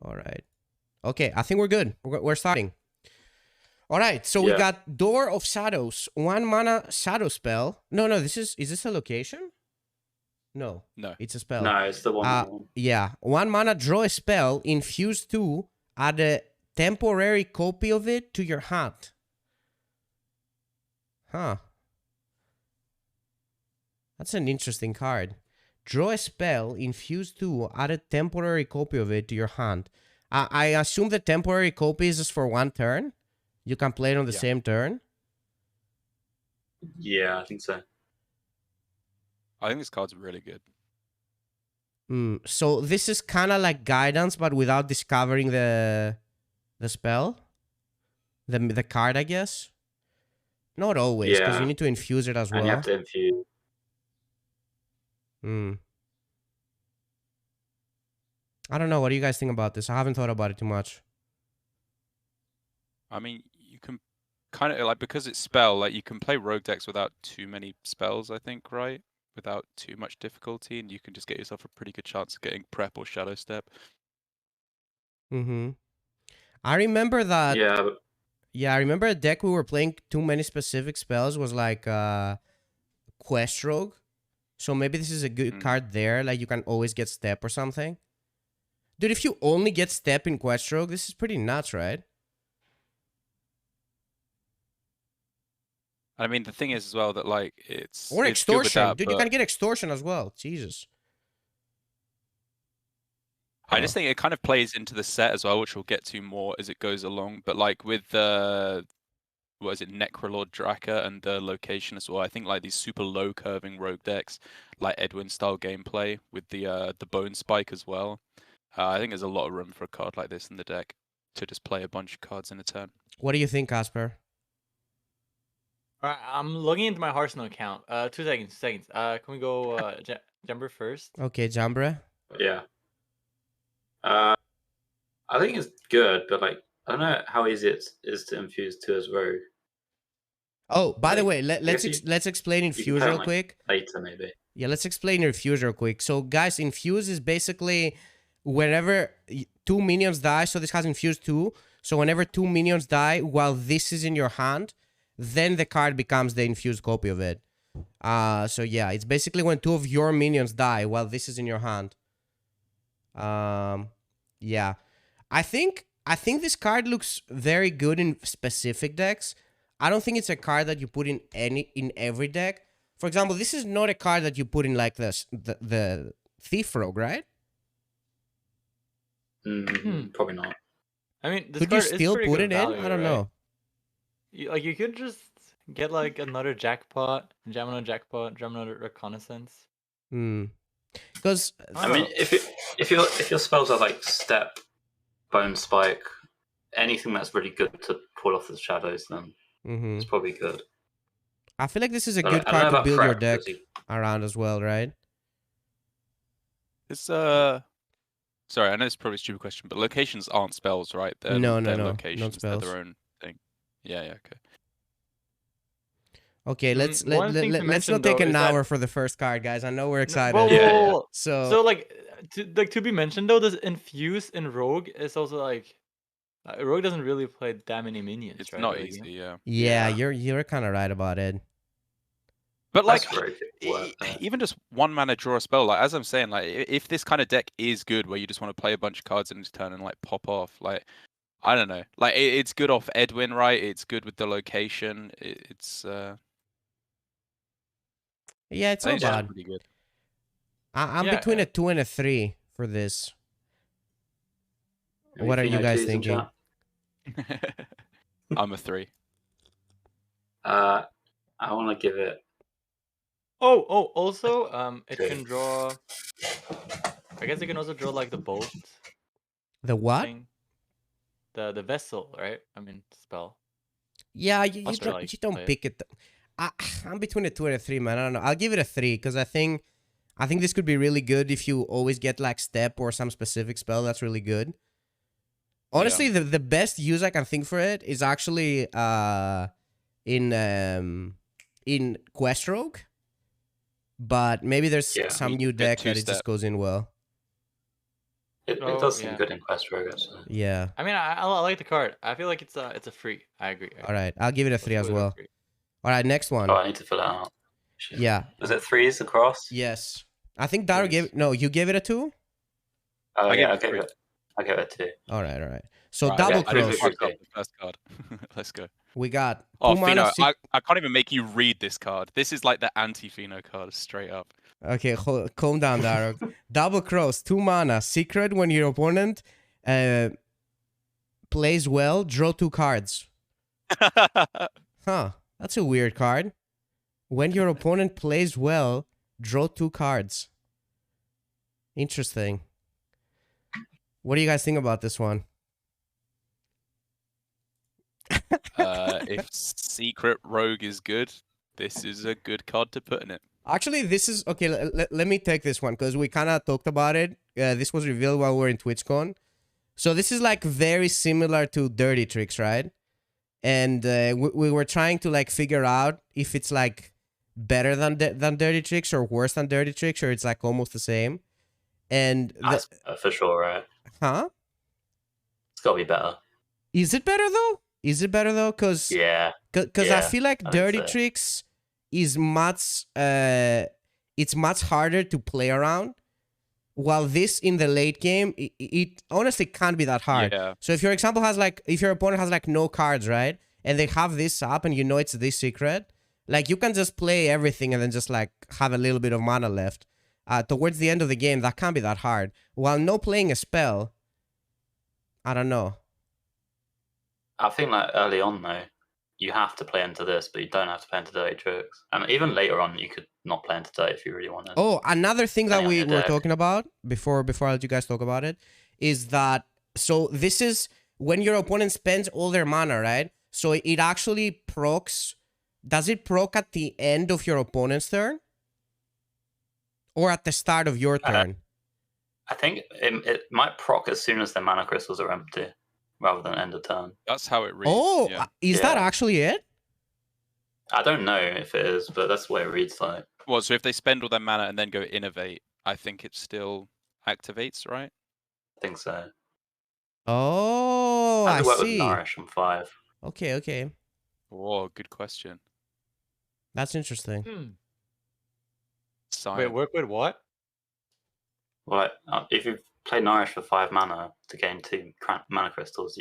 All right. Okay, I think we're good. We're starting. All right, so we got Door of Shadows, 1 mana shadow spell. No, is this a location? No, it's a spell. No, it's the one. Yeah, 1 mana, draw a spell, infuse 2, add a temporary copy of it to your hand. Huh. That's an interesting card. Draw a spell, infuse 2, add a temporary copy of it to your hand. I assume the temporary copy is just for 1 turn? You can play it on the same turn? Yeah, I think so. I think this card's really good. So this is kind of like guidance, but without discovering the spell? The card, I guess? Not always, because you need to infuse it as well. And you have to infuse. I don't know. What do you guys think about this? I haven't thought about it too much. I mean, you can kind of, like, because it's spell, like, you can play rogue decks without too many spells, I think, right? Without too much difficulty, and you can just get yourself a pretty good chance of getting prep or shadow step. I remember that. Yeah, I remember a deck we were playing too many specific spells was like Quest Rogue. So maybe this is a good card there. Like you can always get step or something. Dude, if you only get step in Quest Rogue, this is pretty nuts, right? I mean, the thing is as well that, like, it's... Or extortion. That, dude, you can get extortion as well. Jesus. I just think it kind of plays into the set as well, which we'll get to more as it goes along. But, like, with the... what is it, Necrolord Draka and the location as well. I think like these super low curving rogue decks, like Edwin style gameplay with the bone spike as well. I think there's a lot of room for a card like this in the deck to just play a bunch of cards in a turn. What do you think, Casper? Alright, I'm logging into my Hearthstone account. 2 seconds. Can we go Jambre first? Okay, Jambre. Yeah. I think it's good, but like I don't know how easy it is to infuse 2 as rogue. Oh, by the way, let's explain infuse real quick. Later, maybe. Yeah, let's explain infuse real quick. So, guys, infuse is basically whenever 2 minions die. So this has infused 2. So whenever 2 minions die while this is in your hand, then the card becomes the infused copy of it. So yeah, it's basically when 2 of your minions die while this is in your hand. Yeah, I think this card looks very good in specific decks. I don't think it's a card that you put in every deck. For example, this is not a card that you put in like this the Thief Rogue, right? Probably not. I mean, this could you still put it in? I don't know. You could just get like another jackpot, jam another jackpot, jam another reconnaissance. Because I mean, if your spells are like step, bone spike, anything that's really good to pull off the shadows, then it's probably good. I feel like this is a good card to build your deck around as well, right? It's sorry, I know it's probably a stupid question, but locations aren't spells, right? They're, no, locations, not spells. They're their own thing. Yeah, okay. Okay, let's not take an hour for the first card, guys. I know we're excited. So like to be mentioned though, this infuse in Rogue is also like Rogue doesn't really play that many minions. It's right? not easy, yeah. Yeah, you're kind of right about it. But like, even just 1 mana draw a spell, like as I'm saying, like if this kind of deck is good, where you just want to play a bunch of cards in this turn and like pop off, like I don't know, like it's good off Edwin, right? It's good with the location. It's yeah, it's not bad. Pretty good. I'm between a 2 and a 3 for this. What are you guys thinking? I'm a 3. I want to give it. Also, it can draw. I guess it can also draw like the bolt. The what? Thing. The vessel, right? I mean, spell. Yeah, you don't pick it. I'm between a 2 and a 3, man. I don't know. I'll give it a 3 because I think this could be really good if you always get like step or some specific spell that's really good. Honestly, the best use I can think for it is actually in Quest Rogue. But maybe there's some new deck that it just goes in well. It does seem good in Quest Rogue, actually. Yeah. I mean, I like the card. I feel like it's a free. I agree. All right, I'll give it a 3 as well. All right, next one. Oh, I need to fill it out. Shit. Yeah. Was it 3s across? Yes. I think Darroch gave... No, you gave it a 2? Oh, I gave it a 2. All right. So Right, double I didn't cross. agree. The first card. Let's go. We got... Oh, 2 mana, Pheno, I can't even make you read this card. This is like the anti-Pheno card, straight up. Okay, calm down, Darroch. Double cross, 2 mana. Secret, when your opponent plays well, draw 2 cards. Huh. That's a weird card. When your opponent plays well, draw 2 cards. Interesting. What do you guys think about this one? If Secret Rogue is good, this is a good card to put in it. Actually, this is... Okay, let me take this one, because we kind of talked about it. This was revealed while we were in TwitchCon. So this is like very similar to Dirty Tricks, right? And we were trying to like figure out if it's like better than Dirty Tricks or worse than Dirty Tricks, or it's like almost the same. And That's for sure, right? Huh? It's got to be better. Is it better though? Because I feel like Dirty Tricks is much it's much harder to play around, while this in the late game it honestly can't be that hard. Yeah. So if your example has like, if your opponent has like no cards, right, and they have this up and you know it's this secret, like you can just play everything and then just like have a little bit of mana left. Towards the end of the game, that can't be that hard. While no playing a spell, I don't know. I think like early on though, you have to play into this, but you don't have to play into Dirty Tricks. And even later on, you could not play into Dirty if you really wanted. Oh, another thing that we were talking about before I let you guys talk about it is that, so this is when your opponent spends all their mana, right? So it actually procs. Does it proc at the end of your opponent's turn? Or at the start of your turn? I think it might proc as soon as the mana crystals are empty, rather than end of turn. That's how it reads. Oh, yeah. Is that actually it? I don't know if it is, but that's what it reads like. Well, so if they spend all their mana and then go innovate, I think it still activates, right? I think so. Oh, I work see. With Nourish on 5. Okay. Whoa, good question. That's interesting. Wait, work with what? Well, if you play Nourish for 5 mana to gain 2 mana crystals,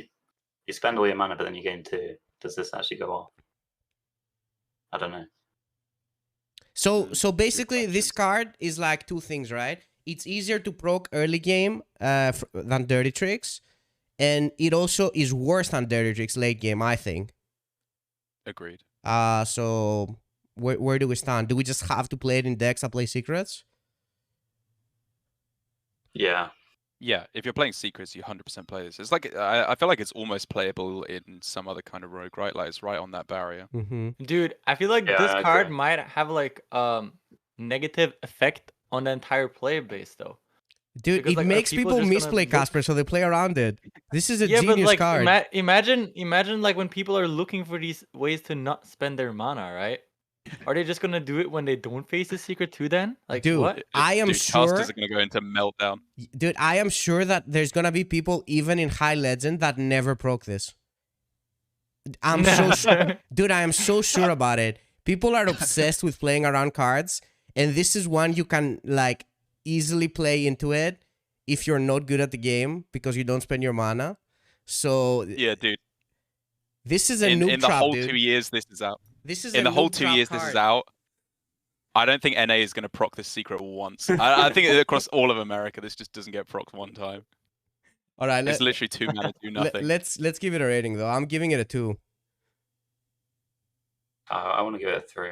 you spend all your mana, but then you gain 2. Does this actually go off? I don't know. So basically, this card is like 2 things, right? It's easier to proc early game than Dirty Tricks, and it also is worse than Dirty Tricks late game, I think. Agreed. So where do we stand? Do we just have to play it in decks that play secrets? Yeah. Yeah, if you're playing secrets, you 100% play this. It's like I feel like it's almost playable in some other kind of rogue, right? Like it's right on that barrier. Dude, I feel like this card might have like negative effect on the entire player base though. Dude, because, it makes people misplay Casper, so they play around it. This is a genius card. Imagine like when people are looking for these ways to not spend their mana, right? Are they just gonna do it when they don't face the secret too? Then, like, dude, what? I am sure. Casters are gonna go into meltdown. Dude, I am sure that there's gonna be people even in High Legend that never proc this. I'm so sure, dude. I am so sure about it. People are obsessed with playing around cards, and this is one you can like easily play into it if you're not good at the game because you don't spend your mana. So yeah, dude. This is a noob trap, in the whole dude. 2 years this is out. This is in the whole 2 years this is out. I don't think NA is going to proc this secret once. I think across all of America, this just doesn't get procced one time. All right, it's literally 2 mana, do nothing. Let's give it a rating though. I'm giving it a 2. I want to give it a 3.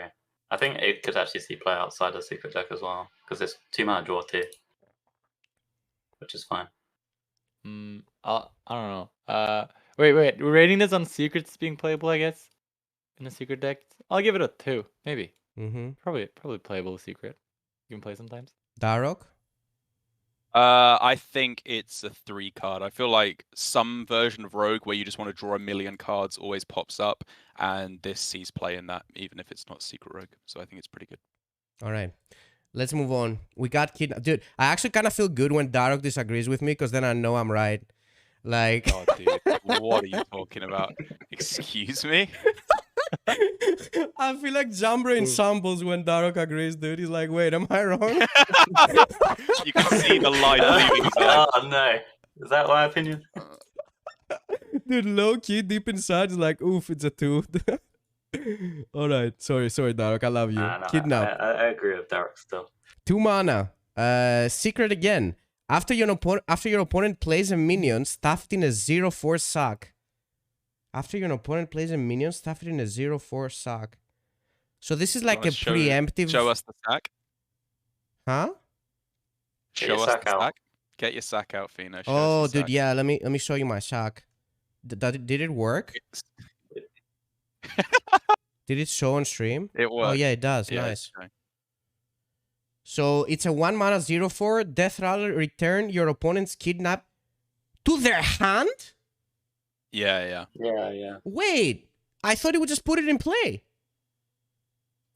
I think it could actually see play outside the secret deck as well because it's 2 mana draw 2, which is fine. I don't know. Wait. We're rating this on secrets being playable, I guess. In the secret deck, I'll give it a 2, maybe. Probably playable secret. You can play sometimes. Darroch? I think it's a 3 card. I feel like some version of Rogue where you just want to draw a million cards always pops up, and this sees play in that, even if it's not Secret Rogue. So I think it's pretty good. All right. Let's move on. We got kidnapped. Dude, I actually kind of feel good when Darroch disagrees with me because then I know I'm right. Like... Oh, dude, what are you talking about? Excuse me? I feel like Jambre in shambles when Darroch agrees, dude. He's like, wait, am I wrong? You can see the light leaving his eye. Oh no, is that my opinion? Dude, low key, deep inside, is like, oof, it's a 2. All right, sorry, Darroch, I love you. No, Kidnap. I agree with Darroch still. 2 mana. Secret again. After your opponent plays a minion, stuff it in a 0/4 sack. After your opponent plays a minion, stuff it in a 0/4 sack. So this is like a preemptive. Show us the sack. Huh? Show us the sack. Get your sack out, Feno. Oh, dude, yeah. Let me show you my sack. Did it work? Did it show on stream? It worked. Oh yeah, it does. Yeah, nice. So it's a 1 mana 0/4 death rattle. Return your opponent's kidnap to their hand. Yeah. Wait, I thought it would just put it in play.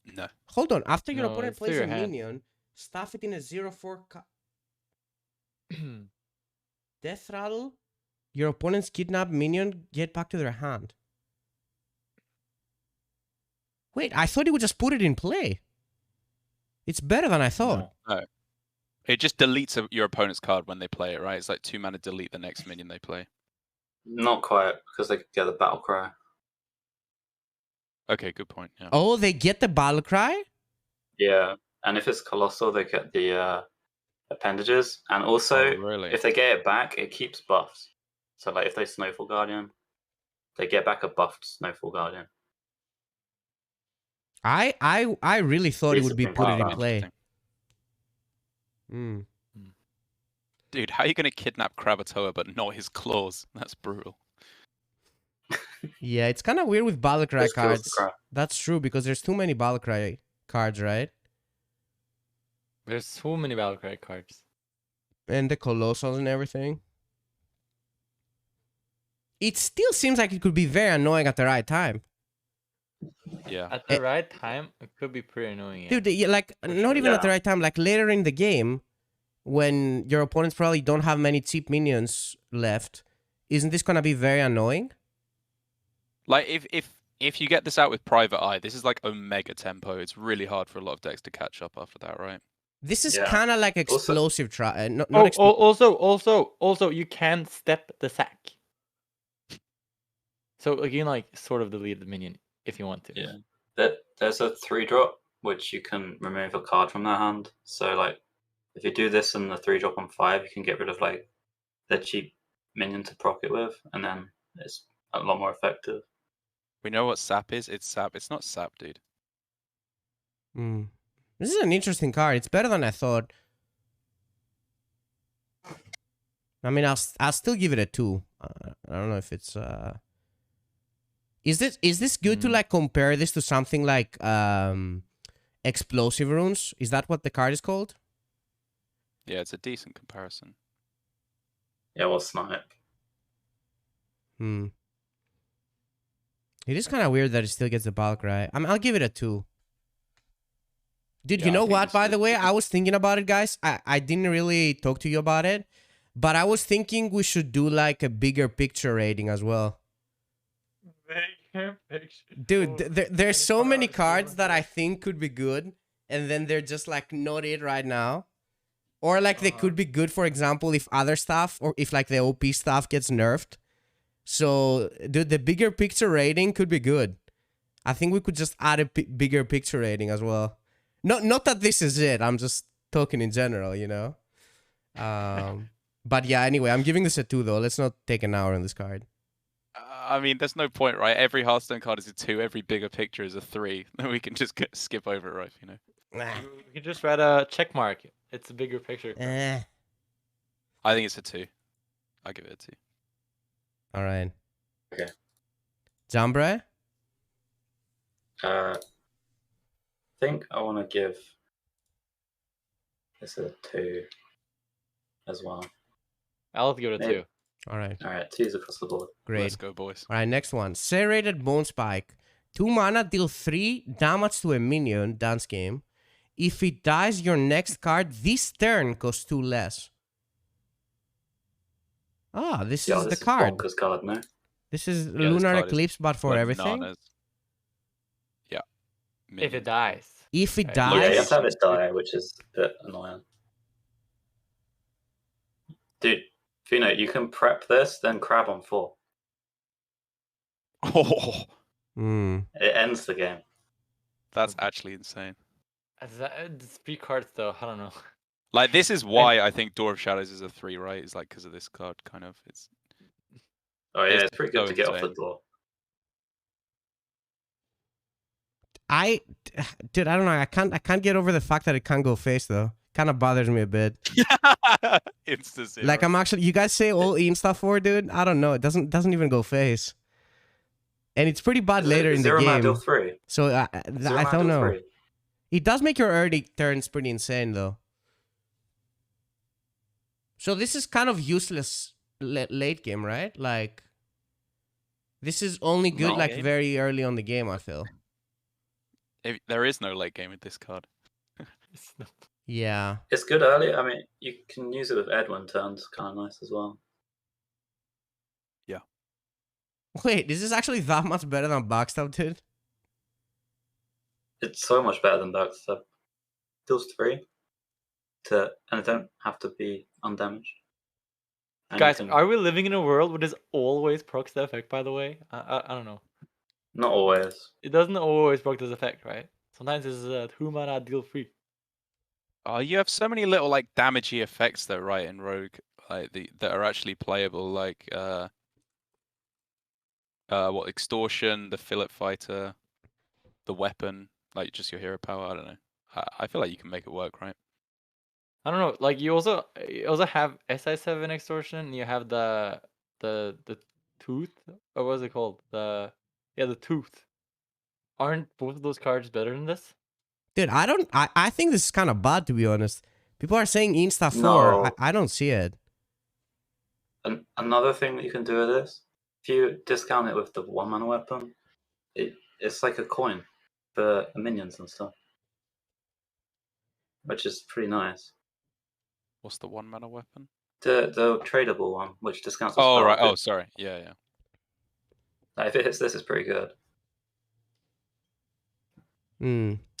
No. Hold on. After your No, opponent it's to plays your a hand. minion, stuff it in a 0/4 death rattle. Your opponent's kidnap minion get back to their hand. Wait, I thought it would just put it in play. It's better than I thought. No. It just deletes your opponent's card when they play it, right? It's like 2 mana delete the next minion they play. Not quite, because they get the battle cry. Okay, good point. Yeah. Oh, they get the battle cry? Yeah, and if it's colossal, they get the appendages, and also really? if they get it back, it keeps buffs. So like if they Snowfall Guardian, they get back a buffed Snowfall Guardian. I really thought it would be put it in play. Interesting. Dude, how are you going to kidnap Krakatoa but not his claws? That's brutal. Yeah, it's kind of weird with battle cry Just kills cards. the cry. That's true because there's too many battle cry cards, right? There's so many Battlecry cards. And the colossals and everything. It still seems like it could be very annoying at the right time. Yeah. At the right time, it could be pretty annoying. Yeah. Dude, like, not even at the Yeah. right time, like later in the game, when your opponents probably don't have many cheap minions left, isn't this gonna be very annoying? Like, if you get this out with Private Eye, this is like Omega tempo. It's really hard for a lot of decks to catch up after that, right? This is Yeah. kind of like Also- explosive try. Not Also, you can step the sack. So you can like sort of delete the minion if you want to. Yeah. There's a 3-drop which you can remove a card from their hand. So like if you do this and the 3-drop on 5, you can get rid of like the cheap minion to proc it with, and then it's a lot more effective. We know what sap is. It's sap. It's not sap, dude. This is an interesting card. It's better than I thought. I mean, I'll still give it a 2. I don't know if it's Is this good to like compare this to something like explosive runes? Is that what the card is called? Yeah, it's a decent comparison. Yeah, well, snipe. It is kind of weird that it still gets the bulk, right? I'll give it a 2. Dude, Yeah, you I know think what, it's by good. the way? I was thinking about it, guys. I didn't really talk to you about it, but I was thinking we should do like a bigger picture rating as well. Dude, there's so many cards that I think could be good, and then they're just like not it right now. Or like they could be good, for example, if other stuff, or if like the OP stuff gets nerfed. So, dude, the bigger picture rating could be good. I think we could just add a bigger picture rating as well. Not that this is it. I'm just talking in general, you know? But yeah, anyway, I'm giving this a 2 though. Let's not take an hour on this card. I mean, there's no point, right? Every Hearthstone card is a 2. Every bigger picture is a 3. Then we can just skip over it, right? You know. You can just write a check mark. It's a bigger picture. I think it's a 2. I'll give it a 2. All right. Okay. Jambre? I think I want to give this a 2 as well. I'll give it a 2. All right. All right, 2s across the board. Great. Let's go, boys. All right, next one. Serrated Bone Spike. 2 mana, deal 3 damage to a minion, dance game. If it dies your next card, this turn costs 2 less. Ah, this is the card. Bonkers card, no? This is this Lunar card is Eclipse, but for everything. bananas. Yeah. If it dies. If it Right. dies, Yeah, you have to have it die, which is a bit annoying. Dude, Fino, you can prep this, then crab on 4. Oh, It ends the game. that's actually insane. It's 3 cards though. I don't know. Like, this is why I think Door of Shadows is a 3, right? It's like because of this card, kind of. It's Oh yeah, It's it's pretty good so to get off insane. the door. Dude, I don't know. I can't get over the fact that it can't go face though. Kind of bothers me a bit. Insta zero. Like I'm actually, you guys say all insta 4, dude. I don't know. It doesn't even go face, and it's pretty bad later in the Zero mana deal game. 3. So Zero I mana don't deal know. 3. It does make your early turns pretty insane though. So this is kind of useless late game, right? Like this is only good Late like game? very early on the game, I feel. There is no late game with this card. It's not- Yeah. It's good early. I mean, you can use it with Edwin turns, kind of nice as well. Wait, is this actually that much better than Backstab, dude? It's so much better than Backstab. Deals 3, and it don't have to be undamaged. And Guys, you can- are we living in a world where this always procs the effect? By the way, I don't know. not always. It doesn't always proc this effect, right? Sometimes it's 2 mana deal 3. Oh, you have so many little like damagey effects though, right? In Rogue, like that are actually playable, like what extortion, the fillet fighter, the weapon, like just your hero power. I don't know. I feel like you can make it work, right? I don't know. Like you also have SI7 extortion. You have the tooth, or what is it called? The tooth. Aren't both of those cards better than this? Dude, I think this is kind of bad, to be honest. People are saying Insta 4. No. I don't see it. Another thing that you can do with this, if you discount it with the 1 mana weapon, it's like a coin for minions and stuff, which is pretty nice. What's the 1 mana weapon? The tradable one, which discounts. The Oh spell. right. Oh sorry. Yeah. Like, if it hits this, it's pretty good.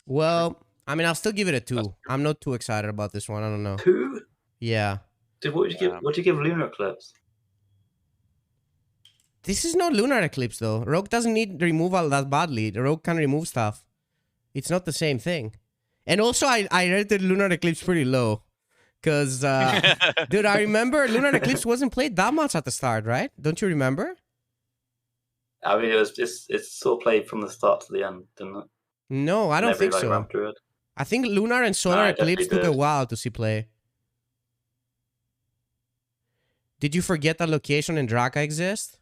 Well, I mean, I'll still give it a 2. I'm not too excited about this one. I don't know. 2? Yeah. Dude, what would you give? What do you give Lunar Eclipse? This is not Lunar Eclipse, though. Rogue doesn't need removal that badly. The Rogue can remove stuff. It's not the same thing. And also, I rated Lunar Eclipse pretty low. Because, dude, I remember Lunar Eclipse wasn't played that much at the start, right? Don't you remember? I mean, it's sort of played from the start to the end, didn't it? No, I don't think so. Ramp Druid. I think Lunar and Solar No, it Eclipse definitely took a did. while to see play. Did you forget that Location and Draka exist?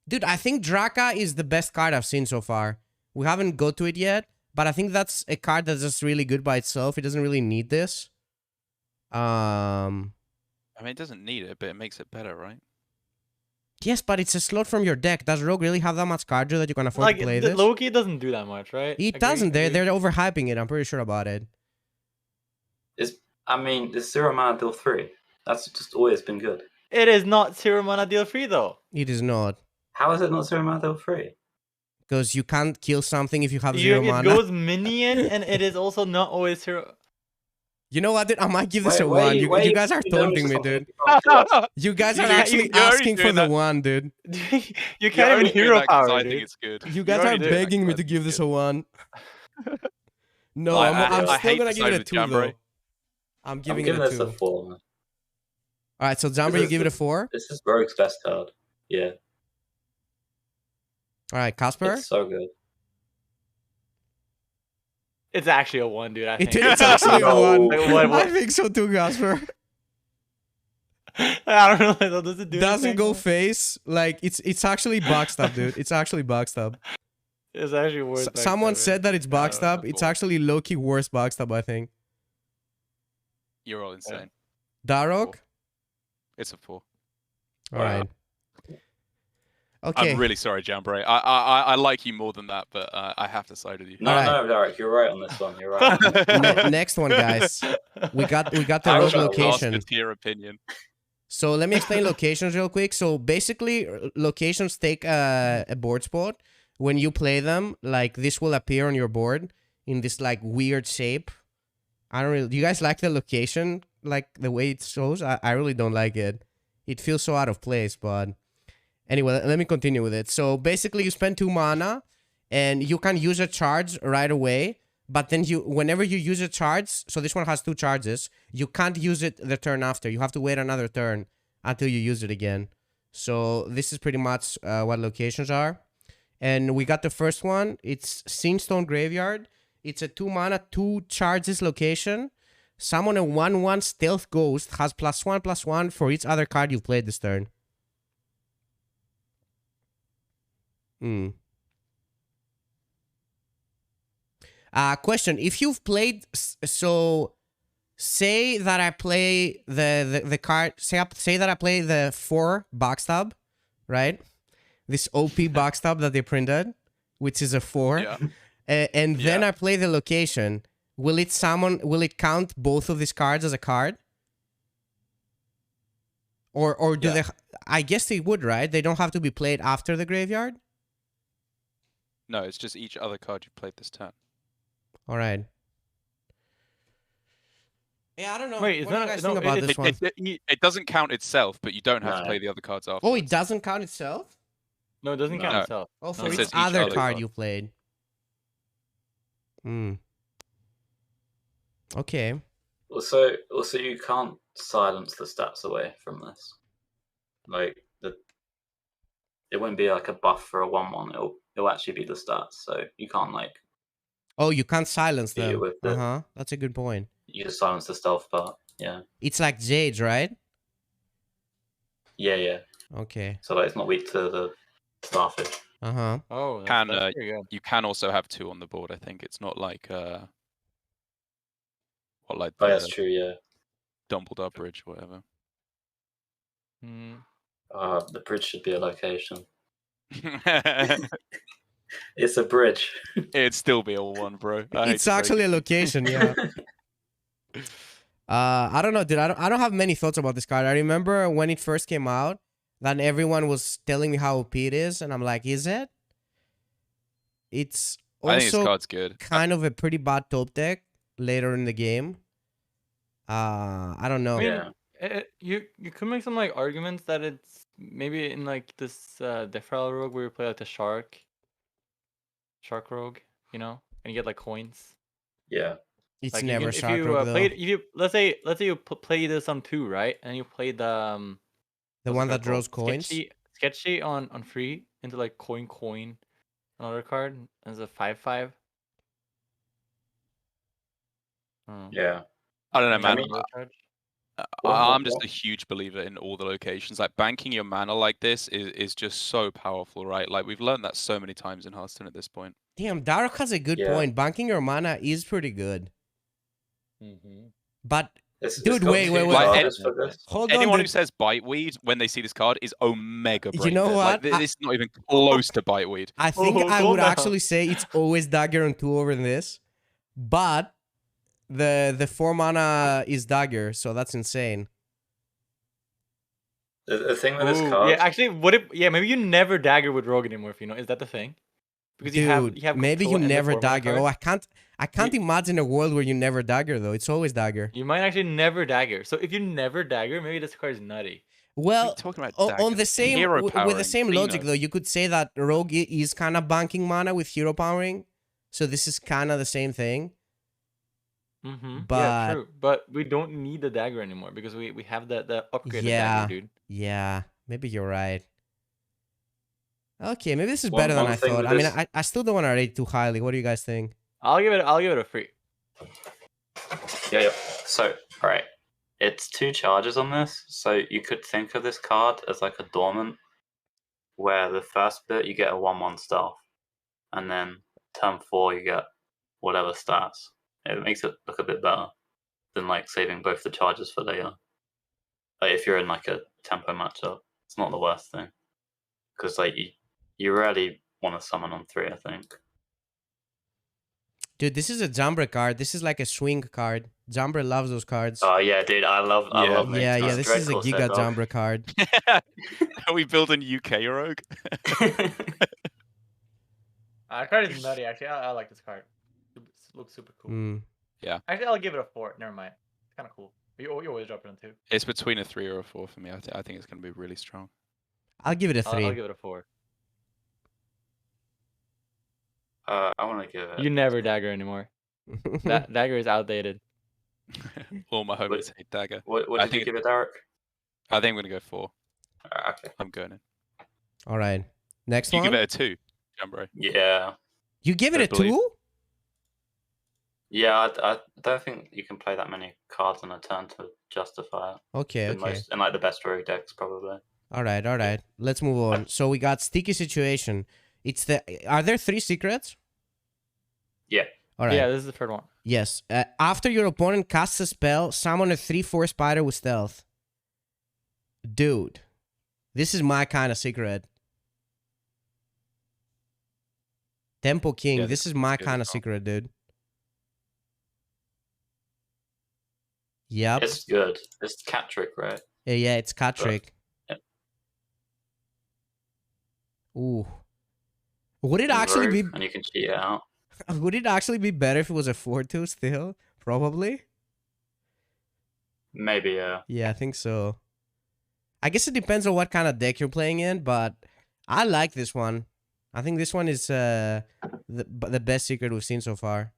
Dude, I think Draka is the best card I've seen so far. We haven't got to it yet, but I think that's a card that's just really good by itself. It doesn't really need this. I mean, it doesn't need it, but it makes it better, right? Yes, but it's a slot from your deck. Does Rogue really have that much card draw that you can afford Like to play this? Loki doesn't do that much, right? It Agree- doesn't. They're agree? overhyping it. I'm pretty sure about it. It's 0 mana deal 3. That's just always been good. It is not 0 mana deal 3 though. It is not. How is it not 0 mana deal 3? Because you can't kill something if you have 0 It mana. goes minion, and it is also not always 0. You know what, dude? I might give this a Why 1. why You guys are you damage taunting me, something dude. you can't kill? You guys are You're actually already asking for doing the that. 1, dude. You You're can't only even doing hero that 'cause power, I think dude. it's good. You guys You're are only doing that begging 'cause me I to think give it's this a 1. No, I I'm still hate gonna to give it side a with 2, Jambre. though. I'm I'm giving giving it a this 2. a 4, man. Alright, so Jambre, This you is give it the- a 4? This is Rogue's best card. Yeah, Alright, Casper? it's so good. It's actually a 1, dude. I think. It's actually a No. 1. Like, what- I think so too, Casper. I don't know. Does it do Doesn't anything? go face. Like, it's actually backstab, dude. It's actually backstab. It's actually worse. Someone backstab, said that it's No, backstab. that's It's cool. actually low-key worse backstab, I think. You're all insane. Darroch? It's a 4. Alright. Okay. I'm really sorry, Jambre. I like you more than that, but I have to side with you. No, Alright. no, Darroch, you're right on this one. You're right. Next one, guys. We got the I rogue was trying to location. Ask your opinion. So let me explain locations real quick. So basically, locations take a board spot. When you play them, like this will appear on your board in this like weird shape. I don't really. Do you guys like the location, like the way it shows? I really don't like it. It feels so out of place. But anyway, let me continue with it. So basically, you spend 2 mana, and you can use a charge right away. But then whenever you use a charge, so this one has 2 charges, you can't use it the turn after. You have to wait another turn until you use it again. So this is pretty much what locations are. And we got the first one. It's Sinstone Graveyard. It's a 2 mana, 2 charges location. Summon a 1/1 stealth ghost, has +1/+1 for each other card you've played this turn. Question: if you've played, so say that I play the card. Say that I play the 4 backstab, right? This OP backstab that they printed, which is a 4. Yeah. And then I play the location. Will it count both of these cards as a card? Or do they? I guess they would, right? They don't have to be played after the graveyard. No, it's just each other card you played this turn. All right. Yeah, I don't know. Wait, what do you guys think about this one? It doesn't count itself, but you don't have to play the other cards after. Oh, it doesn't count itself? No, it doesn't count No. itself. Oh, for It each says each other other card card. you played. Okay. Also, you can't silence the stats away from this. Like it won't be like a buff for a 1/1. It'll actually be the stats. So you can't like. Oh, you can't silence Yeah, them. with the- That's a good point. You just silence the stealth part. Yeah. It's like Jade, right? Yeah. Okay. So like it's not weak to the starfish. Oh, Can that's pretty good. you can also have 2 on the board. I think it's not like Oh, the that's true. Yeah. Dumbledore Bridge or whatever. The bridge should be a location. It's a bridge. It'd still be a 1, bro. It's actually a location, yeah. I don't know, dude. I don't have many thoughts about this card. I remember when it first came out, that everyone was telling me how OP it is, and I'm like, is it? It's I think this also card's good. kind of a pretty bad top deck later in the game. I don't know. Yeah. You could make some like arguments that it's maybe in like this Defile Rogue where you play like the Shark Rogue, you know, and you get like coins. Yeah. It's Like never if Shark you Rogue, though. let's say you play this on 2, right, and you play the The what's one it that draws called? coins. Sketchy on free into like coin another card as a 5/5. Yeah. I don't know, man. I'm just what- a huge believer in all the locations. Like banking your mana like this is just so powerful, right? Like we've learned that so many times in Hearthstone at this point. Damn, Darroch has a good Yeah. point. Banking your mana is pretty good. But It's Dude, got wait, 2 wait. charges for this. hold on, Anyone who dude. says biteweed when they see this card is omega brain You know dead. what? Like, this is not even close to biteweed. I think Oh, I cool would now. actually say it's always dagger on 2 over this, but the 4 mana is dagger, so that's insane. The thing with this card. Yeah, actually, maybe you never dagger with Rogue anymore, if you know. Is that the thing? Because Dude, you have maybe you control and the never 4 mana dagger. card. Oh, I can't imagine a world where you never dagger though. It's always dagger. You might actually never dagger. So if you never dagger, maybe this card is nutty. Well, talking about on dagger? the same Hero with the powering, same logic Xeno. though, you could say that Rogue is kind of banking mana with hero powering, so this is kind of the same thing. Yeah, But true. But we don't need the dagger anymore because we have the upgraded Yeah. dagger, dude. yeah, maybe you're right. Okay, maybe this is One- better than one I thing thought. with I mean, this- I still don't want to rate it too highly. What do you guys think? I'll give it a free. Yeah. So, all right. It's 2 charges on this, so you could think of this card as like a dormant, where the first bit you get a 1/1 staff, and then turn 4 you get whatever stats. It makes it look a bit better than like saving both the charges for later. Like if you're in like a tempo matchup, it's not the worst thing. because like you rarely want to summon on 3. I think. Dude, this is a Jambre card. This is like a swing card. Jambre loves those cards. Oh yeah, dude, I love Yeah, Mage. this is a Giga Jambre card. Are we building UK Rogue? Card is nutty. Actually, I like this card. It looks super cool. Mm. Yeah. Actually, I'll give it a 4. Never mind. It's kind of cool. You always drop it on 2. It's between a 3 or a 4 for me. I think it's going to be really strong. I'll give it a 3. I'll give it a 4. I want to give it. You never dagger anymore. That dagger is outdated. All my homies hate dagger. What did you give it, Darroch? I think I'm going to go 4. Okay. I'm going in. All right. Next You one. give it a 2, Jambre. Yeah. You give it I a believe. 2? Yeah, I don't think you can play that many cards in a turn to justify it. Okay, okay. In like the best rogue decks, probably. All right. Let's move on. So we got Sticky Situation. Are there 3 secrets? Yeah. All right. Yeah, this is the third one. Yes. After your opponent casts a spell, summon a 3/4 spider with stealth. Dude, this is my kind of secret. Tempo King, Yeah, this is my good kind of as well. secret, dude. Yep. It's good. It's cat trick, right? Yeah, it's cat trick. Yeah. Ooh. Would it And actually be rogue, and you can cheat it out. would it actually be better if it was a 4/2 still? Probably. Maybe, yeah. Yeah, I think so. I guess it depends on what kind of deck you're playing in, but I like this one. I think this one is the best secret we've seen so far.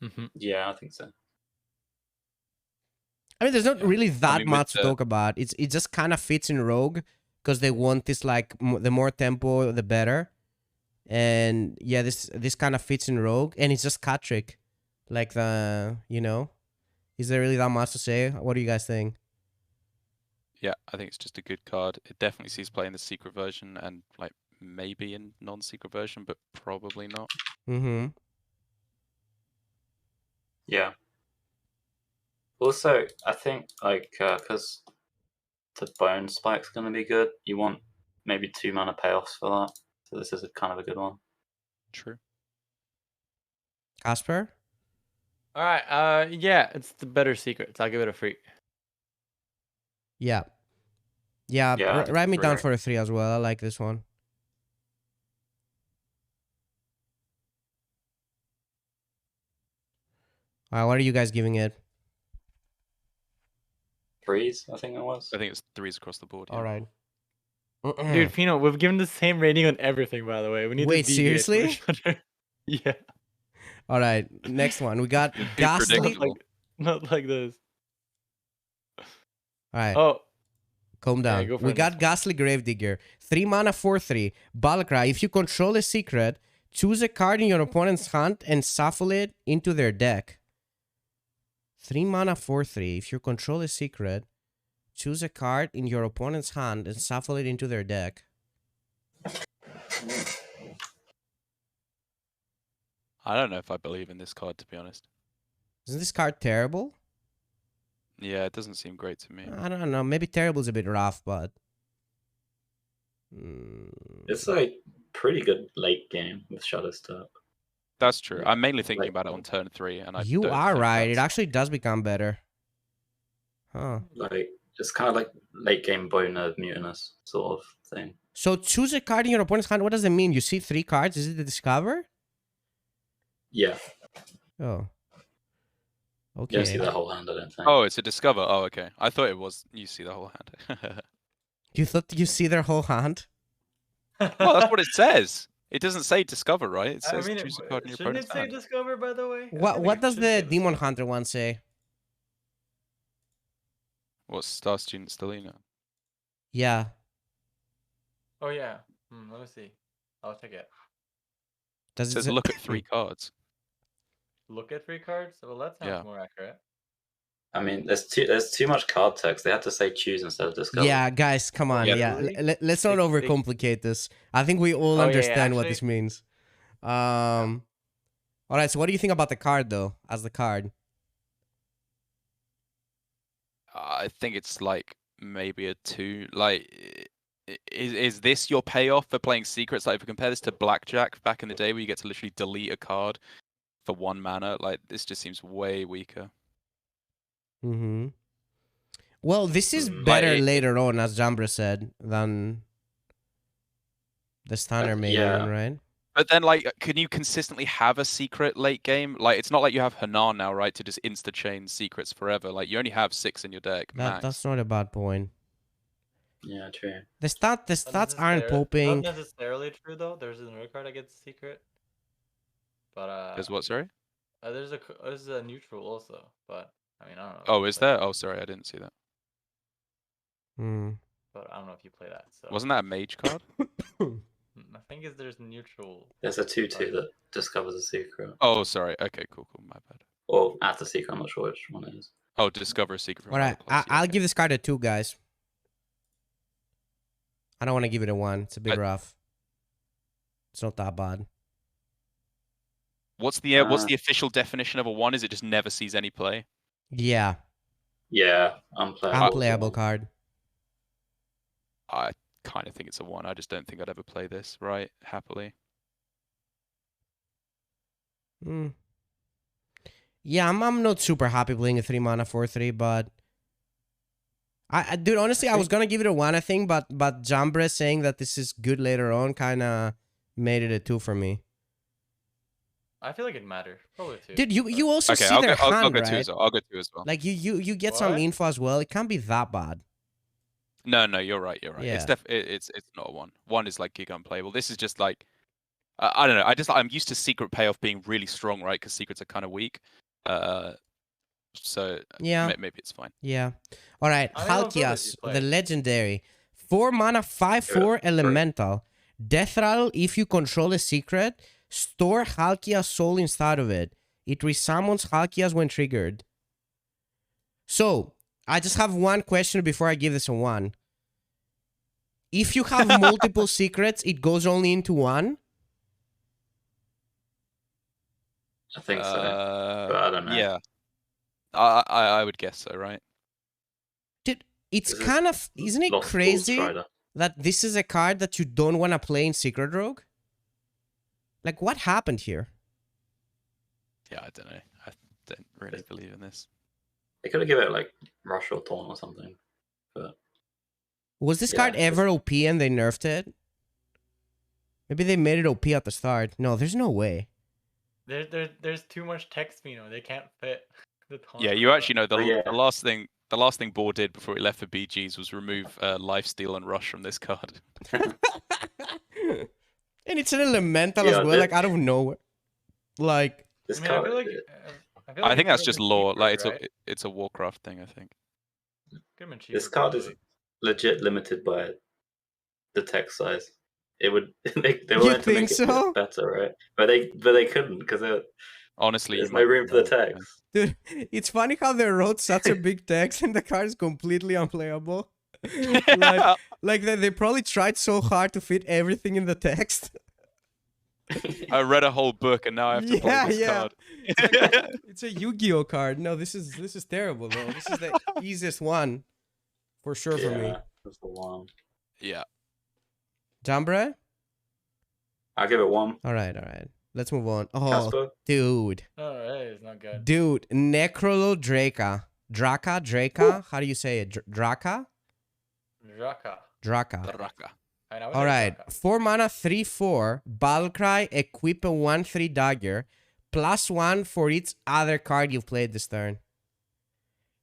Mm-hmm. Yeah, I think so. I mean, there's not really that mean, much with to talk about. It just kind of fits in Rogue because they want this like the more tempo, the better. And yeah, this kind of fits in Rogue, and it's just cat trick, like Is there really that much to say? What do you guys think? Yeah, I think it's just a good card. It definitely sees play in the secret version and like maybe in non-secret version, but probably not. Mm-hmm. Yeah. Also, I think like because the bone spike's going to be good, you want maybe 2 mana payoffs for that. So this is kind of a good one. True. Casper? All right. Yeah, it's the better secret. So I'll give it a 3. Yeah. Yeah, Yeah, write me down right. for a 3 as well. I like this one. What are you guys giving it? 3s, I think it was. I think it's 3s across the board. Yeah. All right. Dude, Fino, we've given the same rating on everything, by the way. We need Wait, to deviate from seriously? each other. Yeah. All right. Next one. We got Be Ghastly. predictable. Not like this. All right. Oh, Calm down. go for We the got next one. Ghastly Gravedigger. 3 mana, 4/3. Balcry. If you control a secret, choose a card in your opponent's hand and shuffle it into their deck. 3 mana, 4/3. If you control a secret, choose a card in your opponent's hand and shuffle it into their deck. I don't know if I believe in this card, to be honest. Isn't this card terrible? Yeah, it doesn't seem great to me. I don't know. Maybe terrible is a bit rough, but... It's like pretty good late game with Shadowstep. That's true. I'm mainly thinking Like- about it on turn 3, and I You don't are think right. It that's- actually does become better. Huh. Like it's kind of like late game boner mutinous sort of thing. So choose a card in your opponent's hand. What does it mean? You see 3 cards? Is it the discover? Yeah, Oh. you Okay. don't see the whole hand. I don't think. Oh, it's a discover. Oh, okay. I thought it was. You see the whole hand. You thought you see their whole hand? Well, that's what it says. It doesn't say discover, right? It I says mean, choose a card in your shouldn't opponent's it say hand. discover, by the way? I What think what it does should the say Demon discover. Hunter one say? What's Star Student Stelina? Yeah. Oh, yeah. Let me see. I'll check it. It Does it says say... look at 3 cards. Look at 3 cards? Well, that sounds Yeah. more accurate. I mean, there's too much card text. They had to say choose instead of discover. Yeah, guys, come on. Yeah. Yeah, Really? let's not They- overcomplicate this. I think we all Oh, yeah, understand what actually- this means. All right. So, what do you think about the card, though? As the card, I think it's like maybe a 2. Like Is this your payoff for playing secrets? Like, if we compare this to blackjack back in the day, where you get to literally delete a card for 1 mana, like this just seems way weaker. Mm-hmm. Well, this is Mm. better Like, later on, as Jambre said, than the stunner main yeah. even, right? But then, like, can you consistently have a secret late game? Like, it's not like you have Hanan now, right, to just insta-chain secrets forever. Like, you only have 6 in your deck, max. That's not a bad point. Yeah, true. The stats aren't popping. Not necessarily true though. There's another card that gets secret. But There's what, sorry? there's a neutral also. But I mean, I don't know. Oh, is there? Oh, sorry, I didn't see that. Hmm. But I don't know if you play that. So Wasn't that a mage card? I think there's neutral. There's a 2/2 that discovers a secret. Oh, sorry. Okay, cool, my bad. Or adds a secret, I'm not sure which one it is. Oh, discover a secret from All right, another place. Yeah, I'll okay. give this card a 2, guys. I don't want to give it a 1. It's a bit rough. It's not that bad. What's the official definition of a 1? Is it just never sees any play? Yeah, Yeah, unplayable. unplayable card. I kind of think it's a 1. I just don't think I'd ever play this, right? Happily. Mm. Yeah, I'm not super happy playing a 3 mana 4/3, but dude, honestly, I was gonna give it a 1, I think, but Jambre saying that this is good later on kind of made it a 2 for me. I feel like it matters. Probably 2. Dude, you also Okay, see I'll their go, I'll hand, go right? 2 as well. I'll go 2 as well. Like you get some What? info as well. It can't be that bad. No, you're right. You're right. Yeah. It's not a 1. 1 is like gig unplayable. This is just like I don't know. I'm used to secret payoff being really strong, right? Because secrets are kind of weak. So Yeah. maybe it's fine. Yeah. All right, I mean, I'll play Halkias, this, you play. the legendary, 4 mana 5/4 elemental. Death rattle. If you control a secret, store Halkias soul inside of it. It resummons Halkias when triggered. So I just have one question before I give this a 1. If you have multiple secrets, it goes only into 1. I think so. But I don't know. Yeah. I would guess so, right? Dude, it's This is kind of, isn't it Lost Balls crazy Strider. that this is a card that you don't want to play in Secret Rogue? Like, what happened here? Yeah, I don't know. I don't really believe in this. They could have given it like Rush or Taunt or something. But Was this Yeah, card it's ever OP and they nerfed it? Maybe they made it OP at the start. No, there's no way. There's too much text, They can't fit the taunt. Yeah, you actually know the yeah. the last thing Boar did before he left for BGs was remove Lifesteal and Rush from this card. And it's an elemental Yeah, as well, like out of nowhere. Like, this I card, feel like I think it that's could've just been lore. cheaper, Like right? it's a Warcraft thing, I think. Could've been cheaper, this card is probably. legit limited by the text size. It would they You wanted to think make it so? better, right? But they couldn't because Honestly, there's you no might room be for the right, yeah. text. dude, it's funny how they wrote such a big text and the card is completely unplayable. like they probably tried so hard to fit everything in the text. I read a whole book and now I have to play this card. It's a Yu-Gi-Oh card. No, this is terrible though. This is the easiest one for sure for me. That's the one. Yeah. Jambre? I'll give it 1. All right. Let's move on. Oh, Casper. dude. Oh, that is not good. Dude, Necrolodraka. Draka? How do you say it? Draka? Draka. Draka. Raka. All right. 4 mana 3/4. Battlecry. Equip a 1/3 dagger. +1 for each other card you've played this turn.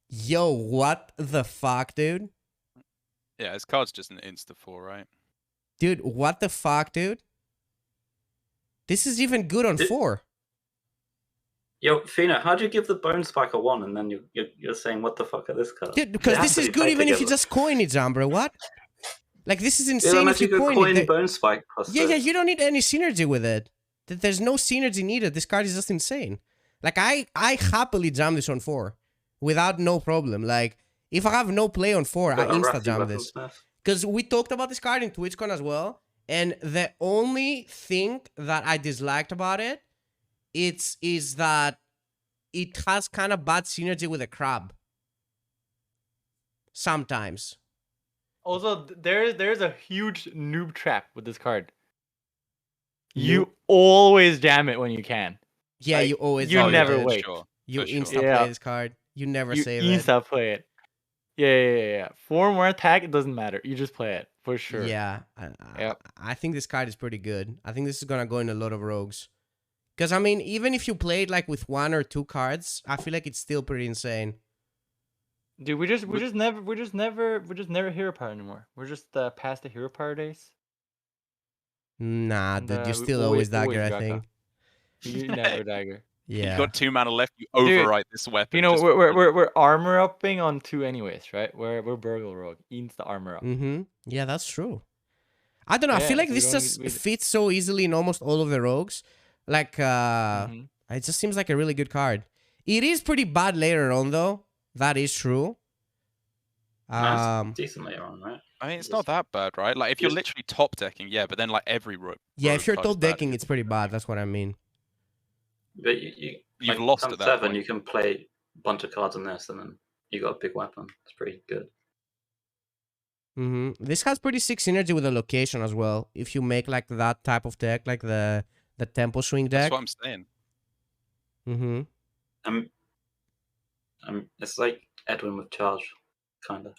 Yo, what the fuck, dude? Yeah, his card's just an insta-4, right? Dude, what the fuck, dude? This is even good on 4. Yo, Fina, how'd you give the Bone Spike a 1 and then you're saying what the fuck are this card? Dude, because this is good even if you just coin it, Jambre. What? Like, this is insane if you coin it. Bone Spike plus Yeah, this. you don't need any synergy with it. There's no synergy needed. This card is just insane. Like, I happily jam this on 4 without no problem. Like, if I have no play on 4, I insta-jam this. Because we talked about this card in TwitchCon as well, and the only thing that I disliked about it is that it has kind of bad synergy with a crab. Sometimes. Also, there's a huge noob trap with this card. You always jam it when you can. Yeah, Like, you always. you jam it, never dude. wait. Sure. You For sure. insta Yeah. play this card. You never You save it. insta play it. Yeah. 4 more attack, it doesn't matter. You just play it for sure. Yeah, Yep. I think this card is pretty good. I think this is gonna go in a lot of rogues. Because I mean, even if you play it like with 1 or 2 cards, I feel like it's still pretty insane. Dude, we just never hero power anymore. We're just past the hero power days. Nah, And, dude, you're we still always always dagger, I Draka. think. You never dagger. Yeah. You got 2 mana left. You Dude, overwrite this weapon. You know, just we're armor upping on 2 anyways, right? We're Burgle Rogue. Eats the armor up. Mm-hmm. Yeah, that's true. I don't know. I Yeah, feel like so we this don't just need- fits so easily in almost all of the rogues. Like, Mhm. it just seems like a really good card. It is pretty bad later on, though. That is true. That's decently wrong, right? I mean, it's not that bad, right? Like, if you're Just- literally top decking, yeah, but then like every rogue. Yeah, if you're card is top bad decking, it's pretty bad. That's what I mean. But you've You've lost turn at that 7, point. you can play a bunch of cards on this, and then you got a big weapon. It's pretty good. Mm-hmm. This has pretty sick synergy with the location as well. If you make like that type of deck, like the tempo swing That's deck. what I'm saying. Mm-hmm. It's like Edwin with charge, kind of.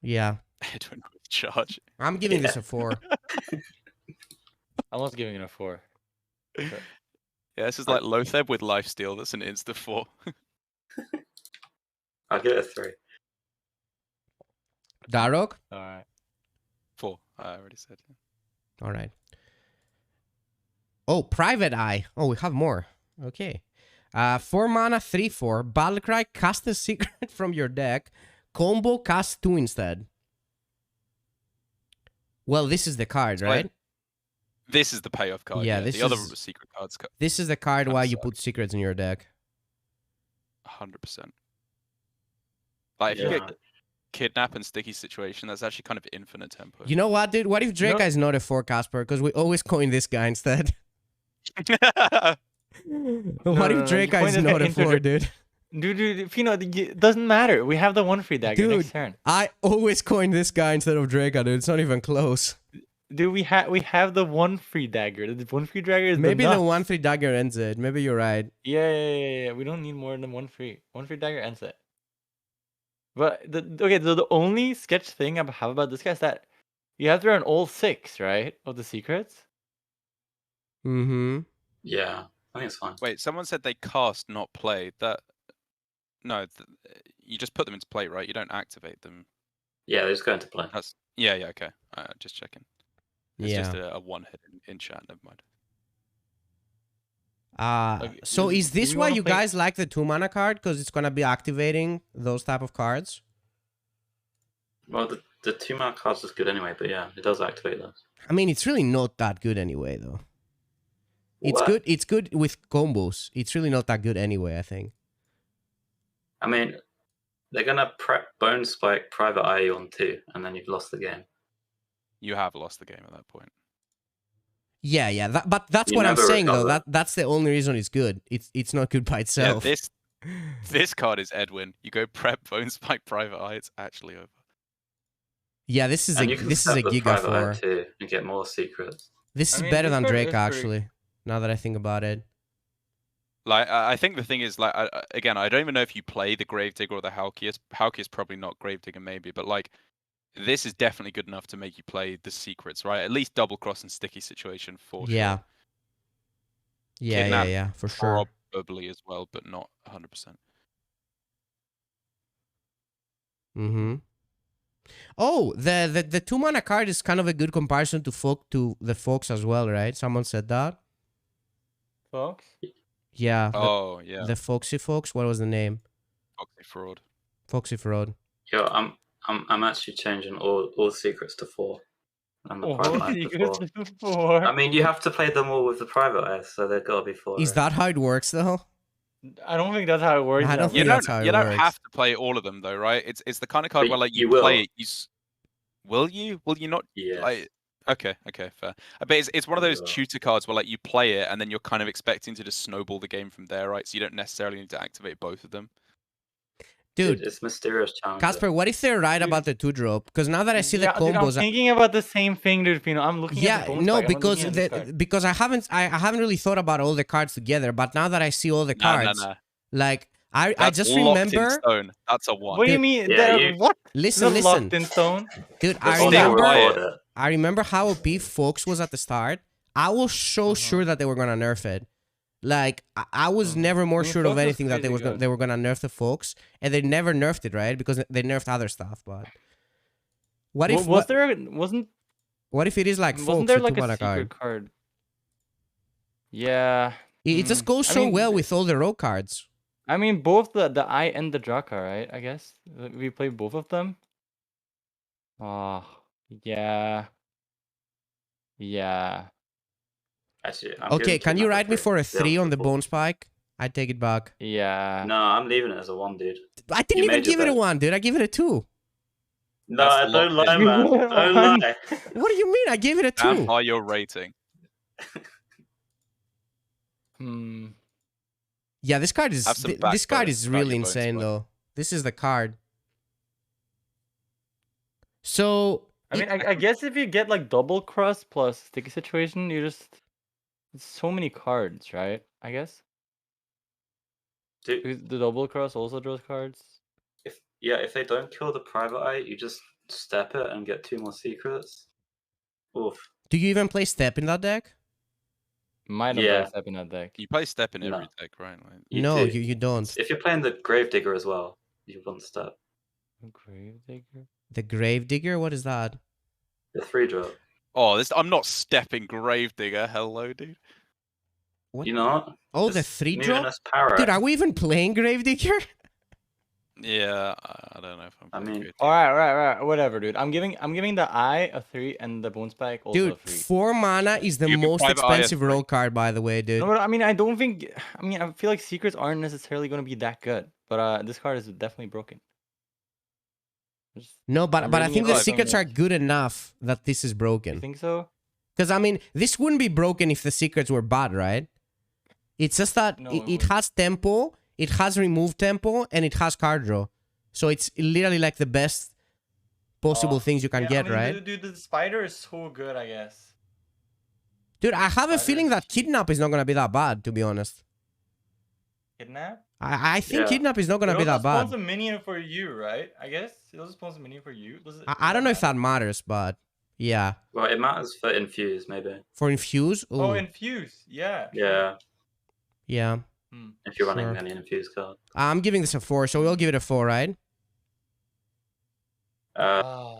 Yeah. Edwin with charge. I'm giving this a 4. I'm also giving it a 4. Yeah, this is like Lotheb with lifesteal. That's an insta 4. I'll give it a 3. Darroch? All right. 4. I already said. All right. Oh, Private Eye. Oh, we have more. Okay. 4 mana, 3/4. Battlecry, cast a secret from your deck. Combo, cast 2 instead. Well, this is the card, right? This is the payoff card. Yeah, Yeah, this the other is- secret cards. This is the card Kinda why you suck. put secrets in your deck. 100%. Like, if you Yeah. get kidnap and sticky situation, that's actually kind of infinite tempo. You know what, dude? What if Drake No. is not a 4 Casper? Because we always coin this guy instead. What no, if Drake you coin is this guy not a into 4, the- dude? Dude, Fino, it doesn't matter. We have the 1 free dagger Dude. next turn. I always coin this guy instead of Drake, dude. It's not even close. Dude, we have the 1 free dagger. The 1 free dagger is Maybe the the nuts. 1/3 dagger ends it. Maybe you're right. Yeah. We don't need more than 1 free. 1 free dagger ends it. But the only sketch thing I have about this guy is that you have to run all 6, right, of the secrets. Mm-hmm. Yeah, I think it's fine. Wait, someone said they cast, not play. No, you just put them into play, right? You don't activate them. Yeah, they're just going to play. That's yeah, okay. Just checking. It's Yeah. just a one hit in chat. Never mind. Like, So do is this you why wanna you play- guys like the 2 mana card? Because it's gonna be activating those type of cards? Well, the 2 mana cards is good anyway, but yeah, it does activate those. I mean, it's really not that good anyway, though. It's What? good. It's good with combos. It's really not that good anyway, I think. I mean, they're gonna bone spike private eye on 2, and then you've lost the game. You have lost the game at that point. Yeah. But that's You what I'm never saying, though. recover. That's the only reason it's good. It's not good by itself. Yeah, this card is Edwin. You go prep bone spike private eye. It's actually over. Yeah, this is And a you can this is a step with Giga private eye 4. too and get more secrets. This I is mean, better this than card Drake, is pretty- actually. Now that I think about it. Like, I think the thing is, like, again, I don't even know if you play the Gravedigger or the Halkias. Halkias probably not, Gravedigger maybe, but like, this is definitely good enough to make you play the secrets, right? At least double cross and sticky situation for Yeah. sure. Yeah, Kidnap for sure. Probably as well, but not 100%. Mm-hmm. Oh, the 2 mana card is kind of a good comparison to the Fox as well, right? Someone said that. Folks. Yeah. Oh yeah, The Foxy Fox. What was the name? Foxy fraud. Foxy Fraud. Yo, I'm actually changing all secrets to 4. And the private eye to 4. I mean, you have to play them all with the private eye, so they've got to be 4. Is right? that how it works, though? I don't think that's how it works. I don't that think way. that's how it You don't works. have to play all of them though, right? It's the kind of card But where like you you will. play it. Will you? Will you not? Yes. Like, okay, fair. But it's one of those Yeah. tutor cards where like you play it and then you're kind of expecting to just snowball the game from there, right? So you don't necessarily need to activate both of them. Dude, It's mysterious challenge. Casper, what if they're right about the 2-drop? Because now that I see the Dude, I'm combos, thinking about the same thing, dude. Fino. I'm looking at the bone no, spike, I'm because looking at this card. because I haven't really thought about all the cards together. But now that I see all the cards, like I just locked in remember. stone. That's a 1. What do you mean? What? Listen, This is locked in stone. Dude. I remember how OP Fox was at the start. I was so sure that they were gonna nerf it. Like I was never more sure of anything that they were gonna nerf the Fox, and they never nerfed it, right? Because they nerfed other stuff. But what if What if it is like Fox? Wasn't there like a secret card? Yeah. It just goes so well with all the rogue cards. I mean, both the Eye and the Draka, right? I guess we play both of them. Oh, yeah. Yeah. Actually, okay, can you write me for a 3 on the bone spike? I take it back. Yeah. No, I'm leaving it as a 1, dude. I didn't even give it a 1, dude. I give it a 2. No, don't lie, man. Don't lie. What do you mean? I gave it a 2. Stand by your rating. Yeah, this card is really insane though. This is the card. So I mean, I guess if you get like double cross plus sticky situation, you just it's so many cards, right? I guess. Dude, the double cross also draws cards. If they don't kill the private eye, you just step it and get 2 more secrets. Oof. Do you even play step in that deck? Might have play step in that deck. You play step in every deck, right? Like, you don't. If you're playing the Gravedigger as well, you want step. Gravedigger? The Gravedigger? What is that? The 3-drop. Oh, I'm not stepping Gravedigger. Hello, dude. What? You not? Oh, the 3-drop? Power. Dude, are we even playing Gravedigger? Yeah, I don't know if I'm. I mean, all right, whatever, dude. I'm giving the Eye a 3 and the Bone Spike also dude, a 3. 4 mana is the most expensive rogue card, by the way, dude. No, I mean, I don't think. I mean, I feel like secrets aren't necessarily going to be that good, but this card is definitely broken. No, but I think the secrets are good enough that this is broken. You think so? Because I mean, this wouldn't be broken if the secrets were bad, right? It's just that it has tempo, it has remove tempo, and it has card draw. So it's literally like the best possible things you can get, right? Dude, the spider is so good, I guess. Dude, I have a feeling that Kidnap is not going to be that bad, to be honest. Kidnap? I think Kidnap is not going to be that bad. It'll spawn a minion for you, right? I guess? It'll spawn a minion for you. I don't know if that matters, but yeah. Well, it matters for Infuse, maybe. For Infuse? Ooh. Oh, Infuse. Yeah. Yeah. Yeah. If you're running any Infuse card. I'm giving this a 4, so we'll give it a 4, right?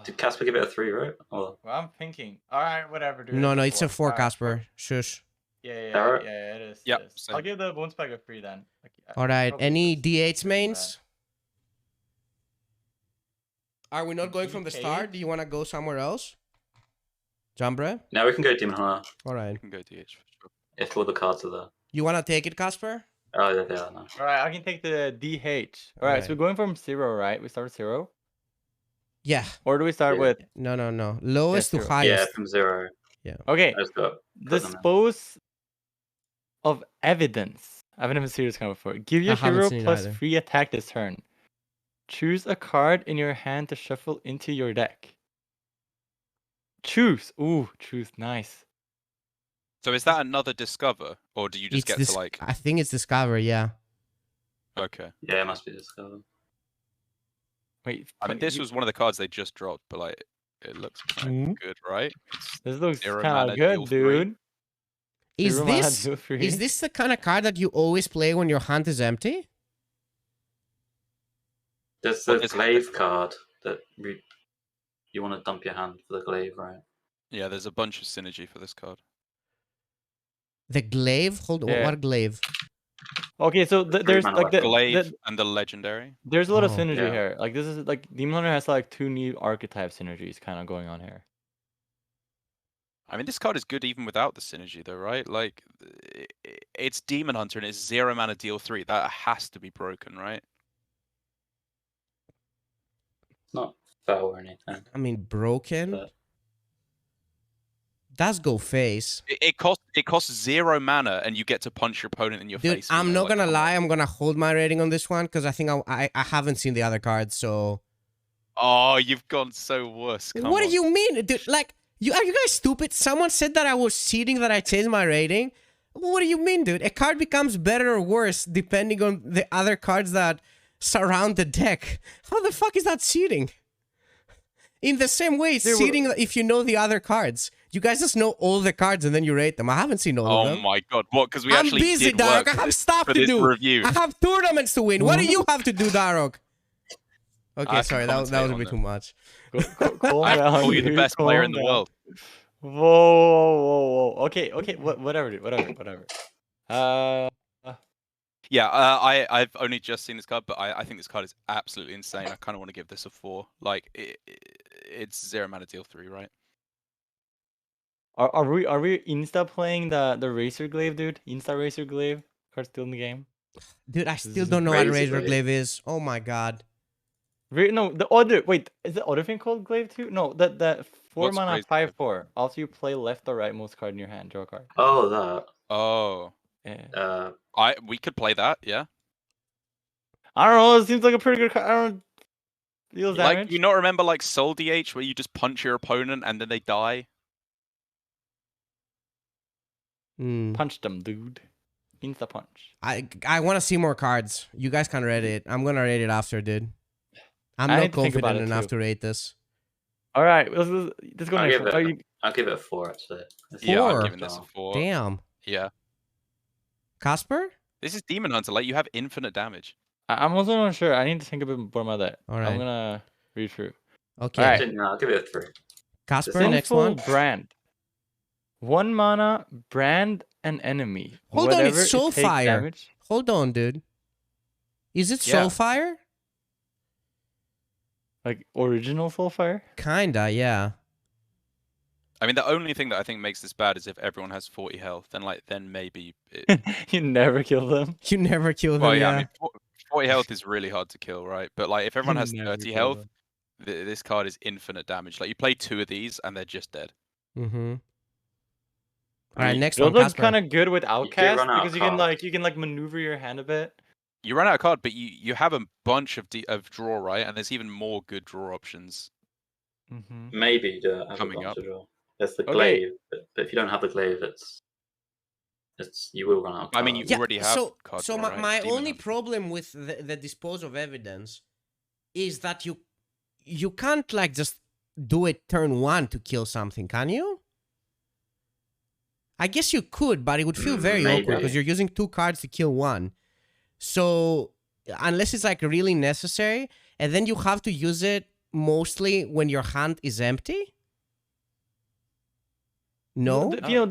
Did Casper give it a 3, right? Or... Well, I'm thinking. All right, whatever, dude. No, it's a 4, Casper. Shush. Yeah, it is. Yep. It is. I'll give the Bone Spike a 3 then. All right. Any D8s mains? Are we not going from the start? Do you want to go somewhere else? Jambre? No, we can go Demon Hunter. All right. We can go DH for sure. If all the cards are there. You want to take it, Casper? Oh, yeah, they are now. All right, I can take the DH. All right, so we're going from 0, right? We start with 0? Yeah. Or do we start with... No. Lowest to highest. Yeah, from 0. Yeah. Okay. Dispose of evidence. I've never seen this kind before. Give your hero plus 3 attack this turn. Choose a card in your hand to shuffle into your deck. Choose. Ooh, choose. Nice. So is that another Discover? Or do you just get to like... I think it's Discover, yeah. Okay. Yeah, it must be Discover. Wait. I mean, this was one of the cards they just dropped, but like, it looks kind of good, right? This looks kind of good, dude. Is this the kind of card that you always play when your hand is empty? There's the glaive card that you want to dump your hand for the glaive, right? Yeah, there's a bunch of synergy for this card. The glaive? Hold on, what glaive? Okay, so there's like the glaive and the legendary. There's a lot of synergy here. Like this is like Demon Hunter has like 2 new archetype synergies kind of going on here. I mean, this card is good even without the synergy, though, right? Like, it's Demon Hunter and it's 0 mana deal 3. That has to be broken, right? Not foul or anything. I mean, broken. But... That's go face. It costs 0 mana, and you get to punch your opponent in your Dude, face. I'm not gonna come lie. on. I'm gonna hold my rating on this one because I think I haven't seen the other cards. So Oh, you've gone so worse. Come what on. do you mean, dude? Like, are you guys stupid? Someone said that I was cheating, that I changed my rating. What do you mean, dude? A card becomes better or worse depending on the other cards that surround the deck. How the fuck is that cheating? In the same way, it's cheating if you know the other cards. You guys just know all the cards and then you rate them. I haven't seen all of them. Oh my god, what? Because we I'm actually busy, did Darroch. work I have stuff for to this do. review. I have tournaments to win. What do you have to do, Darroch? Okay, I sorry, can that was a commentate bit on too them. much. I call you the best player in the world. Whoa. Okay. Whatever, dude. Whatever. Yeah, I've only just seen this card, but I think this card is absolutely insane. I kind of want to give this a 4. Like, it's 0 mana deal 3, right? Are we insta playing the Racer Glaive, dude? Insta Racer Glaive card still in the game? Dude, I still don't know what Razor Glaive is. Oh my god. No, the other is the other thing called Glaive too? No, that 4 What's mana Razor 5/4. Also, you play left or right most card in your hand. Draw a card. Oh, that. Oh, Yeah. we could play that, yeah. I don't know. It seems like a pretty good card. I don't deals Like, damage. you not remember like Soul DH where you just punch your opponent and then they die? Punch them, dude. Insta punch. I want to see more cards. You guys can rate it. I'm gonna rate it after, dude. I'm I not need to think about confident it, enough too. to rate this. All right, let's go I'll next give one. it, I'll give it a 4, actually. Yeah, I'm Four? giving this a 4. Damn. Yeah. Casper? This is Demon Hunter. Like, you have infinite damage. I'm also not sure. I need to think a bit more about that. All right. I'm gonna read through. Okay. All right. No, I'll give it a 3. Casper, next Sinful one. Brand. 1 mana, brand an enemy. Hold on, Whatever it's it Soulfire. takes damage. Hold on, dude. Is it Yeah. Soulfire? Like original Soulfire? Kinda, yeah. I mean, the only thing that I think makes this bad is if everyone has 40 health, then maybe it... You never kill them. You never kill them, Well, yeah, yeah. I mean, 40 health is really hard to kill, right? But like, if everyone has Never 30 kill health, them. this card is infinite damage. Like, you play 2 of these and they're just dead. Mm-hmm. I Alright, mean, next Those one, look Casper. kind of good with Outcast run out because of you can maneuver your hand a bit. You run out of card, but you have a bunch of draw, right? And there's even more good draw options. Mm-hmm. Maybe you do have Coming a bunch up. to draw. There's the Okay. glaive, but if you don't have the glaive, it's you will run out of cards. I mean, you already have so card so draw, my, right? my Demon only Hunter. problem with the dispose of evidence is that you can't like just do it turn 1 to kill something, can you? I guess you could, but it would feel very Maybe. awkward because you're using 2 cards to kill 1. So unless it's like really necessary, and then you have to use it mostly when your hand is empty. No. Have you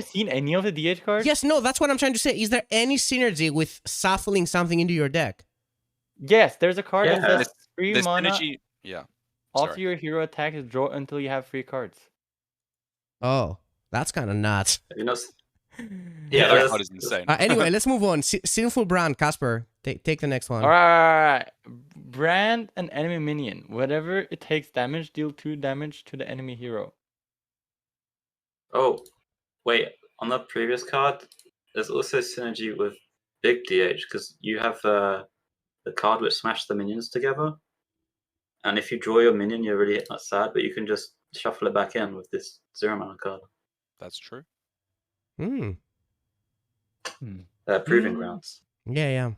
seen any of the DH cards? Yes, no, that's what I'm trying to say. Is there any synergy with shuffling something into your deck? Yes, there's a card Yeah. that says 3 This mana. synergy, yeah. Also, Sorry. your hero attack is draw until you have 3 cards. Oh, that's kind of nuts. Have you not? Yeah, that there's- card is insane. Anyway, let's move on. Sinful Brand, Casper, take the next one. All right. Brand an enemy minion. Whatever it takes damage, deal 2 damage to the enemy hero. Oh, wait. On the previous card, there's also synergy with Big DH because you have the card which smashes the minions together. And if you draw your minion, you're really not sad, but you can just shuffle it back in with this 0 mana card. That's true. Hmm. Proving grounds. Yeah.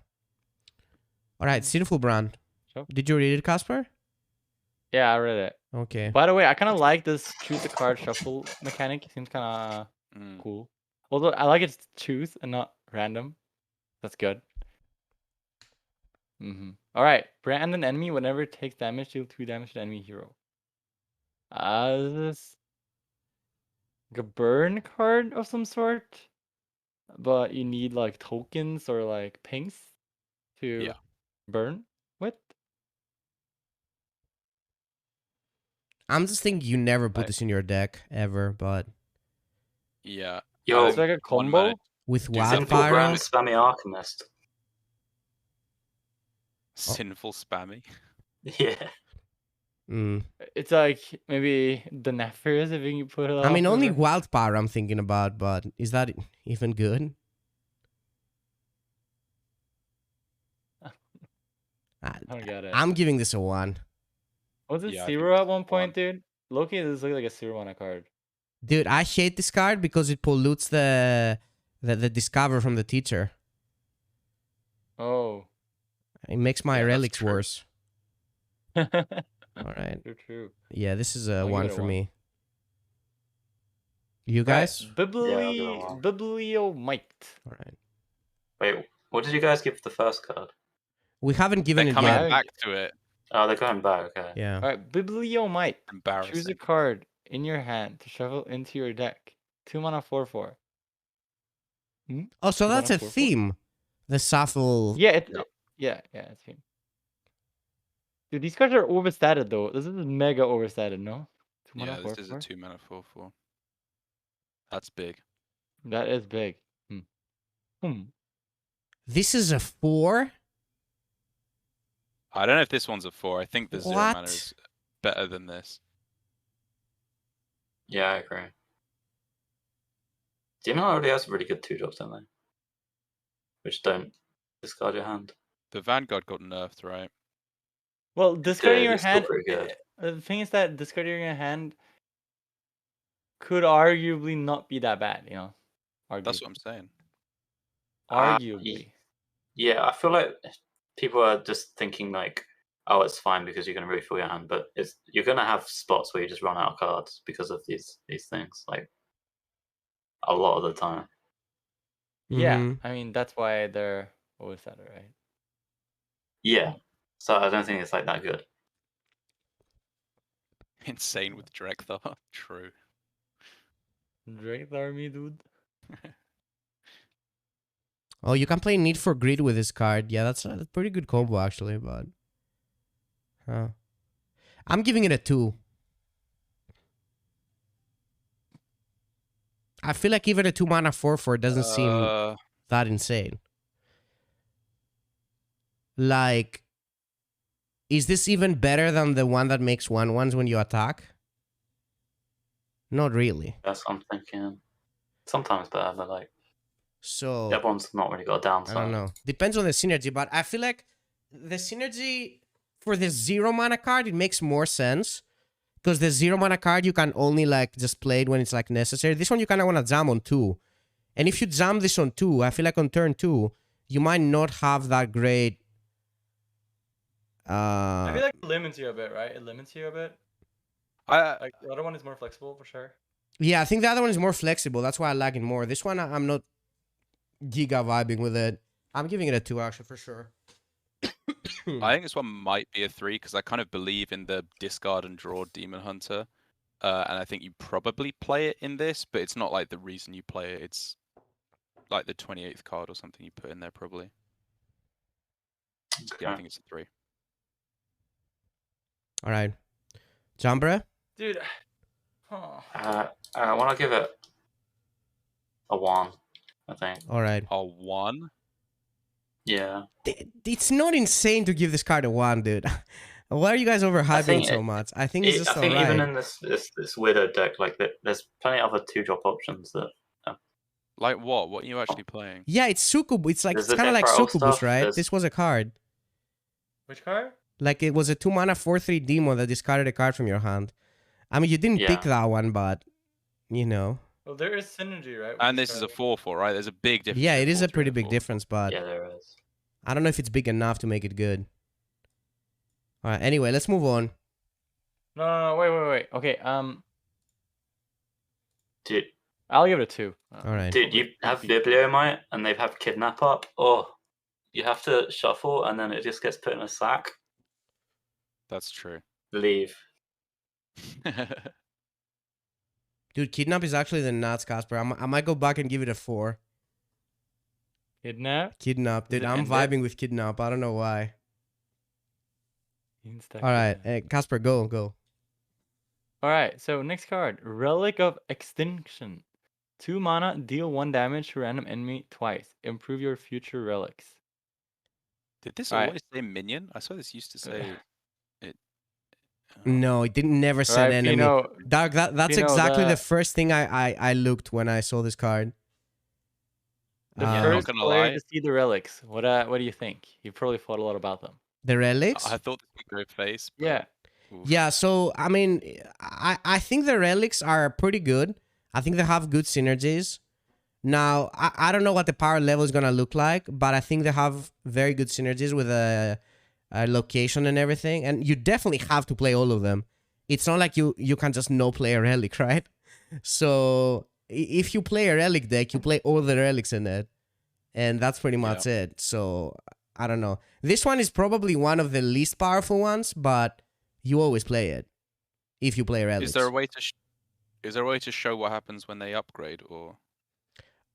All right, Sinful Brand. Sure. Did you read it, Casper? Yeah, I read it. Okay. By the way, I kind of like this choose a card shuffle mechanic. It seems kind of cool. Although I like it's choose and not random. That's good. All right. Brand an enemy. Whenever it takes damage, deal 2 damage to the enemy hero. Is this like a burn card of some sort? But you need like tokens or like pings to burn with? I'm just thinking you never put this in your deck ever, but Yeah. Yo, It's like a One combo. mana. with Simple Wildfire. Brand Spammy Alchemist. Sinful spammy. Yeah. It's like maybe the Nephers if you can put it I mean, off only of it. wild power I'm thinking about, but is that even good? I don't get it. I'm giving this a 1. Was it Yeah, I think zero at it's one point, one. dude? Loki, this looks like a zero on a card. Dude, I hate this card because it pollutes the discover from the teacher. Oh. It makes my Yeah, that's relics true. worse. All right. True. Yeah, this is a I'll give 1 it a for 1. me. You Right, guys? Yeah, I'll give it a 1. Bibliomite. All right. Wait, what did you guys give the first card? We haven't given They're it coming yet. back to it. Oh, they're going back. Okay. Yeah. All right, Bibliomite. Choose a Embarrassing. card in your hand to shuffle into your deck. 2 mana 4/4. Oh, so Two that's mana a 4/4. theme. The shuffle. Yeah, Yep. yeah, it's him. Dude, these cards are overstated though. This is mega overstated, no? 2 mana Yeah, this is a 4/4. 2 mana 4/4. That's big. That is big. This is a 4? I don't know if this one's a 4. I think the 0 mana What? is better than this. Yeah, I agree. Demon already has really good 2-drops, don't they? Which don't discard your hand. The Vanguard got nerfed, right? Well, discarding your it's still hand. pretty good. The thing is that discarding your hand could arguably not be that bad, you know. That's Arguably. what I'm saying. Arguably. Yeah, I feel like people are just thinking like, oh, it's fine because you're going to refill your hand, but you're going to have spots where you just run out of cards because of these things, like a lot of the time. Yeah, Mhm. I mean that's why they're overstated, right? Yeah, so I don't think it's like that good. Insane with Drekthar. True. Drake Army, dude. Oh, you can play Need for Greed with this card. Yeah, that's a pretty good combo actually, but I'm giving it a 2. I feel like even a 2 mana 4/4 doesn't seem that insane. Like, is this even better than the one that makes 1/1s when you attack? Not really. That's what I'm thinking. Sometimes better, but like, So that one's not really got a downside. I don't know. Depends on the synergy, but I feel like the synergy for the 0 mana card, it makes more sense. Because the 0 mana card, you can only like just play it when it's like necessary. This one, you kind of want to jam on 2. And if you jam this on 2, I feel like on turn 2, you might not have that great. I feel like it limits you a bit, right? It limits you a bit. Like the other one is more flexible for sure. Yeah, I think the other one is more flexible. That's why I like it more. This one, I'm not giga vibing with it. I'm giving it a 2 actually for sure. I think this one might be a 3 because I kind of believe in the discard and draw Demon Hunter. And I think you probably play it in this, but it's not like the reason you play it. It's like the 28th card or something you put in there probably. Okay. Yeah, I think it's a 3. All right. Jambre? Dude. I want to give it a 1, I think. All right. A 1? Yeah. It's not insane to give this card a 1, dude. Why are you guys overhyping it so much? I think it's just I think alright. even in this widow deck, like there's plenty of other 2-drop options that. Like what? What are you actually playing? Yeah, it's Succubus. It's like There's it's the kind of like Necro Succubus, stuff, right? there's- This was a card. Which card? Like it was a 2 mana 4/3 demon that discarded a card from your hand. I mean, you didn't pick that one, but you know. Well, there is synergy, right? And this is a 4/4, right? There's a big difference. Yeah, it between is a 4/3 pretty and big 4/4. difference, but Yeah, there is. I don't know if it's big enough to make it good. All right. Anyway, let's move on. No, wait. Okay, Dude, I'll give it a 2. All right. dude, you have Bibliomite and they have Kidnap up. Oh, you have to shuffle and then it just gets put in a sack. That's true. Leave. Dude, Kidnap is actually the nuts, Casper. I might go back and give it a 4. Kidnap. Kidnap, dude. it I'm end it? vibing with Kidnap. I don't know why. Insta All right. Kidnap. Hey, Casper, go. All right, so next card, Relic of Extinction. 2 mana, deal 1 damage to random enemy twice. Improve your future relics. Did this Alright. always say minion? I saw this used to say it. No, it didn't never said Alright, enemy. Pino, Dark, that's Pino, exactly the the first thing I looked when I saw this card. Yeah, not first gonna player lie. to see the relics. What do you think? You probably thought a lot about them. The relics? I thought this would go face. But, Yeah. oof. Yeah, so I mean, I think the relics are pretty good. I think they have good synergies. Now, I don't know what the power level is gonna look like, but I think they have very good synergies with a location and everything. And you definitely have to play all of them. It's not like you can just no play a relic, right? So if you play a relic deck, you play all the relics in it, and that's pretty much it. So I don't know. This one is probably one of the least powerful ones, but you always play it if you play relics. Is there a way to show what happens when they upgrade, or?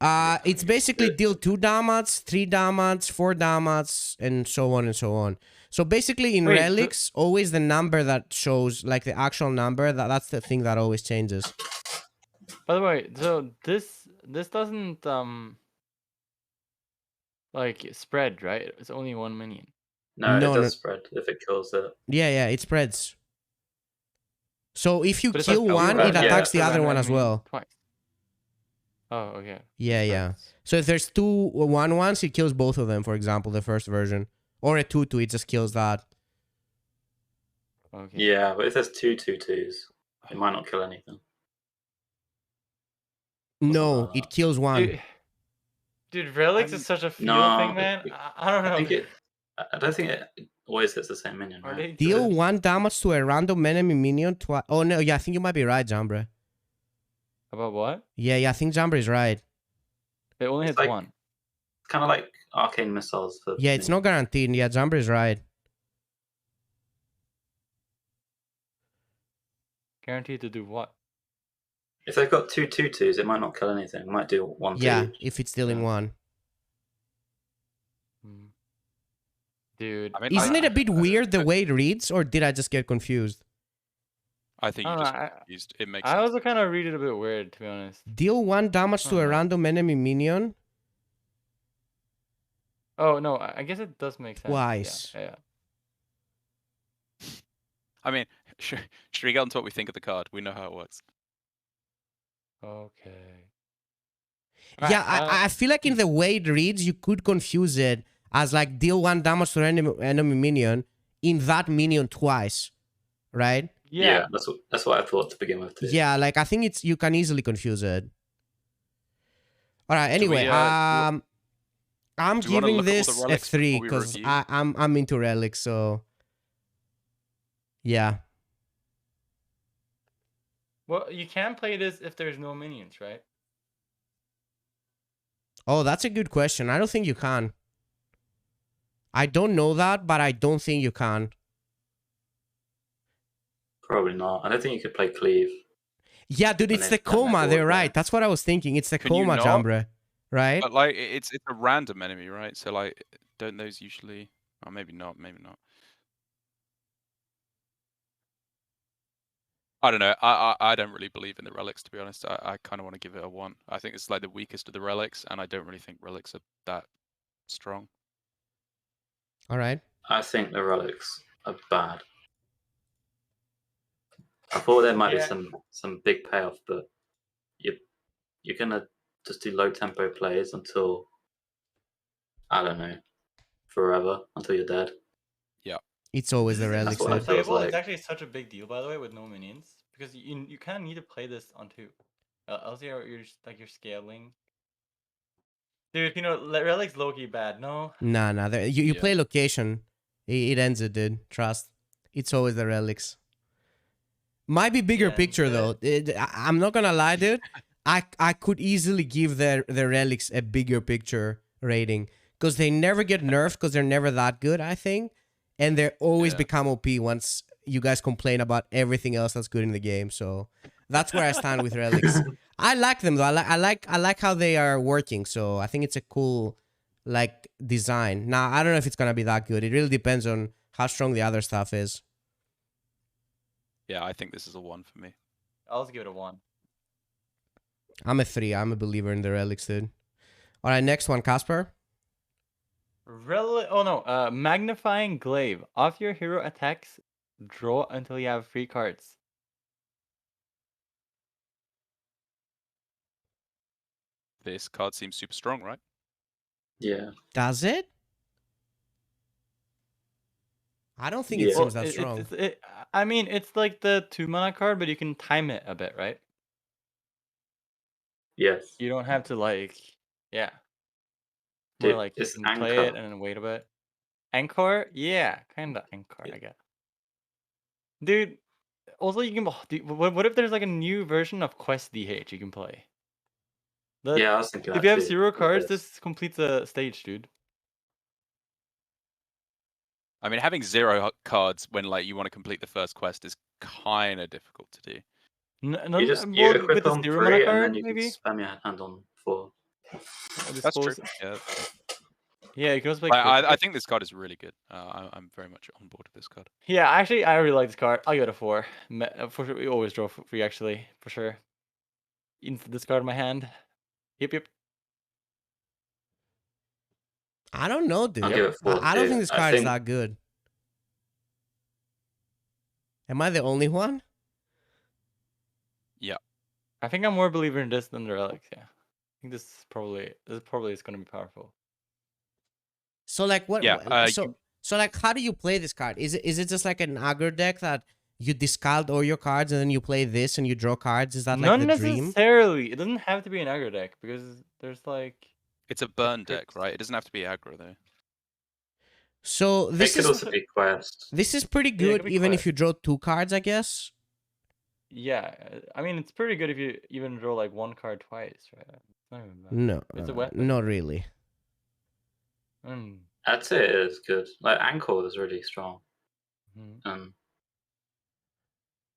It's basically deal 2 damage, 3 damage, 4 damage, and so on and so on. So basically in Wait, relics, always the number that shows, like the actual number, that's the thing that always changes. By the way, so this doesn't like spread, right? It's only 1 minion. No, No, it does no. spread if it kills it. Yeah, it spreads. So if you But it's kill like one, yeah, it attacks the for other one one as minion well. Twice. Oh, okay. Yeah. So if there's 2 1/1s, it kills both of them, for example, the first version. Or a 2/2, it just kills that. Okay. Yeah, but if there's 2/2/2s, it might not kill anything. No, like it that. kills one. Dude, relics is such a feel No, thing, man. I don't know. I don't think it always hits the same minion, Are right? they Deal good? 1 damage to a random enemy minion twice. Oh no, yeah, I think you might be right, Jambre. About what? Yeah, I think Jambre is right. It only It's hits like- one. Kind of like arcane missiles for. Yeah, it's not guaranteed. Yeah, Jambre is right. Guaranteed to do what? If they've got 2/2/2s, it might not kill anything. It might do 1 Yeah, to each. if it's dealing Yeah. 1. Hmm. Dude. I mean, Isn't it a bit weird the way it reads, or did I just get confused? I think I you don't just know, confused. It makes I sense. also kind of read it a bit weird, to be honest. Deal 1 damage to a Uh-huh. random enemy minion Oh no, I guess it does make sense. twice. Yeah. I mean, should we get on to what we think of the card? We know how it works. Okay. Yeah, Alright, I feel like in the way it reads, you could confuse it as like deal 1 damage to an enemy minion in that minion twice, right? yeah. That's what I thought to begin with too. Yeah, like I think you can easily confuse it. All right. Anyway, we, I'm do you wanna giving look at all the this a relics 3 before we because review? I'm into relics. So yeah, Well, you can play this if there's no minions, right? oh, that's a good question. I don't think you can. I don't know that, but I don't think you can. Probably not. I don't think you could play cleave. Yeah, dude, And it's then the that coma. network They're there. right. That's what I was thinking. It's the Can you coma, not? Jambre, right? But like, it's a random enemy, right? So like, don't those usually? Oh, maybe not. Maybe not. I don't know. I don't really believe in the relics, to be honest. I kind of want to give it a 1. I think it's like the weakest of the relics, and I don't really think relics are that strong. All right. I think the relics are bad. I thought there might Yeah. be some big payoff, but you're gonna just do low tempo plays until, I don't know, forever, until you're dead. It's always the This is relics. what I dude. thought. Playable like- is actually such a big deal, by the way, with no minions, because you kind of need to play this on 2. Else you're just, like you're scaling. Dude, relics low-key bad. No. Nah. You Yeah. play location. It ends it, dude. Trust. It's always the relics. Might be bigger Yeah, picture though. I'm not gonna lie, dude. I could easily give the relics a bigger picture rating because they never get nerfed because they're never that good, I think, and they always Yeah. become OP once you guys complain about everything else that's good in the game. So that's where I stand with relics. I like them though. I like how they are working. So I think it's a cool like design. Now I don't know if it's gonna be that good. It really depends on how strong the other stuff is. Yeah, I think this is a 1 for me. I'll just give it a 1. I'm a 3. I'm a believer in the relics, dude. All right, next one, Casper. Magnifying glaive. Off your hero attacks Draw until you have 3 cards. This card seems super strong, right? Yeah. Does it? I don't think it Yeah. seems that strong. I mean, it's like the 2 mana card, but you can time it a bit, right? Yes. You don't have to yeah. Dude, More like you it's can play it Anchor. and then wait a bit. Anchor? Yeah, kind of Anchor, I guess. Dude, also you can. Dude, what if there's like a new version of Quest DH you can play? Yeah, I was thinking If that you have too, 0 cards, because- this completes a stage, dude. I mean, having 0 cards when like you want to complete the first quest is kind of difficult to do. You just well, equip with the on 0 mana 3 and card, then you maybe. can spam your hand on 4. That's true. Yeah, that's true. Yeah, you can also play. I think this card is really good. I'm very much on board with this card. Yeah, actually, I really like this card. I'll give it a 4. For sure, we always draw for free, actually, for sure. Instant discard my hand. Yep. I don't know, dude. I'll give it 4 I don't too. think this I card is think- that good. Am I the only one? Yeah. I think I'm more a believer in this than the relics. Yeah, I think this probably is going to be powerful. So like what? Yeah, So like, how do you play this card? Is it just like an aggro deck that you discard all your cards and then you play this and you draw cards? Is that like Not the dream? necessarily. It doesn't have to be an aggro deck because there's like. It's a burn deck, right? It doesn't have to be aggro though. So It this could is also be Quest. this is pretty Yeah, it good could be even if Quest. you draw 2 cards, I guess. Yeah, I mean it's pretty good if you even draw like 1 card twice, right? It's not even bad. No, It's a weapon. not really. I'd say it is good. Like Anchor is really strong. Mhm.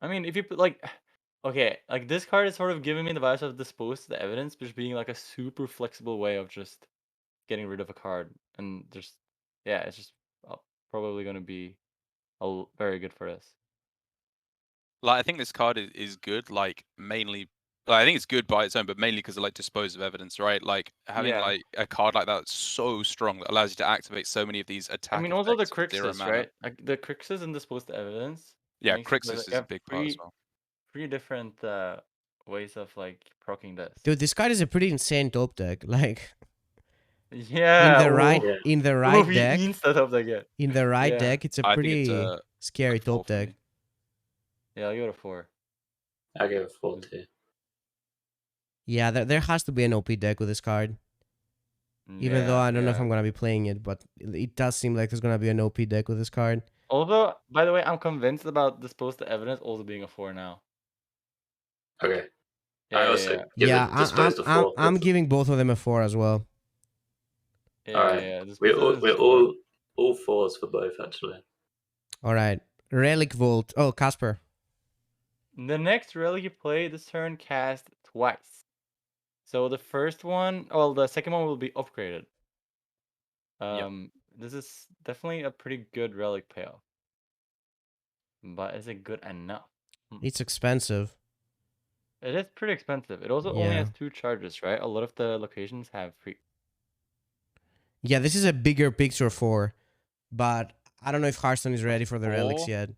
I mean, if you put like, okay, like this card is sort of giving me the vibes of Dispose the Evidence, just being like a super flexible way of just getting rid of a card, and just yeah, it's just probably going to be very good for us. Like I think this card is good. Like mainly, I think it's good by its own, but mainly because of like Dispose of Evidence, right? Like having Yeah. like a card like that so strong that allows you to activate so many of these attacks. I mean, also the Crixus, right? Like the Crixus and Dispose the Evidence. Yeah, makes it so Crixus that is you a have big part as well. 3 different ways of like proccing this. Dude, this card is a pretty insane top deck. Like Yeah. in the right yeah. in the right he deck. insta top deck it. In the right Yeah. deck, it's a I think it's pretty scary a 4 top for deck. me. Yeah, I'll give it a 4. I give it 4 too. Yeah, there has to be an OP deck with this card. Even though I don't know if I'm gonna be playing it, but it does seem like there's gonna be an OP deck with this card. Also, by the way, I'm convinced about Dispose the Evidence also being a 4 now. Okay. Yeah, I also give Yeah, it Dispose the 4. I'm giving both of them a 4 as well. yeah. We're all 4s for both actually. All right, Relic Vault. Oh, Casper. The next relic you play this turn cast twice. So the first one, the second one will be upgraded. This is definitely a pretty good relic payoff. But is it good enough? It's expensive. It is pretty expensive. It also only Yeah. has 2 charges, right? A lot of the locations have 3. Yeah, this is a bigger picture 4, but I don't know if Hearthstone is ready for the relics 4? yet.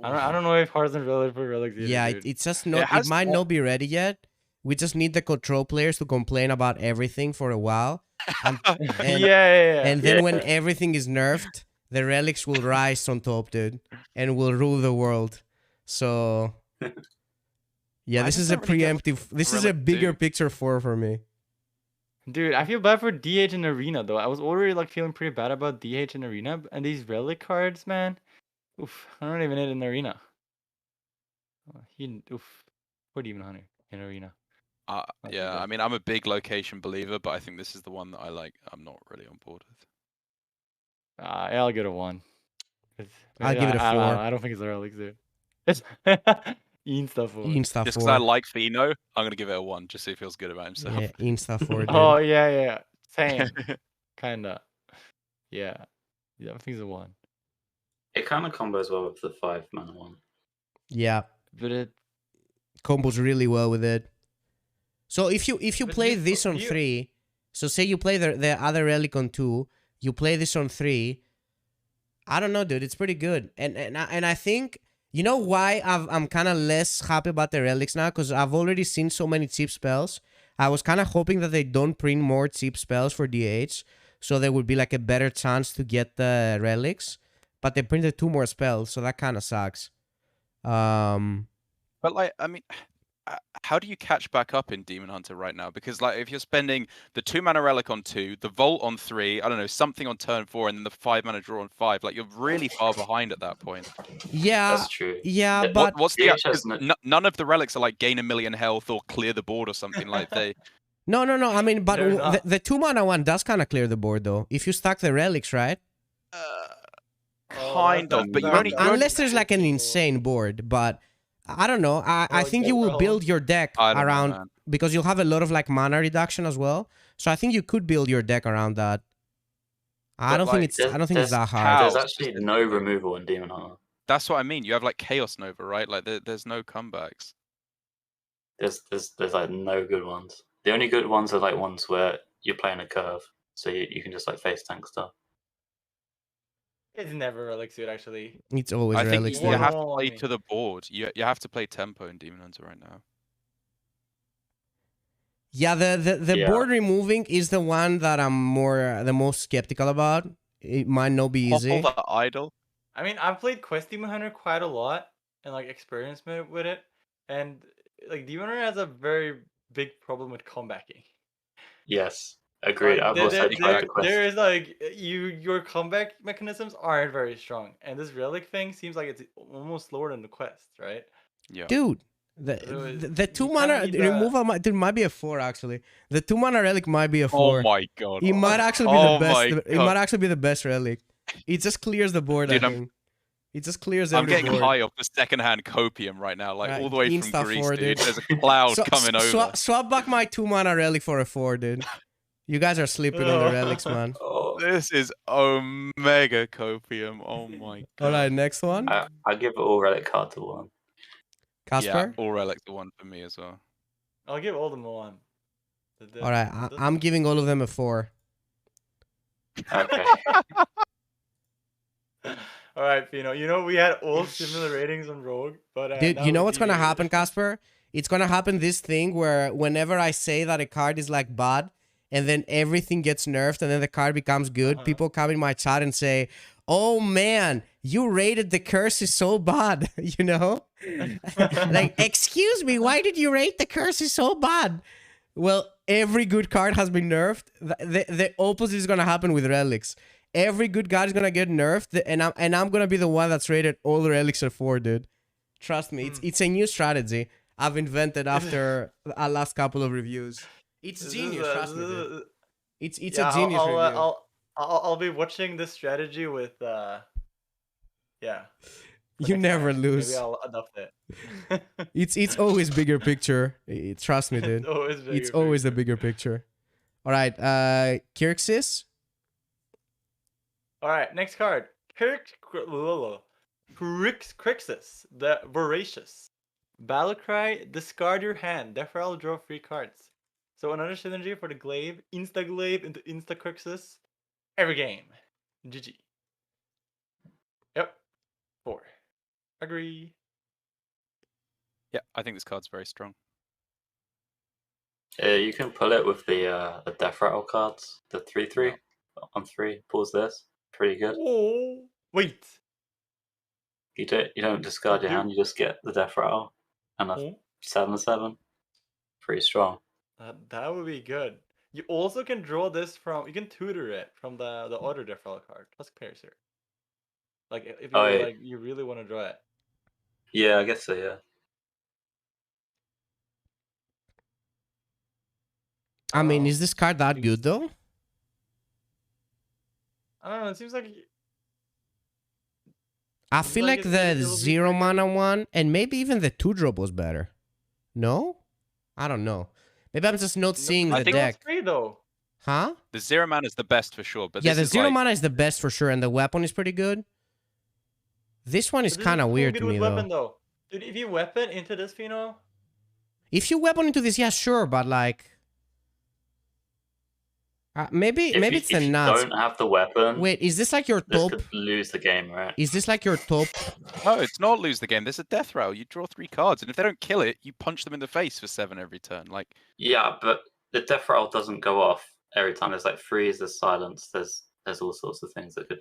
I don't know if Hearthstone's ready for relics either, Yeah, dude. it's just not. It has might more- not be ready yet. We just need the control players to complain about everything for a while, and yeah. and then when everything is nerfed, the relics will rise on top, dude, and will rule the world. So, yeah, Why this does is a that really get preemptive. This is a relic bigger do? picture 4 for me. Dude, I feel bad for DH and Arena though. I was already like feeling pretty bad about DH and Arena, and these relic cards, man. Oof, I don't even need an Arena. What Demon Hunter in Arena? Yeah, I mean, I'm a big location believer, but I think this is the one that I'm not really on board with. Yeah, I'll give it a 1. I'll give it a 4. I don't think it's a relic, dude. It's Insta 4. Insta Just because I 4. like Fino, I'm gonna give it a 1, just so he feels good about himself. Yeah, Insta 4. Dude. Oh yeah. Same. Kinda. Yeah. I think it's a 1. It kind of combos well with the 5 mana one. Yeah, But it combos really well with it. So if you But play you- this on you- 3, so say you play the other relic on 2, you play this on 3, I don't know, dude. It's pretty good, and I think you know why I'm kind of less happy about the relics now, because I've already seen so many cheap spells. I was kind of hoping that they don't print more cheap spells for DH, so there would be like a better chance to get the relics. But they printed 2 more spells, so that kind of sucks. But like, I mean, how do you catch back up in Demon Hunter right now? Because like, if you're spending the 2 mana relic on 2, the Vault on 3, I don't know, something on turn 4, and then the 5 mana draw on 5, like you're really far behind at that point. Yeah, That's true. yeah, but What's the? DHS None of the relics are like gain 1 million health or clear the board or something like they. no. I mean, but They're not. the 2 mana one does kind of clear the board though. If you stack the relics, right? Kind of, but you only Unless there's like an insane board, but I don't know. I think you will build your deck around because you'll have a lot of like mana reduction as well. So I think you could build your deck around that. I don't think it's that hard. There's actually no removal in Demon Hunter. That's what I mean. You have like Chaos Nova, right? Like there's no comebacks. There's like no good ones. The only good ones are like ones where you're playing a curve, so you can just like face tank stuff. It's never relics, dude. Actually, It's always I think relics. you dude. have to play to the board. You have to play tempo in Demon Hunter right now. Yeah, the board removing is the one that I'm the most skeptical about. It might not be easy. The idol. I mean, I've played Quest Demon Hunter quite a lot and like experienced with it, and like Demon Hunter has a very big problem with comebacking. Yes, agreed. Like, I've also tried the Quest. there is like your comeback mechanisms aren't very strong, and this relic thing seems like it's almost slower than the quest, right? Yeah. Dude, So the 2 you mana kinda need removal might be a 4 actually. The 2 mana relic might be a 4. Oh my god. It might actually be the best. my It God. might actually be the best relic. It just clears the board. Dude, I think. It just clears I'm every getting board. high off the secondhand copium right now, like all the way from Insta Greece, 4, dude. dude. There's a cloud coming over. Swap back my 2 mana relic for a 4, dude. You guys are sleeping on the relics, man. Oh, This is omega copium. Oh my god. All right, next one. I give all relic card to one. Casper. Yeah, all relics are 1 for me as well. I'll give all them one. All right, I'm giving all of them a 4. Okay. All right, Fino. You know we had all similar ratings on Rogue, but Dude, now you know we what's gonna deviated. happen, Casper? It's gonna happen this thing where whenever I say that a card is like bad, and then everything gets nerfed, and then the card becomes good, people come in my chat and say, "Oh man, you rated the curses so bad," you know? Like, excuse me, why did you rate the curses so bad? Well, every good card has been nerfed. The opposite is gonna happen with relics. Every good card is gonna get nerfed, and I'm gonna be the one that's rated all the relics are 4, dude. Trust me, it's a new strategy I've invented after our last couple of reviews. It's genius, trust me, dude. It's a genius review. I'll be watching this strategy with yeah. You never lose. Maybe I'll adopt it. It's always bigger picture. Trust me, dude. It's always the bigger picture. All right, Kirxis. All right, next card. Crixus, the Voracious. Battlecry, discard your hand. Therefore, I'll draw 3 cards. So another synergy for the Glaive. Insta-Glaive into Insta-Crixus. Every game. GG. Yep. 4. Agree. Yeah, I think this card's very strong. You can pull it with the Death Rattle cards. The 3/3 on 3. Pulls this. Pretty good. Oh, wait. You don't discard your hand. You just get the Death Rattle and a 7/7. Pretty strong. That would be good. You also can draw this from. You can tutor it from the other Death Rattle card. Tusk Piercer. Like if you like, you really want to draw it. Yeah, I guess so. Yeah. I mean, is this card that good though? I don't know. It seems like. I feel like the 0 mana one and maybe even the 2-drop was better. No? I don't know. Maybe I'm just not seeing the deck. It's free though. Huh? The 0 mana is the best for sure, but yeah, this the is 0 mana is the best for sure, and the weapon is pretty good. This one is kind of weird to me though. Dude, if you weapon into this, Fino. If you weapon into this, yeah, sure, but like, Maybe it's a if you nuts. don't have the weapon, Wait, is this like your this top? could lose the game, right? Is this like your top? No, it's not lose the game. There's a death rattle. You draw 3 cards, and if they don't kill it, you punch them in the face for 7 every turn. Like, Yeah, but the death rattle doesn't go off every time. There's like freeze, there's silence, there's all sorts of things that could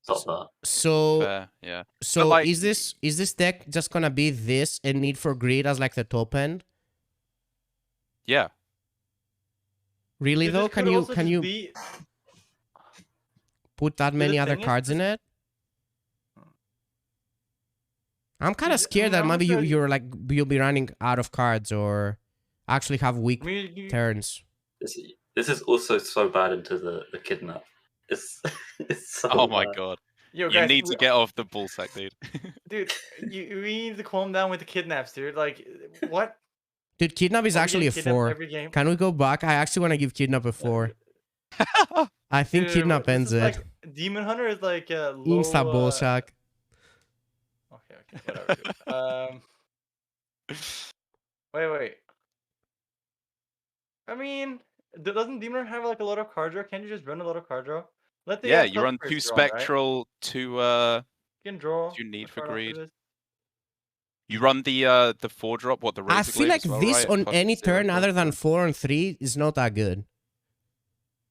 stop that. So fair, yeah. so like- is this deck just gonna be this and Need for Greed as like the top end? Yeah. Really Dude, though? this could also Can just you be- put that many the other thing is cards in it? I'm kind of Dude, scared that I'm maybe afraid- you'll be running out of cards or actually have weak I mean, you- turns. This is also so bad into the kidnap. It's it's so Oh my bad. god. Yo, You guys, need to get off the ballsack, dude. dude. We need to calm down with the kidnaps, dude. Like, what? Dude, Kidnap is Are we actually a getting kidnapped 4. every game? Can we go back? I actually want to give Kidnap a 4. I think Dude, Kidnap this ends is it. like- Demon Hunter is like a low, Insta Ballsack. Okay, whatever. Dude. Wait. I mean, doesn't Demon Hunter have like a lot of card draw? Can't you just run a lot of card draw? Let the Yeah, other you run customers 2 draw, right? spectral, 2 You can draw. do you need a for card after greed? this. You run the 4-drop, what the I Razor feel Glaive like as well, this right? on Plus any 0 turn cost other than for- 4 and 3 is not that good.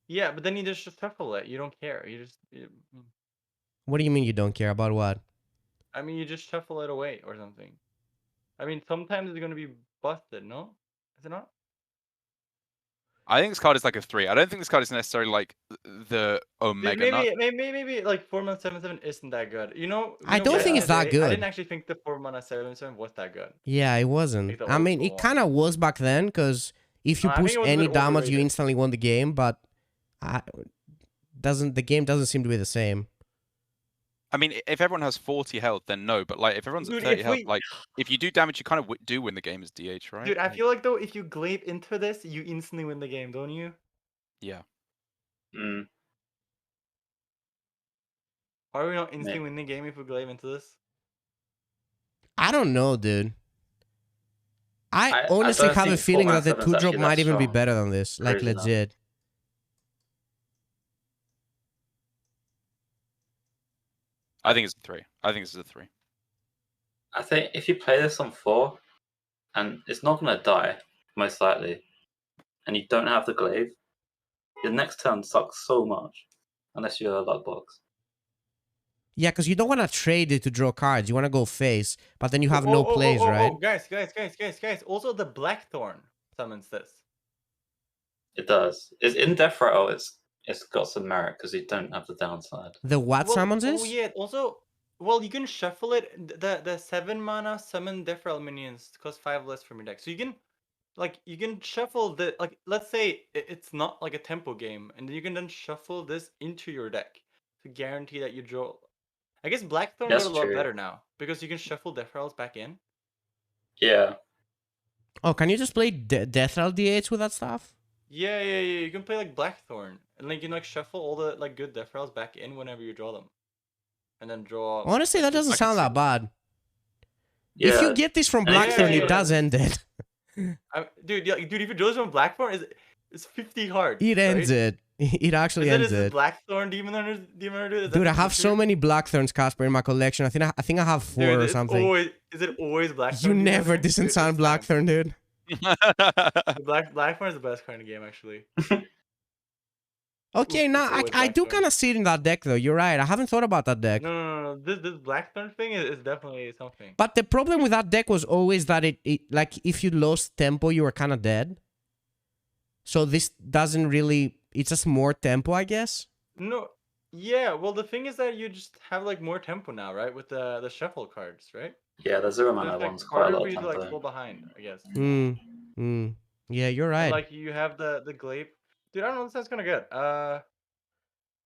Yeah, but then you just shuffle it. You don't care. What do you mean you don't care about what? I mean, you just shuffle it away or something. I mean, sometimes it's gonna be busted, no? Is it not? I think this card is like a 3. I don't think this card is necessarily like the Dude, Omega Nut. maybe like 4-mana 7/7 isn't that good. You know? I you know, don't back think in it's the that day, I good. didn't actually think the 4-mana 7/7 was that good. Yeah, it wasn't. Like the I old mean, school it one. kind of was back then because if you No, I think push it was a any bit damage, you overrated. instantly won the game. But the game doesn't seem to be the same. I mean, if everyone has 40 health, then no. But like, if everyone's Dude, at 30 if health, we- like, if you do damage, you kind of do win the game as DH, right? Dude, I Like, feel like though, if you glaive into this, you instantly win the game, don't you? yeah. Mm. Are we not instantly win the game if we glaive into this? I don't know, dude. I I honestly don't have a think feeling that the 4-7 is 2-drop actually might that even be strong. better than this. Like, Crazy enough. legit. I think it's a 3. I think this is a 3. I think if you play this on 4, and it's not gonna die, most likely, and you don't have the glaive, your next turn sucks so much, unless you're a luck box. Yeah, because you don't want to trade it to draw cards. You want to go face, but then you have no plays, right? Guys. Also, the Blackthorn summons this. It does. It's in Death Rattle. It's got some merit because you don't have the downside. The what summons Oh this? yeah. Also, well, you can shuffle it. The 7-mana summon Death Rattle minions cost 5 less from your deck. So you can shuffle the let's say it's not like a tempo game, and you can then shuffle this into your deck to guarantee that you draw. I guess Blackthorn That's got a lot true. better now because you can shuffle Death Rattles back in. Yeah. Oh, can you just play Death Rattle DH with that stuff? Yeah. You can play like Blackthorn, and like you can shuffle all the like good Death Rattles back in whenever you draw them, and then draw. Honestly, that doesn't I can sound see that bad. Yeah. If you get this from Yeah, Blackthorn, yeah, it does end it. Dude, if you draw this from Blackthorn, it's 50 cards. It ends it. It actually ends Is it it. Blackthorn Demon Hunter? Dude, I have so many Blackthorns, Casper, in my collection. I think I have 4 or something. Is it always Blackthorn? You Demon never Hunter? Dude, disenchant it's Blackthorn, dude. fine. Blackthorn is the best card in the game, actually. Okay, It's now always I do Blackthorn. kind of see it in that deck, though. You're right. I haven't thought about that deck. No. This Blackthorn thing is definitely something. But the problem with that deck was always that it like if you lost tempo, you were kind of dead. So this doesn't really. It's just more tempo, I guess. No. Yeah, well, the thing is that you just have like more tempo now, right? With the shuffle cards, right? Yeah, the 0 So mana it's like one's quite a harder lot for of you to like tempo. fall behind, I guess. Yeah, you're right. And, like you have the glaive. Dude, I don't know. This sounds kind of good.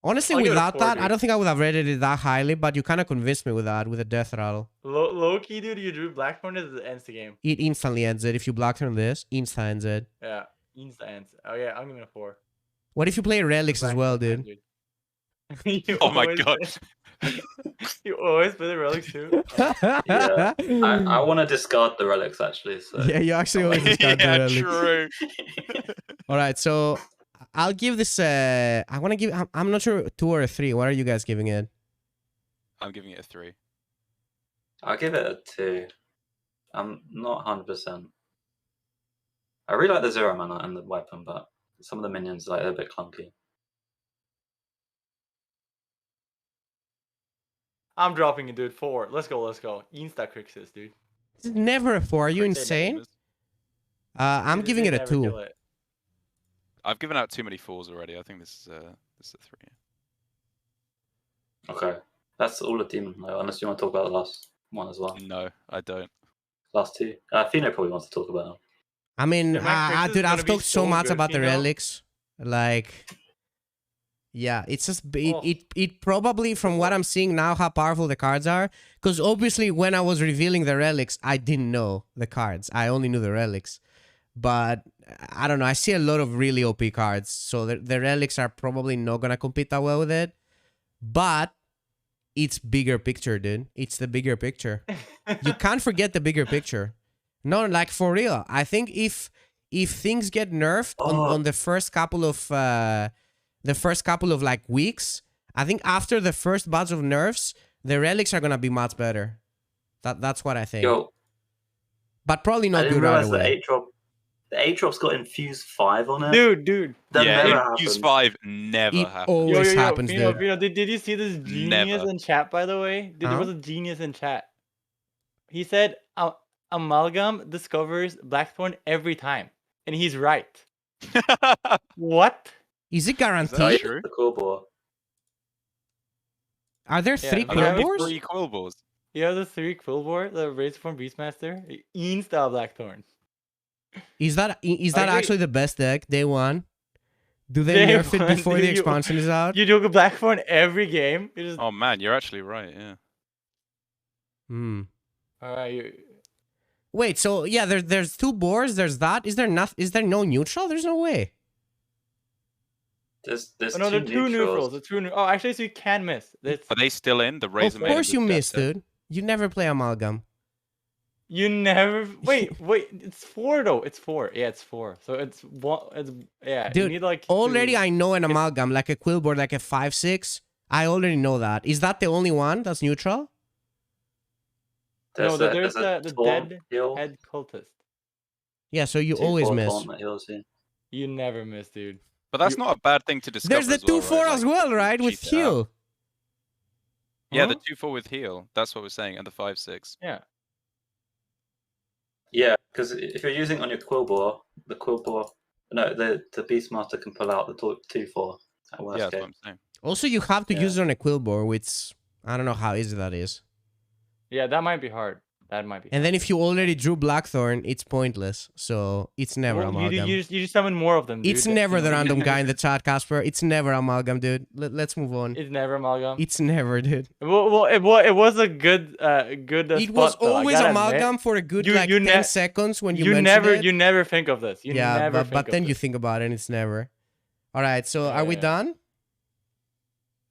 Honestly, I'll give it a without 4, that, I dude. don't think I would have rated it that highly. But you kind of convinced me with that, with the Death Rattle. Low key, dude, you drew Blackthorn it ends the game. It instantly ends it. If you Blackthorn this, insta ends it. Yeah, insta ends. Oh yeah, I'm giving it a 4. What if you play Relics as well, Blackthorn, dude? You Oh my always god. play- you always play the relics too. Yeah. I want to discard the relics actually. So Yeah, you actually always discard the Yeah, Relics. true. All right, so I'll give this. I want to give. I'm not sure 2 or a 3. What are you guys giving it? I'm giving it a 3. I'll give it a 2. I'm not 100%. I really like the 0 mana and the weapon, but some of the minions like they're a bit clunky. I'm dropping it, dude. 4. Let's go. Insta Crixus, dude. This is never a 4. Are you Quick insane? gamers. I'm Dude, giving they it a never 2. kill it. I've given out too many 4s already. I think this is a 3. Okay, that's all the demon. Unless you want to talk about the last one as well. No, I don't. Last 2. Fino probably wants to talk about them. I mean, Dude, my Crixus is dude, gonna I've be talked so so much good, about the Fino. relics. Like, yeah, it's just Oh. it probably from what I'm seeing now how powerful the cards are. Because obviously when I was revealing the relics, I didn't know the cards. I only knew the relics. But I don't know. I see a lot of really OP cards, so the relics are probably not gonna compete that well with it. But it's bigger picture, dude. It's the bigger picture. You can't forget the bigger picture. No, like for real. I think if things get nerfed on the first couple of like weeks, I think after the first batch of nerfs, the relics are gonna be much better. That's what I think. Yo, But probably I not didn't good right realize the away. 8 drop. The 8 drop's got infused 5 on it. Dude. That never Yeah, happens. Infuse 5 never It happens. always happens, Fino, dude. Fino, did you see this genius Never. in chat, by the way? Dude, Huh? there was a genius in chat. He said, Amalgam discovers Blackthorn every time. And he's right. What? Is it Is that guaranteed? true? The core ball. Are there Yeah, 3 we Are there have quill only boars? 3 coil balls? You have the 3 Quillbore, the Rageform Beastmaster, Insta Blackthorn. Is that Actually- actually the best deck day one? Do they Day nerf it one, before dude, the expansion is out? You do a Blackthorn every game. You just Oh man, you're actually right. Yeah. Hmm. alright. Wait, so yeah, there's 2 boars. There's that. Is there no neutral? There's no way. There's No, two the 2 neutrals. The 2 Oh, actually, so you can miss. That's Are they still in the Razor Of Maidens course you of Death missed, set? dude. You never play amalgam. you never wait. It's 4 though. It's 4. Yeah, it's 4. So it's one. It's yeah. Dude, you need like Already, 2. I know an amalgam, like a quill board, like a 5/6. I already know that. Is that the only one that's neutral? No, there's the taunt dead heal. head cultist. Yeah, so you 2/4 always miss. taunt that heals you. You never miss, dude. But that's not a bad thing to discover. There's the as well, 2/4 right? as Like, well, you can right? With cheat it out. heal. Yeah, the Huh? 2/4 with heal. That's what we're saying, and the 5/6. Yeah. Yeah, because if you're using it on your Quillbore, the Beastmaster can pull out the 2/4 at worst Yeah, that's case. what I'm saying. Also, you have to Yeah. use it on a quill board, which I don't know how easy that is. Yeah, that might be hard. That might be. And then if you already drew Blackthorn, it's pointless. So it's never Well, amalgam. you just summon more of them. Dude. It's never the You know? random guy in the chat, Casper. It's never amalgam, dude. Let's move on. It's never amalgam. It's never, dude. Well, it was a good It was spot, though, I always gotta amalgam admit. for a good You- like you 10 ne- seconds when you You mentioned never it. you never think of this. You yeah, never but think then of you this. think about it and it's never. All right, so are we Yeah. done?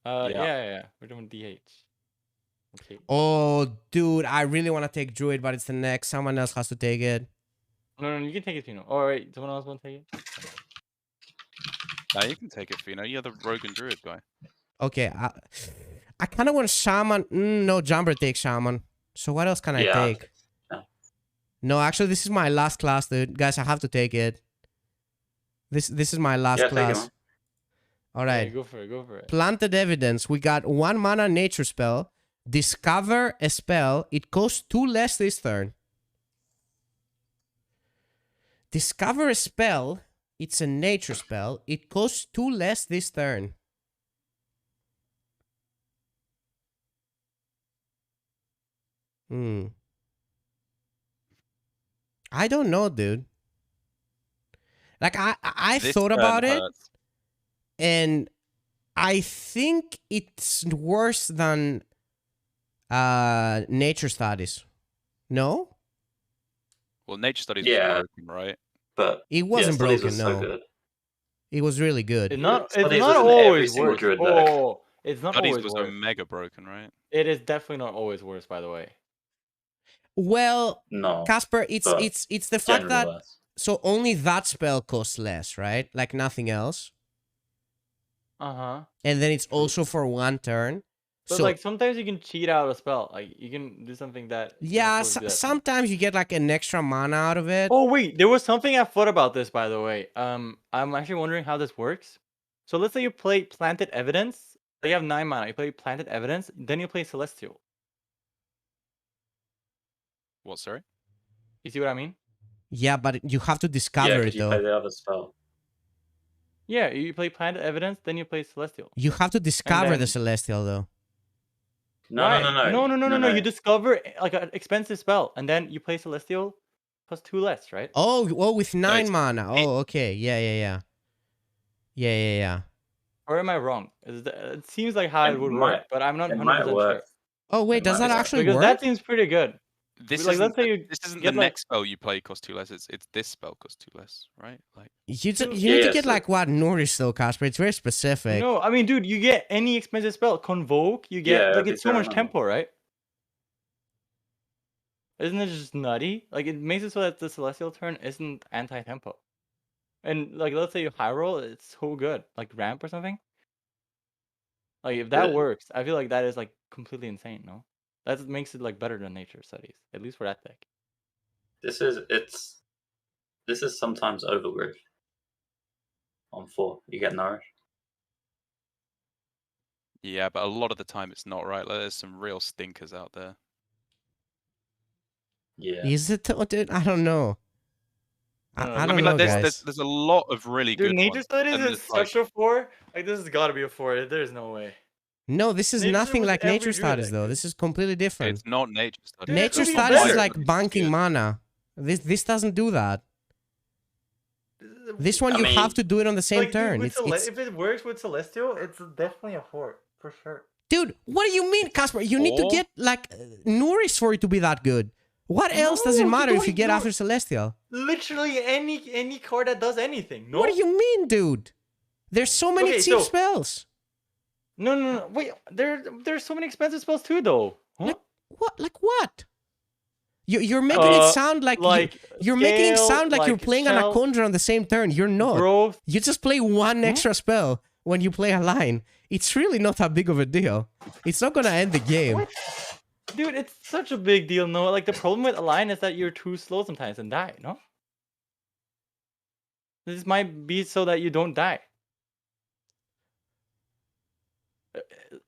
Yeah. We're doing DH. Okay. Oh, dude, I really want to take Druid, but it's the next. Someone else has to take it. No, you can take it, Fino. Oh, wait, someone else want to take it? Now you can take it, Fino. You're the rogue and druid guy. Okay, I kind of want Shaman. No, Jambre takes Shaman. So what else can I Yeah. take? Yeah. No, actually, this is my last class, dude. Guys, I have to take it. This is my last Yeah, take it, class. man. All right. Yeah, go for it. Planted evidence. We got 1 mana nature spell. Discover a spell. It costs 2 less this turn. Discover a spell. It's a nature spell. It costs 2 less this turn. I don't know, dude. Like I This thought turn about it, hurts. and I think it's worse than nature studies. No? Well, nature studies Yeah. was broken, right? But It wasn't Studies broken, was so no. good. It was really good. It's not Studies was in every always single worse. druid deck. Oh, it's not Studies always was worse. omega broken, right? It is definitely not always worse, by the way. Well, No, Casper, it's but the fact generally that worse. so only that spell costs less, right? Like nothing else. And then it's also for 1 turn. But So like sometimes you can cheat out a spell. Like you can do something that. yeah, sometimes you get like an extra mana out of it. Oh wait, there was something I thought about this, by the way. I'm actually wondering how this works. So let's say you play Planted Evidence. You have 9 mana. You play Planted Evidence, then you play Celestial. What? Sorry. You see what I mean? Yeah, but you have to discover Yeah, it because you though. play the other spell. Yeah, you play Planted Evidence, then you play Celestial. You have to discover the then- Celestial though. No. You discover like an expensive spell, and then you play Celestial plus 2 less, right? Oh, with 9 it's- mana. Oh, okay. Yeah. Or am I wrong? It seems like how it would might- work, but I'm not It 100% might sure. work. Oh wait, does that might- actually Because work? that seems pretty good. This Like, isn't, let's say you this isn't the get, like- next spell you play costs 2 less. It's this spell costs 2 less, right? Like You need to Yeah, get so- like what Nourish though, Casper. It's very specific. No, I mean, dude, you get any expensive spell. Convoke, you get Yeah, like every it's so much turn, tempo, right? Isn't it just nutty? Like it makes it so that the Celestial turn isn't anti-tempo. And like let's say you high roll, it's so good. Like ramp or something. Like if that Yeah. works, I feel like that is like completely insane, no? That makes it like better than nature studies, at least for that deck. This is sometimes overgrowth. On 4, you get Nourish. yeah, but a lot of the time it's not, right? Like, there's some real stinkers out there. Yeah. Is it? Dude, I don't know. I don't mean, know, like guys. there's a lot of really Dude, good nature ones, studies and is there's, like, such a 4. Like this has got to be a 4. There's no way. No, this is Nature nothing with like every Nature Druid Studies deck, though. dude. This is completely different. It's not nature studies. Dude, Nature it could be Studies is better. like banking mana. This doesn't do that. This one I you mean, have to do it on the same Like, dude, turn. with It's if it works with Celestial, it's definitely a 4 for sure. dude, what do you mean, Casper? You need to Or- get like Nourish for it to be that good. What else does it No, matter if you don't- get no. after Celestial? Literally any card that does anything. No. What do you mean, dude? There's so many Okay, cheap so- spells. No. Wait, there's so many expensive spells too, though. Huh? What? Like what? You're making it sound like, you're making it scale, sound like you're like playing shell, Anaconda on the same turn. You're not. growth. You just play one extra spell when you play a line. It's really not that big of a deal. It's not gonna end the game. Dude, it's such a big deal, no? Like, the problem with Align is that you're too slow sometimes and die, no? This might be so that you don't die.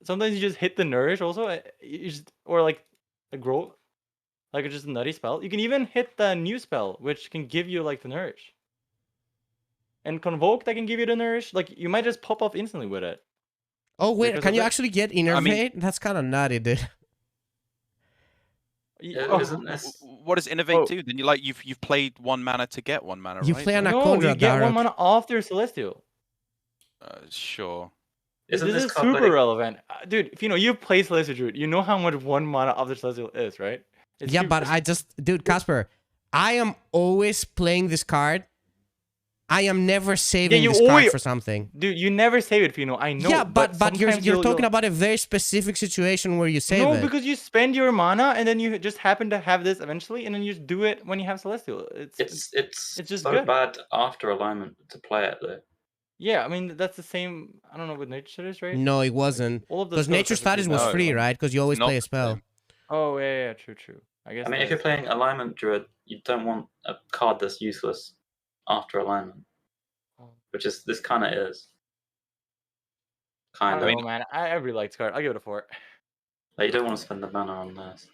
Sometimes you just hit the Nourish also, or like the Growth, like it's just a nutty spell. You can even hit the new spell, which can give you like the Nourish. And Convoke, that can give you the Nourish. Like, you might just pop off instantly with it. Oh wait, Because can of you that- actually get Innervate? mean- That's kind of nutty, dude. Yeah, isn't Wh- this? What does innovate Oh. do? Then you've played 1 mana to get 1 mana, You right? play Like, an No, Anaconda, you get one Darroch. mana after Celestial. sure. Isn't This this is card super like- relevant. Dude, if you know, you play Celestial Druid, you know how much 1 mana after Celestial is, right? It's Yeah, super- but dude, Casper, I am always playing this card. I am never saving you this card always- for something. Dude, you never save it, Fino. I know. Yeah, but you're sometimes talking you'll- about a very specific situation where you save No, it. because you spend your mana and then you just happen to have this eventually, and then you just do it when you have Celestial. It's it's just so good. bad after alignment to play it though. Yeah, I mean that's the same. I don't know with Nature Studies, right? No, it wasn't. All of the Because spells Nature are Studies was No, free, no. right? Because you always Not play a the spell. same. Oh yeah, true. I guess. I mean, that if you're is- playing alignment druid, you don't want a card that's useless after alignment, which is this kind of is. I Kind don't of. know, man. I really like this card. I'll give it a 4. Like, you don't want to spend the mana on this.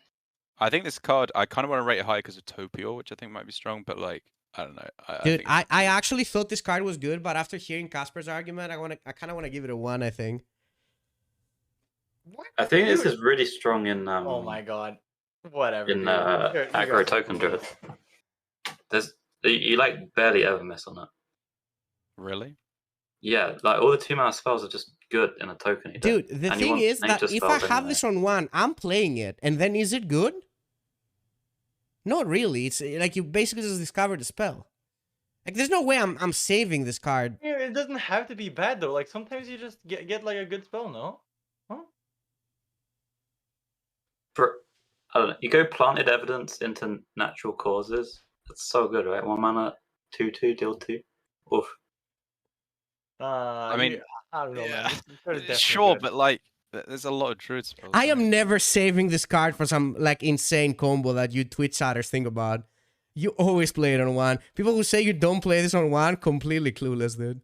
I think this card, I kind of want to rate it high because of Topior, which I think might be strong, but like, I don't know. Dude, think I actually thought this card was good, but after hearing Casper's argument, I kind of want to give it a 1, I think. I think this Dude. is really strong in Oh my god. Whatever. in dude. You aggro guys- token druid. There's you like barely ever miss on it. Really? Yeah, like all the 2 mana spells are just good in a token. Dude, the And you thing want is that nature if I spells have anyway. this on 1, I'm playing it, and then is it good? Not really. It's like you basically just discovered the spell. Like, there's no way I'm saving this card. Yeah, it doesn't have to be bad though. Like sometimes you just get like a good spell, no? Huh? I don't know. You go planted evidence into natural causes. That's so good, right? 1 mana, 2/2, deal 2. Oof. I mean, I don't know, man. This card is definitely Sure, good. but like, there's a lot of druid spells. I am right? never saving this card for some like insane combo that you Twitch chatters think about. You always play it on one. People who say you don't play this on one, completely clueless, dude.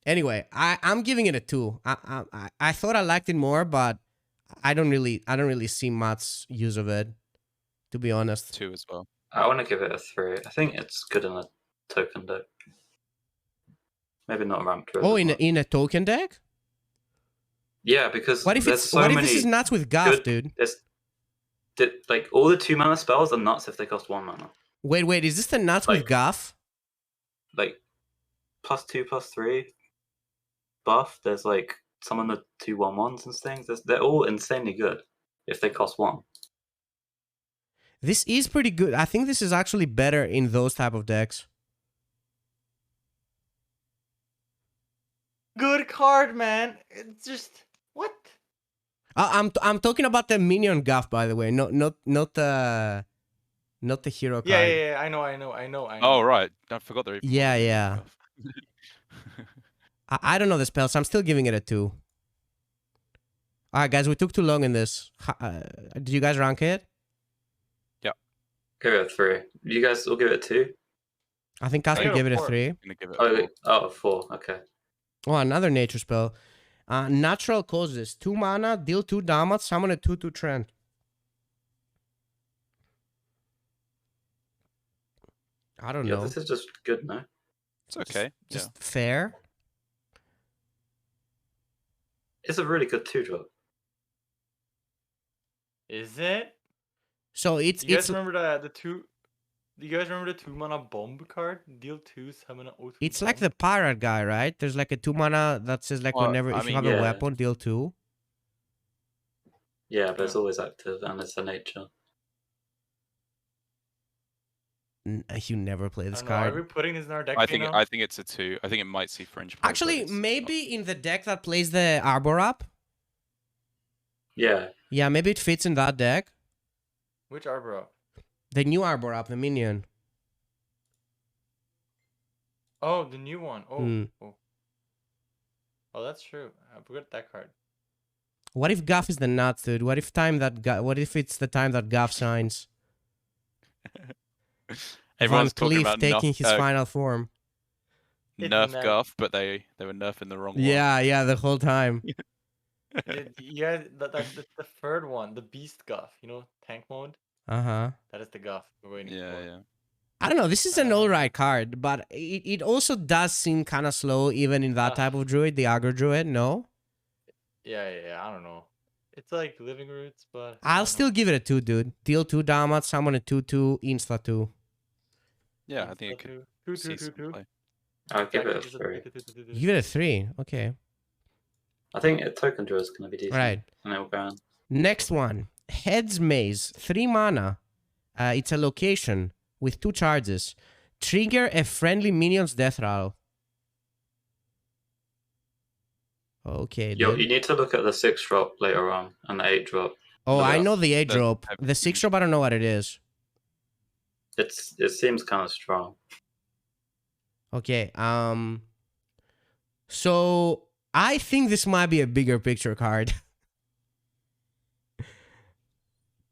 Anyway, I'm giving it a 2. I thought I liked it more, but I don't really see much use of it, to be honest. 2 as well. I want to give it a 3. I think it's good in a token deck. Maybe not ramped. Oh, in a token deck? Yeah, because What if there's it's so what if many this is nuts with Guff, good- dude? like all the 2 mana spells are nuts if they cost 1 mana. Wait, is this the nuts with Like- Guff? Like +2/+3 buff. There's like some of the 2/1/1s and things. They're all insanely good if they cost 1. This is pretty good. I think this is actually better in those type of decks. Good card, man. It's just what? I'm talking about the minion Guff, by the way, not the hero card. Yeah. I know. Oh right, I forgot there. Yeah. I don't know the spells. I'm still giving it a 2. All right, guys, we took too long in this. Did you guys rank it? Give it a 3. You guys will give it a 2? I think Casper give it a gave it a 4. 3. I'm gonna give it a 4. Oh, 4. Okay. Oh, another nature spell. Natural causes. 2 mana, deal 2 damage, summon a 2/2 trend. I don't Yeah, know. this is just good, no? It's okay. Just fair. It's a really good 2-drop. Is it? So it's You guys remember the 2? Do you guys remember the 2 mana bomb card? Deal 2, summon a 0/2 it's like bomb? the pirate guy, right? There's like a 2 mana that says like Well, whenever I if you mean, have yeah. a weapon, deal 2. Yeah, but it's always active and it's a nature. You never play I this don't know, are we card. putting this in our deck? I think now? I think it's a 2. I think it might see fringe play. but Actually, it's maybe in the deck that plays the Arbor up. Yeah. Yeah, maybe it fits in that deck. Which Arbor up? The new Arbor up, the minion. Oh, the new one. Oh, Hmm. oh, that's true. I forgot that card. What if Guff is the nuts, dude? What if what if it's the time that Guff signs? Everyone's Van talking Cleef about taking nerf, his final form. nerf It's Guff, but they were nerfing the wrong one. Yeah, the whole time. Yeah, the third one, the Beast Guff. You know, tank mode. Uh-huh. That is the Guff we're waiting for. Yeah. I don't know. This is an alright card, but it also does seem kind of slow, even in that type of druid, the aggro druid. No, Yeah. I don't know. It's like Living Roots, but I I'll don't still know. give it a 2, dude. Deal 2 damage, summon a 2/2, insta 2. Yeah, I think it could Two, see two, some two. play. I'll give it a Exactly, just 3. You give it a 3. Okay. I think a token draw is going to be decent. Right. And it'll go on. Next one. Head's Maze. 3 mana. It's a location with 2 charges. Trigger a friendly minion's death rattle. Okay, You dude. need to look at the 6-drop later on and the 8-drop. Oh, look I at know the 8 the- drop. The 6 drop, I don't know what it is. It seems kind of strong. Okay. So I think this might be a bigger picture card.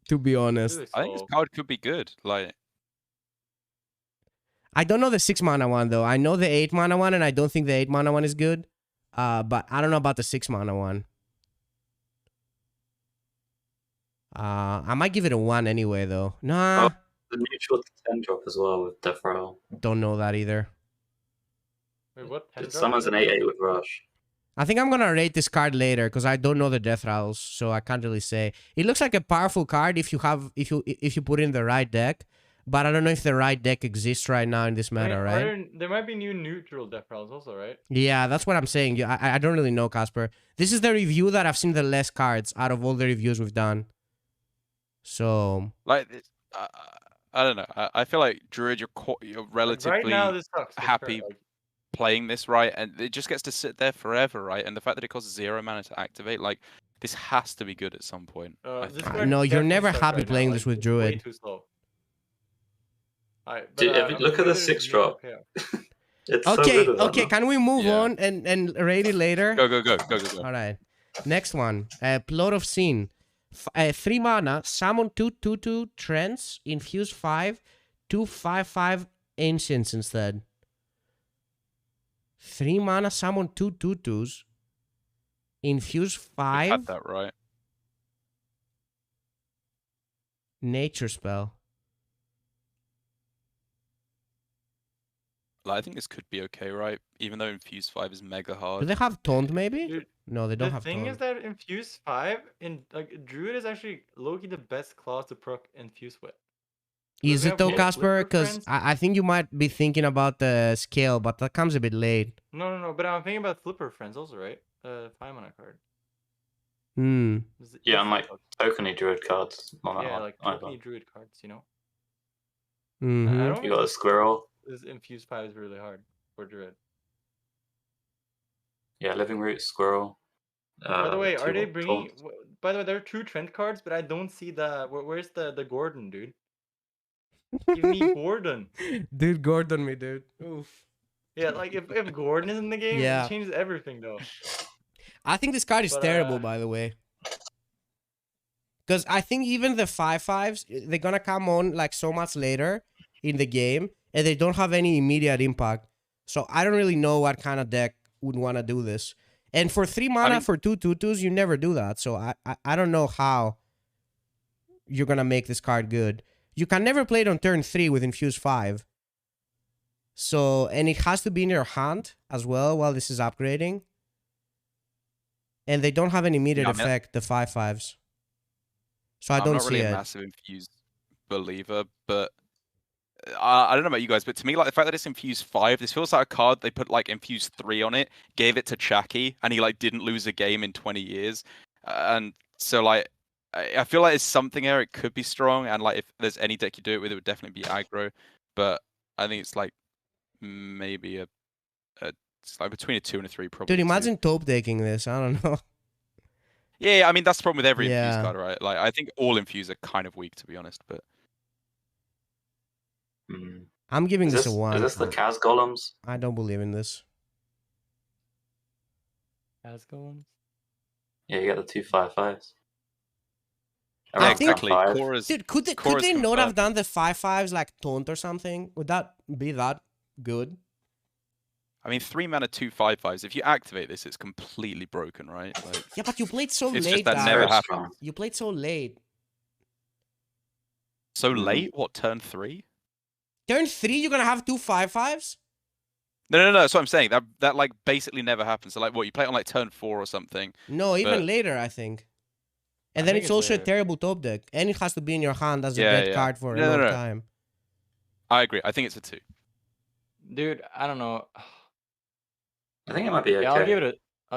To be honest, Really I think this slow. card could be good. Like, I don't know the 6 mana one though. I know the 8 mana one, and I don't think the 8 mana one is good. But I don't know about the 6 mana one. I might give it a 1 anyway though. Nah, The neutral 10-drop as well with Death Rattle. don't know that either. Wait, what? It 10 drop? summons an 8/8 with Rush. I think I'm gonna rate this card later because I don't know the death rattles, so I can't really say. It looks like a powerful card if you put it in the right deck, but I don't know if the right deck exists right now in this I mean, meta, right? there might be new neutral death rolls also, right? Yeah, that's what I'm saying. Yeah, I don't really know, Casper. This is the review that I've seen the less cards out of all the reviews we've done. So I don't know. I feel like Druid, you're Like, relatively right now, this sucks. this happy card, like, playing this, right? And it just gets to sit there forever, right? And the fact that it costs 0 mana to activate, like, this has to be good at some point. I this think. card No, you're definitely never sucks happy right now, playing like, this with it's way Druid. too slow. Alright, Dude, but, look at the 6-drop. It's so Okay, good with that, okay. man. Can we move Yeah. on and rate it later? Go. All right. Next one. Plot of Scene. 3 mana. Summon 2/2/2 Trends. Infuse 5. 2/5/5 Ancients instead. 3 mana. Summon 2/2/2s. Infuse You've 5. had that right. Nature spell. Like, I think this could be okay, right? Even though Infuse 5 is mega Do hard. they have Taunt maybe? Dude, No, they don't the have thing is Taunt. that Infuse 5 in like Druid is actually low-key the best class to proc Infuse with. Is we it have though, more Casper? Flipper Because friends. I think you might be thinking about the scale, but that comes a bit late. No. But I'm thinking about Flipper friends also, right? 5 mana card. Hmm. This is Yeah, and instant like proc. tokeny druid cards. Yeah, like tokeny Druid cards, you know. I Mm-hmm. don't You think got a squirrel. this Infuse 5 is really hard for Druid. Yeah, living root, squirrel. By the way, are they two bringing? taunts. By the way, there are 2 trend cards, but I don't see the. Where's the Gordon, dude? Give me Gordon. Dude, Gordon me, dude. Oof. Yeah, like if Gordon is in the game, Yeah. it changes everything though. I think this card is But, terrible, by the way. Because I think even the 5/5s, they're gonna come on like so much later in the game, and they don't have any immediate impact. So I don't really know what kind of deck would want to do this. And for 3 mana for 2/2/2s, you never do that. So I don't know how you're gonna make this card good. You can never play it on turn 3 with Infuse 5. So, and it has to be in your hand as well while this is upgrading. And they don't have an immediate effect, the 5/5s. So I I'm don't not see really it. a massive Infuse believer, but I don't know about you guys, but to me, like the fact that it's Infuse 5, this feels like a card they put like Infuse 3 on it, gave it to Chaki, and he like didn't lose a game in 20 years. And so like I feel like it's something there. It could be strong, and like if there's any deck you do it with, it would definitely be aggro. But I think it's like maybe it's like between a 2 and a 3 probably. Dude, imagine Taupe taking this. I don't know. Yeah, I mean that's the problem with every Infuse Yeah. card, right? Like I think all Infuse are kind of weak, to be honest. But I'm giving Is this this a 1. is this the Kaz golems? I don't believe in this. As golems. Yeah, you get the 2/5/5s. I Around think- turn 5. Cora's Dude, could they Cora's not have confirmed. done the 5/5s like Taunt or something? Would that be that good? I mean, 3 mana 2/5/5s. If you activate this, it's completely broken, right? Like, Yeah, but you played so it's late, just that guys. never Very happens. strong. You played so late. So Mhm. late? What, turn 3? Turn 3, you're gonna have 2 5/5s? No. That's what I'm saying. That like basically never happens. So like, what, you play it on like turn 4 or something? No, even But- later, I think. And I then think it's it's also a later. terrible top deck. And it has to be in your hand as a Yeah, dead yeah. card for a No, long no. time. I agree. I think it's a 2. Dude, I don't know. I think it might be okay. Yeah, I'll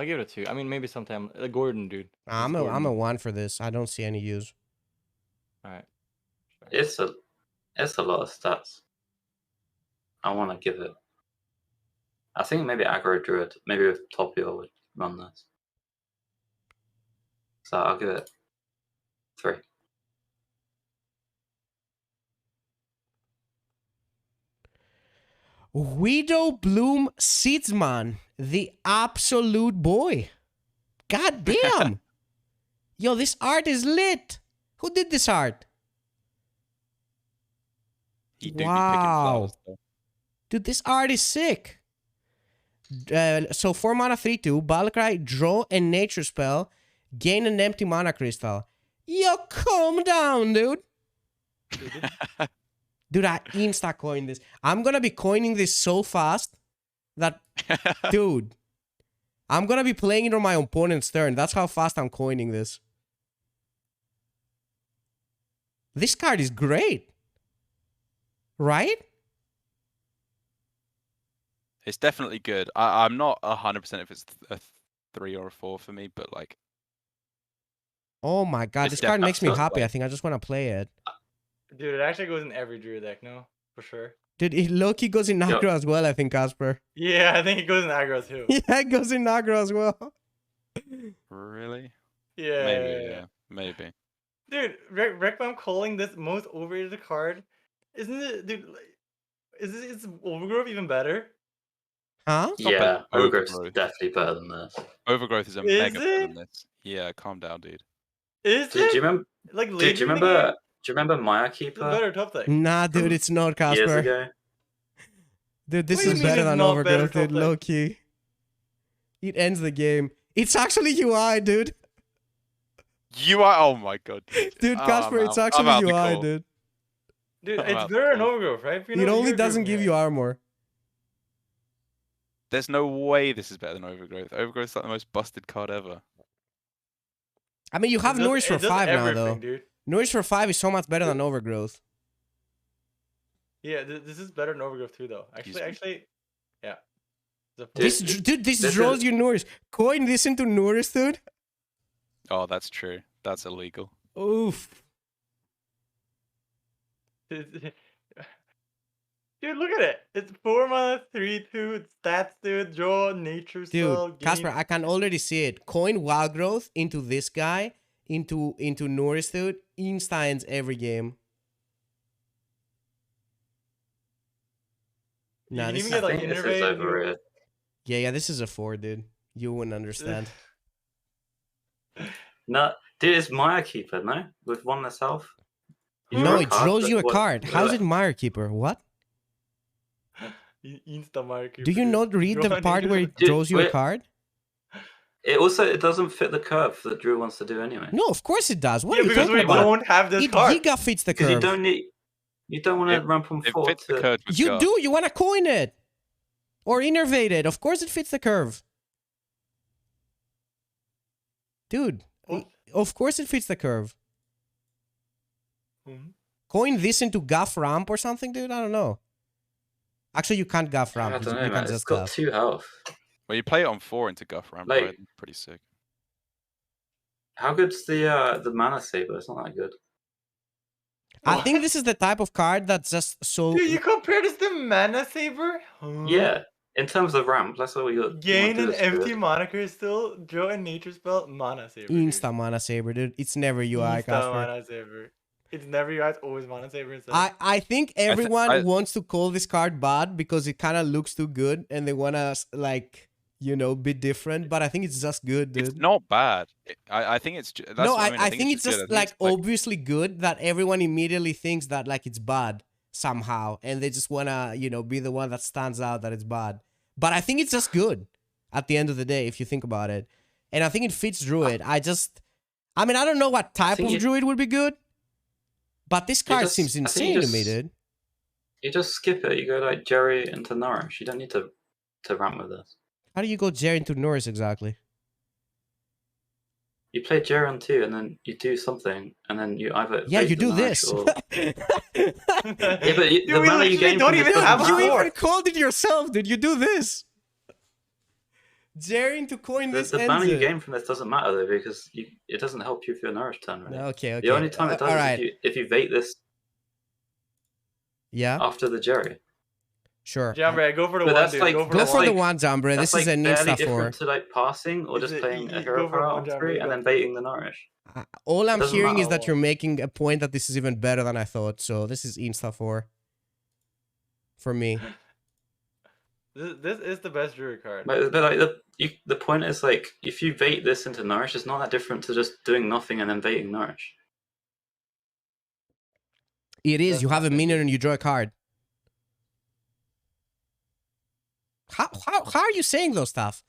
give it a 2. I mean, maybe sometime Gordon, dude. I'm a 1 for this. I don't see any use. All right. It's a lot of stats. I want to give it. I think maybe aggro druid, maybe with Topio would run this. So I'll give it 3. Widow Bloom Seedsman, the absolute boy. God damn. Yo, this art is lit. Who did this art? He do be picking Wow. flowers, though. Dude, this art is sick. So 4 mana 3/2, Battlecry, draw a nature spell, gain an empty mana crystal. Yo, calm down, dude. Dude, I insta coined this. I'm gonna be coining this so fast that, dude, I'm gonna be playing it on my opponent's turn. That's how fast I'm coining this. This card is great. Right? It's definitely good. I'm not 100% if it's a 3 or a 4 for me, but like, Oh my god, It's this card makes me definitely happy. like- I think I just want to play it. Dude, it actually goes in every Druid deck, no? For sure. Dude, it low-key goes in Nagro as well, I think, Casper. Yeah, I think it goes in aggro too. Yeah, it goes in Nagro as well. really? Yeah. Maybe, yeah. Maybe. Dude, Requiem calling this most overrated card. Isn't it, dude? Is Overgrowth even better? Huh? It's not Yeah, better than Overgrowth's Overgrowth. definitely better than this. Overgrowth is a Is mega better it? than this. Yeah, calm down, dude. Is Do you it? remember? Like Dude, later do you in the game? remember? Do you remember Maya It's a Keeper better top deck. Nah, dude, from it's not years Casper. ago? Dude, this What do is you mean better it's than not better Overgrowth, dude. top deck? Low key. It ends the game. It's actually UI, dude. UI. Oh my god, Dude, Oh, Casper, I'm it's out. I'm actually out the UI, call. dude. Dude, I'm it's out the better than call. Overgrowth, right? You It know, only you agree doesn't with give me, you right? armor. There's no way this is better than Overgrowth. Overgrowth's like the most busted card ever. I mean, you have It does- Nourish for it does 5 now, everything, though. dude. Nourish for 5 is so much better than Overgrowth. Yeah, this is better than Overgrowth too, though. Actually, yeah. It's a This, Dude, dude, this this draws is- you Nourish. Coin this into Nourish, dude. Oh, that's true. That's illegal. Oof. Dude, look at it. It's 4 mana, 3/2. It's stats, dude. Draw, nature spell, Dude, Casper, I can already see it. Coin Wild Growth into this guy, into Nourish, dude. Insta ends every game. You Nah, can this even is, get like I think this is innervate. if you- overrated. yeah, this is a 4, dude. You wouldn't understand. No, dude, it's Maya Keeper, no? With 1 less health? You No, draw a it card, draws but you a what- card. what- How's it Mire Keeper? What? Insta mark. Do you not read the Draw part nature where spell. it Dude, draws you a wait. card? It doesn't fit the curve that Drew wants to do anyway. No, of course it does. What Yeah, are you because talking we about? don't have this It card. giga fits the Because curve. you don't want to It- ramp on It 4 fits the to... curve with You Gar. do. You want to coin it or innervate it. Of course, it fits the curve, dude. What? Of course, it fits the curve. Mhm. Coin this into Guff Ramp or something, dude. I don't know. Actually, you can't Guff I Ramp. don't know, You man. can It's just got Guff. 2 health. Well, you play it on 4 into Guff Ramp, Like- right? Pretty sick. How good's the Mana Saber? It's not that good. I think this is the type of card that's just so. Dude, you compare this to Mana Saber? Huh? Yeah, in terms of ramp, that's what we got. Gain an empty good. mana crystal, draw a nature spell, Mana Saber. dude. Insta Mana Saber, dude. It's never UI, Insta Casper. Mana Saber. It's never you guys, always Mana Saber instead. I think everyone I- wants to call this card bad because it kind of looks too good and they want to, like, you know, be different. But I think it's just good, dude. It's not bad. I think it's. That's No, what I think it's good. just, I think like, it's, obviously good that everyone immediately thinks that, like, it's bad somehow. And they just want to, you know, be the one that stands out that it's bad. But I think it's just good at the end of the day, if you think about it. And I think it fits Druid. I mean, I don't know what type think of you- Druid would be good. But this card just- seems I think you insane to me, just- dude. You just skip it. You go like Jerry into Nourish. You don't need to ramp with this. How do you go Jerry into Norris exactly? You play Jerry on 2, and then you do something, and then you either Yeah, bait you the do Nourish this. Or... yeah, but Dude, the we mana you literally gain don't from even this have doesn't a You matter. four. even called it yourself, dude. You do this. Jerry into coin this The ends mana you it. gain from this doesn't matter though, because it doesn't help you if you're Nourish turn. Right? Okay. The only time it does Alright. is if you bait this Yeah, after the Jerry. sure. Jambre, go for the But one, that's dude. like- go for Go the that's for one. the like- one, Jambre. That's This is like an barely Insta different 4. to like passing or Is just it- playing you a hero go for power one, on Jambre, 3 you and got then this. baiting the Nourish. All I'm Doesn't hearing is matter that you're what. making a point that this is even better than I thought. So this is Insta 4 for me. This is the best Druid card. But like the point is like if you bait this into Nourish, it's not that different to just doing nothing and then baiting Nourish. It is. That's You have a not minion and you draw a card. How are you saying those stuff?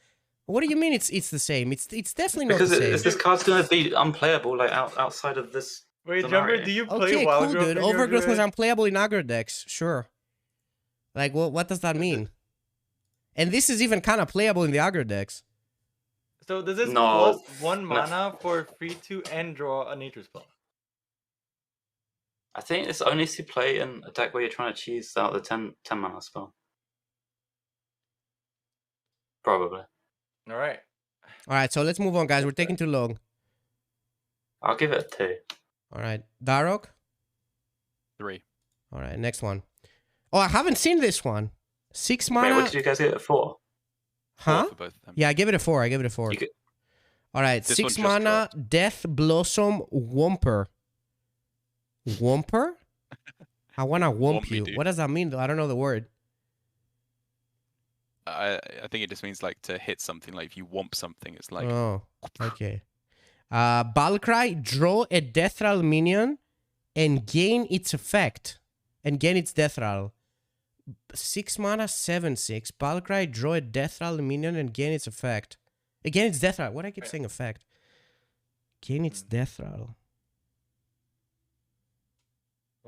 What do you mean it's the same? It's definitely not Because the same. this card's gonna be unplayable like outside of this. Wait, scenario. Jambre, do you play Okay, Wild cool, Growth dude. in your Overgrowth was Druid? unplayable in aggro decks. Sure. Like, what does that mean? And this is even kind of playable in the aggro decks. So does this No. plus 1 mana for free to and draw a nature spell? I think it's only to play in a deck where you're trying to cheese out the 10 mana spell. Probably. All right. All right, so let's move on, guys. We're taking too long. I'll give it a 2. All right, Darroch. 3. All right, next one. Oh, I haven't seen this one. 6 Wait, mana. what did you guys give it a 4? Huh? For both of them. Yeah, I gave it a 4. I gave it a 4. You could- All right, This 6 one just mana, Death Blossom Whomper. Whomper? I want to whomp Whomp me, you. dude. What does that mean, though? I don't know the word. I think it just means like to hit something. Like if you womp something, it's like Oh, okay. Balcry, draw a death rattle minion and gain its effect. And gain its death rattle. 6 mana, 7/6. Balcry, draw a death rattle minion and gain its effect. Again, it's death rattle. What do I keep saying effect? Gain its death rattle.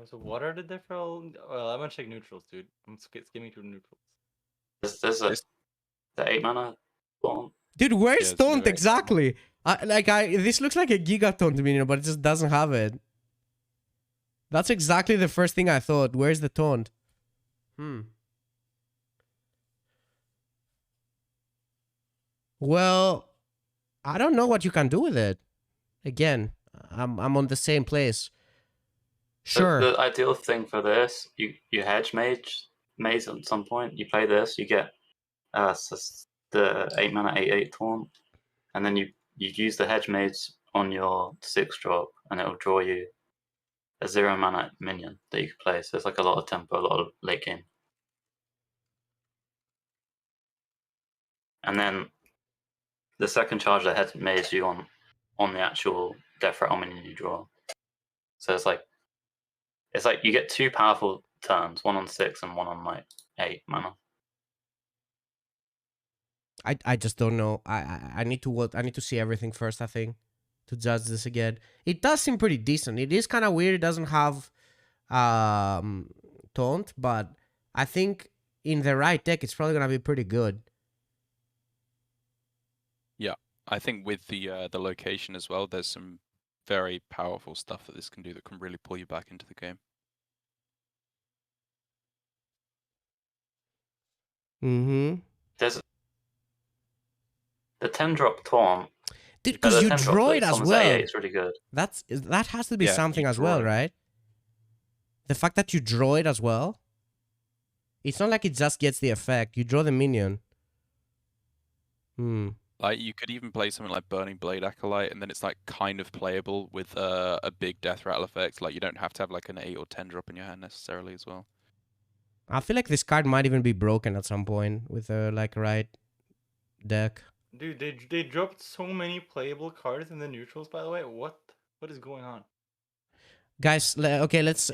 So what are the different? Well, I'm gonna check neutrals, dude. I'm skimming through neutrals. There's the 8 mana one. Dude, where's Yeah, it's Taunt new. exactly? This looks like a Gigataunt minion, but it just doesn't have it. That's exactly the first thing I thought. Where's the Taunt? Well, I don't know what you can do with it. Again, I'm on the same place. Sure. The ideal thing for this, you hedge Mage at some point. You play this, you get the 8 mana 8/8 taunt, and then you use the hedge Mage on your 6-drop, and it'll draw you a 0 mana minion that you can play. So it's like a lot of tempo, a lot of late game. And then the second charge that hedge Mage you on the actual death rattle minion you draw. So it's like you get 2 powerful turns, one on 6 and one on like 8 mana. I just don't know. I need to see everything first, I think, to judge this again. It does seem pretty decent. It is kind of weird. It doesn't have taunt, but I think in the right deck, it's probably gonna be pretty good. yeah. I think with the location as well, there's some very powerful stuff that this can do that can really pull you back into the game. Mm-hmm. There's the 10-drop taunt. Dude, because you draw it as well. It's really good. That has to be Yeah, something you as draw well, it. right? The fact that you draw it as well. It's not like it just gets the effect. You draw the minion. Like you could even play something like Burning Blade Acolyte, and then it's like kind of playable with a big death rattle effect. Like you don't have to have like an 8 or 10 drop in your hand necessarily as well. I feel like this card might even be broken at some point with a right deck. Dude, they dropped so many playable cards in the neutrals. By the way, what is going on? Guys, okay, let's.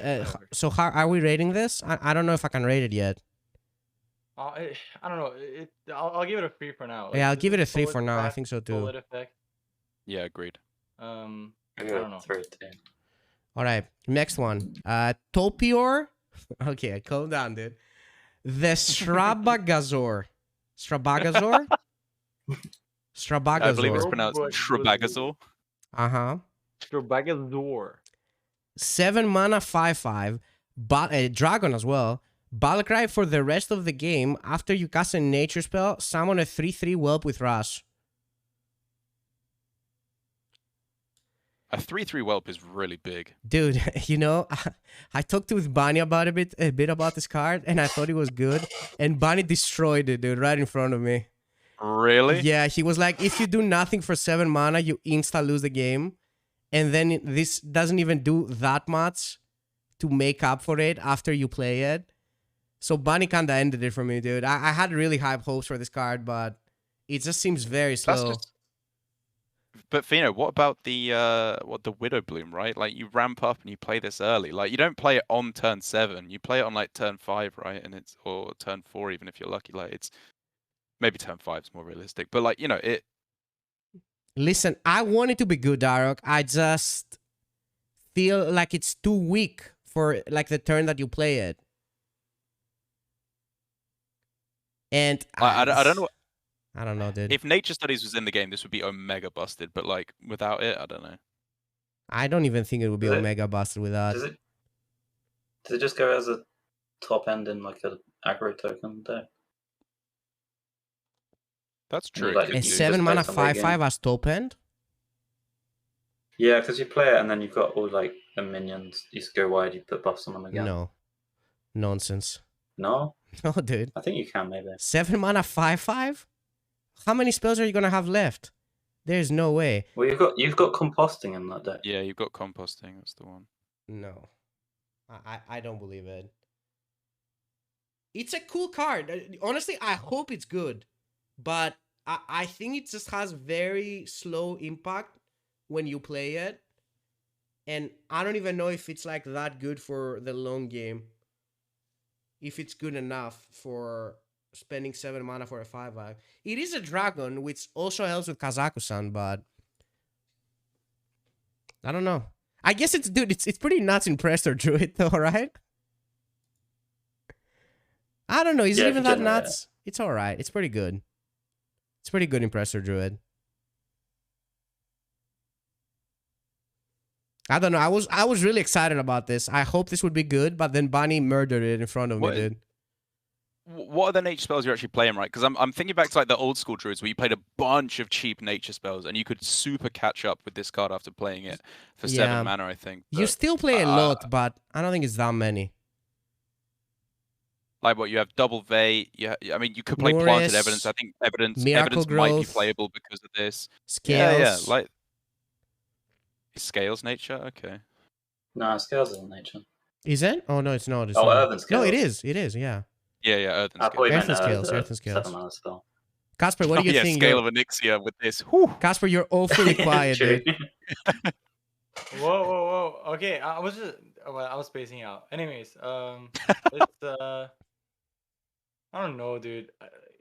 So how are we rating this? I don't know if I can rate it yet. I don't know. I'll give it a 3 for now. Yeah, I'll this give it is a 3 solid for now. I craft, think so too. Solid effect. Yeah, agreed. I I don't know. 3 too. All right, next one. Topior. Okay, calm down, dude. The Strabagazor. Strabagazor? Strabagazor. I believe it's pronounced Shrabagazor. Uh-huh. Strabagazor. 7 mana, 5/5. Dragon as well. Balcry for the rest of the game. After you cast a nature spell, summon a 3/3 whelp with Rush. A 3/3 whelp is really big. Dude, you know, I talked with Bunny about a bit about this card, and I thought it was good. And Bunny destroyed it, dude, right in front of me. Really? Yeah, he was like, if you do nothing for 7 mana, you insta lose the game. And then this doesn't even do that much to make up for it after you play it. So Bunny kinda ended it for me, dude. I had really high hopes for this card, but it just seems very slow. But Fino, what about the Widow Bloom, right? Like you ramp up and you play this early. Like you don't play it on turn 7. You play it on like turn 5, right? And it's or turn 4 even if you're lucky. Like it's maybe turn 5 is more realistic. But like, you know, it Listen, I want it to be good, Darroch. I just feel like it's too weak for like the turn that you play it. And I don't know. I don't know, dude. If Nature Studies was in the game, this would be omega busted. But like without it, I don't know. I don't even think it would be Omega busted with that. Does it just go as a top end in like an aggro token deck? That's true. Like, A you 7 just mana play some 5/5 as top end? Yeah, because you play it and then you've got all like the minions. You just go wide, you put buffs on them again. No. Nonsense. No? No, dude. I think you can maybe. 7 mana 5/5? How many spells are you gonna have left? There's no way. Well, you've got composting in that deck. Yeah, you've got composting. That's the one. No. I don't believe it. It's a cool card. Honestly, I hope it's good, but I think it just has very slow impact when you play it, and I don't even know if it's like that good for the long game. If it's good enough for spending 7 mana for a 5/5. It is a dragon, which also helps with Kazaku-san, but I don't know. I guess it's pretty nuts in Presto Druid though, right? I don't know. Is it even that nuts? It's alright. It's pretty good. It's pretty good in Presto Druid. I don't know. I was really excited about this. I hope this would be good, but then Bunny murdered it in front of me, dude. What are the nature spells you're actually playing, right? Because I'm thinking back to like the old school Druids where you played a bunch of cheap nature spells and you could super catch up with this card after playing it for 7 mana, I think. But, you still play a lot, but I don't think it's that many. Like what, you have double Vey, I mean, you could play Planted Evidence. I think Evidence might be playable because of this. Scales. Yeah, like... Scales nature? Okay. No, Scales isn't nature. Is it? Oh, no, it's not. It's not. Earthen Scales. No, it is. It is, yeah. Yeah, Earthen Scales. Earthen Scales. Earthen Scales. 7 mana spell. Casper, what do you think? Scale of Onyxia with this. Whew. Casper, you're awfully quiet, dude. Whoa. Okay, I was spacing out. Anyways, it's I don't know, dude.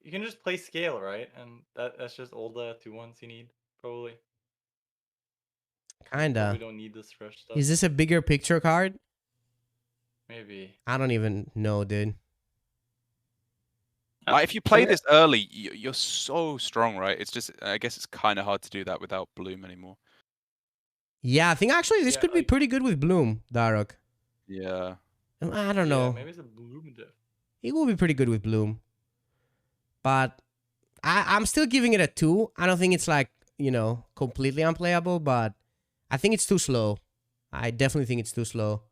You can just play Scale, right? And that's just all the 2/1s you need, probably. Kinda. We don't need this fresh stuff. Is this a bigger picture card? Maybe. I don't even know, dude. If you play this early, you're so strong, right? It's just, I guess it's kind of hard to do that without Bloom anymore. Yeah, I think actually this could be pretty good with Bloom, Darroch. Yeah. I don't know. Maybe it's a Bloom diff. It will be pretty good with Bloom. But I'm still giving it a 2. I don't think it's like, completely unplayable, but I think it's too slow. I definitely think it's too slow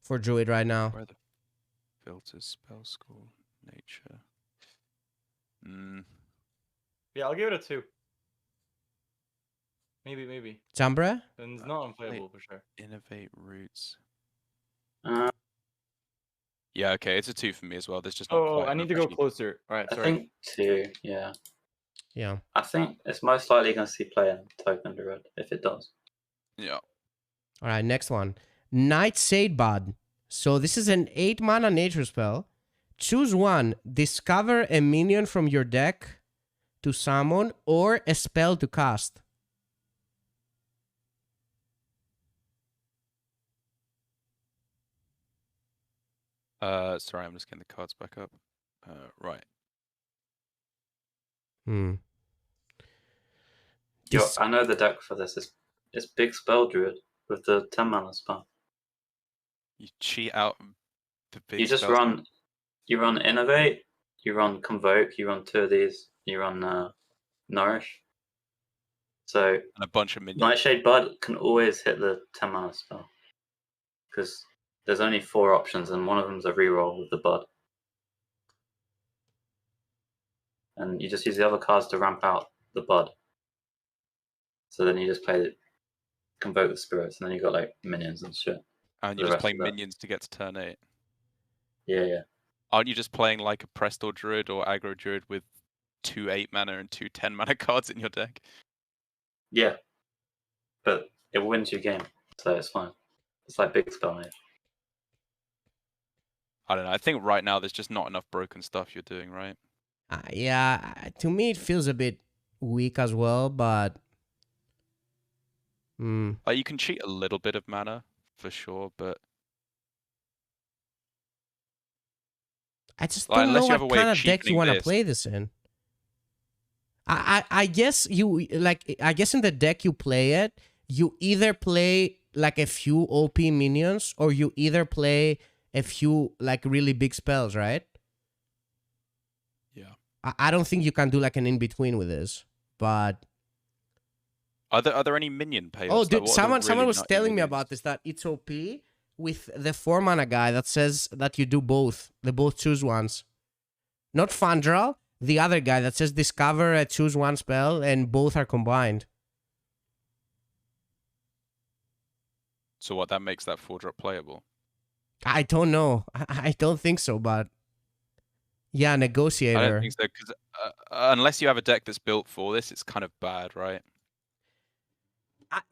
for Druid right now. Where are the filters? Spell school, nature. Yeah, I'll give it a 2. Maybe. Jambre? And it's not unplayable for sure. Innovate roots. Yeah, okay, it's a 2 for me as well. There's just not I need to go closer. All right, sorry. I think 2, yeah. Yeah. I think it's most likely going to see play in Token Druid, if it does. Yeah. All right, next one. Night Shadebud. So this is an 8 mana nature spell. Choose one. Discover a minion from your deck to summon or a spell to cast. Sorry, I'm just getting the cards back up. Right. I know the deck for this is Big Spell Druid with the 10 mana spell. You cheat out the big. You run Innovate, you run Convoke, you run 2 of these, you run Nourish. So and a bunch of minions. Nightshade Bud can always hit the 10 mana spell because there's only 4 options, and one of them's a reroll with the Bud. And you just use the other cards to ramp out the Bud. So then you just Convoke the Spirits, and then you got like minions and shit. And you're just playing minions to get to turn 8. Yeah. Aren't you just playing like a Presto Druid or Aggro Druid with 2 8 mana and 2 10 mana cards in your deck? Yeah. But it wins your game, so it's fine. It's like Big Spell Mage. I don't know. I think right now there's just not enough broken stuff you're doing, right? Yeah, to me it feels a bit weak as well, but... Like you can cheat a little bit of mana, for sure, but... I just don't know what kind of deck you want to play this in. I guess I guess in the deck you play it, you either play like a few OP minions or you either play a few like really big spells, right? Yeah. I don't think you can do like an in-between with this, but... Are there any minion payoffs? Oh, dude, someone was telling me about this, that it's OP with the 4 mana guy that says that you do both. They both choose ones. Not Fandral, the other guy that says discover a choose one spell and both are combined. So what, that makes that 4-drop playable? I don't know. I don't think so, but Yeah, I Negotiator. don't think so, because unless you have a deck that's built for this, it's kind of bad, right?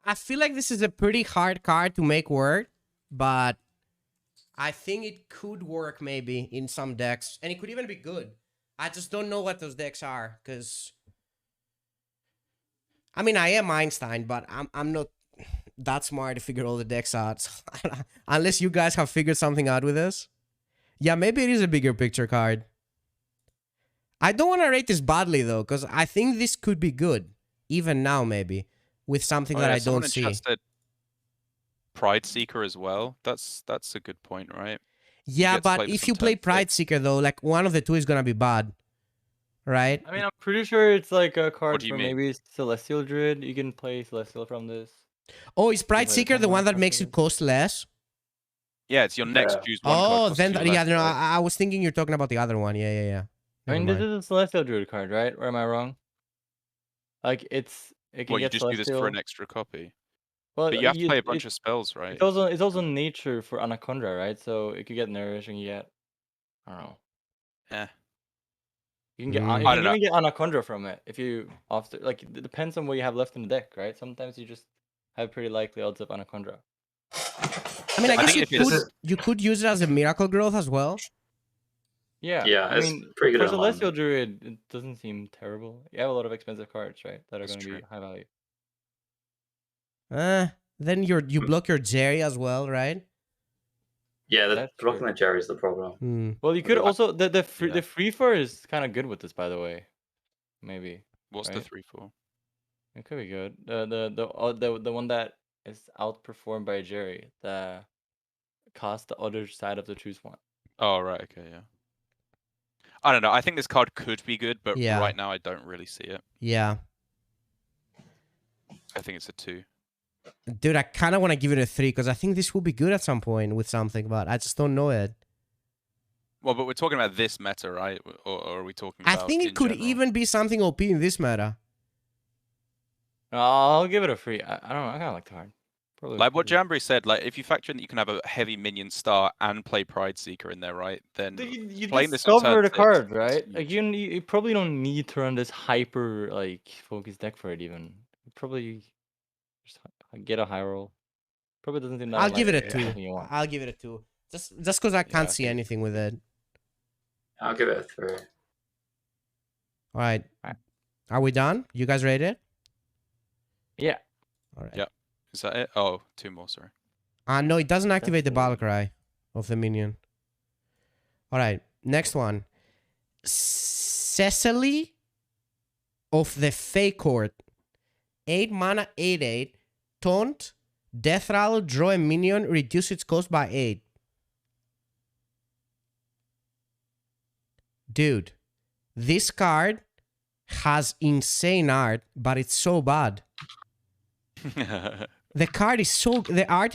I feel like this is a pretty hard card to make work, but I think it could work maybe in some decks, and it could even be good. I just don't know what those decks are, because I mean I am Einstein, but I'm not that smart to figure all the decks out. Unless you guys have figured something out with this. Yeah, maybe it is a bigger picture card. I don't want to rate this badly though, because I think this could be good, even now maybe, with something that I someone don't in see. chat said Pride Seeker as well. That's a good point, right? Yeah, get to play but this if on you play turn Pride 6. Seeker though, like one of the two is gonna be bad, right? I mean, I'm pretty sure it's like a card do you for mean? maybe Celestial Druid. You can play Celestial from this. Oh, is Pride play Seeker the someone one that after makes it this. cost less? Yeah, it's your next Yeah. choose one card. Oh, costs then you yeah, less, no, right? I was thinking you're talking about the other one. Yeah. I mean, Never this mind. is a Celestial Druid card, right? Or am I wrong? Like, it can Well, you get just do Celestial. this for an extra copy. Well, But you have to play a bunch of spells, right? It's also nature for Anaconda, right? So it could get Nourish and you get, I don't know. Eh. You can get Mm. you I can don't even get Anaconda from it if you after like it depends on what you have left in the deck, right? Sometimes you just have pretty likely odds of Anaconda. I mean, I I guess think you could use it as a miracle growth as well. Yeah, Yeah, I it's mean, pretty good for at Celestial alignment. Druid, it doesn't seem terrible. You have a lot of expensive cards, right? That are That's going to be true. high value. Then you block your Jerry as well, right? Yeah, the That's blocking true. the Jerry is the problem. Hmm. Well, you could Like- also the yeah. free for is kind of good with this, by the way. Maybe What's right? the 3/4? It could be good. The one that is outperformed by Jerry. The cost the other side of the choose one. Oh, right. Okay, yeah. I don't know. I think this card could be good, but Yeah. right now I don't really see it. Yeah. I think it's a 2. Dude, I kind of want to give it a 3 because I think this will be good at some point with something, but I just don't know it. Well, but we're talking about this meta, right? Or are we talking about I think it in could general? even be something OP in this meta. I'll give it a free. I don't know. I kind of like the card. Probably, Like what probably. Jambre said, like if you factor in that you can have a heavy minion star and play Pride Seeker in there, right? Then You playing this on discover turn the 6 card, is right? Like huge. you probably don't need to run this hyper like focus deck for it. Even you probably just get a high roll. Probably doesn't seem that I'll give it a unlikely. 2. Something you want. I'll give it a 2. Just because I can't I see think- anything with it. I'll give it a 3. All right. Alright. Are we done? You guys rated? Yeah. All right. Yeah. Is that it? Oh, 2 more, sorry. No, it doesn't activate the That's battle it. cry of the minion. All right. Next one. Cecily of the Fey Court. 8 mana, 8/8. Taunt. Death Rattle. Draw a minion. Reduce its cost by 8. Dude, this card has insane art, but it's so bad. The art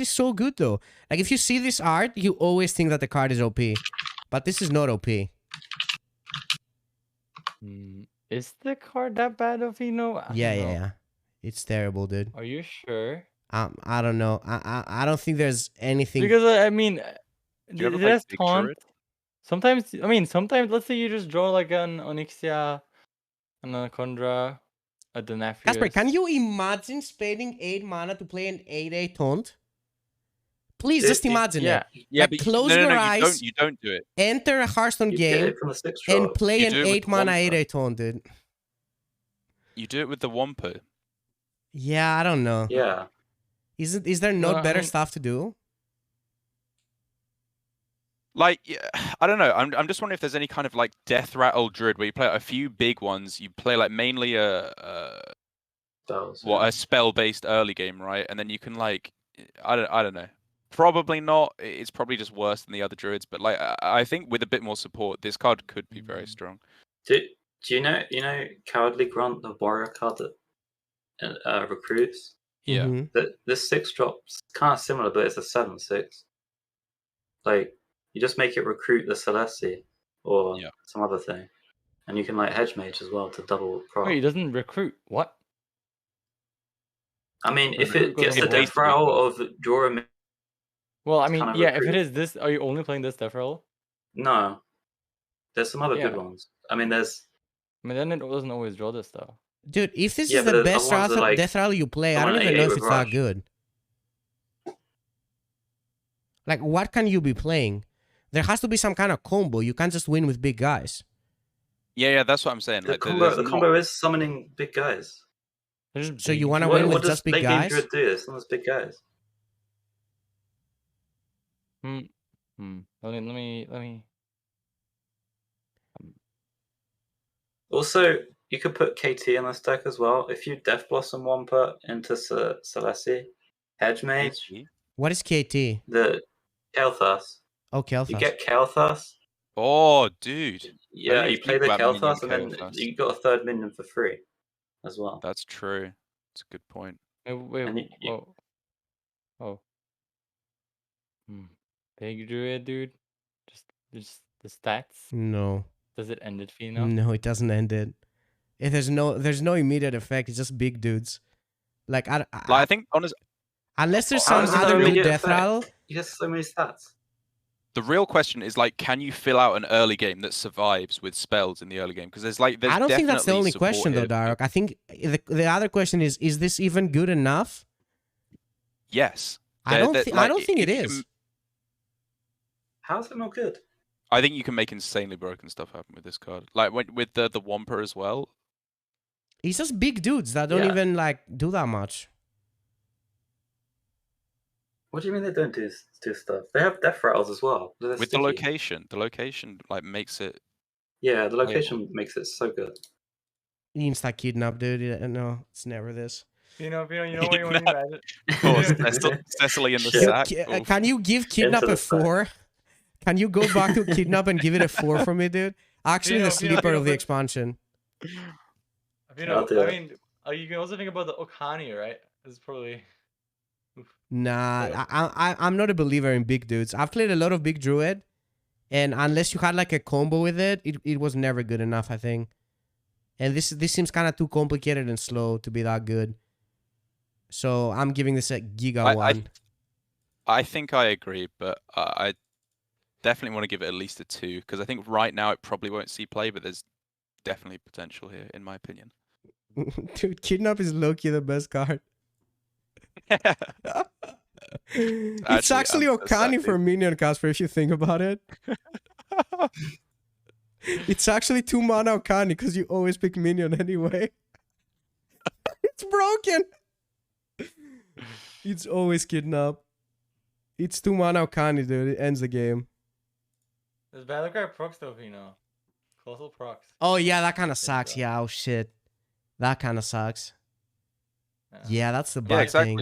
is so good though. Like if you see this art, you always think that the card is OP, but this is not OP. Is the card that bad, Ovino? I don't know. Yeah. It's terrible, dude. Are you sure? I don't know. I don't think there's anything. Because I mean, Do you ever it play has Big taunt. Druid? Sometimes, I mean, sometimes let's say you just draw like an Onyxia, an Anaconda, a Denafius. Casper, can you imagine spending 8 mana to play an 8/8 taunt? Please, just imagine Yeah. it. Yeah, Like, but close no, your you eyes. You don't do it. Enter a Hearthstone You get game it from the 6 and drop. play You an do it with 8 mana Wampa. 8/8 taunt, dude. You do it with the Wampa. Yeah, I don't know. Yeah. Is there not Well, I better mean- stuff to do? Like, yeah, I don't know. I'm just wondering if there's any kind of like Death Rattle Druid where you play a few big ones. You play like mainly a Spells. a spell based early game, right? And then you can like, I don't know. Probably not. It's probably just worse than the other druids. But like, I think with a bit more support, this card could be very strong. Do you know Cowardly Grunt, the warrior card that recruits? Yeah. Mhm. This 6 drop's kind of similar, but it's a 7/6. Like you just make it recruit the Celestia or Yeah. some other thing, and you can like hedge mage as well to double prop. Wait, it doesn't recruit. What? I mean, if Recruit it gets goes the away. death rattle of draw a Well, I It's mean, kind of yeah. If it recruit. is this, are you only playing this Death Roll? no, There's some other good Yeah. ones. I mean, there's I mean, then it doesn't always draw this though. Dude, if this Yeah, is but the there's best other ones that, like, death rattle you play, I someone don't at even know 8-8 if with it's that Rush. good. Like, what can you be playing? There has to be some kind of combo. You can't just win with big guys. Yeah, that's what I'm saying. The Like, combo is summoning big guys. So you want to What, win what with does just big late game guys? Druid do? It's not as big guys. Let me. Also, you could put KT in this deck as well. If you Death Blossom one put into Celestia, Hedge Mage, What is KT? the Kael'thas. Oh, Kael'thas. You get Kael'thas. Oh, dude. Yeah, you play the Kael'thas, and then Kael'thas. you got a third minion for free as well. That's true. That's a good point. Wait, oh. Big Druid, dude. Just the stats. No. Does it end it for you now? No, it doesn't end it. There's no immediate effect. It's just big dudes. Like I think honestly, unless there's How some is there no other new immediate death effect? rattle. He has so many stats. the real question is like, can you fill out an early game that survives with spells in the early game? Because there's I don't think that's the definitely only question though, supportive- Darroch. I think the other question is this even good enough? Yes. I don't think it is. How is it not good? I think you can make insanely broken stuff happen with this card. Like with the Wampa as well. It's just big dudes that don't Yeah. even like do that much. What do you mean they don't do stuff? They have death rattles as well. They're With sticky. the location like makes it. Yeah, the location makes it so good. Insta kidnap, dude. No, it's never this. You know what you imagine? Oh, Cecily in the Shit. sack. Can you give kidnap Into a the sack. 4? Can you go back to kidnap and give it a 4 for me, dude? Actually, the sleeper of the expansion. I'll do it. I mean, you can also think about the Okani, right? It's probably. Nah, I'm not a believer in big dudes. I've played a lot of big Druid, and unless you had like a combo with it, it was never good enough, I think. And this seems kind of too complicated and slow to be that good. So I'm giving this a Giga 1. I think I agree, but I definitely want to give it at least a 2 because I think right now it probably won't see play, but there's definitely potential here, in my opinion. Dude, kidnap is low-key the best card. It's actually Okani for minion, Casper, if you think about it. It's actually 2 mana Okani because you always pick minion anyway. It's broken. It's always kidnap. It's 2 mana Okani, dude. It ends the game. There's Battlecry procs though, you know. Colossal procs. Oh yeah, that kind of sucks. Yeah, oh shit. That kind of sucks. Yeah, that's the bad thing.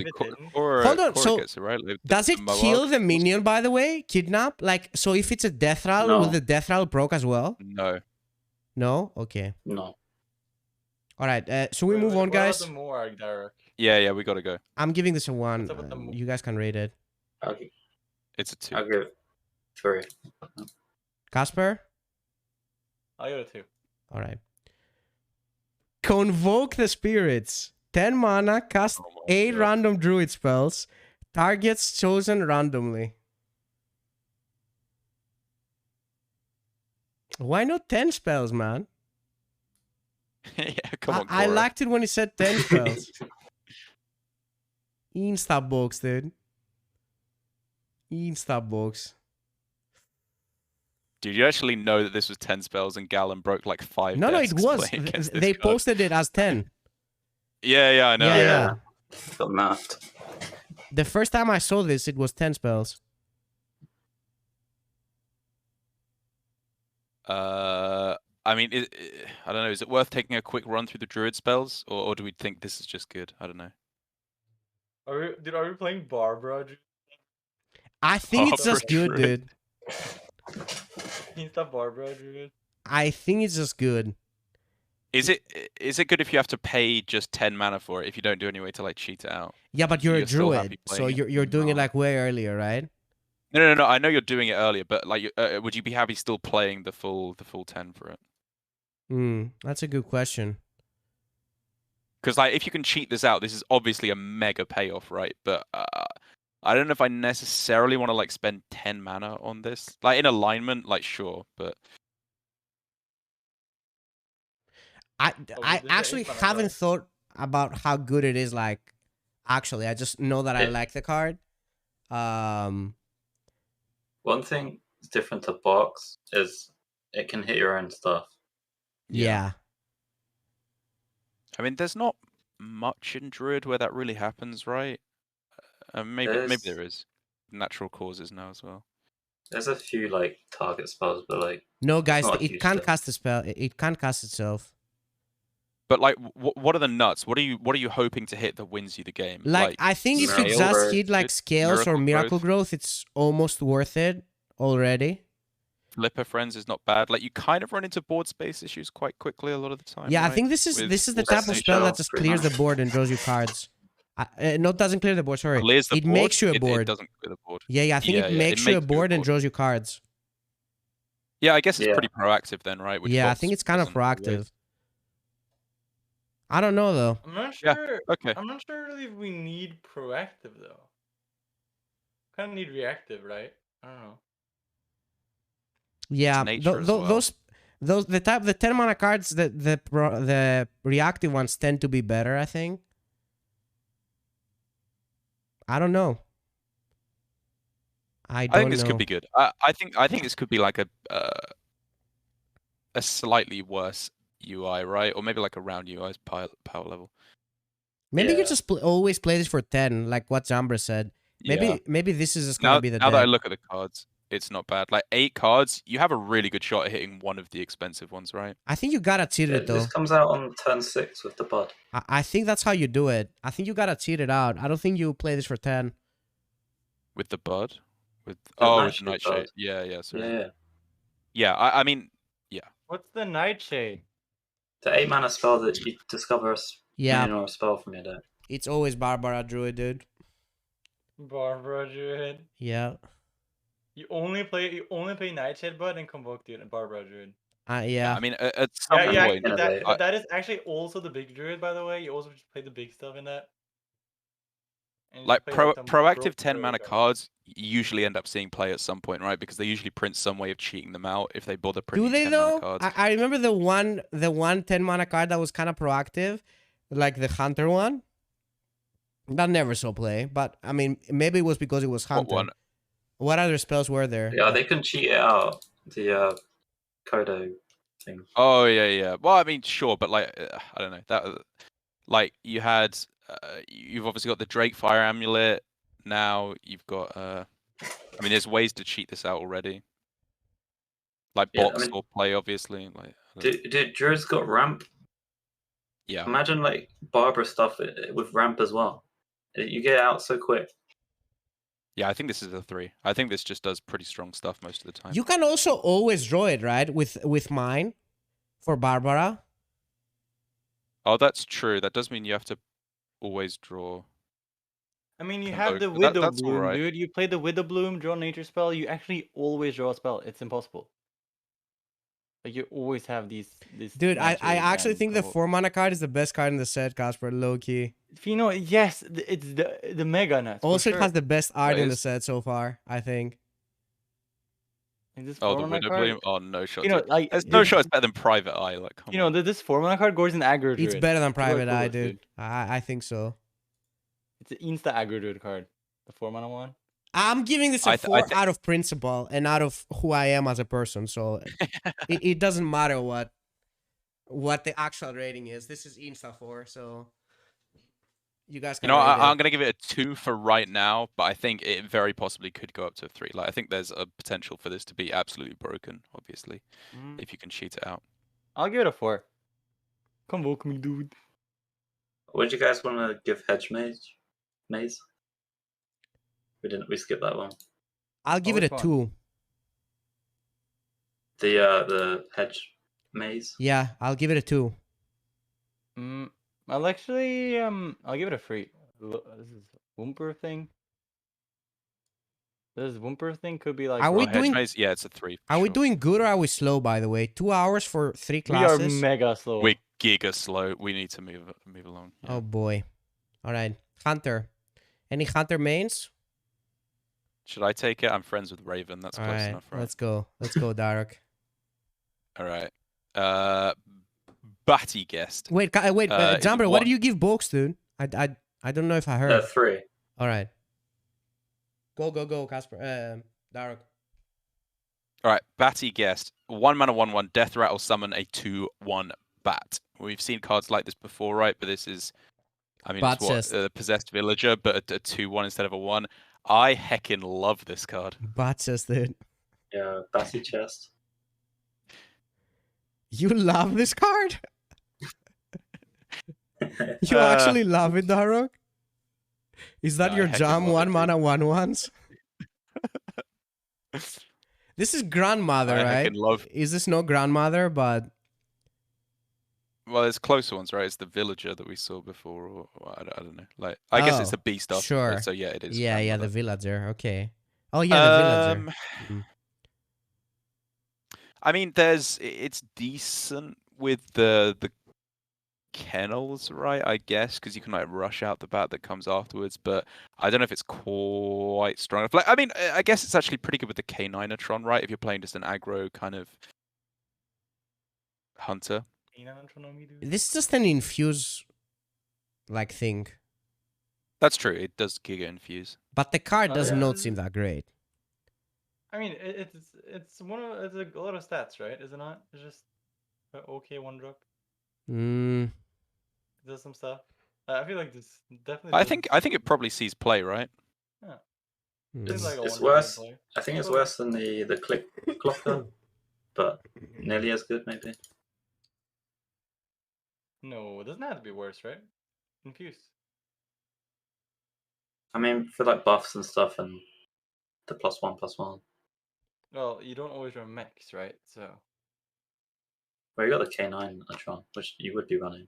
Hold on, so gets it, right? Like, does it kill the minion, by the way? Kidnap? Like, so if it's a death rattle, will the death rattle proc as well? No. No? Okay. No. Alright, so we move on, guys? Yeah, we gotta go. I'm giving this a 1. You guys can rate it. Okay. It's a 2. I'll give it 3. Casper? I'll give it a 2. Alright. Convoke the spirits. 10 mana, cast 8 random druid spells. Targets chosen randomly. Why not 10 spells, man? Yeah, come on. I Cora. liked it when he said 10 spells. Insta box, dude. Insta box. Dude, you actually know that this was 10 spells and Galen broke like 5 No, it desks was. playing against this They card. posted it as 10. Yeah, I know. Yeah. Got mapped. The first time I saw this, it was 10 spells. I mean, I don't know. Is it worth taking a quick run through the druid spells, or do we think this is just good? I don't know. Are we playing Barbara? I think it's just good, dude. Insta Barbara, dude. I think it's just good. Is it good if you have to pay just 10 mana for it if you don't do any way to like cheat it out? Yeah, but you're a still happy druid, so playing it? you're doing it like way earlier, right? No. I know you're doing it earlier, but like, would you be happy still playing the full 10 for it? That's a good question. Because like, if you can cheat this out, this is obviously a mega payoff, right? But I don't know if I necessarily want to like spend 10 mana on this. Like in alignment, like sure, but I this is actually 8 mana haven't card. thought about how good it is. Like, actually, I just know that I like the card. One thing that's different to box is it can hit your own stuff. Yeah. I mean, there's not much in Druid where that really happens, right? Maybe there is natural causes now as well. There's a few like target spells, but like No, guys, not a it huge can't deal. cast a spell. It can't cast itself. But like, what are the nuts? What are you hoping to hit that wins you the game? Like, I think if you Miracle just Growth, hit like good. scales or Miracle miracle Growth. growth, it's almost worth it already. Flipper Friends is not bad. Like, you kind of run into board space issues quite quickly a lot of the time. Yeah, I right? think this is With the all type of Destiny spell that Shell, just pretty clears the much. board and draws you cards. No, it doesn't clear the board. Sorry, clears the it board. makes you a It board. doesn't clear the board. Yeah, I think it makes you a board and draws you cards. Yeah, I guess it's Yeah. pretty proactive then, right? Which Yeah, I box think it's kind of doesn't always. proactive. I don't know though. I'm not Yeah, sure. okay. I'm not sure if we need proactive though. Kind of need reactive, right? I don't know. Yeah, nature as well. those the 10 mana cards, the reactive ones tend to be better, I think. I don't know. I think this could be good. I think this could be like a slightly worse UI, right? Or maybe like around UI's power level. Maybe you Yeah. just always play this for 10, like what Jambre said. Maybe this is just gonna be the now that I deck. look at the cards, it's not bad. Like 8 cards, you have a really good shot at hitting one of the expensive ones, right? I think you gotta cheat it though. This comes out on turn 6 with the bud. I think that's how you do it. I think you gotta cheat it out. I don't think you play this for 10. With the bud? With The with the Nightshade Nightshade. bud. Yeah, sorry. Yeah. Yeah, I mean, What's the Nightshade? The 8 mana spell that you discover a Yeah, minion or a spell from your deck. it's always Barbara Druid, dude. Barbara Druid. Yeah. You only play Nightshade Bud and Convoke Dude and Barbara Druid. Yeah. I mean, at some Yeah, point, Innovate. that is actually also the big Druid, by the way. You also just play the big stuff in that. And you like play, some proactive broke 10 Druid mana cards. cards you usually end up seeing play at some point, right? Because they usually print some way of cheating them out if they bother printing Do they 10 though? mana cards. I remember the one 10 mana card that was kind of proactive, like the Hunter one. That never saw play, but I mean, maybe it was because it was What Hunter. one? What other spells were there? Yeah, they can cheat it out. The Kodo thing. Oh yeah. Well, I mean, sure, but like, I don't know that. Like you had, you've obviously got the Drake Fire Amulet. Now you've got. I mean, there's ways to cheat this out already. Like Yeah, I box mean- or play, obviously. Like, I don't know. Did Druid's got ramp? Yeah. Imagine like Barbara stuff with ramp as well. You get out so quick. Yeah, I think this is a 3. I think this just does pretty strong stuff most of the time. You can also always draw it, right? With mine for Barbara. Oh, that's true. That does mean you have to always draw. I mean, you Convoke, have the but Widow that's Bloom, alright. dude. You play the Widow Bloom, draw nature spell. You actually always draw a spell. It's impossible. Like you always have these. Dude, I Nightshade actually and think the Convoke. 4 mana card is the best card in the set, Casper, low key. Yes, it's the Mega Nuts. for Also, sure. it has the best art That in the is- set so far, I think. Like, this Oh, the 4-mana Widow card, Bloom. Oh, no shot. You know, dude. like There's no shot. It's better than Private Eye. Like, come on. this 4-mana card goes in aggro. It's Druid. better than People are Private Eye, clueless, dude. I think so. It's an insta aggro Druid card. The 4-mana one. I'm giving this a I 4 out of principle and out of who I am as a person, so it doesn't matter what the actual rating is. This is Insta 4, so you guys You can know, rate I'm it. gonna give it a 2 for right now, but I think it very possibly could go up to a 3. Like, I think there's a potential for this to be absolutely broken, obviously, if you can cheat it out. I'll give it a 4. Convoke me, dude. Would you guys want to give Hedge Maze? We skipped that one. I'll give it which a one? 2. The Hedge Maze. Yeah, I'll give it a 2. I'll actually I'll give it a 3. This is Whomper thing. This Whomper thing could be like. Are we Oh, doing- Hedge Maze? Yeah, it's a 3. for Are we sure. doing good or are we slow, by the way? 2 hours for 3 We are classes? mega slow. We're giga slow. We need to move along. Yeah. Oh boy. All right. Hunter. Any Hunter mains? Should I take it? I'm friends with Raven. That's All close right. enough, right? Let's go. Let's go, Darroch. All right. Batty guest. Wait, Jambre, what did you give Box, dude? I don't know if I heard. 3. All right. Go, Casper. Darroch. All right, Batty guest. 1 mana, 1/1. Death Rattle summon a 2/1 bat. We've seen cards like this before, right? But this is, I mean, it's what possessed villager, but a 2/1 instead of a 1. I heckin' love this card. Batches, dude. Yeah, Batty chest. You love this card? You actually love it, Darroch? Is that your jam? 1 mana, 1/1s? This is grandmother, right? Is this no grandmother? But well, there's closer ones, right? It's the villager that we saw before, or I don't know. Like, I guess it's the beast after. Sure. So yeah, it is. Yeah, the villager. Okay. Oh yeah, the villager. I mean, it's decent with the kennels, right? I guess because you can like rush out the bat that comes afterwards, but I don't know if it's quite strong enough. Like, I mean, I guess it's actually pretty good with the K9atron, right? If you're playing just an aggro kind of hunter. This is just an infuse like thing. That's true. It does Giga infuse, but the card does not seem that great. I mean, it's a lot of stats, right? Is it not? It's just an okay 1-drop. It does some stuff. I feel like this definitely. I think it probably sees play, right? Yeah. It's worse. I think it's worse than the click clocker, but nearly as good, maybe. No, it doesn't have to be worse, right? Infuse. I mean, for like buffs and stuff, and the +1/+1. Well, you don't always run mechs, right? So. Well, you got the K9atron, which you would be running.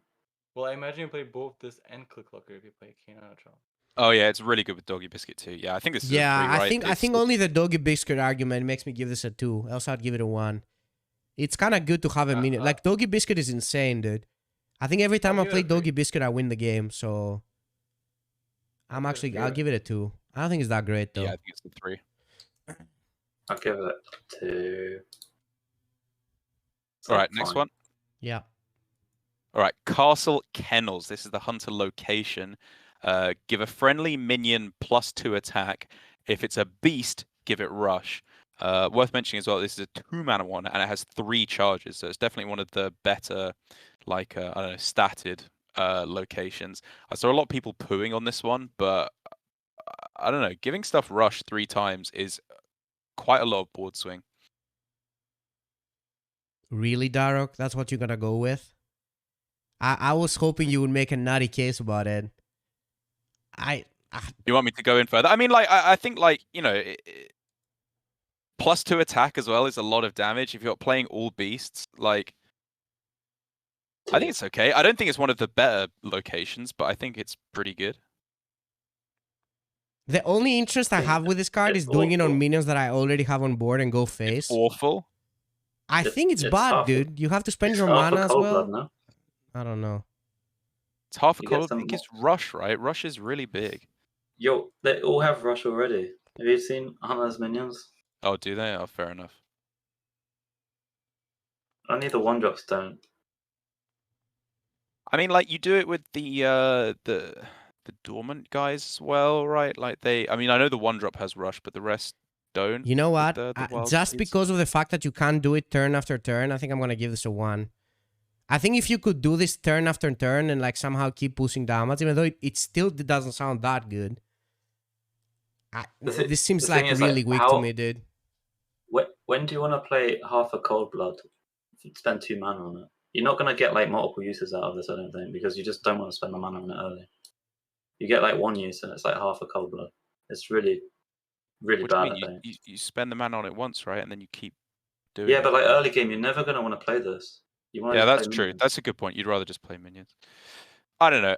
Well, I imagine you play both this and Click Clocker if you play K9atron. Oh yeah, it's really good with Doggy Biscuit too. Yeah, I think this is a 3, right? I think only the Doggy Biscuit argument makes me give this a 2. Else I'd give it a 1. It's kind of good to have a minion. Like Doggy Biscuit is insane, dude. I think every time I play Doggy Biscuit, I win the game. So I'll give it a 2. I don't think it's that great though. Yeah, I think it's a 3. I'll give it 2. All right, next one. Yeah. All right, Castle Kennels. This is the hunter location. Give a friendly minion +2 attack. If it's a beast, give it rush. Worth mentioning as well, this is a 2 mana 1, and it has 3 charges. So it's definitely one of the better, like, I don't know, statted locations. I saw a lot of people pooing on this one, but I don't know. Giving stuff rush 3 times is quite a lot of board swing. Really, Darroch? That's what you're gonna go with? I was hoping you would make a nutty case about it. You want me to go in further? I mean, like, I think, like, you know, +2 attack as well is a lot of damage. If you're playing all beasts, like, I think it's okay. I don't think it's one of the better locations, but I think it's pretty good. The only interest I have with this card is doing it on minions that I already have on board and go face. It's awful. I think it's bad, dude. You have to spend your mana as well. Blood, no? I don't know. It's half a cold. I think it's rush, right? Rush is really big. Yo, they all have rush already. Have you seen Hunterace minions? Oh, do they? Oh, fair enough. Only the 1-drops don't. I mean, like, you do it with the dormant guys as well, right? Like, I mean, I know the 1-drop has rush, but the rest don't. You know what? Just seeds. Because of the fact that you can't do it turn after turn, I think I'm gonna give this a 1. I think if you could do this turn after turn and like somehow keep pushing damage, even though it still doesn't sound that good. This seems like really weak to me, dude. When do you want to play half a cold blood? Spend 2 mana on it. You're not gonna get like multiple uses out of this, I don't think, because you just don't want to spend the mana on it early. You get like 1 use and it's like half a cold blood. It's really, really bad. I think you spend the mana on it once, right, and then you keep doing. Yeah, but like early game, you're never gonna want to play this. Yeah, that's true. Minions. That's a good point. You'd rather just play minions. I don't know.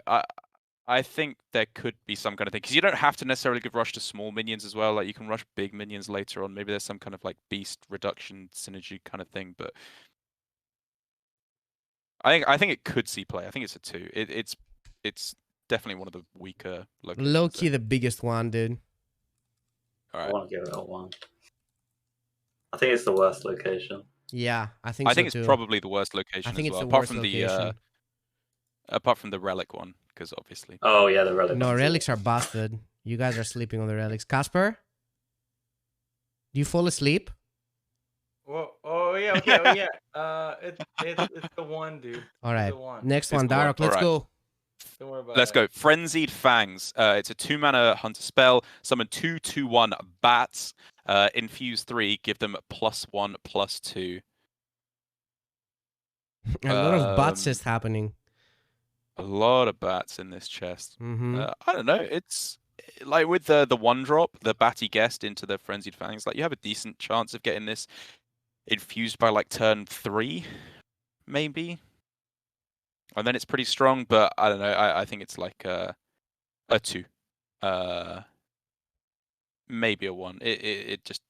I think there could be some kind of thing, because you don't have to necessarily give rush to small minions as well. Like, you can rush big minions later on. Maybe there's some kind of like beast reduction synergy kind of thing. But I think it could see play. I think it's a 2. It's definitely one of the weaker locations. Low key, the biggest one, dude. All right. I want to give it a 1. I think it's the worst location. Yeah, I think I so think it's too. probably the worst location I think as it's well, the apart worst from location. the relic one, because obviously. Oh yeah, the relics. No, relics are busted. You guys are sleeping on the relics. Casper, do you fall asleep? Whoa, oh yeah, okay, oh yeah. It's the one, dude. All It's right, the one. next It's one, the one. Darroch. Let's Alright. go. Don't worry about Let's it. go. Frenzied Fangs. It's a 2-mana hunter spell. Summon 2/2/1 bats. Infuse 3. Give them +1/+2. A lot of butts Um, is happening. A lot of bats in this chest. Mm-hmm. I don't know. It's like with the 1-drop, the Batty Guest into the Frenzied Fangs. Like you have a decent chance of getting this infused by like turn 3, maybe. And then it's pretty strong, but I don't know. I think it's like a 2. Maybe a 1. It just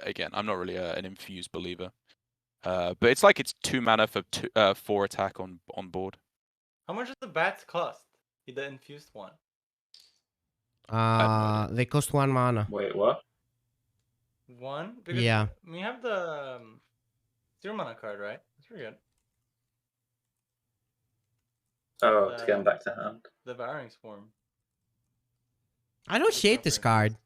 again, I'm not really an infused believer. But it's like it's 2 mana for 4 attack on board. How much does the bats cost? The infused one. They cost 1 mana. Wait, what? One? Because Yeah. we have the 0 mana card, right? That's pretty good. Oh, to get him back to hand. The Devouring Swarm. I don't hate this card.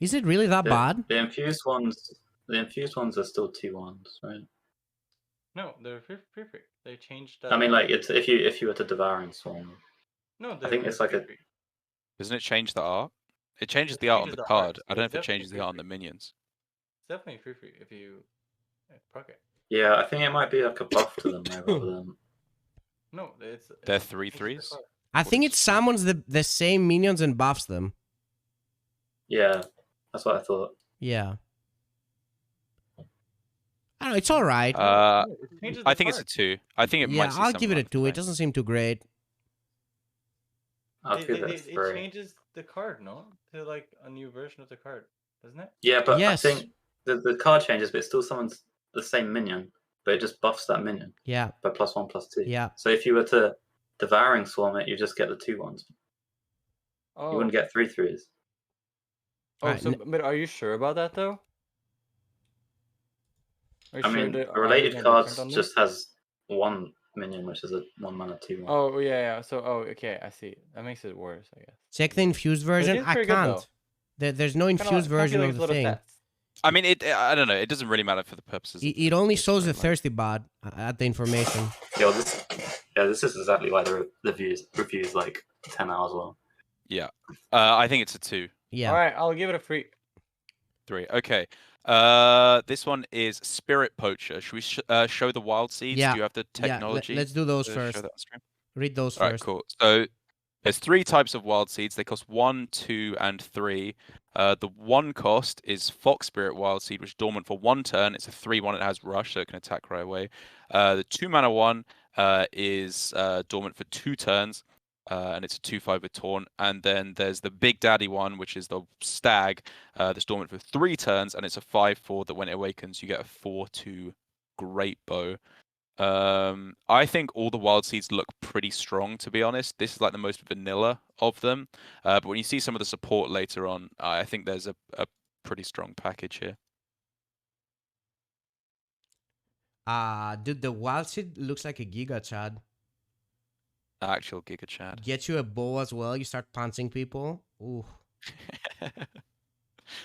Is it really that bad? The infused ones are still 2/1s, right? No, they're perfect. They changed. I mean, like it's if you were to Devouring Swarm. No, I think it's like a. Doesn't it change the art? It changes the art on the card. I don't know if it changes the art on the minions. It's definitely free if you proc it. Yeah, I think it might be like a buff to them rather than. No, it's they're 3/3s. I think it summons the same minions and buffs them. Yeah, that's what I thought. Yeah. I don't know, it's alright. I think it's a 2. I think it might. Yeah, I'll give it a 2. It doesn't seem too great. I'll give it a 3. It changes the card, no? To like a new version of the card, doesn't it? Yeah, but Yes. I think the card changes, but it still summons the same minion, but it just buffs that minion. Yeah. By +1/+2. Yeah. So if you were to Devouring Swarm it, you just get the 2/1s. Oh. You wouldn't get 3/3s. Oh, Right, but are you sure about that though? I mean, the related cards just has 1 minion, which is a 1 mana 2/1. Oh yeah. So okay, I see. That makes it worse, I guess. Check the infused version. seems I pretty good, can't. There's no infused version of the thing. I mean, I don't know. It doesn't really matter for the purposes. It only shows the thirsty bod at the information. Yeah, this is exactly why the review's like 10 hours long. Yeah, I think it's a 2. Yeah. All right, I'll give it a 3. 3. Okay. This one is Spirit Poacher. Should we show the wild seeds? Yeah. Do you have the technology? Yeah, let's do those to first. show that on stream? Read those All right, first. cool. So there's 3 types of wild seeds. They cost 1, 2, and 3. The 1 cost is Fox Spirit Wild Seed, which is dormant for 1 turn. It's a 3/1. It has Rush, so it can attack right away. The 2 mana one is dormant for 2 turns, and it's a 2/5 with Taunt. And then there's the Big Daddy one, which is the Stag, that's dormant for 3 turns, and it's a 5/4 that when it awakens, you get a 4/2 Great Bow. I think all the wild seeds look pretty strong, to be honest. This is like the most vanilla of them. But when you see some of the support later on, I think there's a pretty strong package here. Dude, the wild seed looks like a Giga Chad. Actual Giga Chad. Get you a bow as well. You start punching people. Ooh.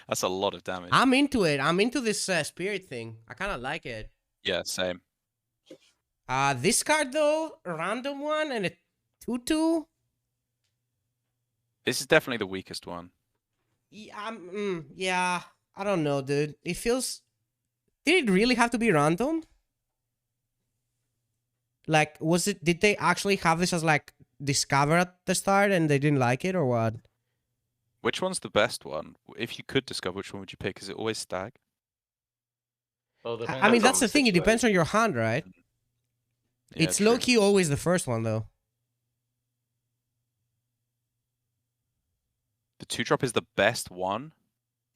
That's a lot of damage. I'm into it. I'm into this spirit thing. I kind of like it. Yeah, same. This card though, random one and a 2/2. This is definitely the weakest one. Yeah, yeah. I don't know, dude. It feels. Did it really have to be random? Like, was it? Did they actually have this as like discover at the start and they didn't like it or what? Which one's the best one? If you could discover, which one would you pick? Is it always Stag? Well, I mean, that's the thing. It depends on your hand, right? Yeah, it's true. low-key always the first one, though. The 2-drop is the best one.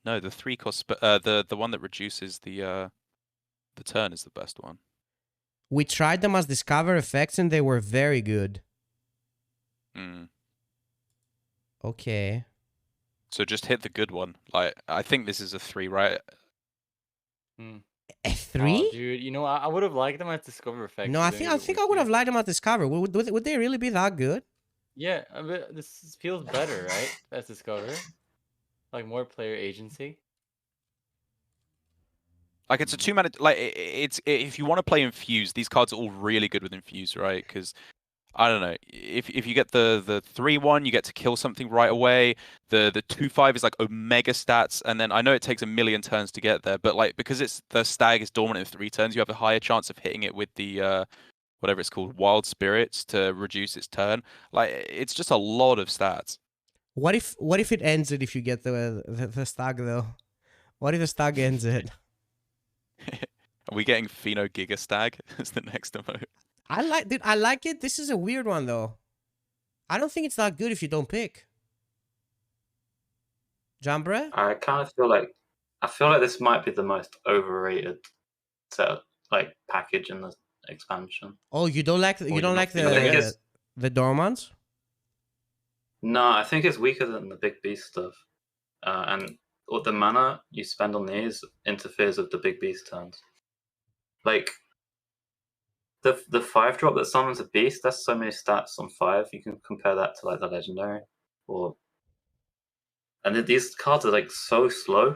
No, the 3 cost. The one that reduces the turn is the best one. We tried them as discover effects and they were very good. Okay. So just hit the good one. Like I think this is a 3, right? A Oh, 3? dude, you know, I would have liked them as Discover effects. No, I think I would have liked them at Discover. Would they really be that good? Yeah, but this feels better, right? As Discover, like more player agency. Like it's a 2-mana. Like if you want to play Infuse, these cards are all really good with Infuse, right? Because I don't know, if you get the 3/1, you get to kill something right away. The 2/5 is like Omega stats, and then I know it takes a million turns to get there, but like because it's the stag is dormant in 3 turns, you have a higher chance of hitting it with the whatever it's called, Wild Spirits, to reduce its turn. Like it's just a lot of stats. What if it ends it if you get the stag though? What if the stag ends it? Are we getting Pheno Giga Stag as the next emote? I like it. This is a weird one though. I don't think it's that good if you don't pick. Jambre? I kind of feel like this might be the most overrated set like package in the expansion. Oh, you don't like the dormants? No, I think it's weaker than the big beast stuff, and the mana you spend on these interferes with the big beast turns. Like the 5-drop that summons a beast, that's so many stats on 5. You can compare that to like the legendary, and these cards are like so slow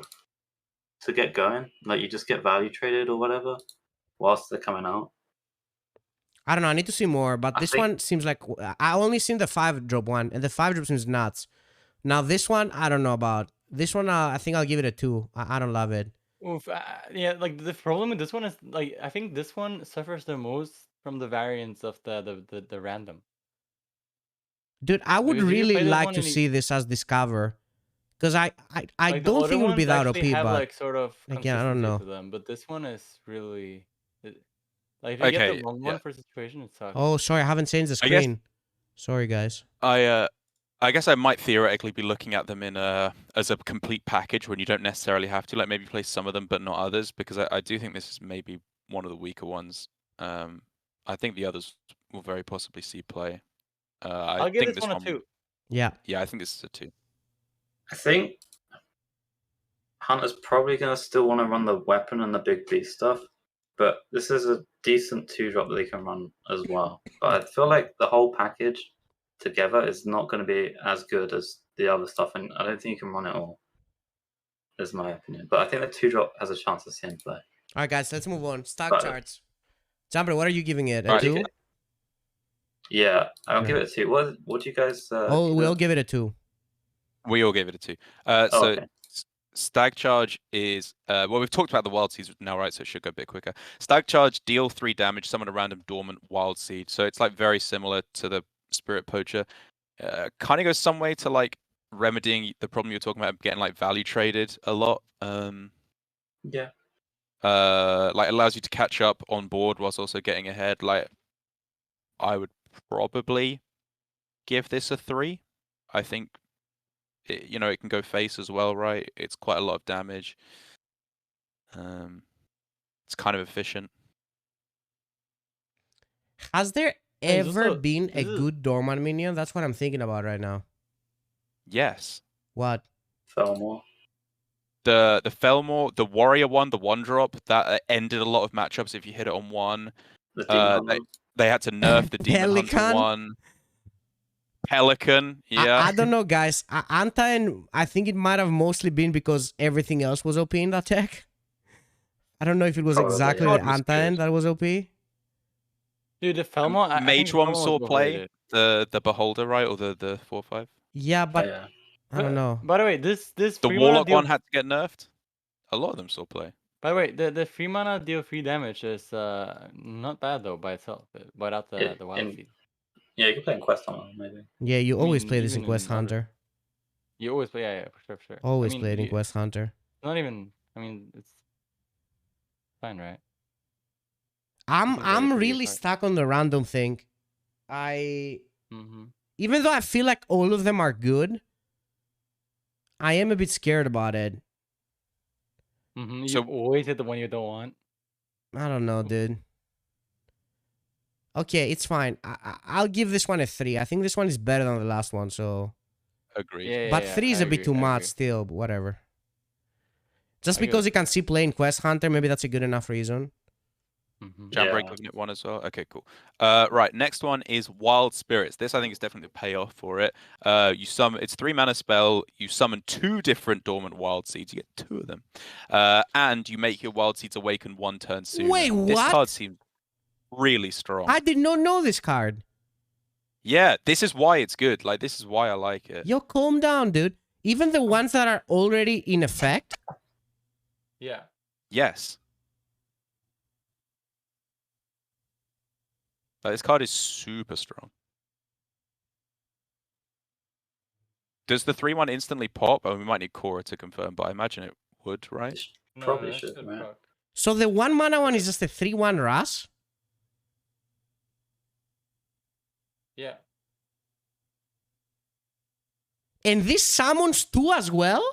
to get going. Like you just get value traded or whatever whilst they're coming out. I don't know. I need to see more, but this one seems like I only seen the 5-drop one, and the 5-drop seems nuts. Now this one, I don't know about. This one, I think I'll give it a 2. I don't love it. Oof, yeah, like the problem with this one is like I think this one suffers the most from the variance of the random. Dude, I would really like to see this as Discover, because I like don't think it would be that OP, have, but like sort of again, I don't know. to them, but this one is really like if you get the wrong one for situation, it sucks. Oh, sorry, I haven't changed the screen. Sorry, guys. I guess I might theoretically be looking at them in as a complete package when you don't necessarily have to. Like maybe play some of them but not others, because I do think this is maybe one of the weaker ones. I think the others will very possibly see play. I'll give this one a 2. Yeah. Yeah, I think this is a 2. I think Hunter's probably going to still want to run the weapon and the big beast stuff, but this is a decent 2-drop that they can run as well. But I feel like the whole package together is not going to be as good as the other stuff, and I don't think you can run it all, is my opinion. But I think the 2-drop has a chance to see in play. All right, guys, let's move on. Stock charts. Jambre, what are you giving it? A 2? Yeah, I'll give it a 2. What do you guys... we'll give it a 2. We all gave it a 2. Okay. Stag Charge is... well, we've talked about the Wild Seeds now, right? So it should go a bit quicker. Stag Charge, deal 3 damage, summon a random dormant Wild Seed. So it's like very similar to the Spirit Poacher. Kind of goes some way to like remedying the problem you're talking about, getting like value traded a lot. Yeah. Like allows you to catch up on board whilst also getting ahead. Like I would probably give this a 3. I think it can go face as well, right? It's quite a lot of damage. It's kind of efficient. Has there ever been a good dormant minion? That's what I'm thinking about right now. Yes. What? Felmore. The Felmore, the Warrior one, the 1-drop, that ended a lot of matchups if you hit it on 1. They had to nerf the Demon Hunter one. Pelican, yeah. I don't know, guys. Anta, I think it might have mostly been because everything else was OP in that tech. I don't know if it was exactly the Anta that was OP. Dude, the Felmore... Mage one saw play, the Beholder, right? Or the 4/5? Yeah, but I don't know. By the way, this the Warlock one had to get nerfed. A lot of them saw play. By the way, the free mana deal 3 damage is not bad though by itself, without the wild feed. Yeah, you can play in Quest Hunter, maybe. Yeah, you always play this in Quest Hunter. You always play, yeah, for sure. Always played in Quest Hunter. Not even, it's fine, right? I'm really stuck on the random thing. Even though I feel like all of them are good, I am a bit scared about it. You always hit the one you don't want. I don't know, dude. Okay, it's fine. I'll give this one a 3. I think this one is better than the last one, so... Agreed. Yeah, but 3 is a bit too much still, but whatever. Just I get because it. you can see playing Quest Hunter, maybe that's a good enough reason. Jambre Yeah. giving it 1 as well. Okay, cool. Right, next one is Wild Spirits. This I think is definitely the payoff for it. You summon. It's 3 mana spell. You summon 2 different dormant wild seeds. You get 2 of them, and you make your wild seeds awaken 1 turn sooner. Wait, This what? card seems really strong. I did not know this card. Yeah, this is why it's good. Like, this is why I like it. Yo, calm down, dude. Even the ones that are already in effect. Yeah. Yes. Like, this card is super strong. Does the 3/1 instantly pop? Oh, we might need Cora to confirm, but I imagine it would, right? Probably that should, should right? proc. So the 1 mana one is just a 3/1 Rush. Yeah. And this summons 2 as well?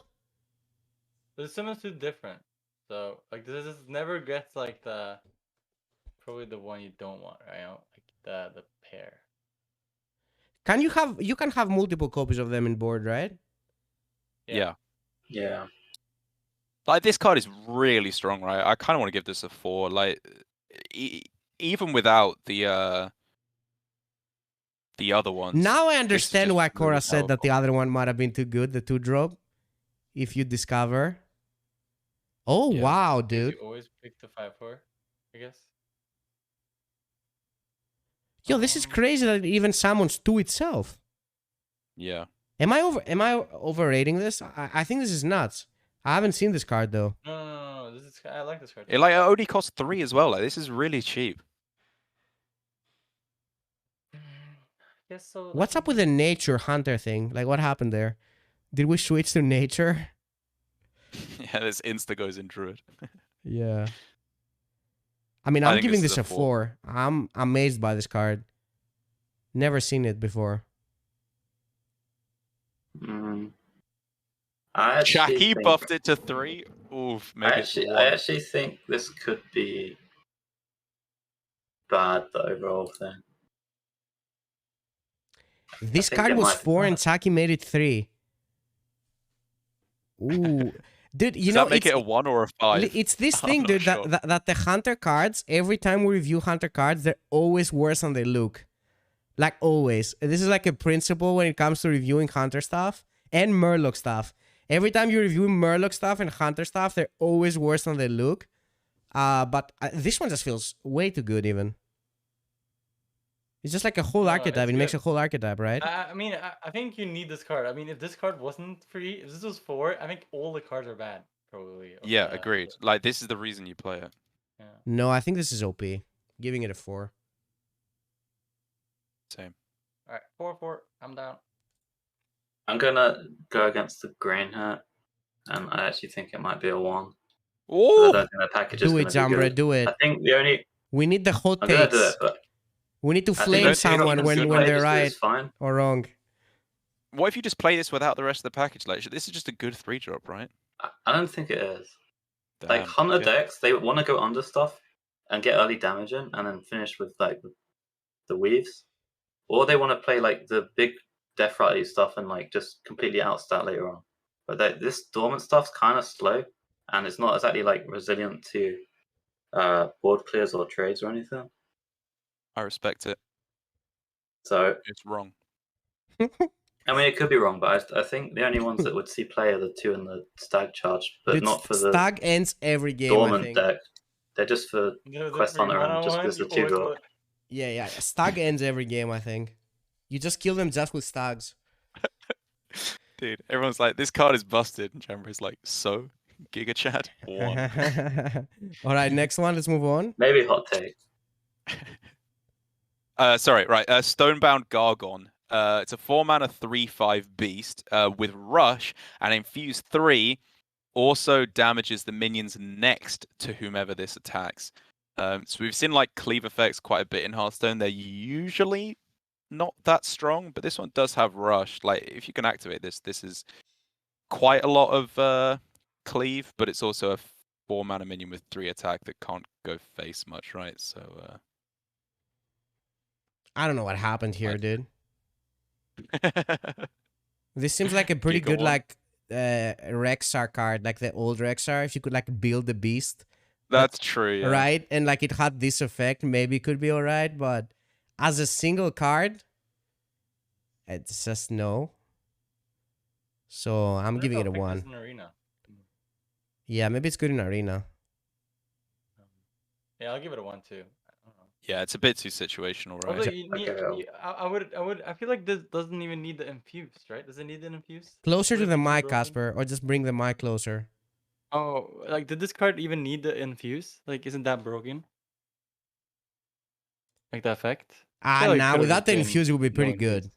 The summons too different. So like this is never gets like the probably the one you don't want, right? You know, like the pair. You can have multiple copies of them in board, right? Yeah. Yeah. Like, this card is really strong, right? I kind of want to give this a 4. Like, even without the other ones. Now I this is understand just why Cora really said that the powerful. other one might have been too good, the 2-drop. If you discover. Oh, Yeah. wow, Because dude. you always pick the 5/4, I guess. Yo, this is crazy that it even summons 2 itself. Yeah. Am I overrating this? I think this is nuts. I haven't seen this card though. No. This is I like this card. It only costs 3 as well. Like, this is really cheap. Guess so. What's up with the nature hunter thing? Like, what happened there? Did we switch to nature? Yeah, this insta goes in Druid. Yeah. I mean, I I'm think giving this this is a a 4. I'm amazed by this card. Never seen it before. I actually Jackie think, buffed it to 3. Oof, maybe I it's actually, 1. I actually think this could be bad, the overall thing. This think card it was might be 4 and bad. Saki made it 3. Ooh. Dude, you Does know, that make it a 1 or a 5? it's this I'm thing, not dude, sure. that the hunter cards, every time we review hunter cards, they're always worse than they look. Like, always. This is like a principle when it comes to reviewing hunter stuff and Murloc stuff. Every time you review Murloc stuff and hunter stuff, they're always worse than they look. But this one just feels way too good, even. It's just like a whole No, archetype. it's It makes good. a whole archetype, right? I mean, I think you need this card. I mean, if this card wasn't free, if this was 4, I think all the cards are bad, probably. of Yeah, the- agreed. Like, this is the reason you play it. Yeah. No, I think this is OP. Giving it a 4. Same. All right, 4/4. I'm down. I'm gonna go against the grain hat, and I actually think it might be a 1. I Oh, don't think the package is Do gonna it, be Jambre, good. do it. I think the only We need the hot I'm gonna do takes. it, but We need to I think flame don't- someone don't when see they're just right is fine. or wrong. what if you just play this without the rest of the package? Like, this is just a good 3-drop, right? I don't think it is. Like Damn, Hunter okay. decks, they want to go under stuff and get early damage in, and then finish with like the weaves, or they want to play like the big death rally stuff and like just completely outstat later on. But this dormant stuff's kind of slow, and it's not exactly like resilient to board clears or trades or anything. I respect it. So It's wrong. I mean, it could be wrong, but I think the only ones that would see play are the 2 in the stag charge, but Dude, not for the Stag ends every game, I dormant think. deck. They're just for The Quest free Hunter mana and just one, because the you 2 always drop. put- Yeah. Stag ends every game, I think. You just kill them just with stags. Dude, everyone's like, this card is busted. And Jambre's like, so? Giga Chat? 1. All right, next one. Let's move on. Maybe hot take. Sorry, right. Stonebound Gargon. It's a 4-mana 3/5 beast with Rush, and Infuse 3 also damages the minions next to whomever this attacks. So we've seen like cleave effects quite a bit in Hearthstone. They're usually not that strong, but this one does have Rush. Like, if you can activate this, this is quite a lot of cleave, but it's also a 4-mana minion with 3 attack that can't go face much, right? So I don't know what happened here, What? dude. This seems like a pretty Giga good one. like Rexar card, like the old Rexar, if you could like build the beast, That's true. Yeah. right? And like it had this effect, maybe it could be alright, but as a single card, it's just no. So I'm giving it a 1. Arena. Yeah, maybe it's good in arena. Yeah, I'll give it a 1 too. I don't know. Yeah, it's a bit too situational, right? Although I feel like this doesn't even need the infused, right? Does it need the infused? Closer to Would it the be too mic, broken? Casper, or just bring the mic closer. Oh, like did this card even need the infuse? Like, isn't that broken? Like the effect? Ah, like, nah, could've without just the been infuse, it would be no pretty infuse. good.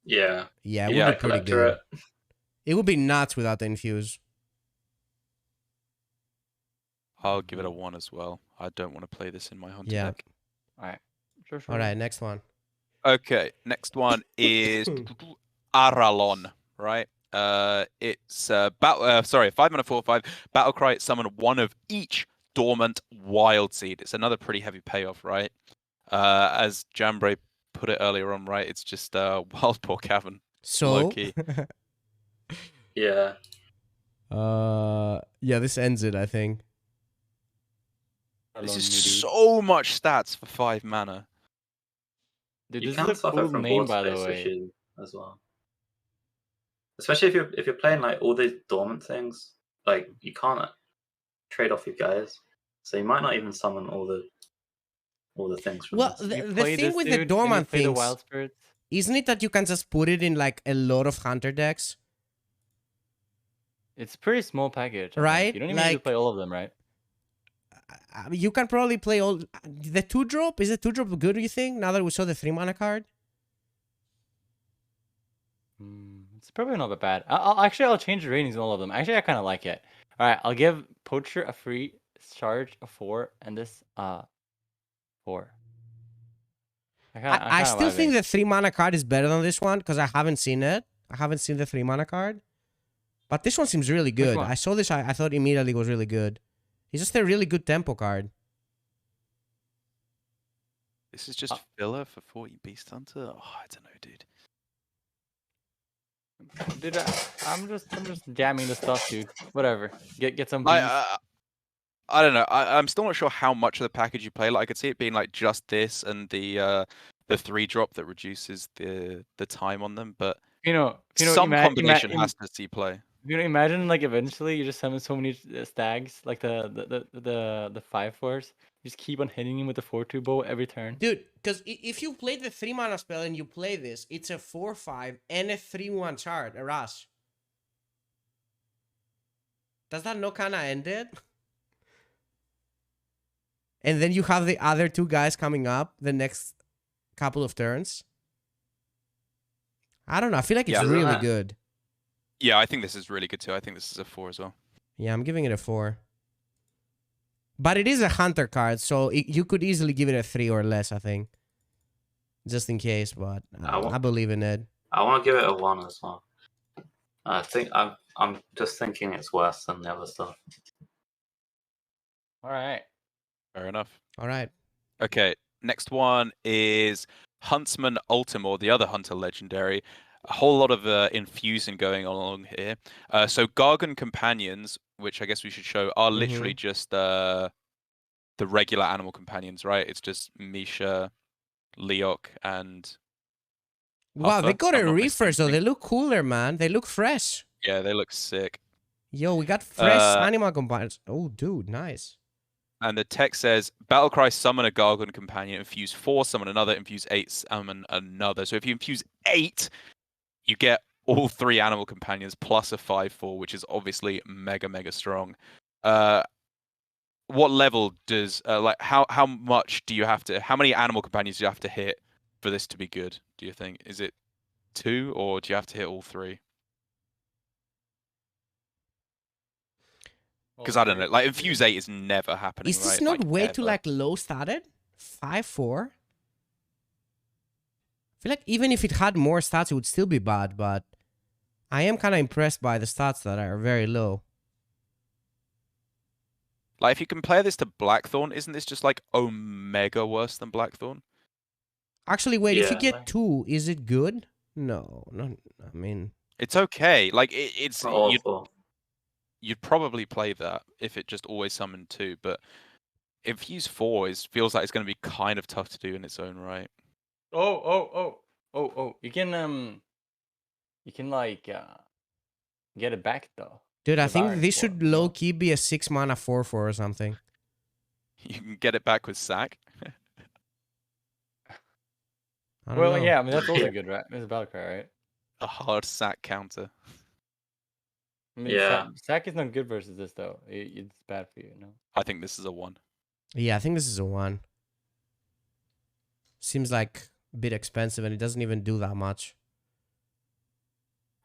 Yeah. Yeah, it Yeah, would be pretty good. Collectorate. It would be nuts without the infuse. I'll give it a 1 as well. I don't want to play this in my hunter Yeah. deck. Alright. Sure. All right, next one. Okay, next one is Aralon, right? It's 5 mana 4/5 battle cry. Summon one of each dormant wild seed. It's another pretty heavy payoff, right? As Jambre put it earlier on, right? It's just Wild Boar Cavern. So, Low-key. Yeah. yeah, this ends it, I think. This is so much stats for 5 mana. Dude, You this can is a suffer cool from name, board by the space way. issue as well. Especially if you're playing like all these dormant things, like you can't trade off your guys, so you might not even summon all the things from Well, this. the thing with the dormant the things, Wild Spirits. isn't it that you can just put it in like a lot of hunter decks? It's a pretty small package, I think. Right? You don't even need to Like- play all of them, right? You can probably play all the 2-drop. Is the 2-drop good? You think? Now that we saw the 3 mana card. It's probably not that bad. I'll change the ratings on all of them. Actually, I kind of like it. All right, I'll give Poacher a free charge of 4, and this 4. I still think the 3 mana card is better than this one because I haven't seen it. I haven't seen the 3 mana card, but this one seems really good. one? I saw this. I thought immediately it was really good. It's just a really good tempo card. This is just filler for 40 Beast Hunter? Oh, I don't know, dude. Dude, I'm just jamming the stuff, dude. Whatever. Get some. I don't know. I'm still not sure how much of the package you play. Like I could see it being like just this and the 3-drop that reduces the time on them, but some combination has to see play. You know, imagine like eventually you just summon so many stags, like the 5/4s. You just keep on hitting him with the 4/2 bow every turn. Dude, because if you play the 3 mana spell and you play this, it's a 4/5 and a 3/1 chart, a rush. Does that not kind of end it? And then you have the other 2 guys coming up the next couple of turns. I don't know. I feel like it's really good. Yeah, I think this is really good too. I think this is a 4 as well. Yeah, I'm giving it a 4. But it is a hunter card, so you could easily give it a 3 or less, I think. Just in case, but I believe in it. I want to give it a 1 as well. I think I'm just thinking it's worse than the other stuff. All right. Fair enough. All right. Okay, next one is Huntsman Ultimore, the other Hunter Legendary. A whole lot of infusing going on along here. So Gargan Companions, which I guess we should show, are literally just the regular animal companions, right? It's just Misha, Leok, and Wow, they Huffer, got if I'm a not refresh, so mistaken. they look cooler, man. They look fresh. Yeah, they look sick. Yo, we got fresh animal companions. Oh, dude, nice. And the text says, Battlecry, summon a Gargan Companion, infuse 4, summon another, infuse 8, summon another. So if you infuse 8, you get all 3 animal companions plus a 5/4, which is obviously mega, mega strong. What level does, like, how much do you have to, how many animal companions do you have to hit for this to be good, do you think? Is it 2, or do you have to hit all 3? Because I don't know, like infuse 8 is never happening. Is this right? not like, way ever. too like low started? 5/4. I feel like even if it had more stats, it would still be bad. But I am kind of impressed by the stats that are very low. Like if you compare this to Blackthorn, isn't this just like omega worse than Blackthorn? Actually, wait. If you Yeah. get 2, is it good? No, no. I mean, It's okay. Like it's Not awful. you'd probably play that if it just always summoned 2, but Infuse 4 feels like it's going to be kind of tough to do in its own right. Oh. You can like get it back though. Dude, I think Devouring this Spore, should you know? low-key be a 6 mana 4/4 or something. You can get it back with sack. I don't Well, know. yeah, I mean that's also good, right? It's a battle cry, right? A hard sack counter. I mean, Yeah. sack is not good versus this though. It's bad for you, you know. I think this is a 1. Yeah, I think this is a 1. Seems like a bit expensive and it doesn't even do that much.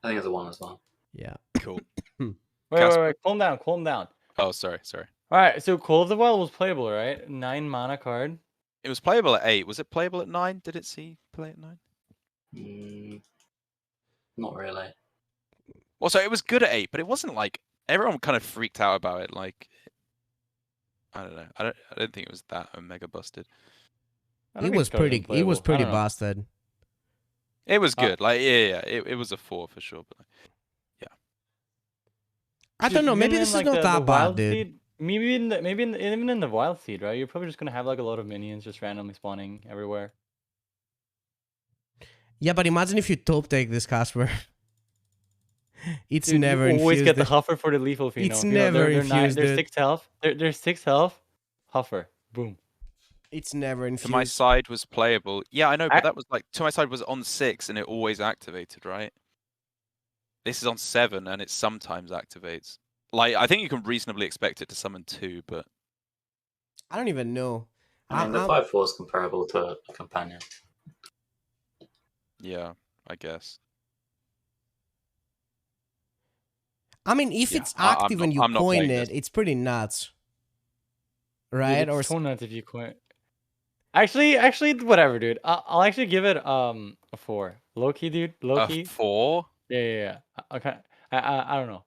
I think it's a 1 as well. Yeah. Cool. Wait, calm down. Oh, sorry. All right, so Call of the Wild was playable, right? 9 mana card. It was playable at 8. Was it playable at 9? Did it see play at 9? Not really. Well, so it was good at 8, but it wasn't like everyone kind of freaked out about it. Like, I don't know. I don't think it was that mega busted. It was pretty busted. It was good. Like, yeah. It was a 4 for sure. But yeah. I don't know. Maybe this is not that bad, dude. Seed, even in the wild seed, right? You're probably just gonna have like a lot of minions just randomly spawning everywhere. Yeah, but imagine if you top take this, Casper. It's Dude, never you always infused. get the Huffer for the lethal Pheno. It's never infused. They're 6 health. They're 6 health. Huffer. Boom. It's never infused. To my side was playable. Yeah, I know, but that was like to my side was on 6 and it always activated, right? This is on 7 and it sometimes activates. Like, I think you can reasonably expect it to summon 2, but I don't even know. I mean, the 5/4 is comparable to a companion. Yeah, I guess. I mean, if it's active and you coin it, this. it's pretty nuts. Right? Dude, it's so nuts if you coin. Actually, whatever, dude. I'll actually give it a 4. Low-key, dude. Low-key. A 4? Yeah. Okay. I don't know.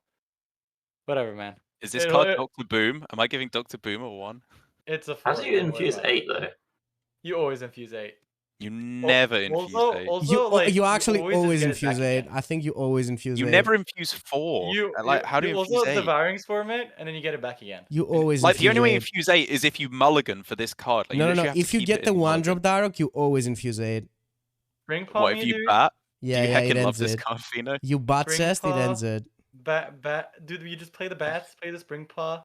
Whatever, man. Is this card Dr. Boom? Am I giving Dr. Boom a 1? It's a 4. How do you infuse 8 though? You always infuse 8. You never infuse 8. You actually always infuse 8. I think you always infuse 8. You never infuse 4. How do you infuse 8? Also Devouring Spore it, and then you get it back again. You always like infuse the only way you 8. infuse 8 is if you mulligan for this card. Like, no. If you get the 1-drop Darroch, you always infuse 8. Spring Paw. What if you bat? Yeah, do you it love ends this it. card, Pheno? You bat chest, it ends it. Dude, you just play the bats, play the Spring Paw.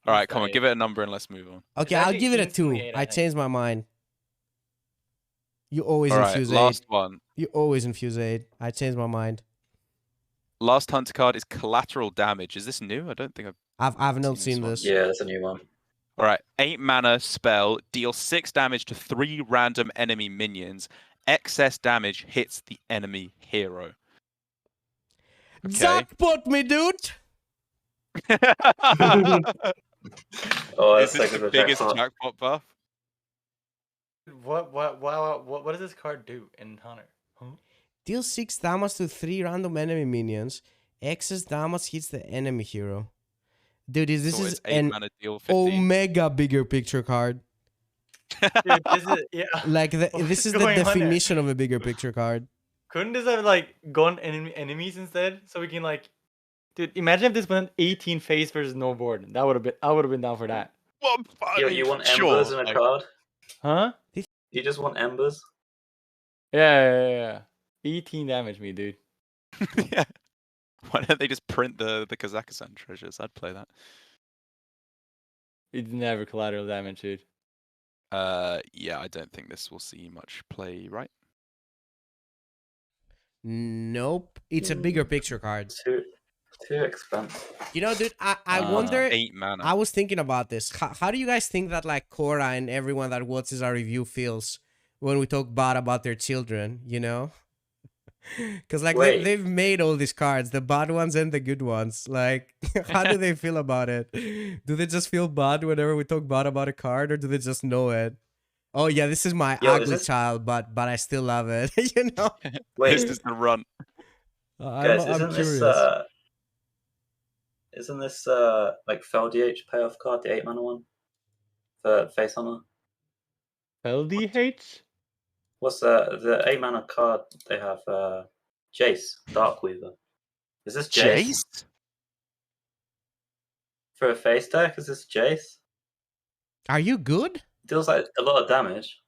All right, come on, give it a number and let's move on. Okay, I'll give it a 2. I changed my mind. You always infuse 8. Last one. You always infuse 8. I changed my mind. Last hunter card is collateral damage. Is this new? I don't think I've not seen this. Yeah, that's a new one. All right, 8 mana spell, deal 6 damage to 3 random enemy minions. Excess damage hits the enemy hero. Okay. Jackpot me, dude! Oh, Is that's this like the biggest jackpot buff? What does this card do in Hunter? Huh? Deal 6 damage to 3 random enemy minions. Excess damage hits the enemy hero. Dude, this is an omega bigger picture card. Dude, this is, yeah. Like, this is the definition of a bigger picture card. Couldn't this have, like, gone enemies instead? So we can, like... Dude, imagine if this went 18 face versus no board. I would have been down for that. You want embers in a card? Huh? You just want embers? Yeah. 18 damage me, dude. Yeah. Why don't they just print the Kazakhstan treasures? I'd play that. It's never collateral damage, dude. Yeah, I don't think this will see much play, right? Nope. It's a bigger picture card. Too expensive. You know, dude, I wonder... 8 mana. I was thinking about this. How do you guys think that, like, Cora and everyone that watches our review feels when we talk bad about their children, you know? Because, like, they've made all these cards, the bad ones and the good ones. Like, how do they feel about it? Do they just feel bad whenever we talk bad about a card, or do they just know it? Oh, yeah, this is my ugly child, but I still love it, you know? Wait, this is the run. Guys, isn't this like FelDH payoff card, the 8 mana one for Face Hunter? FelDH? What's the 8 mana card they have? Jace, Darkweaver. Is this Jace? Jace? For a face deck, is this Jace? Are you good? Deals like a lot of damage.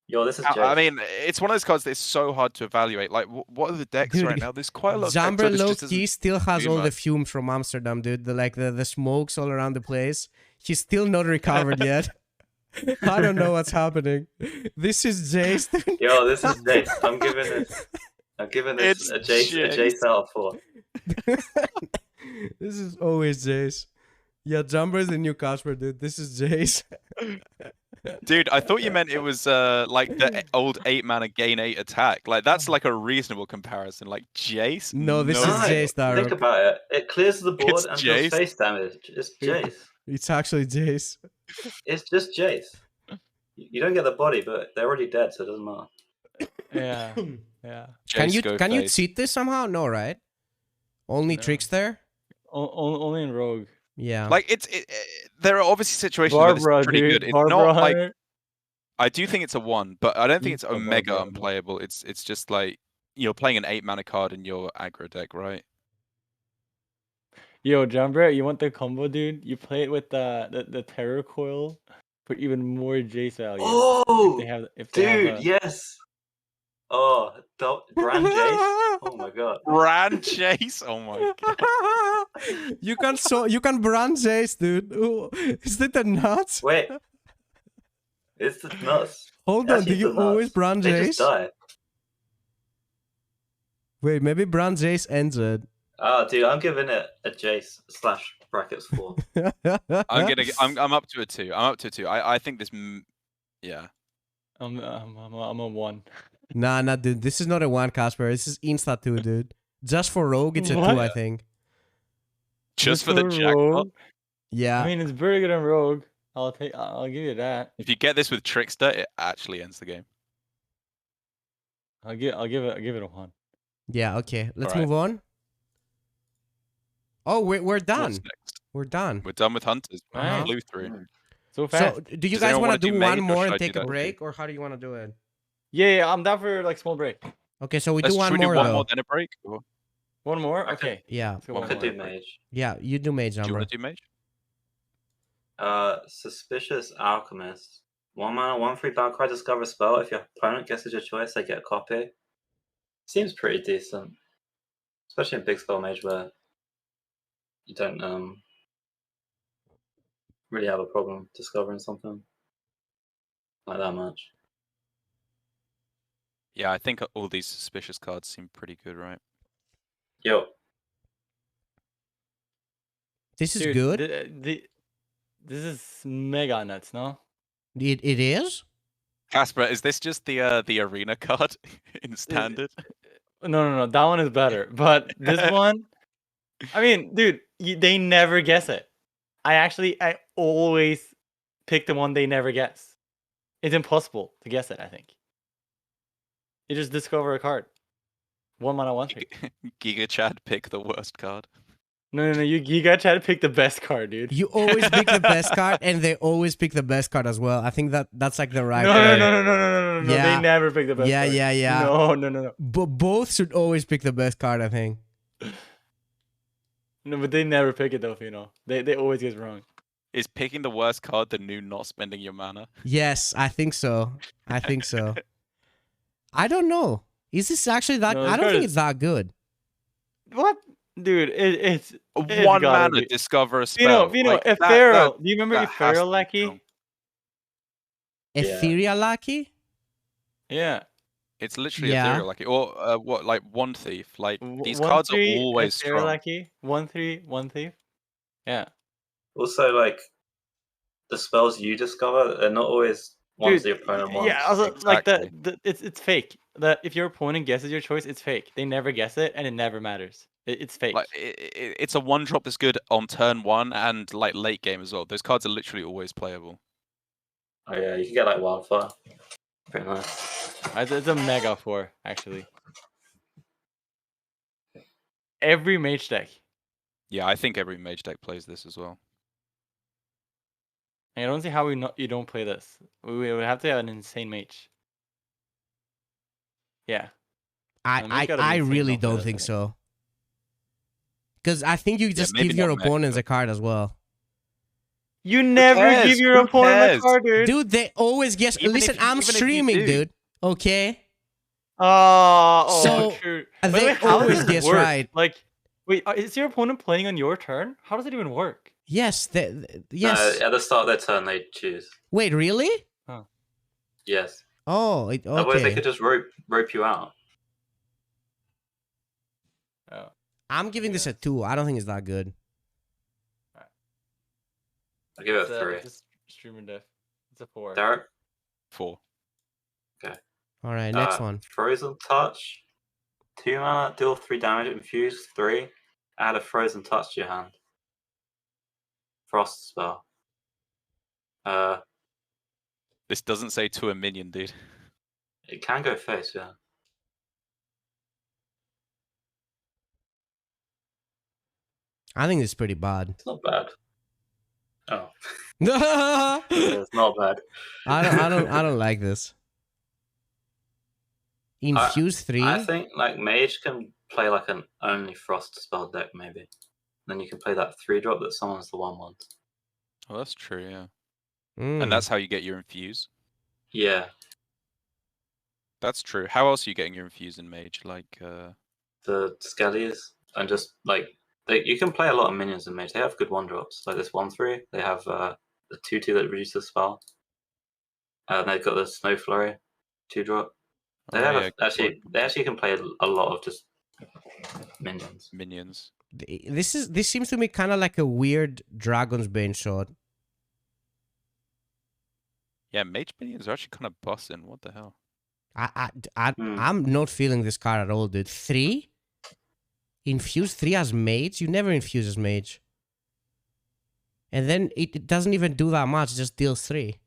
Yo, this is Jace. I mean, it's one of those cards that's so hard to evaluate. Like, what are the decks Dude, right now? There's quite a lot of decks. Jambre where this low just key doesn't still has do all the much. fumes from Amsterdam, dude. The smokes all around the place. He's still not recovered yet. I don't know what's happening. This is Jace. Yo, this is Jace. I'm giving this a Jace out of 4. This is always Jace. Yeah, Jambre is the new Casper, dude. This is Jace. Dude, I thought you meant it was like the old 8 mana gain 8 attack. Like that's like a reasonable comparison. Like Jace? No, this is Jace, Darroch. Think about it. It clears the board It's and Jace. does face damage. It's Jace. It's actually Jace. It's just Jace. You don't get the body, but they're already dead, so it doesn't matter. Yeah. Yeah. Jace, Can you face. cheat this somehow? No, right? Only No. Trickster? Only in Rogue. Yeah. Like there are obviously situations where Barbara, this is pretty dude. good. It's Barbara not like Hunter. I do think it's a 1, but I don't think it's Barbara, omega Barbara. unplayable. It's just like you're playing an 8 mana card in your aggro deck, right? Yo, Jambre, you want the combo, dude? You play it with the Terror Coil for even more Jace value. Oh, if they have dude, yes. Oh, Brand Jace. Oh my god. Brand Chase. Oh my god. you can brand Jace, dude. Ooh, is that the nuts? Wait. It's the nuts. Hold on, do Actually, you the always nuts. brand They just Jace? die. Wait, maybe brand Jace ends it. Oh, dude, I'm giving it a Jace / brackets 4. I'm up to a 2. I'm up to a 2. I think this. Yeah. I'm a 1. Nah, dude. This is not a 1, Casper. This is insta 2, dude. Just for Rogue, it's a 2, What? I think. Just for the jackpot. Rogue? Yeah. I mean, it's pretty good on Rogue. I'll give you that. If you get this with Trickster, it actually ends the game. I'll give it a 1. Yeah, okay. Let's Alright. move on. Oh, we're done. What's next? We're done. We're done with Hunters. Uh-huh. Flew through. So fast. So, do you Does guys anyone want to wanna do do one Mage, or more should and I do take a that? break, or how do you want to do it? Yeah, I'm down for like small break. Okay, so we Let's do one should we more do one though. more then a break? Or One more? I could- Okay. Yeah, Let's go One I one could more. do Mage. yeah. You do Mage, do you Jambre. want to do Mage? Suspicious Alchemist. 1 mana, 1/3 battle cry, discover a spell. If your opponent guesses your choice, they get a copy. Seems pretty decent. Especially in big spell Mage where you don't really have a problem discovering something like that much. Yeah, I think all these suspicious cards seem pretty good, right? Yo, This is Dude, good. this is mega nuts, no? It is. Casper, is this just the arena card in standard? No. That one is better. But this one, I mean, dude, they never guess it. I always pick the one they never guess. It's impossible to guess it, I think. You just discover a card. 1 mana, 1/3. Giga Chad, pick the worst card. No. You gotta try to pick the best card, dude. You always pick the best card, and they always pick the best card as well. I think that's like the right. No. Yeah. They never pick the best card. Yeah. No. Both should always pick the best card, I think. No, but they never pick it though, you know. They always get it wrong. Is picking the worst card the new not spending your mana? Yes, I think so. I don't know. Is this actually that? No, I this don't card think is- it's that good. What? Dude, it's 1 gotta mana, be. discover a spell. Vino, Like, that- Ethereal. that- Do you remember that has Ethereal to be Lackey? strong. Yeah. Ethereal Lucky? Yeah. It's literally Yeah. ethereal, like or what, like One Thief. Like these 1/3 cards are always Ethereal strong. Lackey. 1/3, 1 thief. Yeah. also like the spells you discover, they're not always ones the opponent wants. Yeah, also like Exactly. it's fake. That if your opponent guesses your choice, it's fake. They never guess it, and it never matters. It's fake. Like it's a 1-drop that's good on turn 1 and like late game as well. Those cards are literally always playable. Oh yeah, you can get like Wildfire. Pretty nice. It's a mega 4, actually. Every mage deck. Yeah, I think every mage deck plays this as well. I don't see how you don't play this. We would have to have an insane mage. Yeah. I really don't think so. Because I think you just give your opponents a card as well. You never give your opponent a card, dude. Dude, they always guess. Listen, I'm streaming, dude. Okay. So true. They always guess right. Like, wait, is your opponent playing on your turn? How does it even work? Yes. Yes. At the start of their turn, they choose. Wait, really? Huh. Yes. Oh, okay. Otherwise, they could just rope you out. Oh. I'm giving this a 2. I don't think it's that good. I'll give it a 3. It's a streamer diff. It's a 4. Darroch? 4. Okay. All right, next one. Frozen Touch. 2 mana, deal 3 damage, infuse 3. Add a Frozen Touch to your hand. Frost spell. This doesn't say to a minion, dude. It can go face, yeah. I think it's pretty bad. It's not bad. Oh. Yeah, It's not bad. I don't like this. Infuse 3? I think like Mage can play like an only Frost spell deck maybe. Then you can play that 3-drop that summons the 1/1. Oh, that's true, yeah. And that's how you get your infuse? Yeah. That's true. How else are you getting your infuse in Mage? Like the Skellies and just like you can play a lot of minions in Mage. They have good 1-drops. Like this 1/3. They have the 2/2 that reduces spell. And they've got the Snow Flurry 2-drop. They they actually can play a lot of just minions. This seems to me kind of like a weird Dragon's Bane shot. Yeah, Mage minions are actually kind of busting. What the hell? I'm not feeling this card at all, dude. 3? Infuse 3 as Mage? You never infuse as Mage. And then it doesn't even do that much, it just deals 3.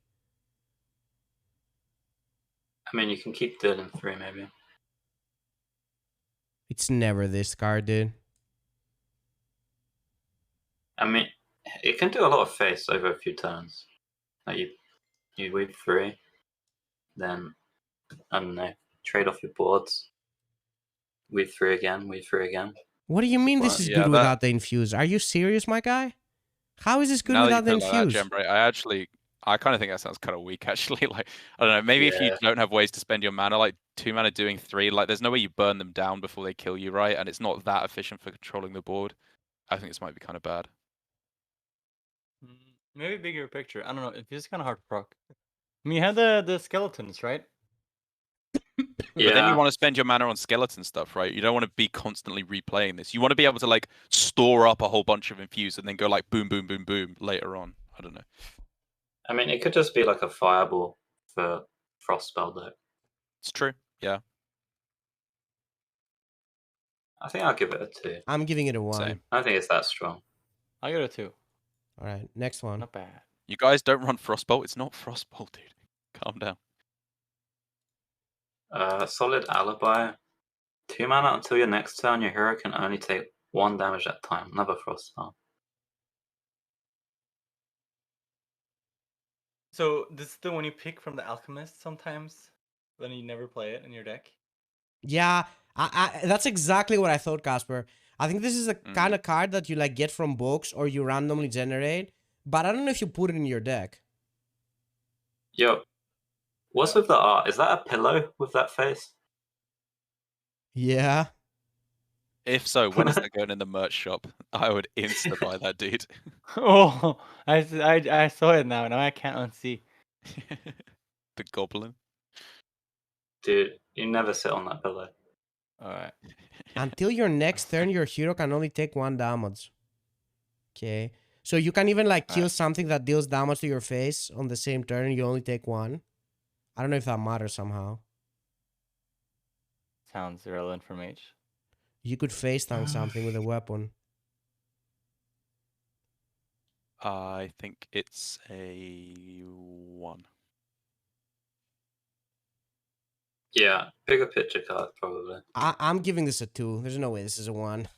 I mean, you can keep dealing 3 maybe. It's never this card, dude. I mean, it can do a lot of face over a few turns. Like you weave 3, then I don't know, trade off your boards. Weave 3 again, weave 3 again. What do you mean this is good without the infuse? Are you serious, my guy? How is this good without the infuse? I kind of think that sounds kind of weak, actually. Like, I don't know, maybe if you don't have ways to spend your mana, like 2 mana doing 3, like there's no way you burn them down before they kill you, right? And it's not that efficient for controlling the board. I think this might be kind of bad. Maybe bigger picture. I don't know. It's kind of hard to proc. I mean, you have the skeletons, right? But then you want to spend your mana on skeleton stuff, right? You don't want to be constantly replaying this. You want to be able to like store up a whole bunch of infuse and then go like boom, boom, boom, boom later on. I don't know. I mean, it could just be like a fireball for Frost spell deck. It's true. Yeah. I think I'll give it a 2. I'm giving it a 1. Same. I don't think it's that strong. I got a 2. All right, next one. Not bad. You guys don't run Frostbolt. It's not Frostbolt, dude. Calm down. Solid Alibi. 2 mana until your next turn. Your hero can only take 1 damage at a time. Another Frost spell. So this is the one you pick from the Alchemist sometimes, then you never play it in your deck? Yeah, that's exactly what I thought, Casper. I think this is a kind of card that you like get from books or you randomly generate, but I don't know if you put it in your deck. Yo, what's with the art? Is that a pillow with that face? Yeah. If so, when is that going in the merch shop? I would insta buy that, dude. Oh, I saw it now. Now I can't unsee. The goblin. Dude, you never sit on that pillow. Alright. Until your next turn, your hero can only take 1 damage. Okay. So you can even like kill something that deals damage to your face on the same turn and you only take 1. I don't know if that matters somehow. Sounds irrelevant for Mage. You could face tank something with a weapon. I think it's a 1. Yeah, bigger picture card, probably. I'm giving this a 2. There's no way this is a 1.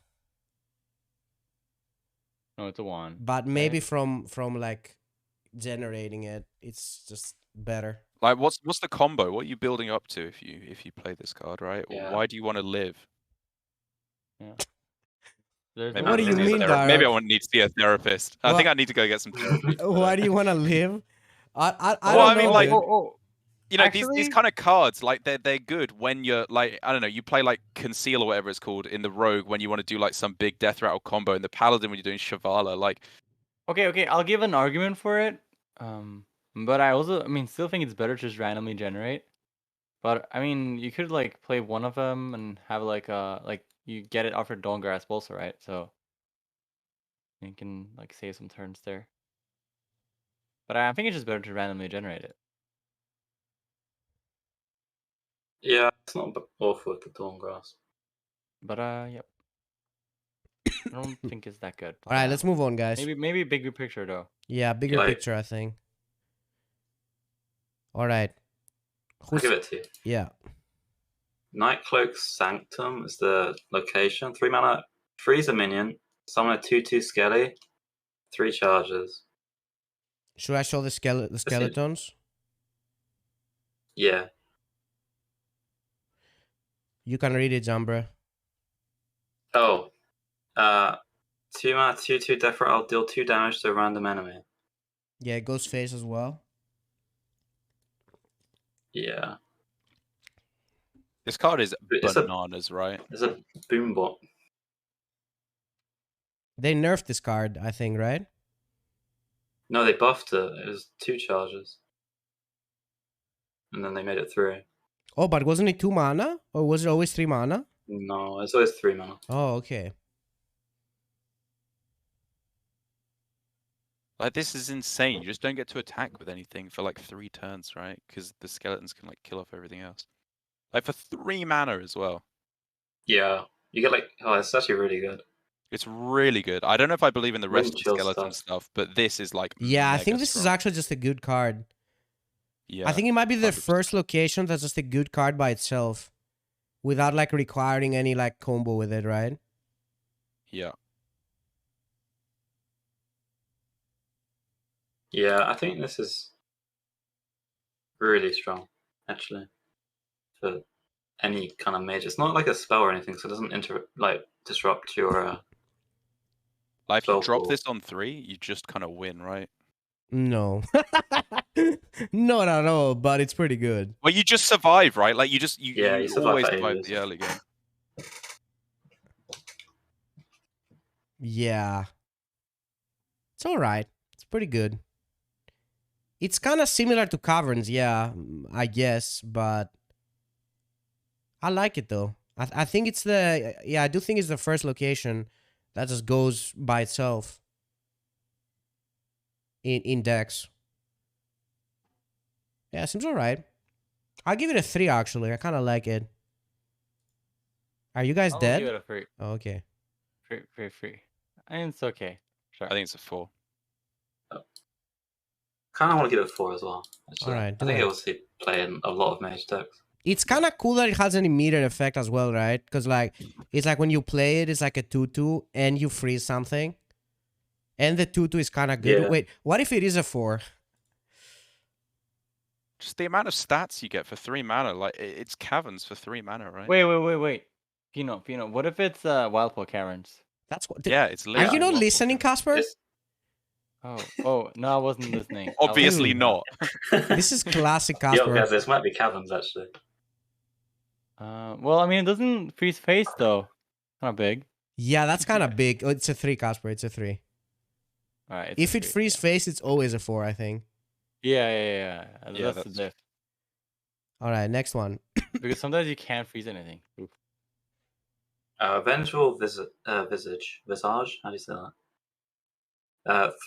No, it's a 1. But maybe from like generating it, it's just better. Like, what's the combo? What are you building up to if you play this card, right? Yeah. Why do you want to live? There's Maybe What do I you need to see a mean, Maybe I Darroch? want need to see a therapist. I think I need to go get some therapy. Why do you want to live? I Well, don't I mean, know, like, dude. you know, these Actually- kind of cards, like they're good when you're like, I don't know, you play like Conceal or whatever it's called in the Rogue when you want to do like some big Death Rattle combo, in the Paladin when you're doing Shavala. Like, Okay, I'll give an argument for it. But I mean, still think it's better to just randomly generate. But I mean, you could like play one of them and have like you get it off your Dawn Grasp also, right? So you can like save some turns there. But I think it's just better to randomly generate it. Yeah, it's not awful with the Dawn Grasp. But yep. I don't think it's that good. All right, let's move on, guys. Maybe bigger picture though. Yeah, bigger Like- picture, I think. All right. I'll give it to you. Yeah. Nightcloak's Sanctum is the location. 3 mana, freeze a minion, summon a 2/2 Skelly, 3 charges. Should I show the skeletons? Yeah. You can read it, Jambre. Oh. 2 mana, 2/2 Death Rattle, deal 2 damage to a random enemy. Yeah, it goes face as well. Yeah. this card is It's a- bananas, right? There's a Boombot. They nerfed this card, I think, right? No, they buffed it. It was 2 charges. And then they made it 3. Oh, but wasn't it 2 mana? Or was it always 3 mana? No, it's always 3 mana. Oh, okay. Like, this is insane. You just don't get to attack with anything for like 3 turns, right? Because the skeletons can like kill off everything else. Like for 3 mana as well. Yeah. You get like, oh, it's actually really good. It's really good. I don't know if I believe in the rest of the Wind chill skeleton stuff, but this is like Yeah, I mega think this is strong. actually just a good card. Yeah, I think it might be the 100%. first location that's just a good card by itself. Without like requiring any like combo with it, right? Yeah. Yeah, I think this is really strong, actually, for any kind of mage. It's not like a spell or anything, so it doesn't disrupt your. Like, if you So drop cool. this on 3, you just kind of win, right? No. Not at all, but it's pretty good. Well, you just survive, right? Like, you Yeah, you survive always for survive ages. the early game. Yeah. It's alright. It's pretty good. It's kind of similar to Caverns, yeah, I guess, but I like it though. I think it's I do think it's the first location that just goes by itself in decks. Yeah, seems alright. I'll give it a 3 actually. I kind of like it. Are you guys I'll dead? give it a free. Oh, okay. Free. I mean, it's okay. Sure. I think it's a 4. Kind of want to give it 4 as well. Actually. Alright, I think do it it. will see play in a lot of mage decks. It's kind of cool that it has an immediate effect as well, right? Because like it's like when you play it, it's like a 2/2 and you freeze something, and the 2/2 is kind of good. Yeah. Wait, what if it is a 4? Just the amount of stats you get for 3 mana. Like, it's Caverns for 3 mana, right? Wait. Pino. What if it's Wildfall Caverns? That's what. Yeah, it's Are literally you not Waffle listening, Caverns. Casper? It's- Oh, no, I wasn't listening. Obviously Dude. not. This is classic Yo, Casper. guys, this might be caverns actually. Well, I mean, it doesn't freeze face though. Not big. Yeah, that's kind of big. Oh, it's a 3, Casper. It's a 3. All right. If it freeze face, it's always a 4, I think. Yeah. Yeah, That's the that's- diff. All right, next one. Because sometimes you can't freeze anything. Oof. Vengeful Visage. How do you say that?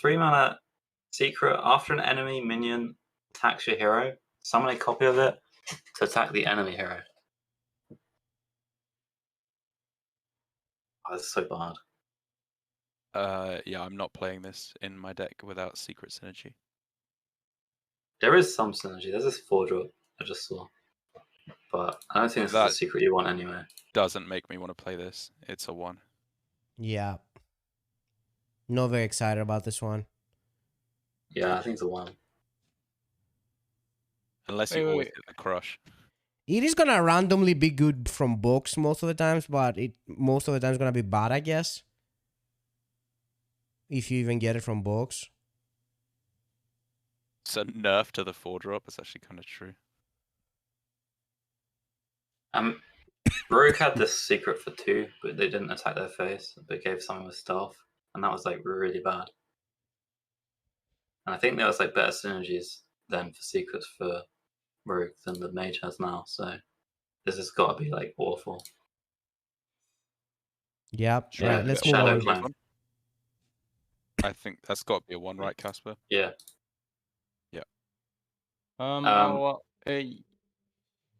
3 mana secret. After an enemy minion attacks your hero, summon a copy of it to attack the enemy hero. Oh, that's so bad. Yeah, I'm not playing this in my deck without Secret Synergy. There is some synergy. There's this 4-drop I just saw. But I don't think this is That- the secret you want anyway. Doesn't make me want to play this. It's a 1. Yeah. Not very excited about this one. Yeah, I think it's a 1. Unless you always get the crush. It is gonna randomly be good from books most of the times, but most of the times gonna be bad, I guess. If you even get it from books. So nerf to the 4-drop is actually kind of true. Rogue had this secret for 2, but they didn't attack their face, but gave someone with stealth, and that was like really bad. And I think there was like better synergies then for secrets for Rogue than the Mage has now, so this has got to be like awful. Yep. Yeah, Right. Let's Shadow move on. Clan. I think that's got to be a 1, right, Casper? Yeah. Well,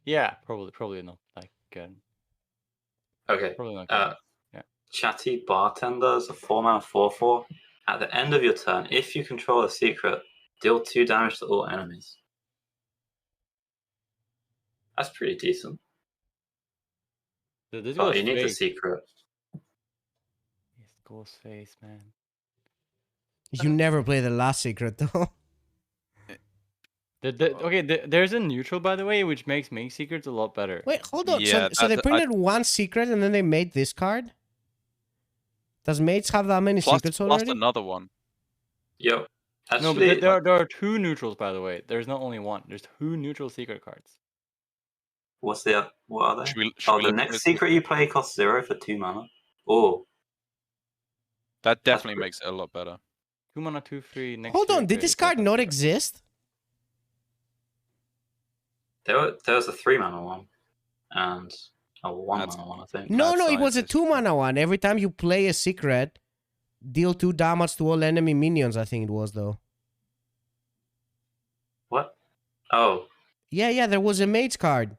yeah, probably not like Okay. probably not good. Yeah. Chatty Bartender is a 4-mana 4/4. At the end of your turn, if you control a secret, deal 2 damage to all enemies. That's pretty decent. So this But goes you need the face. secret. This goes face, man. You never play the last secret though. There's a neutral, by the way, which makes Mage Secrets a lot better. Wait, hold on. Yeah, so they printed one secret and then they made this card? Does Mage have that many secrets already? Plus another one. Yep. No, Actually, but there are 2 neutrals, by the way. There's not only one. There's 2 neutral secret cards. what are they? Should we The look at next this? secret you play costs 0 for 2 mana. Oh, That definitely makes it a lot better. 2 mana, 2 free. Next Hold on, secret did this is card like not a- exist? there was a 3-mana one and a 1-mana one, I think. No, That's it was a nice. 2-mana one. Every time you play a secret, deal 2 damage to all enemy minions, I think it was though. What? Oh, Yeah, there was a Mage card.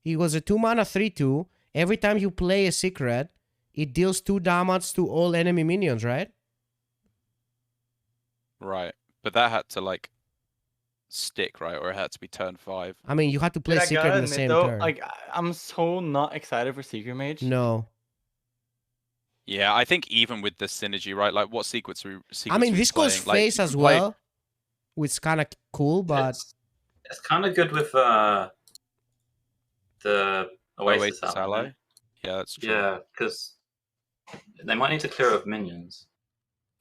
It was a 2-mana 3/2. Every time you play a secret, it deals 2 damage to all enemy minions, right? Right. But that had to like stick, right? Or it had to be turn 5. I mean, you had to play Dude, I secret gotta in the admit, same though, turn. like I'm so not excited for Secret Mage. No. Yeah, I think even with the synergy, right? Like what secrets are I mean, this goes face as well, which is kind of cool, but... it's kind of good with the Oasis ally. Yeah, that's true. Yeah, because they might need to clear up minions.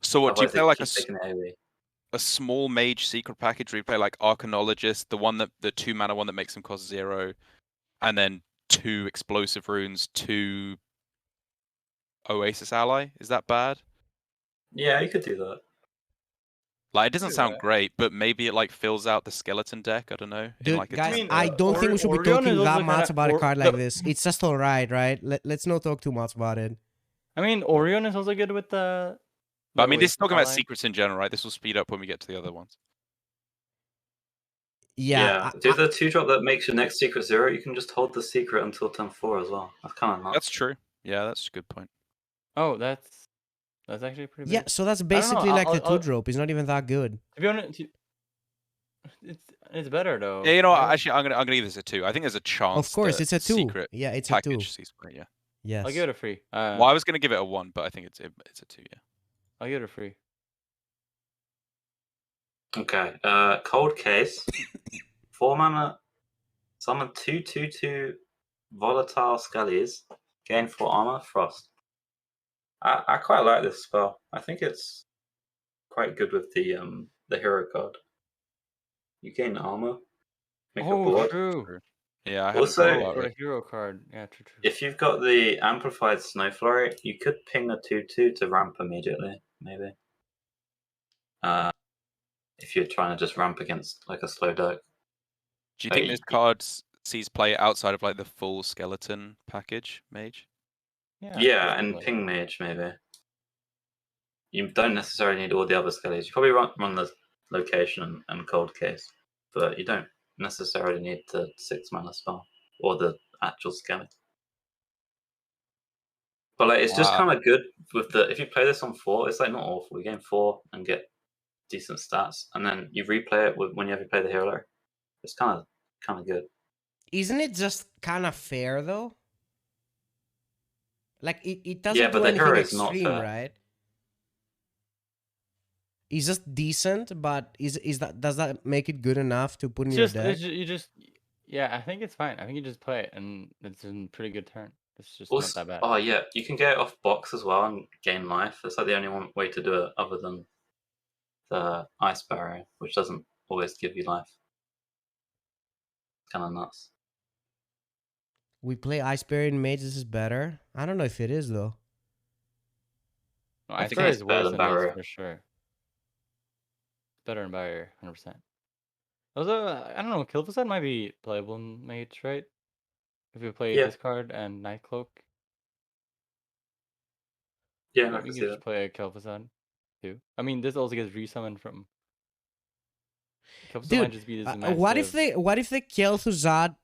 So what, do you Otherwise play they like keep taking it AoE. a small mage secret package where you play like Arcanologist, the 2-mana one that makes them cost 0, and then 2 explosive runes, 2 Oasis ally? Is that bad? Yeah, you could do that. Like, it doesn't Do sound that. great, but maybe it like fills out the skeleton deck. I don't know. Dude, like, guys, mean, I don't think we should be Orion talking is also that much kinda- about a or- card like the- this. It's just alright, right? Let's not talk too much about it. I mean, Orion is also good with the. But I mean, this is Oasis talking about ally. secrets in general, right? This will speed up when we get to the other ones. Yeah. Do the 2-drop that makes your next secret 0. You can just hold the secret until turn 4 as well. That's kind of nuts. That's true. Yeah, that's a good point. Oh, that's actually pretty. Yeah, big. so that's don't know, basically like the I'll- 2-drop. It's not even that good. To be honest, it's better though. Yeah, you know what? right? Actually, I'm gonna give this a 2. I think there's a chance. Of course, that it's a 2. Secret Yeah, it's a 2. package sees play, yeah. Yes. I'll give it a free. Well, I was gonna give it a 1, but I think it's a 2. Yeah. I'll give it a free. Okay, Cold Case. 4-mana, summon 2/2/2 volatile skellies, gain 4 armor, frost. I quite like this spell. I think it's quite good with the hero card. You gain armor, make a board. True. Yeah, I hadn't Also- thought about For a it. hero card, yeah, true. If you've got the amplified snow flurry, you could ping the 2/2 to ramp immediately, maybe. If you're trying to just ramp against like a slow deck. Do you think this card sees play outside of like the full skeleton package, Mage? Yeah, and definitely. ping mage maybe. You don't necessarily need all the other skellies. You probably run the location and cold case, but you don't necessarily need the 6-mana spell or the actual skelly. But like, it's just Wow. kind of good with the. If you play this on 4, it's like not awful. You gain 4 and get decent stats, and then you replay it whenever you play the hero. It's kind of good. Isn't it just kind of fair, though? Like, it doesn't Yeah, but do the anything hero is not extreme, fair. right? It's just decent, but does that make it good enough to put in It's your just, deck? yeah, I think it's fine. I think you just play it, and it's a pretty good turn. It's just Also, not that bad. oh yeah, you can get it off box as well and gain life. That's like the only one way to do it, other than the ice barrier, which doesn't always give you life. Kind of nuts. We play Ice Barrier in Mage. This is better. I don't know if it is though. No, I Ice think Barrier it's is better worse than than this Barrier. for sure. Better than Barrier, 100%. Although I don't know, Kill Facade might be playable in Mage, right? If you play Yeah. this card and Night Cloak, Yeah, I we can can see just that. play a Kill Facade too. I mean, this also gets resummoned from. Kill Facade might Dude, just be this what if massive. they Kel'Thuzad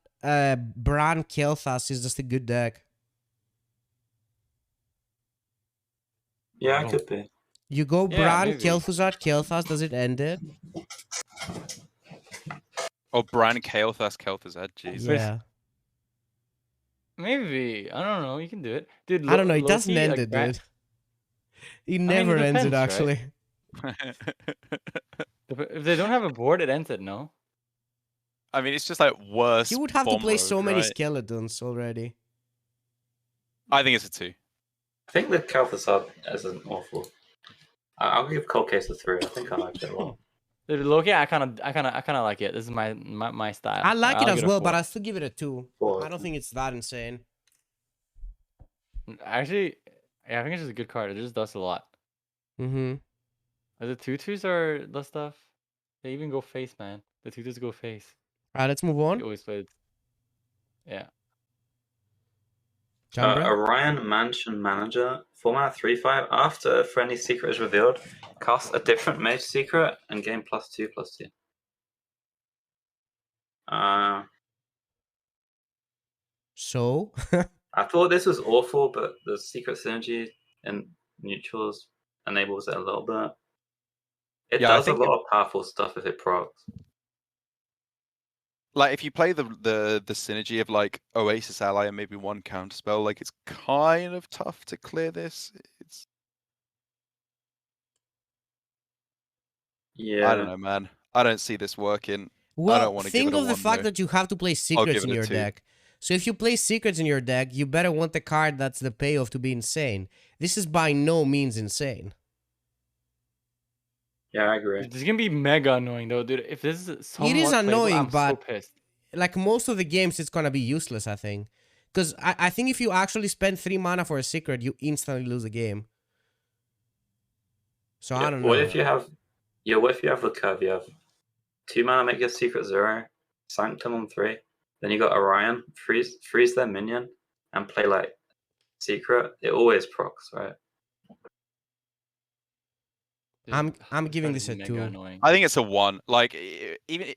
Bran Kel'Thas is just a good deck? Yeah, Oh. it could be. You go Yeah, Bran maybe. Kel'Thuzad Kel'Thas. Does it end it? Oh, Bran Kael'thas Kel'Thuzad, Jesus. Yeah. Maybe, I don't know. You can do it, dude. I don't know. It doesn't Loki, end like, it, dude. It mean, never it ends it, depends, right? actually. If they don't have a board, it ends it. No. I mean, it's just like worse. You would have to bomb play road, so many right? skeletons already. I think it's a 2. I think the Calthasar isn't awful. I'll give Cold Case a 3. I think I like it a lot. Dude, Loki, I kind of like it. This is my style. I like it I'll as give well, a but 4. I still give it a 2. 4. I don't think it's that insane. Actually, yeah, I think it's just a good card. It just does a lot. Mm-hmm. The 2/2s are the stuff. They even go face, man. The 2/2s go face. All right, let's move on. You always played. Yeah. Jambre? Orion Mansion Manager, 4-mana 3/5. After a friendly secret is revealed, cast a different mage secret and gain +2/+2. So? I thought this was awful, but the secret synergy and neutrals enables it a little bit. It Yeah, I does a think lot of powerful stuff if it procs. Like if you play the synergy of like Oasis Ally and maybe one counterspell, like it's kind of tough to clear this. It's Yeah. I don't know, man. I don't see this working. I Well, don't want to give think it a of the 1 fact though. that you have to play I'll secrets give in it a your 2. deck. So if you play secrets in your deck, you better want the card that's the payoff to be insane. This is by no means insane. Yeah, I agree. This is gonna be mega annoying though, dude. If this is somewhat It is playable, annoying, I'm so but pissed. like most of the games, it's gonna be useless, I think. Because I think if you actually spend 3 mana for a secret, you instantly lose a game. So I don't know. What if you have the curve? You have 2 mana, make your secret 0, Sanctum on 3. Then you got Orion, freeze their minion, and play like secret. It always procs, right? I'm This giving card this is a mega 2. annoying. I think it's a 1. Like even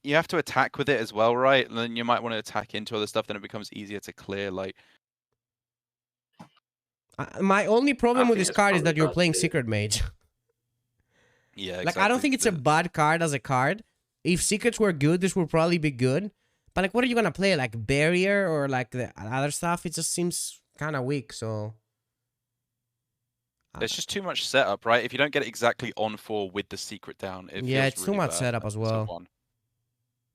you have to attack with it as well, right? And then you might want to attack into other stuff. Then it becomes easier to clear. Like My only problem with think this it's card is probably that you're bad playing too. Secret Mage. yeah, Like, I don't think it's a bad card as a card. If secrets were good, this would probably be good. But, like, what are you going to play? Like, Barrier or, like, the other stuff? It just seems kind of weak, so... There's just too much setup, right? If you don't get it exactly on 4 with the secret down, it Yeah, feels it's too really much bad. setup as It's a well. 1.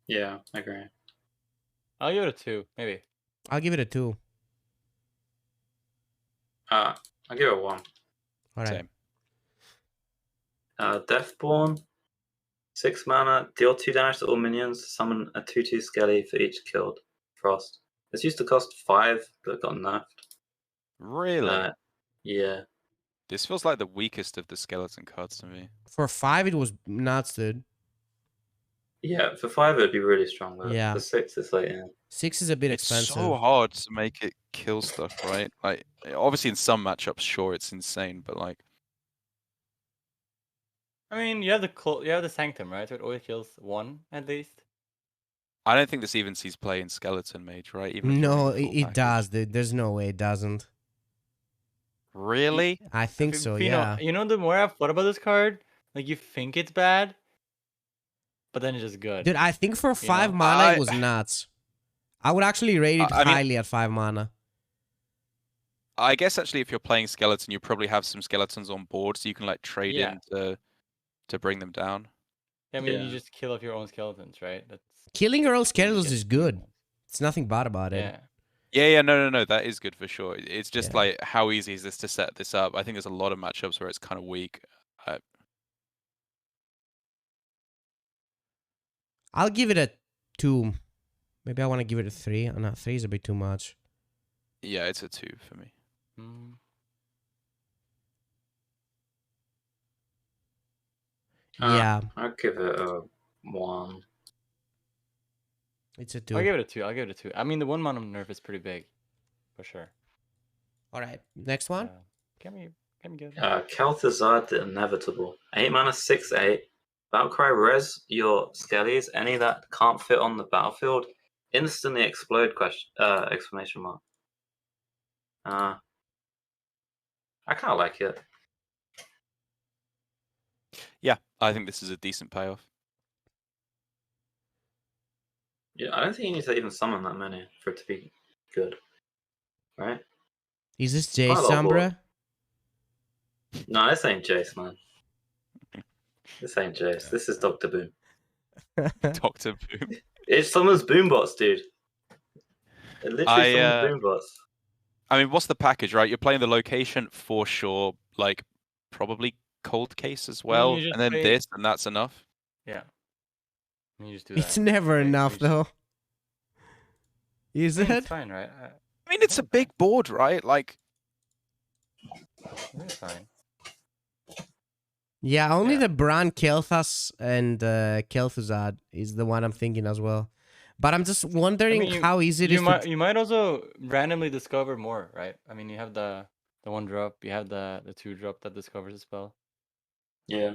Yeah, I agree. I'll give it a 2, maybe. I'll give it a 2. I'll give it a 1. All right. Same. Deathborn, 6 mana, deal 2 damage to all minions, summon a 2/2 Skelly for each killed Frost. This used to cost 5, but got nerfed. Really? Yeah. This feels like the weakest of the skeleton cards to me. For 5, it was nuts, dude. Yeah, for 5 it would be really strong, but Yeah. for 6 it's like, yeah. 6 is a bit It's expensive. so hard to make it kill stuff, right? Like, obviously in some matchups, sure, it's insane, but like, I mean, you have the Sanctum, right? So it always kills 1 at least. I don't think this even sees play in Skeleton Mage, right? Even if you're No, running the full it package. does, dude. There's no way it doesn't. Really? I think so, yeah. You know, the more I've thought about this card, like, you think it's bad, but then it's just good. Dude, I think for 5 know? mana, it was nuts. I would actually rate it I mean- highly at 5 mana. I guess actually, if you're playing Skeleton, you probably have some Skeletons on board, so you can like trade Yeah. into to bring them down. I mean, Yeah. you just kill off your own skeletons, right? That's Killing your own you skeletons get is the new good. ones. It's nothing bad about it. Yeah. Yeah, no, that is good for sure. It's just Yeah. like, how easy is this to set this up? I think there's a lot of matchups where it's kind of weak. I'll give it a 2. Maybe I want to give it a 3. And a 3 is a bit too much. Yeah, it's a 2 for me. Mm. Yeah, I'll give it a 1. it's a 2. I'll give it a 2. I'll give it a 2. I mean, the 1 mana nerf is pretty big, for sure. All right, next one. Can we get Kel'Thuzad the Inevitable. 8 mana, 6/8. Valkyrie res your skellies. Any that can't fit on the battlefield, instantly explode? Exclamation mark. I kind of like it. Yeah, I think this is a decent payoff. Yeah, I don't think you need to even summon that many for it to be good, right? Is this Quite a Jace lot of Jambre? No, this ain't Jace, man. This ain't Jace. This is Dr. Boom. Dr. Boom. It's someone's boombots, dude. It literally someone's boombots. I mean, what's the package, right? You're playing the location for sure, like probably cold case as well, you just and then play- this, and that's enough. Yeah. You just do It's that. never Okay, enough, you just- though. Is I mean, it? it's fine, right? I mean, it's a big board, right? Like, It's fine. Yeah, only Yeah. the Bran Kel'Thas and Kel'Thuzad is the one I'm thinking as well. But I'm just wondering you- how easy it is You might also randomly discover more, right? I mean, you have the 1-drop, you have the 2-drop that discovers a spell, Yeah.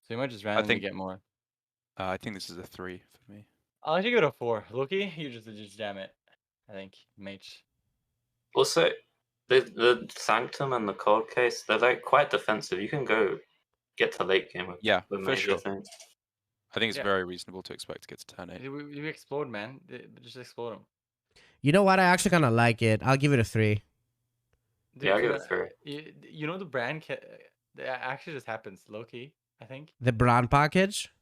so you might just randomly think- get more. I think this is a 3 for me. I'll actually give it a 4. Loki, you just jam it. I think Mage. Also, the Sanctum and the Cold Case, they're like quite defensive. You can go get to late game with, Yeah, with for Mage, sure. I think. I think it's Yeah. very reasonable to expect to get to turn 8. You explode, man. Just explode them. You know what? I actually kind of like it. I'll give it a 3. Yeah, I give it a 3. You know the brand that actually just happens, Loki, I think. The Bran package.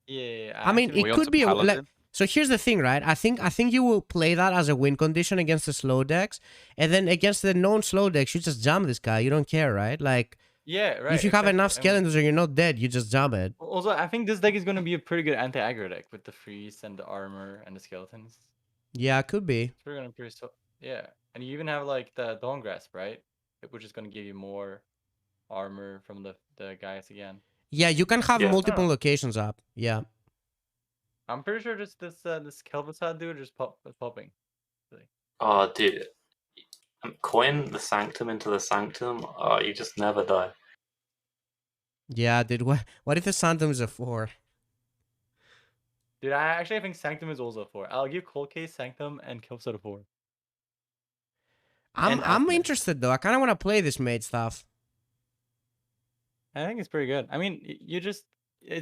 Yeah. I mean, actually- it We on could to be a, like, Paladin? so here's the thing, right? I think you will play that as a win condition against the slow decks, and then against the non-slow decks, you just jam this guy. You don't care, right? Like, yeah, right. if you have exactly. enough I mean, skeletons or you're not dead, you just jam it. also, I think this deck is gonna be a pretty good anti-aggro deck with the freeze and the armor and the skeletons. Yeah, it could be. It's pretty gonna be yeah, and you even have like the Dawn Grasp, right? Which is gonna give you more armor from the guys again. Yeah, you can have Yeah. multiple Oh. locations up. Yeah. I'm pretty sure just this Kel'Thuzad dude just popping. Oh, dude. Coin the Sanctum into the Sanctum. Oh, you just never die. Yeah, dude. What if the Sanctum is a 4? Dude, I think Sanctum is also a 4. I'll give Cold Case, Sanctum, and Kel'Thuzad a 4. I'm And Alchemist. interested though. I kind of want to play this mage stuff. I think it's pretty good. I mean, it's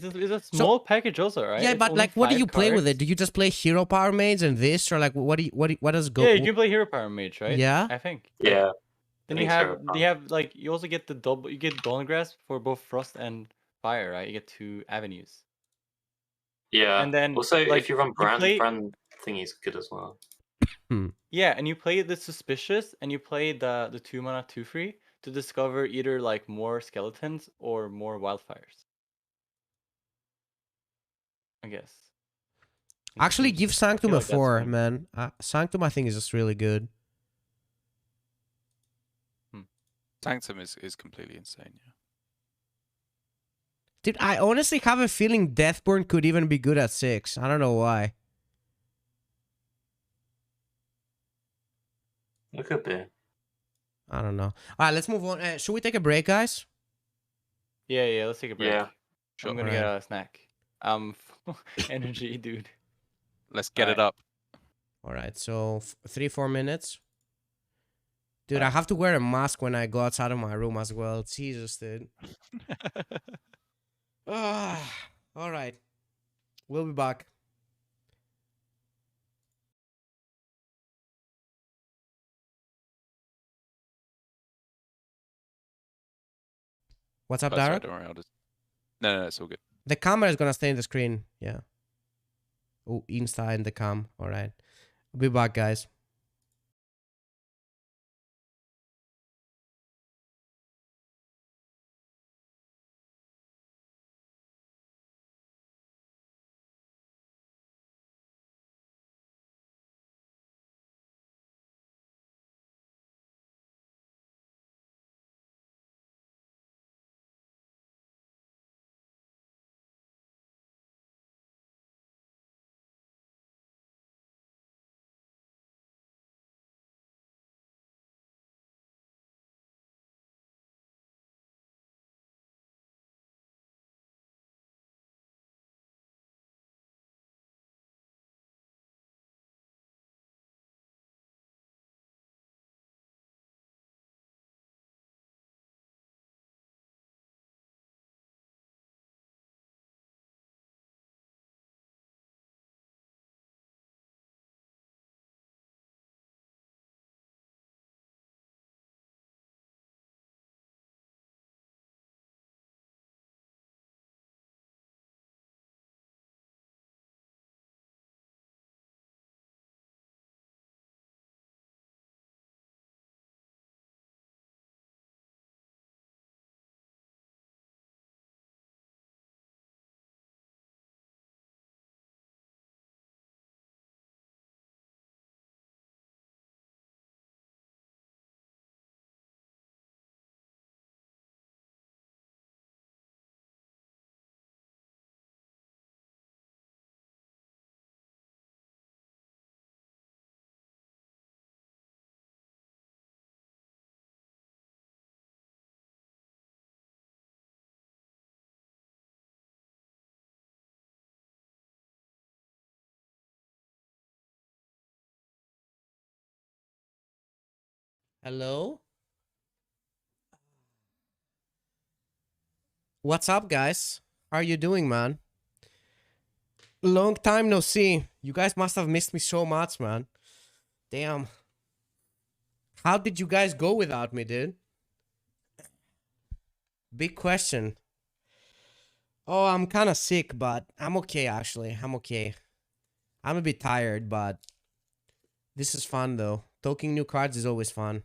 a small package also, right? Yeah, It's but only like, what do 5 you play with it? cards. Do you just play hero power mage and this, or like, what does go? Yeah, you can play Hero Power Mage, right? Yeah? I think. Yeah. Then I you think have Hero you have like you also get you get Dawn Grasp for both Frost and Fire, right? You get 2 avenues. Yeah. And then, also, like, if you run you Brand, play- Brand thingy's good as well. Yeah, and you play the Suspicious and you play the 2 mana 2/3 to discover either like more skeletons or more wildfires. I guess. And Actually, seems- give I Sanctum feel a like that's 4, fine. man. Sanctum, I think, is just really good. Sanctum is completely insane, yeah. Dude, I honestly have a feeling Deathborn could even be good at 6. I don't know why. It could be. I don't know. All right, let's move on. Should we take a break, guys? Yeah, let's take a break. Yeah. I'm gonna Alright. get a snack. Energy, dude. Let's get it Alright. up. All right, so 3-4 minutes. Dude, I have to wear a mask when I go outside of my room as well. Jesus, dude. All right. We'll be back. What's up, Oh, sorry, Darroch? don't worry, I'll just... No, it's all good. The camera is gonna stay in the screen. Yeah. Oh, Insta in the cam. All right. I'll be back, guys. Hello? What's up, guys? How are you doing, man? Long time no see. You guys must have missed me so much, man. Damn. How did you guys go without me, dude? Big question. Oh, I'm kind of sick, but I'm okay, actually. I'm okay. I'm a bit tired, but this is fun, though. Talking new cards is always fun.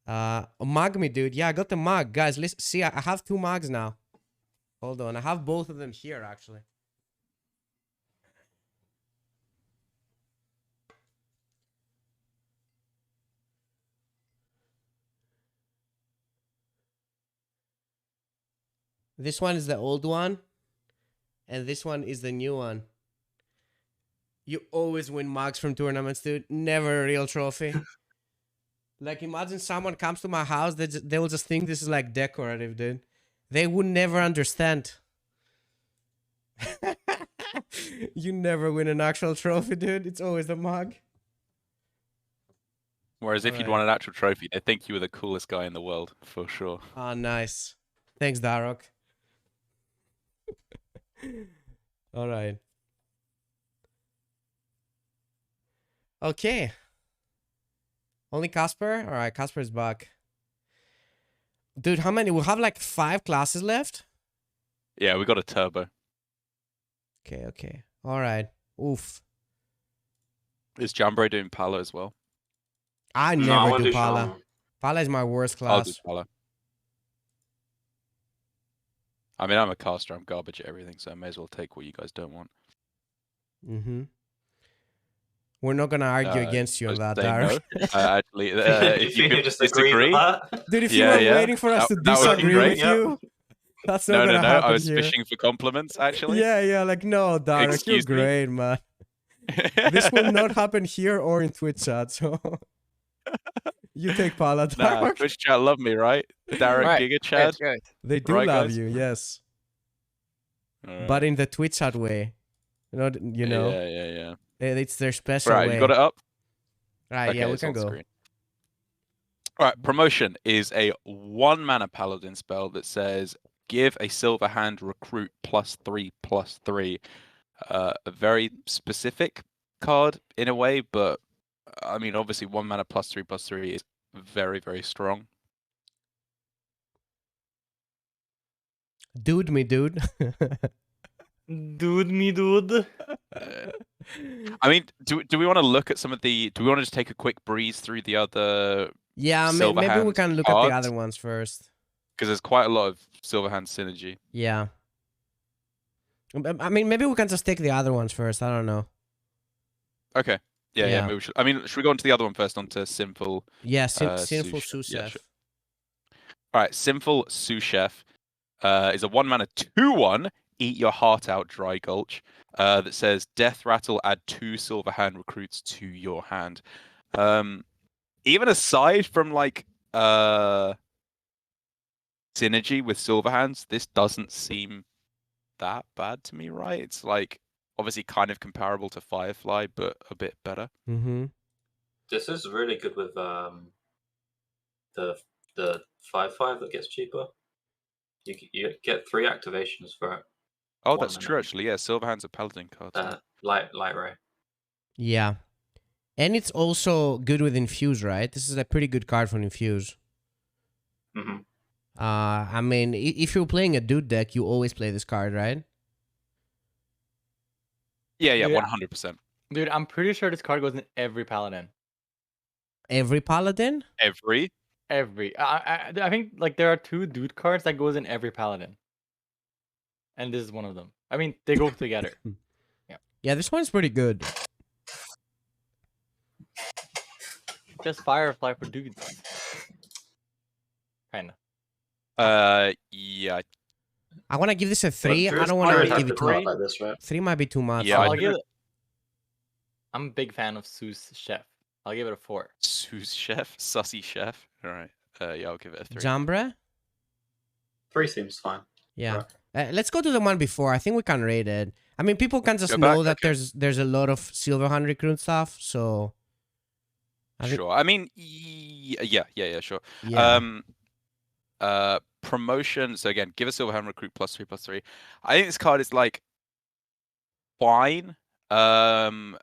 Mug me, dude. Yeah, I got the mug. Guys, listen. See, I have 2 mugs now. Hold on. I have both of them here, actually. This one is the old one. And this one is the new one. You always win mugs from tournaments, dude. Never a real trophy. Like, imagine someone comes to my house, they will just think this is like decorative, dude. They would never understand. You never win an actual trophy, dude. It's always the mug. Whereas if you'd won an actual trophy, they think you were the coolest guy in the world, for sure. Ah, nice. Thanks, Darroch. All right. Okay. Only Casper? All right, Casper's back. Dude, how many? We'll have like 5 classes left? Yeah, we got a turbo. Okay, okay. All right. Oof. Is Jambre doing Pala as well? I No, never I do do Pala. Shaman. Pala is my worst I'll do class. Pala. I mean, I'm a caster. I'm garbage at everything, so I may as well take what you guys don't want. Mm-hmm. We're not gonna argue against you on that, Darroch. No. Actually, if you could disagree with that? Dude, if you were waiting for us to that would be disagree great. with you, that's not gonna happen I was here. fishing for compliments, actually. Yeah, like, no, Darroch, you're Excuse me? great, man. This will not happen here or in Twitch chat, so you take Pala, Nah, Darroch. Twitch chat love me, right? Darroch Right, Giga Chad. Good. They do Right, love guys? you, yes. Alright. But in the Twitch chat way. You know? Yeah. It's their special Right, way. you got it up? Right, Okay, yeah, we it's can on go. screen. Alright, Promotion is a 1-mana Paladin spell that says, give a silver hand recruit +3/+3. A very specific card in a way, but I mean, obviously 1-mana +3/+3 is very, very strong. Dude me, dude. Dude, me dude. I mean, do we want to look at some of the? Do we want to just take a quick breeze through the other? Yeah, Silver maybe we Hand can look at the cards? other ones first. Because there's quite a lot of Silverhand synergy. Yeah. I mean, maybe we can just take the other ones first. I don't know. Okay. Yeah. Yeah. Maybe we should. I mean, should we go on to the other one first? Onto Sinful. Yeah, Sinful Sous Sous Yeah, Chef. sure. All right, Sinful Sous Chef is a 1-mana 2/1. Eat your heart out, Dry Gulch. That says Death Rattle. Add 2 Silverhand recruits to your hand. Even aside from like synergy with Silverhands, this doesn't seem that bad to me, right? It's like obviously kind of comparable to Firefly, but a bit better. Mm-hmm. This is really good with the 5/5 that gets cheaper. You get 3 activations for it. Oh, that's true actually. Yeah, Silverhand's a Paladin card. Light ray. Yeah. And it's also good with Infuse, right? This is a pretty good card for Infuse. Mm-hmm. I mean, if you're playing a dude deck, you always play this card, right? Yeah, Yeah. 100%. Dude, I'm pretty sure this card goes in every Paladin. Every Paladin? Every? Every. I think like there are 2 dude cards that goes in every Paladin. And this is one of them. I mean, they go together. Yeah, this one's pretty good. Just Firefly for dudes. Kinda. Yeah. I want to give this a 3. I don't want want to give it 2. like this, right? 3 might be too much. Yeah, I'll give it. I'm a big fan of Sous Chef. I'll give it a 4. Sous Chef? Sussy Chef? Alright. Yeah, I'll give it a 3. Jambre? 3 seems fine. Yeah. Right. Let's go to the one before. I think we can rate it. I mean, people can just Go know back, that okay. there's a lot of Silverhand recruit stuff, so... Sure. I mean, yeah, sure. Yeah. Promotion. So again, give a Silverhand recruit +3/+3. I think this card is like fine. I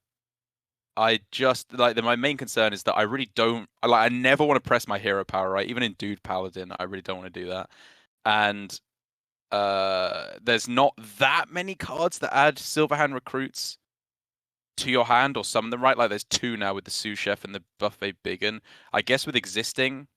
just like my main concern is that I really don't I never want to press my hero power, right? Even in Dude Paladin, I really don't want to do that. And there's not that many cards that add Silverhand recruits to your hand or summon them, right? Like there's 2 now with the Sous Chef and the Buffet Biggin. I guess with existing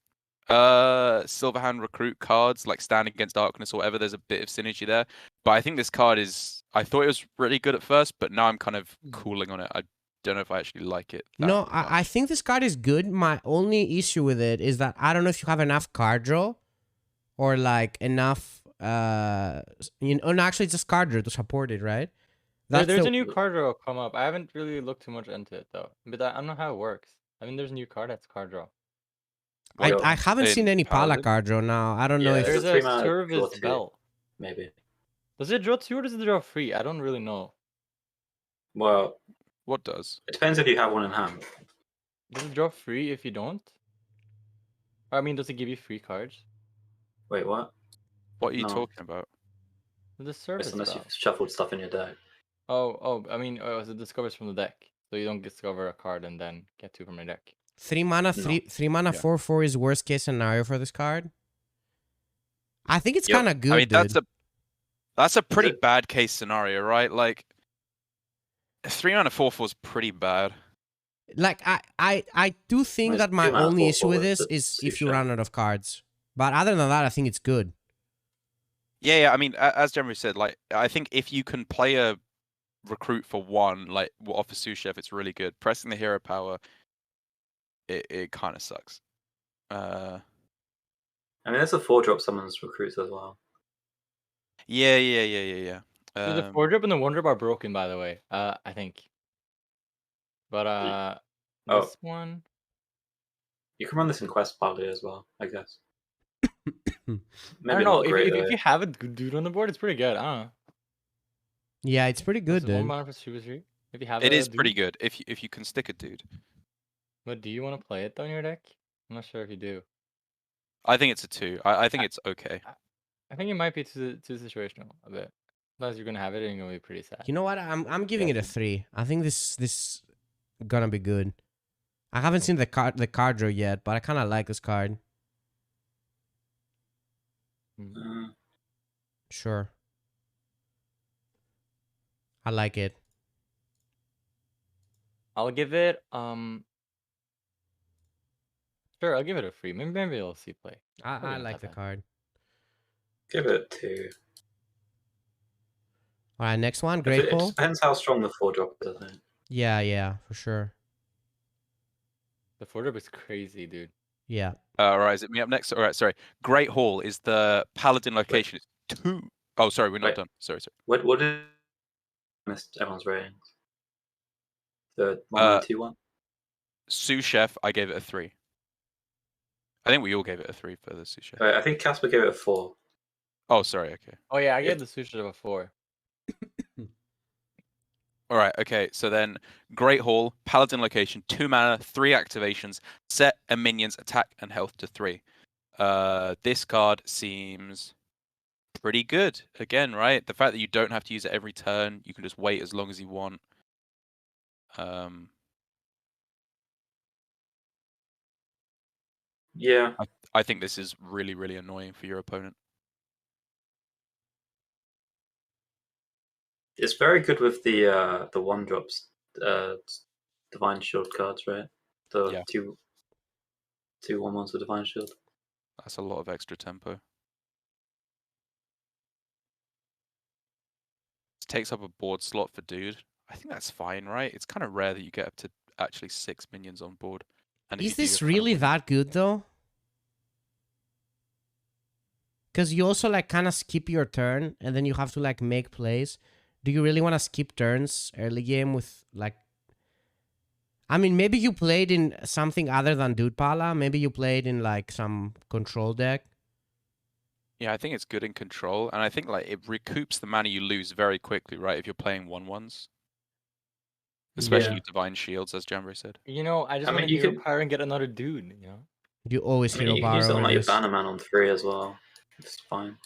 Silverhand recruit cards like Stand Against Darkness or whatever, there's a bit of synergy there. But I think this card is I thought it was really good at first, but now I'm kind of cooling on it. I don't know if I actually like it. No, I think this card is good. My only issue with it is that I don't know if you have enough card draw or like enough no, actually it's just card draw to support it, right? There's a new card draw come up. I haven't really looked too much into it though. But I don't know how it works. I mean, there's a new card that's card draw. I haven't seen any Pala card draw now. I don't know if there's a service bell. Maybe. Does it draw 2 or does it draw 3? I don't really know. Well, what does? It depends if you have one in hand. Does it draw 3 if you don't? I mean, does it give you 3 cards? Wait, what? What are you talking about? The service unless bell. you've shuffled stuff in your deck. I mean, it discovers from the deck. So you don't discover a card and then get 2 from your deck. 3 mana, 4/4 is worst case scenario for this card. I think it's kind of good. I mean, that's a pretty bad case scenario, right? Like 3 mana 4/4 is pretty bad. Like I do think that my only issue with this is if you run out of cards. But other than that, I think it's good. Yeah. I mean, as Jambre said, like I think if you can play a recruit for 1, like off a Sous Chef, it's really good. Pressing the hero power, it kind of sucks. I mean, there's a 4-drop summons recruits as well. Yeah. The 4-drop and the 1-drop are broken, by the way. I think. But this one. You can run this in Quest Party as well, I guess. Maybe I don't know. If you have a good dude on the board, it's pretty good. I don't know. Yeah, it's pretty good, dude. 1 mana for 2/3. If you have it is pretty good if you can stick a dude. But do you want to play it though in your deck? I'm not sure if you do. I think it's a 2. I think it's okay. I think it might be too situational a bit. Unless you're gonna have it, and you're gonna be pretty sad. You know what? I'm giving it a 3. I think this gonna be good. I haven't seen the card draw yet, but I kind of like this card. Sure. I like it. I'll give it sure, I'll give it a 3. Maybe I'll see play. I Probably not like that the bad. card. Give it 2. All right, next one. It Great just Hole. depends how strong the 4-drop is, I think. Yeah, for sure. The 4-drop is crazy, dude. Yeah. All right, is it me up next? All right, sorry. Great Hall is the Paladin location. It's 2. Oh, sorry, we're not Wait. done. Sorry. What is missed everyone's ratings? The 1921? Sous Chef, I gave it a 3. I think we all gave it a 3 for the Sous Chef. I think Casper gave it a 4. Oh, sorry. Okay. Oh yeah, I gave the sushi a 4. All right. Okay. So then, Great Hall, Paladin location, 2 mana, 3 activations, set a minion's attack and health to 3. This card seems pretty good. Again, right? The fact that you don't have to use it every turn, you can just wait as long as you want. Yeah. I think this is really, really annoying for your opponent. It's very good with the 1-drops, Divine Shield cards, right? The Yeah. two 1/1s with Divine Shield. That's a lot of extra tempo. It takes up a board slot for Dude. I think that's fine, right? It's kind of rare that you get up to actually 6 minions on board. And if Is you do, this you're kind of really winning. that good though? Because you also like kind of skip your turn and then you have to like make plays. Do you really want to skip turns early game with like... I mean, maybe you played in something other than Dude Pala. Maybe you played in like some control deck. Yeah, I think it's good in control, and I think like it recoups the mana you lose very quickly, right? If you're playing 1/1s, especially Yeah. Divine Shields, as Jambre said. You know, I just I want mean, to you hero could- power and get another dude, you know? You always I mean, hero you can use it power on over like your this. Bannerman on 3 as well. It's fine.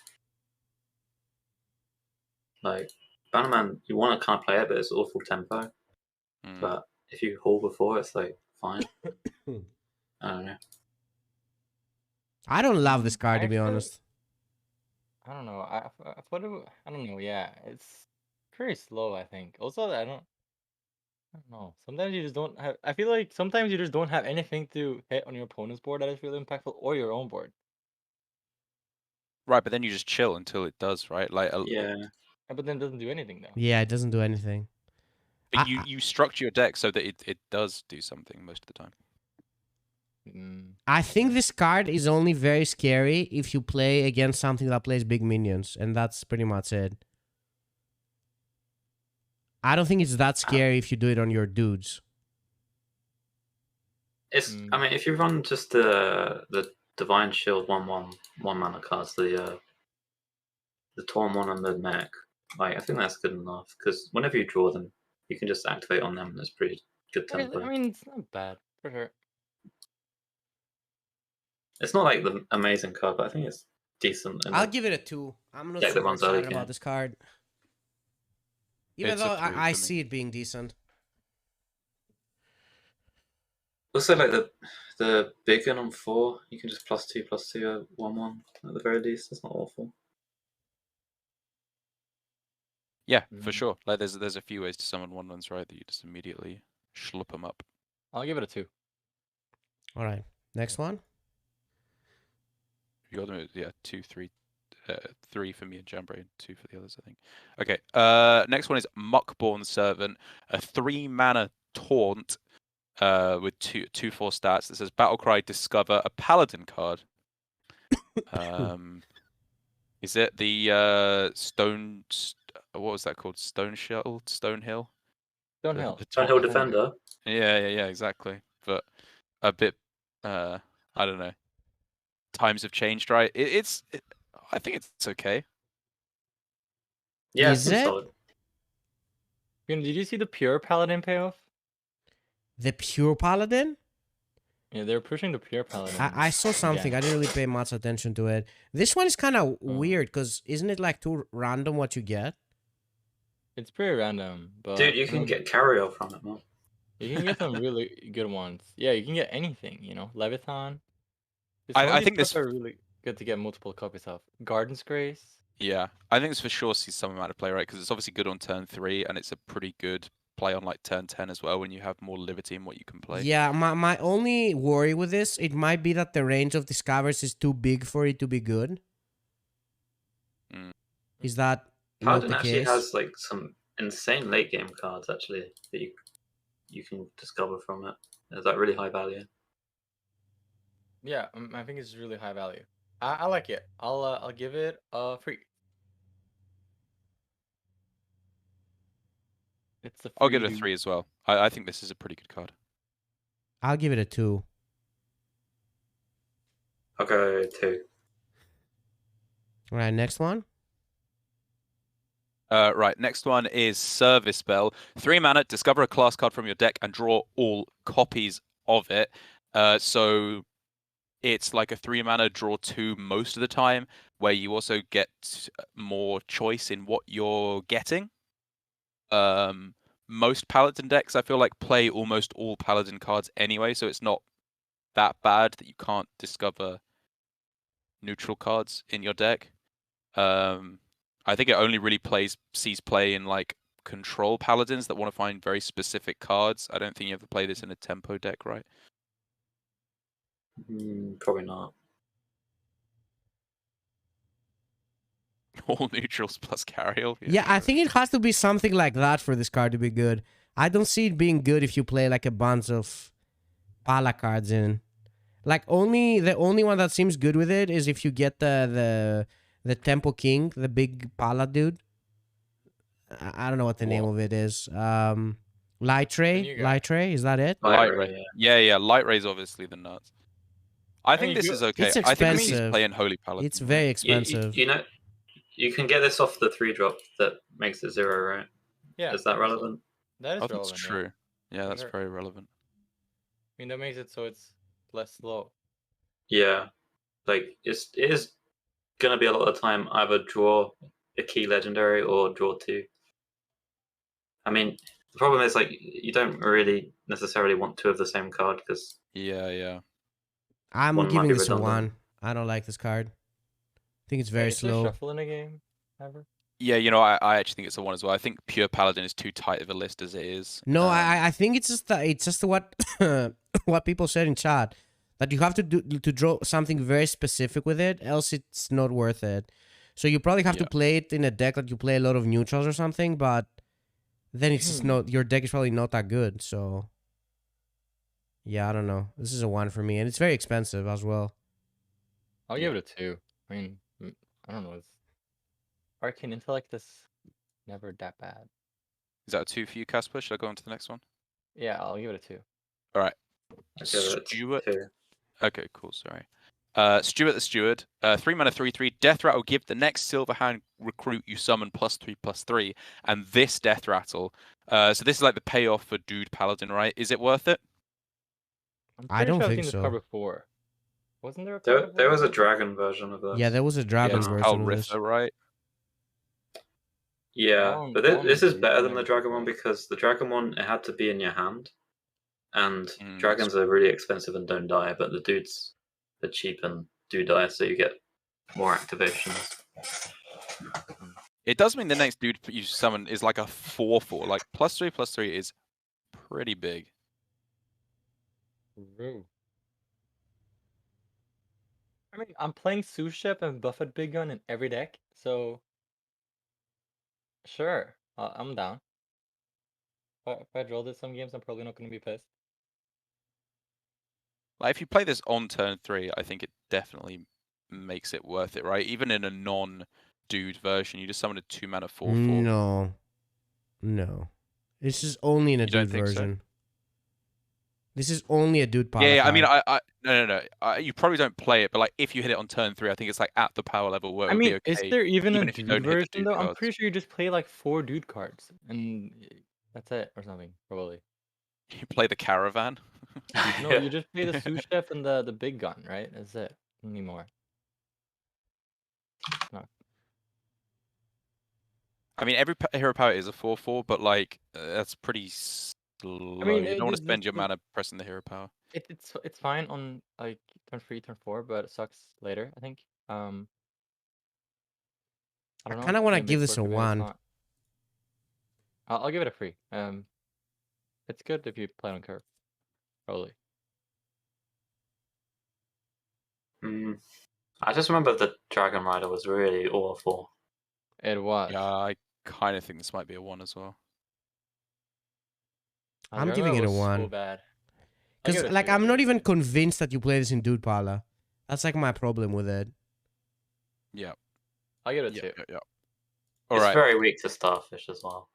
Like Bannerman, you want to kind of play it, but it's awful tempo. Mm. But if you haul before, it's like fine. I don't know. I don't love this card, to be Actually, honest. I don't know. I thought it. I don't know. Yeah, it's pretty slow. I think. Also, I don't know. Sometimes you just don't have. I feel like sometimes you just don't have anything to hit on your opponent's board that is really impactful, or your own board. Right, but then you just chill until it does, right? Like, Yeah. But then it doesn't do anything though. Yeah, it doesn't do anything. but you structure your deck so that it does do something most of the time. I think this card is only very scary if you play against something that plays big minions, and that's pretty much it. I don't think it's that scary if you do it on your dudes. It's. I mean, if you run just the Divine Shield 1/1 1-mana cards, the Torn one and the neck, like I think that's good enough because whenever you draw them, you can just activate on them. And it's pretty good tempo. I mean, it's not bad for sure. It's not like the amazing card, but I think it's decent. I'll give it a 2. I'm not Yeah, the super ones early excited about game. this card. Even It's a though 3 I for me. see it being decent. Also, like the big gun on 4, you can just +2/+2 1/1 at the very least. It's not awful. Yeah, for sure. Like, there's a few ways to summon 1/1s, right? That you just immediately schlup them up. I'll give it a 2. All right, next one. You got them, yeah, 2, 3, 3 for me and Jambre, and 2 for the others, I think. Okay. Next one is Muckborn Servant, a 3 mana taunt, with 2/4 stats that says Battlecry, discover a Paladin card. Is it the stone? What was that called? Stonehill. Stonehill. Stonehill Defender. Yeah, exactly. But a bit, I don't know. Times have changed, right? I think it's okay. Yeah, Is it's it? solid. Did you see the pure Paladin payoff? The pure Paladin? Yeah, they're pushing the pure Paladin. I saw something. again. I didn't really pay much attention to it. This one is kind of weird because isn't it like too random what you get? It's pretty random, but Dude, you can get carry from it, man. You can get some really good ones. Yeah, you can get anything. You know, Leviathan. I think this are really good to get multiple copies of. Garden's Grace. Yeah, I think it's for sure sees some amount of play, right? Because it's obviously good on turn 3, and it's a pretty good play on like turn 10 as well when you have more liberty in what you can play. Yeah, my only worry with this, it might be that the range of Discovers is too big for it to be good. Mm. Is that not Paladin the actually case? has like some insane late game cards actually that you can discover from it. Is that really high value? Yeah, I think it's really high value. I like it. I'll give it a 3. It's a free. I'll give it a 3 as well. I think this is a pretty good card. I'll give it a 2. I'll go 2. All right, next one. Right, next one is Service Bell. 3 mana, discover a class card from your deck and draw all copies of it. So it's like a 3 mana, draw 2 most of the time, where you also get more choice in what you're getting. Most Paladin decks, I feel like, play almost all Paladin cards anyway, so it's not that bad that you can't discover neutral cards in your deck. I think it only really sees play in like control Paladins that want to find very specific cards. I don't think you ever play this in a tempo deck, right? Probably not. All neutrals plus Cariel. Yeah, I sure. think it has to be something like that for this card to be good. I don't see it being good if you play like a bunch of Pala cards in. Like the only one that seems good with it is if you get the Tempo King, the big Pala dude. I don't know what the name of it is. Light Ray? Light Ray, is that it? Light Ray. Yeah. Light Ray's obviously the nuts. I think this is okay. It's I think this is expensive. playing Holy Paladin. It's very expensive. You know, you can get this off the 3-drop that makes it 0, right? Yeah. Is that relevant? That is Oh, that's relevant. true. Yeah, that's Sure. very relevant. I mean, that makes it so it's less slow. Yeah, like it is gonna be a lot of the time either draw a key legendary or draw 2. I mean, the problem is like you don't really necessarily want 2 of the same card because Yeah. I'm one might giving be this a redundant. 1. I don't like this card. I think it's very Is there slow. shuffle in a game ever? Yeah, you know, I actually think it's a 1 as well. I think pure Paladin is too tight of a list as it is. No, I think it's just what what people said in chat, that you have to draw something very specific with it, else it's not worth it. So you probably have to play it in a deck that you play a lot of neutrals or something, but then it's just not, your deck is probably not that good. So yeah, I don't know. This is a 1 for me, and it's very expensive as well. I'll give it a 2. I mean, I don't know. It's Arcane Intellect is never that bad. Is that a 2 for you, Casper? Should I go on to the next one? Yeah, I'll give it a 2. All right. Stuart. Okay, cool. Sorry. Stuart the Steward. 3 mana, 3/3. Death Rattle. Give the next Silverhand recruit you summon +3/+3. And this Death Rattle. So this is like the payoff for Dude Paladin, right? Is it worth it? I don't I've think seen this so. card before. Wasn't there a card There was a dragon version of this. Yeah, there was a dragon Yeah, version of this. right? Yeah, but this is better than the dragon one because the dragon one, it had to be in your hand. And dragons are really expensive and don't die, but the dudes are cheap and do die, so you get more activations. It does mean the next dude you summon is like a 4/4. Like +3/+3 is pretty big. Ooh. I mean, I'm playing Sous Chef and Buffett Big Gun in every deck, so sure, I'm down. If I draw this some games, I'm probably not going to be pissed. Like if you play this on turn 3, I think it definitely makes it worth it, right? Even in a non-dude version, you just summon a 2 mana 4/4. No. This is only in a dude version. So? This is only a dude power. Yeah, I mean, no. You probably don't play it, but like if you hit it on turn 3, I think it's like at the power level where it would be okay. Is there even a if you don't dude version hit the though? dude I'm pretty sure you just play like 4 dude cards and that's it or something, probably. You play the caravan. No, you just play the Sous Chef and the big gun, right? That's it. Anymore. No. I mean, every hero power is a 4/4, but like that's pretty slow. I mean, you don't want to spend your mana pressing the hero power. It's fine on like turn 3, turn 4, but it sucks later, I think. I don't know. kind of want to Maybe give it's this a working, maybe it's 1. not. I'll give it a 3. It's good if you play on curve. Probably. I just remember the Dragon Rider was really awful. It was. Yeah, I kind of think this might be a 1 as well. I'm giving it a 1. So bad. Because, like, I'm not even convinced that you play this in Dude Pala. That's, like, my problem with it. Yeah. I'll give it a 2. Yeah. It's very weak to Starfish as well.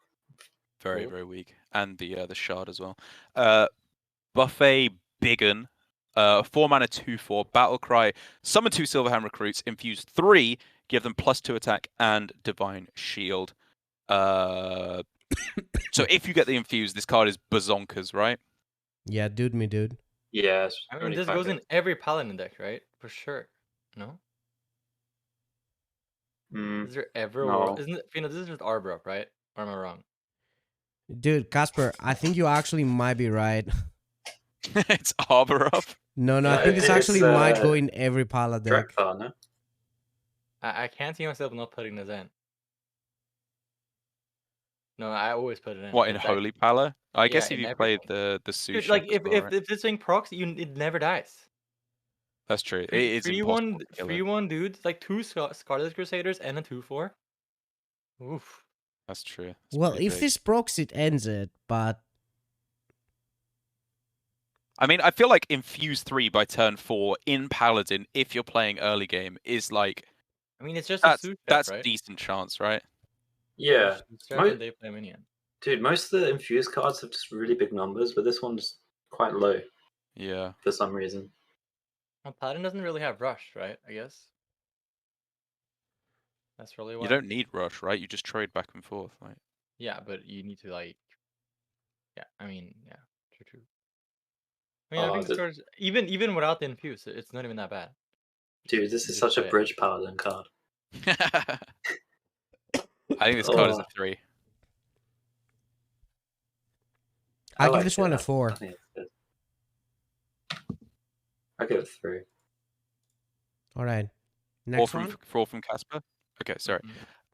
Very, very weak. And the Shard as well. Buffet Biggin. 4 mana, 2/4. Battle Cry. Summon 2 Silverhand Recruits. Infuse 3. Give them +2 attack and Divine Shield. So if you get the Infuse, this card is bazonkers, right? Yeah, dude. Yeah, I mean, this goes in every Paladin deck, right? For sure. No? Is there ever no. Isn't it, this is just Arbor, right? Or am I wrong? Dude, Casper, I think you actually might be right. It's Arbor up. No, Yeah, I think this actually might go in every Pala deck. Drekthar, no? I can't see myself not putting this in. No, I always put it in. What, in Holy Pala? I guess if in you played everything. the Sushi. Dude, like if this thing procs, it never dies. That's true. It is impossible to kill it. 3/1 dudes, like 2 Scarlet Crusaders and a 2/4. Oof. That's true. Well, if this procs, it ends it, but... I mean, I feel like Infuse 3 by turn 4 in Paladin, if you're playing early game, is like... I mean, it's just that's right? decent chance, right? Yeah. They play minion. Dude, most of the Infuse cards have just really big numbers, but this one's quite low. Yeah. For some reason. Well, Paladin doesn't really have Rush, right? I guess. That's really why. You don't need Rush, right? You just trade back and forth, right? Yeah, but you need to, like... Yeah, I mean, yeah. True. I mean, I think the cards, even without the Infuse, it's not even that bad. Dude, this is such a bridge Paladin card. I think this card is a 3. I give this one a 4. I think it's good. I give it 3. All right. Next 4 from Casper? Okay, sorry.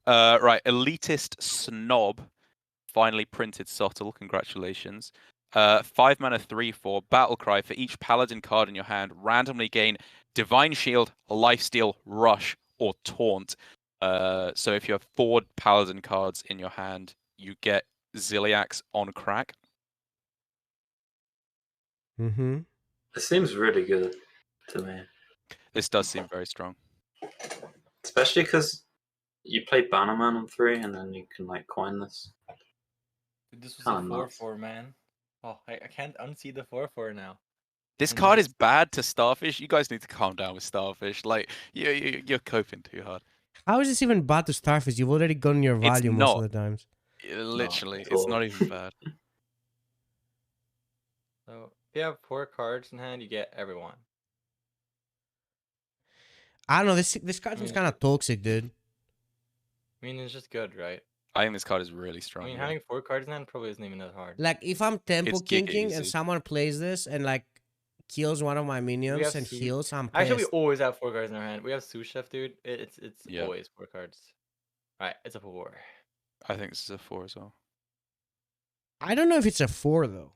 Right, Elitist Snob. Finally printed subtle. Congratulations. 5 mana, 3/4. Battle Cry. For each Paladin card in your hand, randomly gain Divine Shield, Lifesteal, Rush, or Taunt. So if you have 4 Paladin cards in your hand, you get Ziliax on crack. Mm-hmm. It seems really good to me. This does seem very strong. Especially because you play Bannerman on 3 and then you can like coin this. This was a 4/4, man. Oh, I can't unsee the 4/4 now. This card is bad to Starfish. You guys need to calm down with Starfish. Like, you're coping too hard. How is this even bad to Starfish? You've already gotten your value most of the times. Literally, it's not even bad. So, if you have 4 cards in hand, you get everyone. I don't know. This card seems kind of toxic, dude. I mean, it's just good, right? I think this card is really strong. I mean, having 4 cards in hand probably isn't even that hard. Like, if I'm tempo kinking and someone plays this and, like, kills one of my minions and heals, I'm pissed. Actually, we always have 4 cards in our hand. We have Sous Chef, dude. It's always 4 cards. Alright, it's a 4. I think this is a 4 as well. I don't know if it's a 4, though.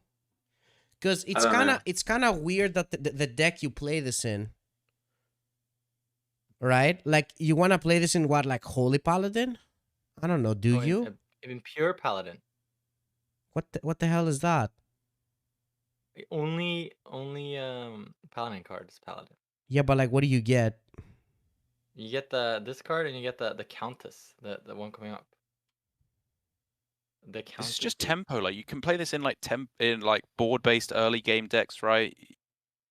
Because it's kind of weird that the deck you play this in. Right? Like, you want to play this in what, like, Holy Paladin? I don't know. Do you? In pure Paladin. What the hell is that? Only Paladin cards, Paladin. Yeah, but like, what do you get? You get this card and you get the Countess, the one coming up. The Countess. It's just tempo. Like, you can play this in like board-based early game decks, right?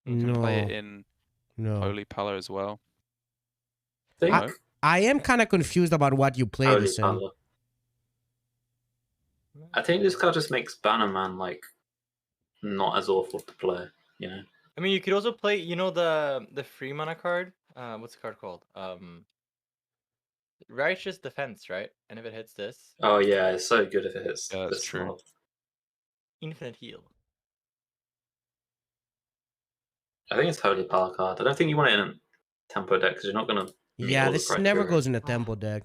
You can play it in Holy Pala as well. I am kind of confused about what you play this in. I think this card just makes Bannerman like not as awful to play, you know. I mean, you could also play, you know, the free mana card. What's the card called? Righteous Defense, right? And if it hits this. Oh yeah, it's so good if it hits. Yeah, that's true. Infinite heal. I think it's Holy Pala card. I don't think you want it in a tempo deck because you're not gonna. Yeah, this never goes in a tempo deck.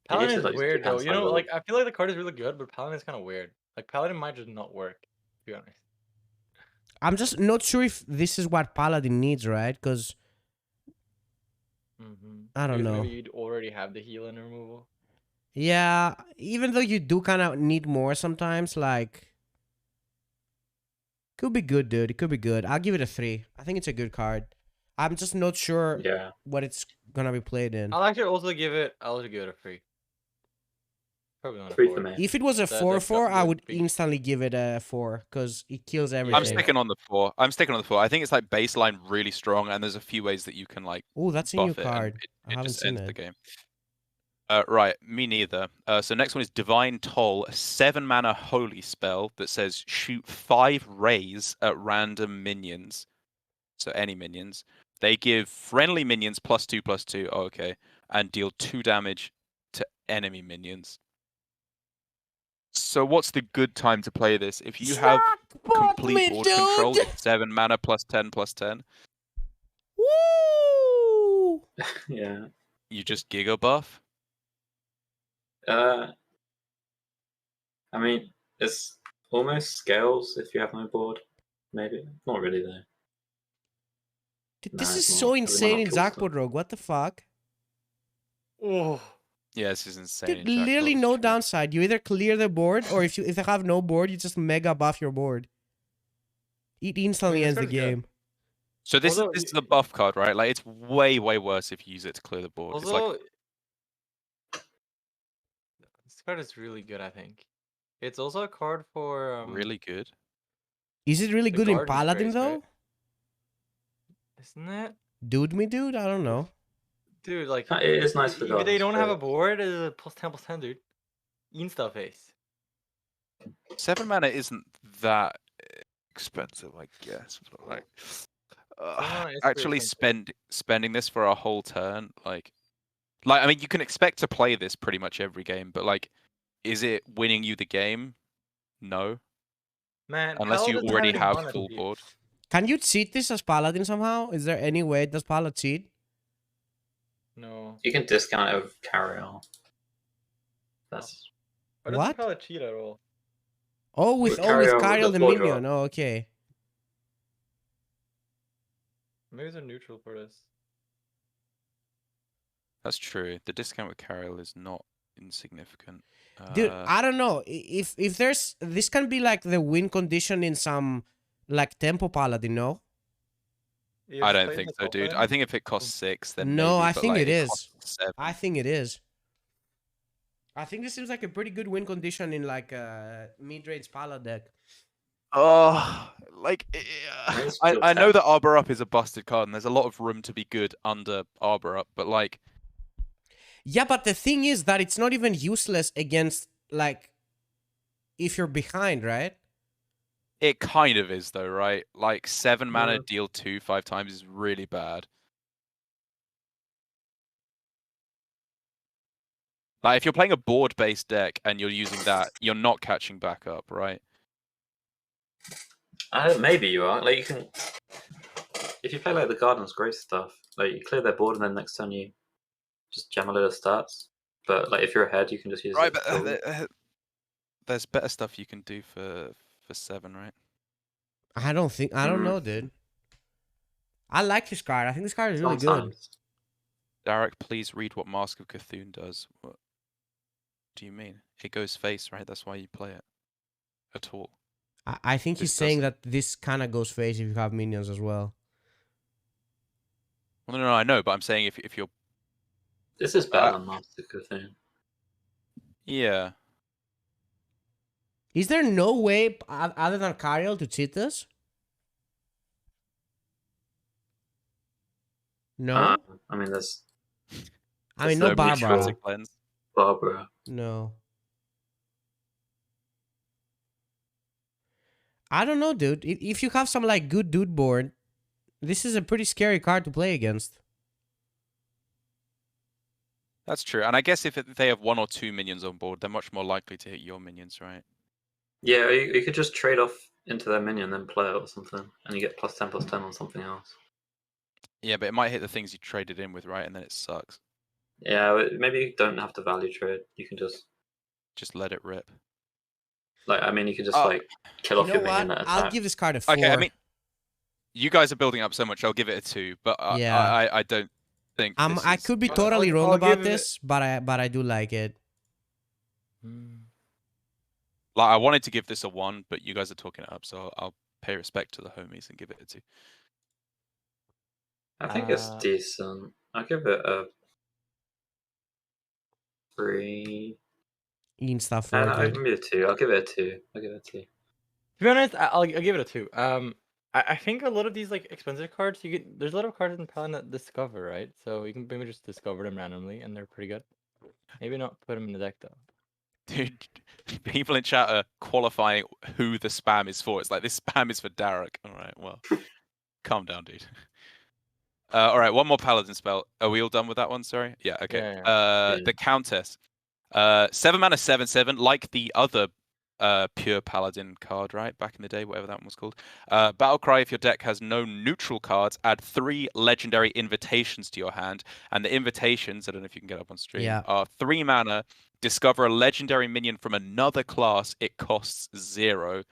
Paladin uses, is like, weird though. two-hand You know, spell like I feel like the card is really good, but Paladin is kind of weird. Like Paladin might just not work. To be honest. I'm just not sure if this is what Paladin needs, right? Because I don't Because know. maybe you'd already have the heal and removal. Yeah, even though you do kind of need more sometimes, like could be good, dude. It could be good. I'll give it a 3. I think it's a good card. I'm just not sure Yeah. what it's gonna be played in. I'll actually also give it. I'll also give it a 3. Probably not a 3 4. for me. If it was a That- 4/4, I that would big- instantly give it a 4 because it kills I'm everything. sticking on the 4. I'm sticking on the 4. I think it's like baseline really strong, and there's a few ways that you can like Oh, that's a new buff it, and card. I it haven't just seen ends the it. game. Right, me neither. So next one is Divine Toll, a 7-mana holy spell that says shoot 5 rays at random minions. So any minions. They give friendly minions +2/+2. Oh, okay, and deal 2 damage to enemy minions. So what's the good time to play this? If you have complete board control, it's 7 mana +10/+10. Woo! Yeah. You just Giga buff. I mean, it's almost scales if you have no board. Maybe. Not really, though. Dude, Nah, this is it's so not. It might insane not in kill stuff. Zakboard Rogue. What the fuck? Oh. Yeah, this is insane. Dude, in Jackpot, literally it's no true. downside. You either clear the board, or if they have no board, you just mega buff your board. It instantly this ends the card's good. game. So this Although is the buff card, right? Like it's way worse if you use it to clear the board. It's Also, like this card is really good. I think it's also a card for really good. Is it really the good in Garden's Paladin Grace, though? right? Isn't it? Dude? I don't know. Dude, like It is nice for if they Garden's don't have a Grace. board, it's a +10/+10, dude. Insta face. 7 mana isn't that expensive, I guess. But like, mana is pretty actually expensive. spending this for a whole turn, like I mean, you can expect to play this pretty much every game, but like, is it winning you the game? No, Man, unless you Paladin already doesn't have mana full cheat. board. Can you cheat this as Paladin somehow? Is there any way does Paladin cheat? No. You can discount it with carry on. That's But What? doesn't Paladin cheat at all? Oh, with With Cariel, Cariel with the the board minion. drop. Oh, okay. Maybe they're neutral for this. That's true. The discount with Cariel is not insignificant. Dude, I don't know. If there's this can be like the win condition in some like tempo Paladin, no? You I just don't play think the so, top dude. lane? I think if it costs 6, then No, maybe, I but, think like, it is. costs 7. I think it is. I think this seems like a pretty good win condition in like a mid-range Paladin deck. Oh, like It's I still know tough. that Arbor Up is a busted card, and there's a lot of room to be good under Arbor Up, but like, Yeah, but the thing is that it's not even useless against like if you're behind, right? it kind of is though, right? Like 7 mana Yeah. deal 2 5 times is really bad. Like if you're playing a board-based deck and you're using that, you're not catching back up, right? Maybe you are. Like you can, if you play like the Garden's Grace stuff, like you clear their board and then next turn you just jam a load of stats. But like if you're ahead, you can just use Right, it. but to kill them. there's better stuff you can do for 7, right? I don't know, dude. I like this card. I think this card is really good. Sometimes. Darroch, please read what Mask of Cthulhu does. What do you mean? It goes face, right? That's why you play it. At all. I think he's This saying doesn't. that this kind of goes face if you have minions as well. Well, no, I know, but I'm saying if you're... This is better than Master Cthulhu. Yeah. Is there no way other than Cariel to cheat this? No? I mean, there's I mean, there's no no Barbara. mutual- Lens. Barbara. No. I don't know, dude. If you have some like good dude board, this is a pretty scary card to play against. That's true. And I guess if they have 1 or 2 minions on board, they're much more likely to hit your minions, right? Yeah, you could just trade off into their minion, then play it or something, and you get +10/+10 on something else. Yeah, but it might hit the things you traded in with, right? And then it sucks. Yeah, maybe you don't have to value trade. You can just let it rip. like, I mean, you can just Oh, like kill You off know your what? minion that I'll attack. give this card a 4. okay, I mean, you guys are building up so much. I'll give it a 2, but Yeah. I don't think this I is... could be totally wrong I'll about give it- this, but I do like it. Like, I wanted to give this a 1, but you guys are talking it up, so I'll pay respect to the homies and give it a 2. I think it's decent. I'll give it a 3. Insta 4, And I'll dude. give it a 2. I'll give it a 2. I'll give it a 2. To be honest, I'll give it a 2. I think a lot of these like expensive cards, there's a lot of cards in Paladin that discover, right? So you can maybe just discover them randomly, and they're pretty good. Maybe not put them in the deck though. Dude, people in chat are qualifying who the spam is for. It's like, this spam is for Darroch. All right, well, calm down, dude. All right, one more Paladin spell. Are we all done with that one? Sorry. Yeah. Okay. Yeah. The Countess. 7 mana 7/7, like the other pure Paladin card, right? Back in the day, whatever that one was called. Battle Cry, if your deck has no neutral cards, add 3 legendary invitations to your hand. And the invitations, I don't know if you can get up on stream, are 3 mana, discover a legendary minion from another class, it costs 0.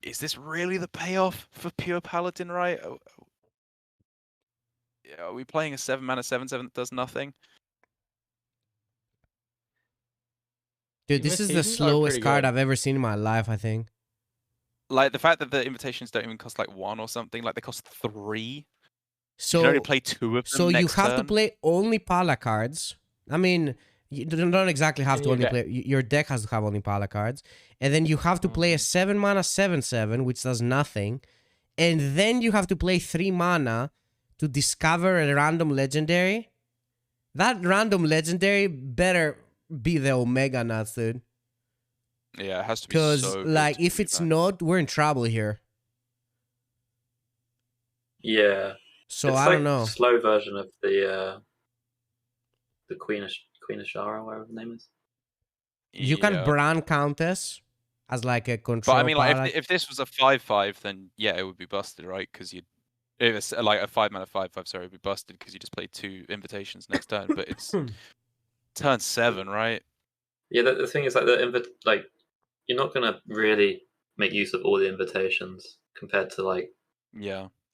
Is this really the payoff for pure Paladin, right? Are we playing a 7 mana 7/7 that does nothing? Dude, this is the slowest card I've ever seen in my life, I think. Like, the fact that the invitations don't even cost like 1 or something, like they cost 3. So you can only play 2 of them. So you next have to turn. play only Pala cards. I mean, you don't exactly have to only play. Your deck has to have only Pala cards, and then you have to play a 7 mana 7/7, which does nothing, and then you have to play 3 mana to discover a random legendary. That random legendary better be the Omega Nuts, dude. Yeah, it has to be because so like if it's not, we're in trouble here. Yeah. So it's I like don't know. Slow version of the Queen of Shara, whatever the name is. You can brand Countess as like a control. But I mean, like if this was a 5/5, then yeah, it would be busted, right? Because if it's like a 5 mana 5/5, sorry, it'd be busted because you just play 2 invitations next turn. But it's turn 7, right? Yeah, the thing is, like you're not gonna really make use of all the invitations compared to like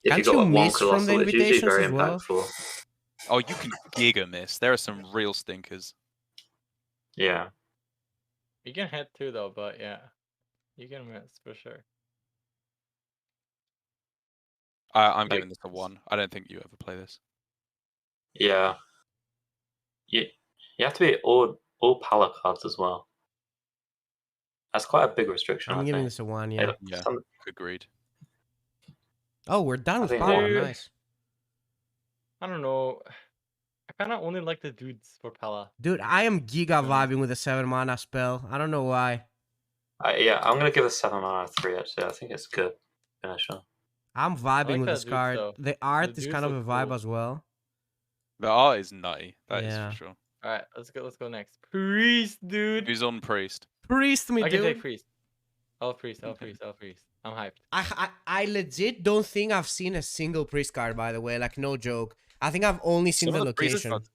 if Can't you got you one miss from colossal, the it's usually invitations very as well? impactful. Oh, you can giga miss. There are some real stinkers. Yeah. You can hit too, though, but yeah, you can miss for sure. I'm giving this a 1. I don't think you ever play this. Yeah. You have to be all Pala cards as well. That's quite a big restriction. I'm giving this a 1. Yeah. Yeah. Agreed. Oh, we're done with think Pala. we're- Nice. I don't know. I kind of only like the dudes for Pala. Dude, I am giga vibing with a 7 mana spell. I don't know why. Yeah, I'm gonna give a 7 mana 3 actually. I think it's a good finisher. I'm vibing like with that this dude, card. though. The art The is dudes kind of a look vibe cool. as well. The art is nutty. That is Yeah. for sure. All right, let's go next. Priest, dude. Who's on Priest? Priest me, I can dude. take Priest. I'll Priest. I'm hyped. I legit don't think I've seen a single Priest card, by the way. Like, no joke. I think I've only seen Some the of the Priest location. cards,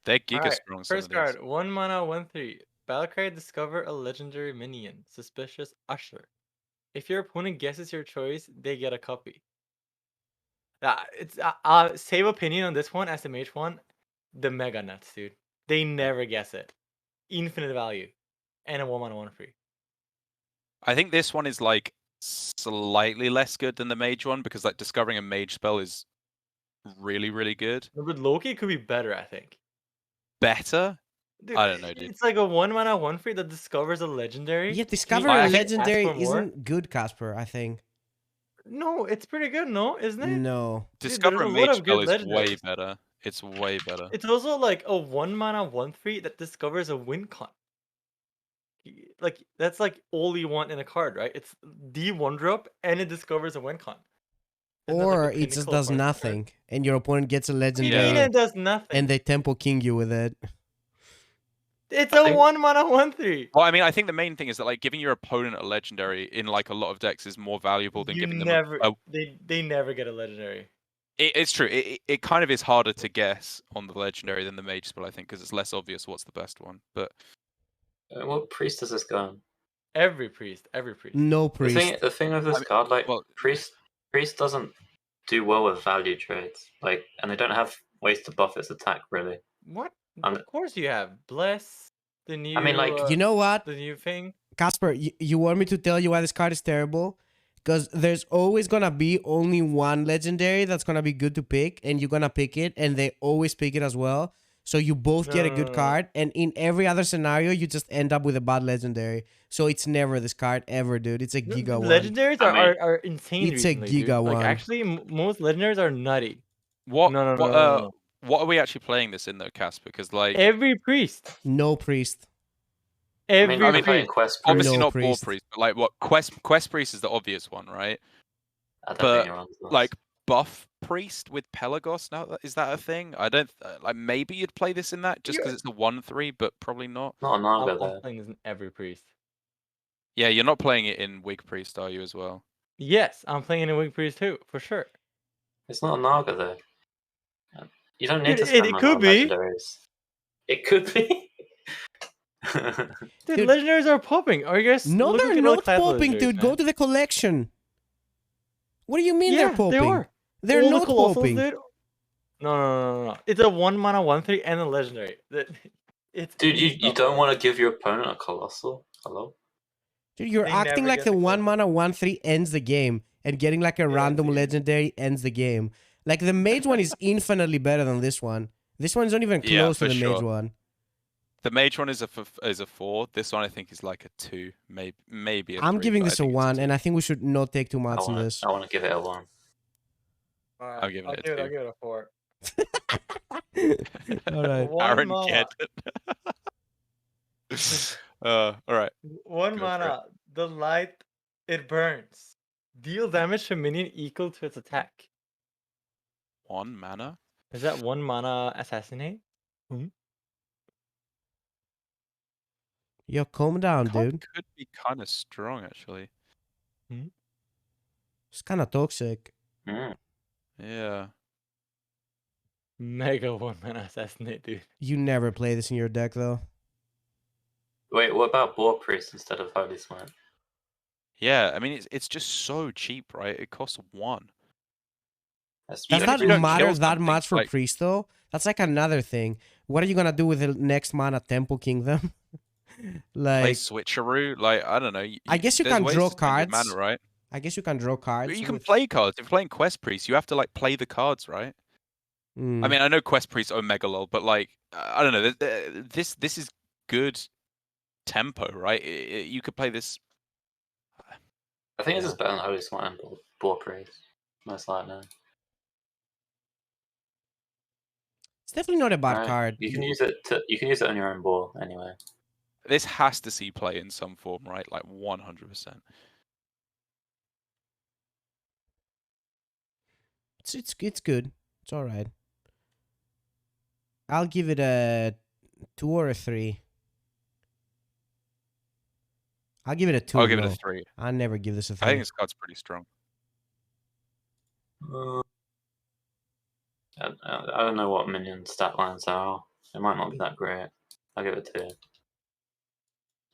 they're giga Alright, strong. Some first of these. card, 1 mana, 1/3. Battlecry, discover a legendary minion. Suspicious Usher. If your opponent guesses your choice, they get a copy. It's save opinion on this one as the mage one. The Mega Nuts, dude. They never guess it. Infinite value. And a 1 mana 1/3. I think this one is like slightly less good than the mage one because like discovering a mage spell is really, really good. No, but Loki could be better, I think. Better? Dude, I don't know, dude. It's like a 1 mana 1/3 that discovers a legendary. Yeah, discover I a think- legendary Ask for more? isn't good, Casper, I think. No, it's pretty good, no? Isn't it? No. Dude, Discover a there's a lot mage of spell good is way legendaries. better. It's way better. It's also like a 1 mana 1/3 that discovers a win con. Like that's like all you want in a card, right? It's the 1-drop and it discovers a win con. Isn't that, like, Or the it just pinnacle of does card? nothing, and your opponent gets a What do you legendary, mean it does nothing? and they tempo king you with it. It's I a think- 1 mana 1/3. Well, I mean, I think the main thing is that like giving your opponent a legendary in like a lot of decks is more valuable than You giving them never a they never get a legendary. It's true. It kind of is harder to guess on the legendary than the mage spell, I think, because it's less obvious what's the best one. But What priest does this go on? Every priest. Every priest. No priest. The thing with this card, like well- priest doesn't do well with value trades, like, and they don't have ways to buff its attack really. What? And- Of course you have. Bless the new. I mean, like, You know what, the new thing. Casper? You want me to tell you why this card is terrible? Because there's always gonna be only one legendary that's gonna be good to pick, and you're gonna pick it, and they always pick it as well. So you both get a good No. card, and in every other scenario, you just end up with a bad legendary. So it's never this card ever, dude. It's a giga one. Legendaries I mean, are insane. it's a recently, dude. giga Like one. actually, most legendaries are nutty. what? No. What are we actually playing this in though, Casper? Because like Every priest. No priest. Every I mean, priest. playing quest priest. obviously No not priest. Boar Priest, but like what Quest Priest is the obvious one, right? I don't but, think it runs this. Like Buff Priest with Pelagos. Now is that a thing? I don't like. Maybe you'd play this in that just because it's the 1/3, but probably not. not a Naga I'm though. playing this in every priest. Yeah, you're not playing it in Wig Priest, are you as well? Yes, I'm playing in Wing Priest too, for sure. It's not a Naga though. You don't need Dude, to spend it money could on be. legendaries. It could be. Dude, Dude. legendaries are popping. Are you guys? No, looking they're at all not class popping, legendaries, dude. Go man? to the collection. What do you mean Yeah, they're popping? they are. They're All the not colossals, popping. dude. No. It's a 1 mana 1/3 and a legendary. It's Dude, you insane. don't want to give your opponent a colossal? Hello? Dude, you're They acting never like get the the 1 colossal. mana 1/3 ends the game, and getting like a Yeah, random dude. legendary ends the game. Like the mage one is infinitely better than this one. This one's not even Yeah, close to for the mage sure. one. The Mage one is a 4. This one I think is like a 2, maybe a 3. I'm giving but I this a think it's 1, 2. and I think we should not take too much on this. I want to give it a 1. Alright, I'll give it a 2. I'll give it a 4. All right. One Aaron mana. get it. All right. 1 Go for mana. The light, it burns. Deal damage to minion equal to its attack. 1 mana. Is that 1 mana assassinate? Yo, calm down, Card dude. could be kind of strong actually. It's kind of toxic. Mm. Yeah. Mega 1 mana assassinate, dude. You never play this in your deck, though. Wait, what about Boar Priest instead of Holy Smite? Yeah, I mean it's just so cheap, right? It costs 1. Does Even if that you don't matter kill that something, much for like- priest, though? That's like another thing. What are you gonna do with the next mana Temple Kingdom? Play like, switcheroo, like I don't know. I guess you there's can ways draw to spend your cards. mana, right? I guess you can draw cards. But you can with- play cards. If you're playing Quest Priest, you have to like play the cards, right? Mm. I mean, I know Quest Priest Omega lol, but like I don't know. This is good tempo, right? You could play this. I think this is better than Holy Smite and Boar Priest. Most likely. It's definitely not a bad Right. card. You can use it on your own boar anyway. This has to see play in some form, right? Like 100%. It's good. It's all right. I'll give it a 2 or a 3. I'll give it a 2. I'll give it no. a 3. I'll never give this a 3. I think this card's pretty strong. I don't know what minion stat lines are. It might not be that great. I'll give it 2.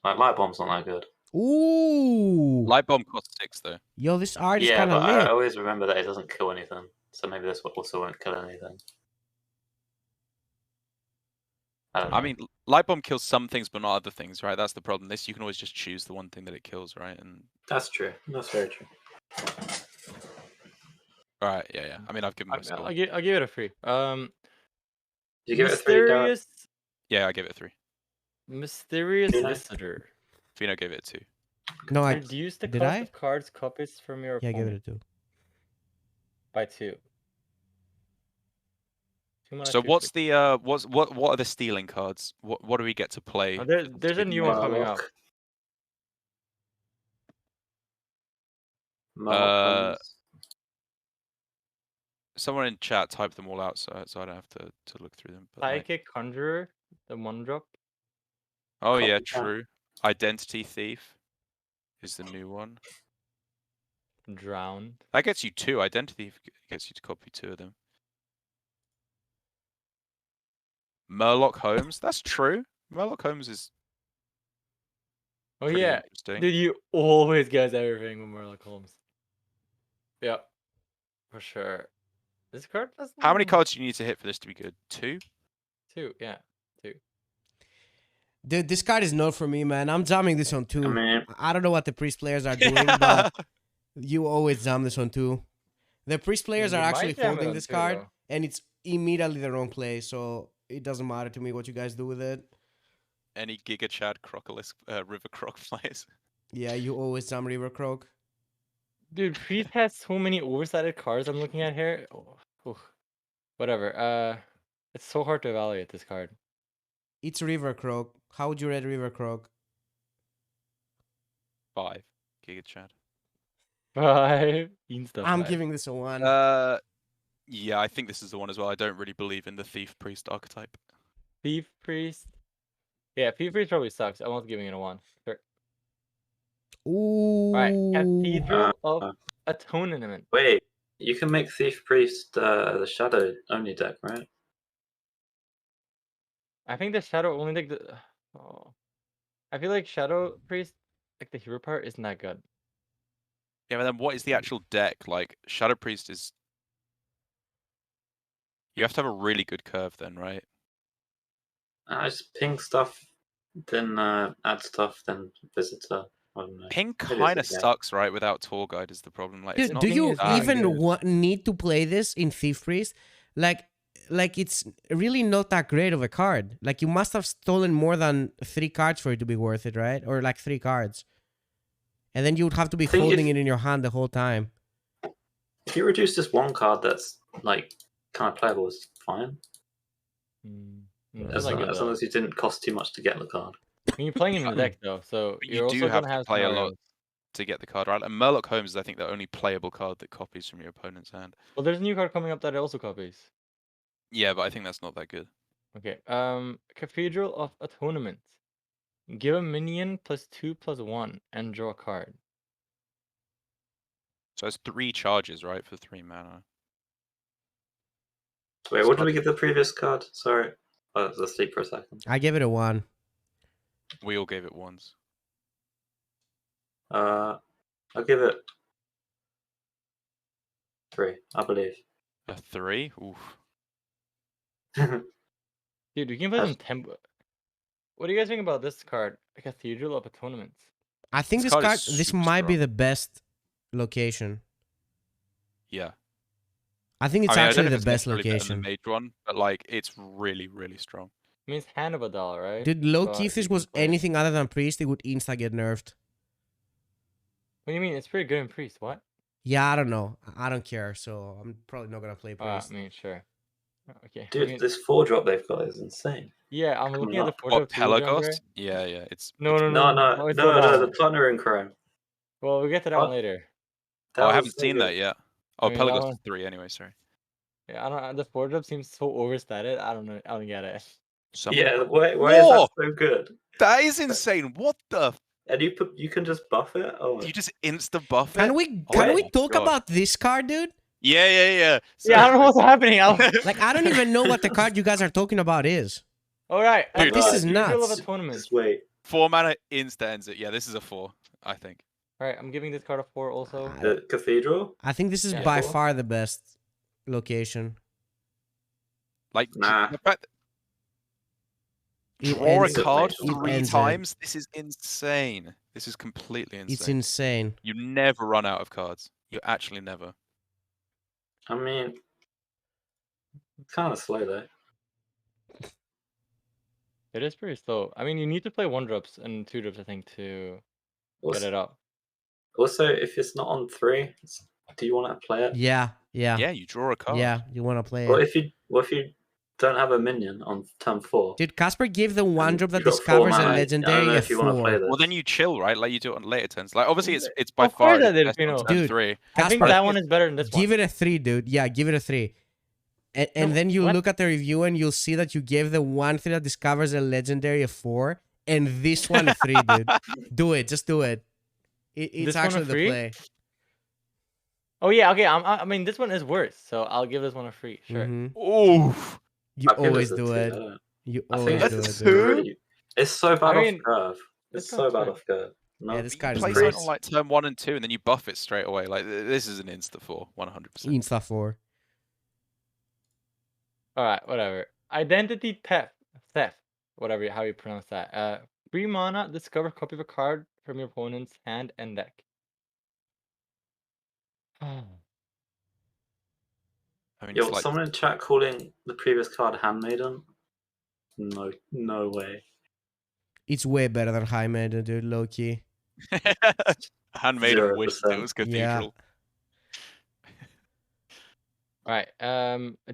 Like Light Bomb's not that good. Ooh. Light Bomb costs 6 though. Yo, this art is Yeah, kind but of I lit. always remember that it doesn't kill anything. So maybe this also won't kill anything. I don't know. I mean, Light Bomb kills some things, but not other things, right? That's the problem. This you can always just choose the one thing that it kills, right? And That's true. That's very true. all right, yeah. I mean, I've given my score. I'll give it a 3. Did you give it a 3, Darren? Mysterious, Yeah, I gave it a 3. mysterious Did I? visitor. Fino gave it a 2. No, I Reduce the did cost I? of cards copies from your yeah, I gave opponent it a 2. by 2. So what's the what are the stealing cards? What do we get to play? There's a new one coming out. Murloc. Someone in chat type them all out, so I don't have to look through them. But like- Psychic Conjurer, the 1-drop. oh yeah, Copycat. true. Identity Thief is the new one. drowned. That gets you 2. Identity gets you to copy 2 of them. Murloc Holmes. That's true. Murloc Holmes is Oh pretty yeah, interesting. dude, you always guess everything with Murloc Holmes. Yep, for sure. This card doesn't. How many cards do you need to hit for this to be good? 2? 2, yeah, 2. Dude, this card is not for me, man. I'm jamming this on 2. I mean, I don't know what the priest players are doing, but you always jam this on 2. The priest players You are might actually jam it folding on this 2, card, though. and it's immediately the wrong play, so it doesn't matter to me what you guys do with it. Any Giga Chad Crocolis River Croc players? Yeah, you always jam River Croc. Dude, Priest has so many oversided cards I'm looking at here. Oh, oof. Whatever. It's so hard to evaluate this card. It's River Croc. How would you rate River Croc? 5. Giga Chad. 5. Insta I'm 5. giving this a 1. Yeah, I think this is the one as well. I don't really believe in the Thief Priest archetype. Thief Priest. Yeah, Thief Priest probably sucks. I'm not giving it a 1. Sure. Ooh. Alright, Cathedral of Atonement. wait, you can make Thief Priest the Shadow only deck, right? I think the Shadow only like the. Oh. I feel like Shadow Priest, like the hero part, isn't that good. Yeah, but then what is the actual deck? Like, Shadow Priest is... You have to have a really good curve then, right? Just ping stuff, then add stuff, then visitor. I don't know. Ping It is kind a of deck. sucks, right? Without Tour Guide is the problem. Like, it's Dude, not do Ping you is not even good. need to play this in Thief Priest? Like it's really not that great of a card. Like you must have stolen more than 3 cards for it to be worth it, right? Or like 3 cards. And then you would have to be think holding if- it in your hand the whole time. If you reduce this one card that's like kind of playable, it's fine. As As long as you didn't cost too much to get the card. I mean, you're playing in the deck though, so But you're you do also have gonna to have play a lot scenarios. to get the card right. And Murloc Holmes is, I think, the only playable card that copies from your opponent's hand. Well, there's a new card coming up that also copies. Yeah, but I think that's not that good. Okay. Cathedral of Atonement. Give a minion +2/+1 and draw a card. So it's 3 charges, right, for 3 mana. Wait, what did we give the previous card? Sorry. Oh, let's sleep for a second. I give it a 1. We all gave it once. I'll give it 3, I believe. A 3? Oof. Dude, we can play some tempo. What do you guys think about this card? Cathedral of Atonement. I think This this card card, is this super might be strong. the best location. Yeah. I think it's I mean, I don't actually know if the it's best necessarily better than location. the Mage one, but like it's really, really strong. I mean, it's Hand of Adal, right? Dude, low But key, if you this can was play it. anything other than Priest, it would insta get nerfed. What do you mean? It's pretty good in Priest. What? Yeah, I don't know. I don't care, so I'm probably not gonna play I Priest. mean, sure. Okay. Dude, I mean, this 4-drop they've got is insane. yeah, I'm looking at the up. photo What, of Jambre. Pelagos? Yeah, yeah. It's No, it's- no, No, no, no, it's no, the no, one. the partner in crime. Well, we'll get to that Oh, one later. Oh, I was haven't so seen good. that yet. Oh, I mean, that Pelagos one- is 3 anyway. Sorry. Yeah, I don't. The 4-drop seems so overstated. I don't know. I don't get it. Yeah, why is that Whoa! so good? That is insane. What the? And you can just buff it? Oh, You just insta buff it? Can we Oh we my talk God. about this card, dude? Yeah, yeah, yeah. Yeah, I don't know what's happening. Like I don't even know what the card you guys are talking about is. All right, Dude, this is Cathedral of nuts. Atonement. just wait. 4 mana insta ends it. Yeah, this is a 4, I think. All right, I'm giving this card a 4 also. The Cathedral? I think this is Yeah. by Cool. far the best location. Like, Nah. the fact It draw a ends- card it 3 ends it. times. This is insane. This is completely insane. It's insane. You never run out of cards. You actually never. I mean, kind of slow though. It is pretty slow. I mean, you need to play 1-drops and 2-drops, I think, to get it up. Also, if it's not on 3, do you want to play it? Yeah, Yeah, yeah, you draw a card. yeah. You want to play What it, if you don't have a minion on turn 4? dude? Casper gave the 1-drop that You got 4 discovers a mana. I don't legendary know a if you want to play 4. this. Well, then you chill, right? Like you do it on later turns. Like obviously, it's by Of course far I did, best you on know. turn Dude, 3. I think Casper, that one is better than this one. give it a 3, dude. Yeah, give it a 3. And No, then you what? look at the review and you'll see that you gave the 1-3 that discovers a legendary a 4, and this one a 3, dude. Do it, just do it. It's This one a actually the 3? play. Oh yeah, okay. I mean, this one is worse, so I'll give this one a free. Sure. Oof. You I'll give always this a do 2, it. I don't- You I think always it's do That's it, a dude. 2? pretty. It's so bad I off mean, curve. let's It's go so bad through. off curve. No, Yeah, this You card is play nice. something on like turn 1 and 2, and then you buff it straight away. Like this is an insta 4, 100%. Insta 4. All right, whatever. Identity theft, whatever how you pronounce that. 3 mana, discover a copy of a card from your opponent's hand and deck. I mean, Yo, it's like someone in chat calling the previous card Handmaiden? No way. It's way better than High Maiden, dude. Low key. Handmaiden wished it 0%. was Yeah. Cathedral. All right.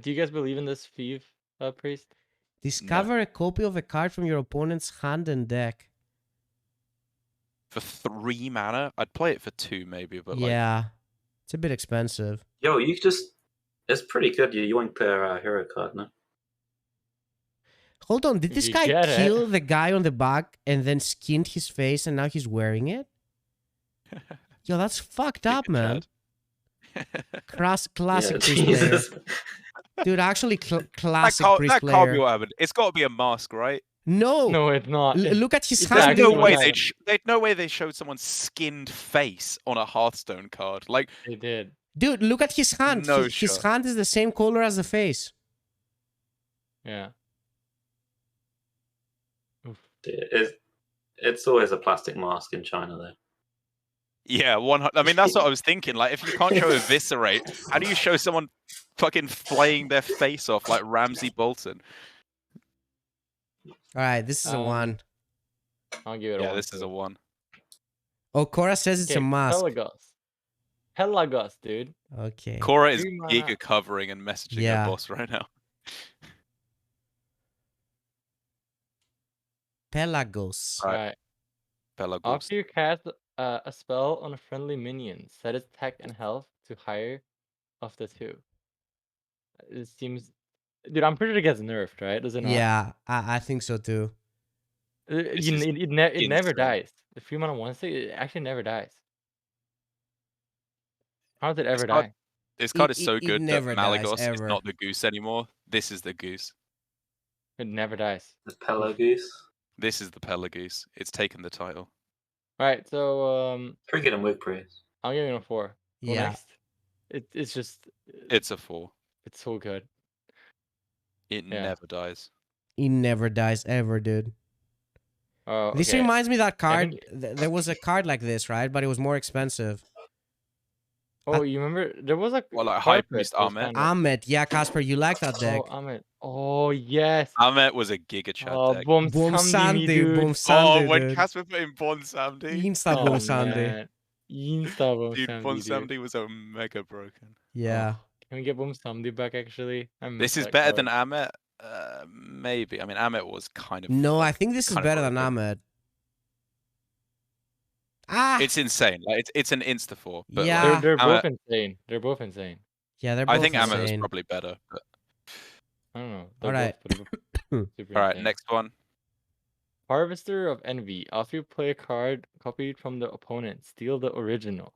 Do you guys believe in this thief, priest? Discover a copy of a card from your opponent's hand and deck. For 3 mana, I'd play it for 2 maybe, but like Yeah. It's a bit expensive. Yo, you just. It's pretty good. You yoink their hero card, no? Hold on, did this You guy get it. kill the guy on the back and then skinned his face and now he's wearing it? Yo, that's fucked Big up, man. chat. Classic Yeah, priest player. Jesus. Dude, actually that classic can't, priest that can't be player. what happened. It's got to be a mask, right? No! No, it's not. Look at his It's hand. There's no actually way not. they'd no way they showed someone's skinned face on a Hearthstone card. Like, They did. Dude, look at his hand. No His shot. hand is the same color as the face. Yeah. Oof. It's always a plastic mask in China, though. yeah, I mean, that's what I was thinking. Like, if you can't show Eviscerate, how do you show someone fucking flaying their face off like Ramsey Bolton? Alright, this is a 1. I'll give it a Yeah, 1. this is a 1. Oh, Cora says it's a mask. Pelagos, dude. Okay. Cora is 3 mana. giga covering and messaging Yeah. her boss right now. Pelagos. Right. Alright. Pelagos. After you cast a spell on a friendly minion, set its attack and health to higher of the 2. It seems, dude. I'm pretty sure it gets nerfed, right? Does it not? Yeah, I think so too. This It is never insane. dies. The 3 mana 1/6, it actually never dies. How does it ever card- die? This card is It- so it good that never dies, Malagos is ever. not the goose anymore. This is the goose. It never dies. The Pelagoose. This is the Pelagoose. It's taken the title. Alright, so Pretty good in Wig Priest. I'm giving it a 4. Go Yeah. next. It's just It's a 4. it's so good. It Yeah. never dies. It never dies ever, dude. Oh, This okay. reminds me of that card. think- There was a card like this, right? But it was more expensive. Oh, you remember there was a Well, like High carpet Priest that was Ahmet. kinda- Ahmet, yeah, Casper, you like that deck. Oh, Ahmet. Oh yes. Ahmet was a giga chat Oh, deck. Boom Boom Sandy, Sandy, dude. Boom Sandy, when dude. Casper put in Bon Samdi. Insta Oh, Boom Sandy. man. Insta Boom Dude, Sandy, Bon dude. Samdi was a mega broken. Yeah. Can we get Boom Sandy back actually? I miss This is that better card. than Ahmet? Maybe. I mean, Ahmet was kind of... No, I think this is kind of better than broken. Ahmet. Ah! It's insane. Like, it's an insta 4. But Yeah. like, They're both Ahmet- insane. They're both insane. Yeah, they're both I think Ahmet was insane. probably better. But... I don't know. They're Alright. both super All right, insane. next one. Harvester of Envy. After you play a card copied from the opponent, steal the original.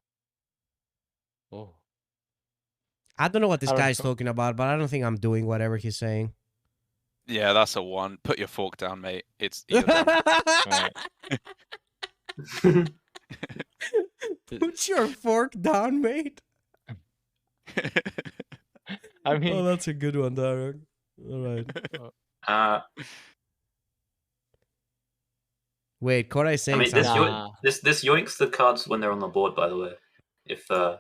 Oh. I don't know what this I don't guy's know. talking about, but I don't think I'm doing whatever he's saying. Yeah, that's a 1. Put your fork down, mate. It's you're done. Alright. Put your fork down, mate. I mean, Oh, that's a good one, Darroch. All right. Wait, Cora is saying I mean, this, something. Nah. this yoinks the cards when they're on the board, by the way. If like,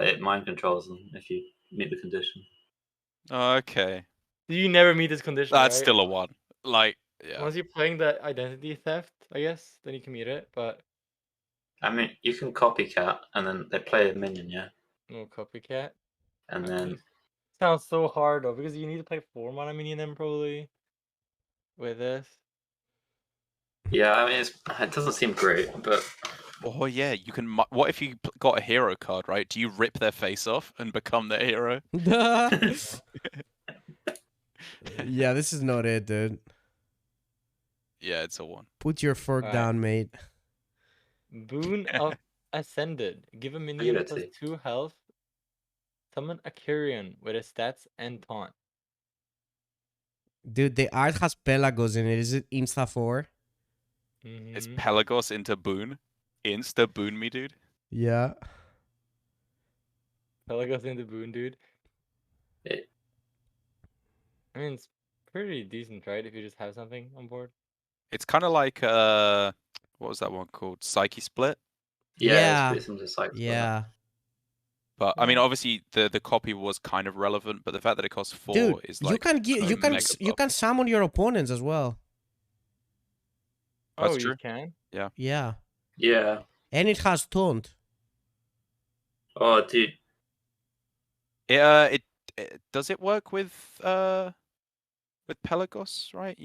it mind controls them if you meet the condition. Okay. you never meet this condition. That's right? still a 1. Like, yeah. Once you're playing the identity theft, I guess, then you can meet it. But I mean, you can copycat, and then they play a minion, yeah? no copycat. And then, Sounds so hard though, because you need to play 4 mana minion then probably with this. yeah, I mean, it doesn't seem great, but Oh, yeah. You can... What if you got a hero card, right? Do you rip their face off and become their hero? Yeah, this is not it, dude. Yeah, it's a 1. Put your fork Alright. down, mate. Boon of Ascended. Give a give minion it plus to you. 2 health. Summon a Kyrian with his stats and taunt. Dude, the art has Pelagos in it. Is it Insta 4? It's Mhm. Pelagos into Boon. Insta Boon me, dude. Yeah. Pelagos into Boon, dude. It- I mean, it's pretty decent, right? If you just have something on board. It's kind of like what was that one called? Psyche Split. Yeah, it's some just like Yeah. But I mean, Yeah. obviously the copy was kind of relevant, but the fact that it costs 4 Dude, is you like can give a you can mega you buff. can summon your opponents as well. That's Oh, true. you can? Yeah. Yeah. And it has taunt. Oh, dude. It does it work with Pelagos, right?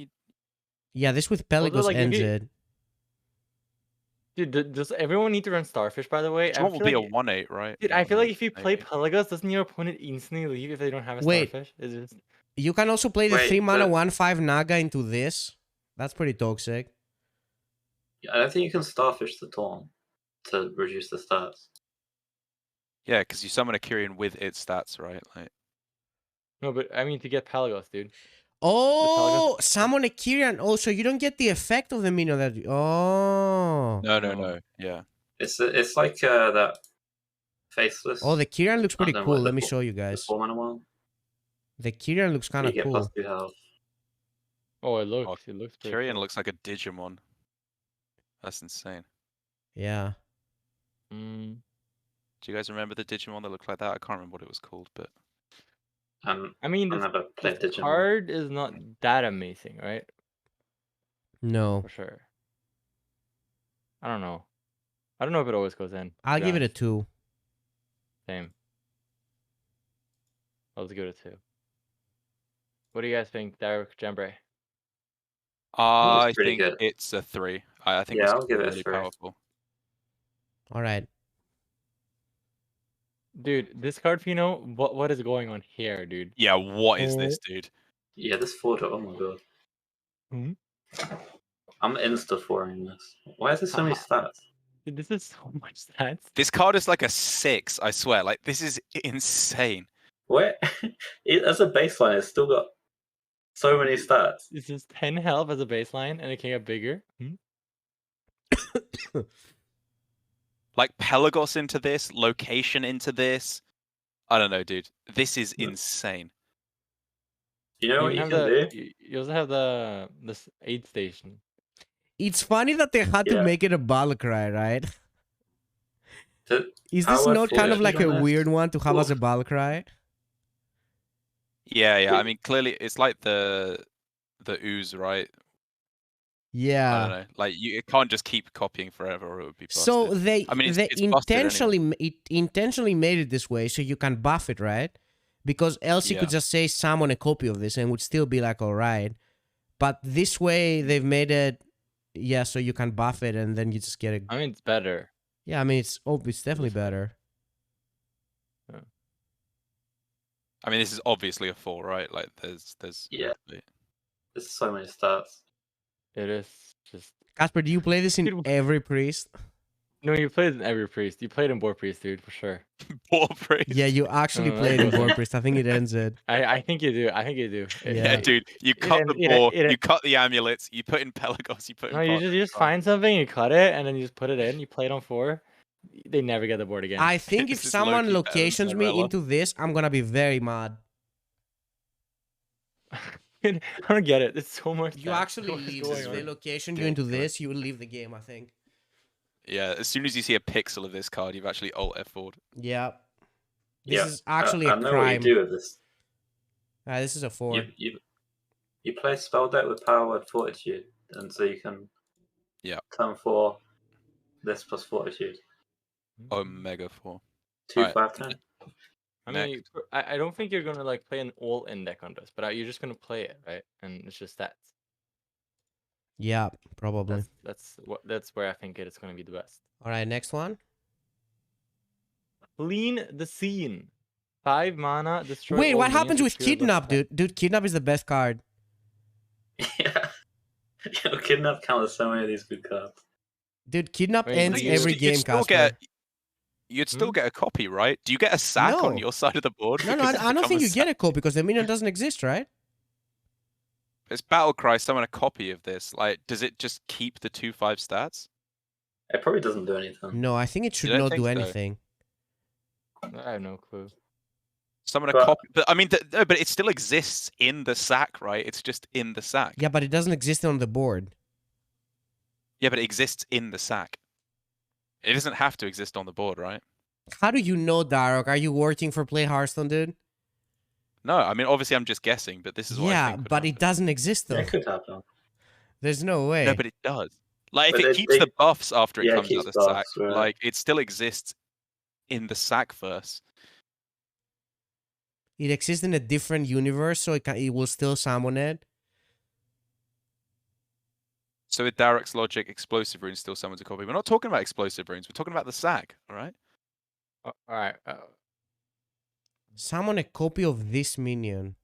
Yeah, this with Pelagos like, if ends you- it. Dude, does everyone need to run Starfish, by the way? Which I one will feel be a like, 1/8, right? dude, I feel like 1/8, if you play maybe. Pelagos, doesn't your opponent instantly leave if they don't have a Wait. Starfish? Is it... You can also play the Wait, 3 mana but- 1/5 Naga into this. That's pretty toxic. I don't think you can Starfish the Taunt to reduce the stats. Yeah, because you summon a Kyrian with its stats, right? Like, No, but I mean to get Pelagos, dude. Oh, summon a Kyrian. Oh, so you don't get the effect of the minion that. Oh. no. Yeah. It's like that faceless. Oh, the Kyrian looks pretty and then, cool. like, Let me the show you The guys. 4 mana one. The Kyrian looks kind You of get cool. plus 2 health. Oh, it looks pretty Kyrian cool. looks like a Digimon. That's insane. Yeah. Mm. Do you guys remember the Digimon that looked like that? I can't remember what it was called, but I mean, I this, never played this Digimon. card is not that amazing, right? No. For sure. I don't know. I don't know if it always goes in. I'll give it a 2. Same. I'll just give it a 2. What do you guys think, Darroch, Jambre? I pretty think good. it's a 3. I think Yeah, it's I'll give it a really 3. powerful. All right. Dude, this card, Fino, what is going on here, dude? Yeah, what is this, dude? Yeah, this 4 oh my god. Hmm? I'm insta-4ing this. Why is there so many stats? Dude, this is so much stats. This card is like a 6, I swear. Like, this is insane. What? As a baseline, it's still got so many stats. This is 10 health as a baseline, and it can get bigger. Hmm? Like, Pelagos into this, location into this. I don't know, dude. This is Yeah. insane. You know what you have can do? You also have this aid station. It's funny that they had to Yeah. make it a bulk cry, right? To Is this power not kind of 40 like a on this? weird one to have as a Oof. bulk cry? Yeah. I mean, clearly, it's like the ooze, right? I don't Yeah. know. Like, it can't just keep copying forever, or it would be busted. So they I mean, they it's busted anyway. intentionally made it this way so you can buff it, right? Because else you could Yeah. just say summon a copy of this and would still be like all right. But this way they've made it, yeah, so you can buff it and then you just get it. I mean, it's better. Yeah, I mean it's definitely better. I mean, this is obviously a 4, right? Like, there's Yeah. There's so many stats. It is just... Casper, do you play this in Dude, every priest? No, you played in every priest. You played in Boar Priest, dude, for sure. War praise. Yeah, you actually No, played in that War Priest. I think it ends it. I think you do. I think you do. Yeah. Yeah, dude. You cut the it- boar, it- you cut the amulets, you put in Pelagos, you put in. No, you just find something, you cut it, and then you just put it in. You play it on 4. They never get the board again. I think if This is someone low-key better than locations me Cinderella. into this, I'm gonna be very mad. I don't get it. It's so much. You stats. actually What is leave. going If on? they location you Yeah, into correct. this, you will leave the game, I think. Yeah, as soon as you see a pixel of this card, you've actually alt F4'd. Yeah. This Yeah, is actually I a know crime. what you do with this. This is a 4. You play spell deck with power word fortitude, and so you can turn 4 this plus fortitude. Omega 4. 2, Alright. 5, 10. I mean, I don't think you're gonna like play an all-in deck on this, but you're just gonna play it, right? And it's just stats. Yeah, probably. That's where I think it's gonna be the best. All right, next one. Clean the scene. 5 mana. Destroy. Wait, all what minions happens with fewer Kidnap, buffs. dude? Dude, Kidnap is the best card. Yeah. Kidnap counters so many of these good cards. Dude, Kidnap Wait, ends you every You'd game, still Casper. you'd still get a copy, right? Do you get a sack on No. your side of the board? No, because it's I don't become think a you get a sack? copy because the minion doesn't exist, right? It's Battlecry, summon a copy of this. Like, does it just keep the 2/5 stats? It probably doesn't do anything. No, I think it should don't not think do so? anything. I have no clue. Summon a But- copy, but I mean, no, but it still exists in the sack, right? It's just in the sack. Yeah, but it doesn't exist on the board. Yeah, but it exists in the sack. It doesn't have to exist on the board, right? How do you know, Darroch? Are you working for Play Hearthstone, dude? No, I mean, obviously, I'm just guessing, but this is what I Yeah, think would but happen. it doesn't exist Yeah, though. it could happen. There's no way. No, but it does. Like, But if it keeps the buffs after it yeah, it comes out keeps of the sack, buffs, right. like, it still exists in the sack first. It exists in a different universe, so it will still summon it. So with Darroch's logic, explosive runes still summons a copy. We're not talking about explosive runes. We're talking about the sack, all right? All right. Summon a copy of this minion.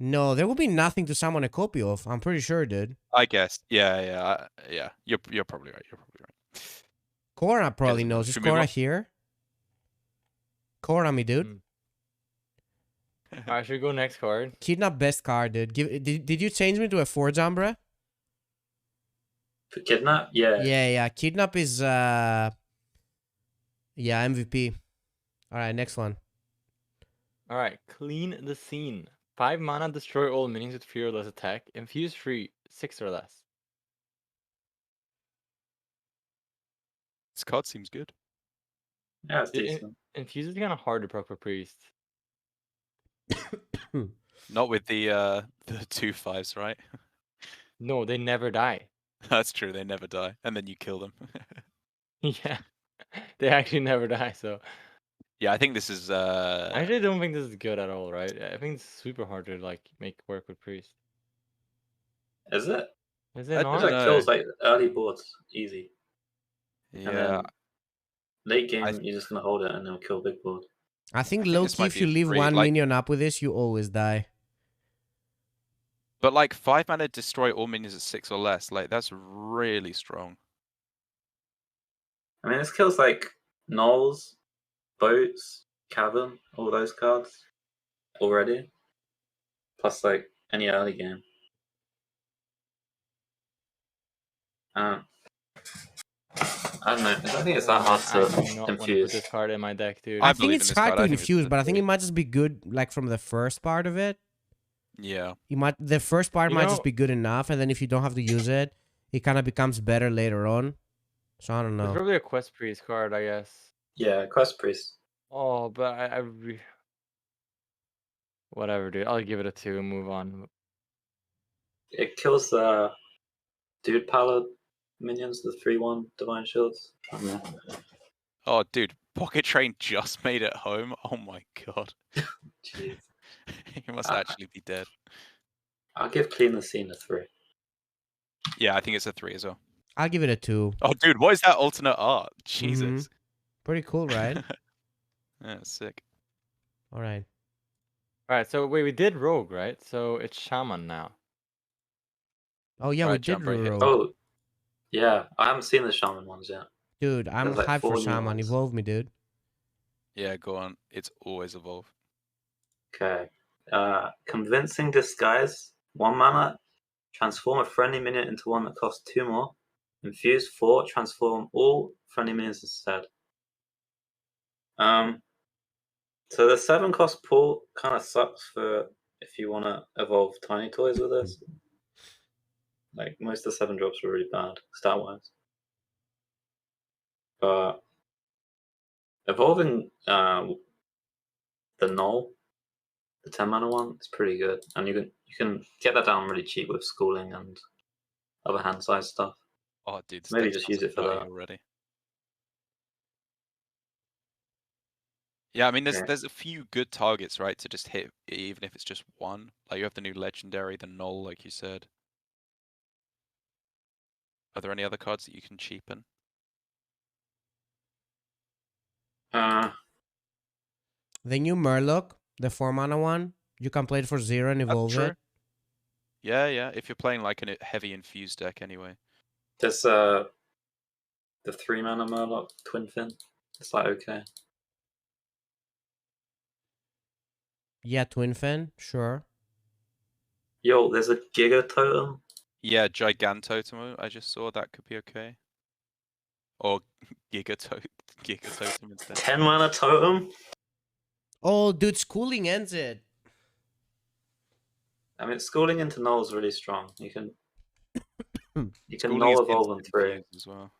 No, there will be nothing to summon a copy of. I'm pretty sure, dude. I guess. Yeah. You're probably right. You're probably right. Cora probably Doesn't knows. matter. Is Should we move Cora on? here? Cora, me dude. Mm. All right, should we go next card? Kidnap best card, dude. Did you change me to a 4 Jambre? For Kidnap? Yeah. Yeah. Kidnap is yeah, MVP. Alright, next one. All right, clean the scene. 5 mana, destroy all minions with 3 or less attack. Infuse 3, 6 or less. This card seems good. Yeah, it's It- decent. Infuse is kind of hard to proc for priest. Not with the 2/5s, right? No, they never die. That's true. They never die, and then you kill them. Yeah, they actually never die. So Yeah, I think this is. I actually don't think this is good at all, right? I think it's super hard to like make work with priest. Is it? Is I it don't It not? know. kills like early boards easy. And Yeah, then late game, I- you're just gonna hold it and it'll kill big board. I think think low this key, might if be you a leave free, one like- minion up with this, you always die. but like 5 mana destroy all minions at 6 or less. Like that's really strong. I mean, this kills like Knolls, Boats, Cavern, all those cards already. Plus, like any early game. I don't know. I think it's that hard I do not to want to put infuse. this card in my deck, dude. I I think believe in it's this hard card. to I think it's infuse, good. but I think it might just be good, like from the first part of it. Yeah, The first part You might know- just be good enough, and then if you don't have to use it, it kind of becomes better later on. So I don't It's know. probably a quest priest card, I guess. Yeah, Quest Priest. Oh, but whatever, dude. I'll give it a 2 and move on. It kills the Dude Paladin minions, the 3/1 Divine Shields. I don't know. Oh, dude, Pocket Train just made it home. Oh my god, Jeez. he must actually be dead. I'll give Clean the Scene a 3. Yeah, I think it's a 3 as well. I'll give it a 2. Oh, dude, what is that alternate art? Jesus. Pretty cool, right? Yeah, sick. All right. All right, so wait, we did rogue, right? So it's shaman now. Oh yeah, we Right, did Jambre hit. rogue. Oh, yeah. I haven't seen the Shaman ones yet. Dude, I'm There's like hyped 4 for new Shaman. ones. Evolve me, dude. Yeah, go on. It's always evolve. Okay. Convincing Disguise. 1 mana. Transform a friendly minion into one that costs 2 more. Infuse 4. Transform all friendly minions instead. So the 7 cost pool kind of sucks for if you want to evolve Tiny Toys with this. Like most of the 7 drops were really bad stat wise. But evolving the Null, the 10 mana one, is pretty good, and you can get that down really cheap with schooling and other hand size stuff. Oh, dude, this Maybe deck's just use it for nutty that. already. Yeah, I mean, Okay. there's a few good targets, right, to just hit, even if it's just one. Like you have the new legendary, the null, like you said. Are there any other cards that you can cheapen? Uh, The new Murloc, the 4 mana one, you can play it for 0 and evolve true. it. Yeah, if you're playing like a heavy infused deck anyway. there's The 3-mana Murloc Twin Fin. It's like okay. Yeah, Twin Fin, sure. Yo, there's a Giga Totem. Yeah, Gigantotem. I just saw that could be okay. Or Gigatotem instead. 10-mana Totem. Oh, dude, schooling ends it. I mean, schooling into null is really strong. You can Schooling null is evolve in instant 3. infuse as well.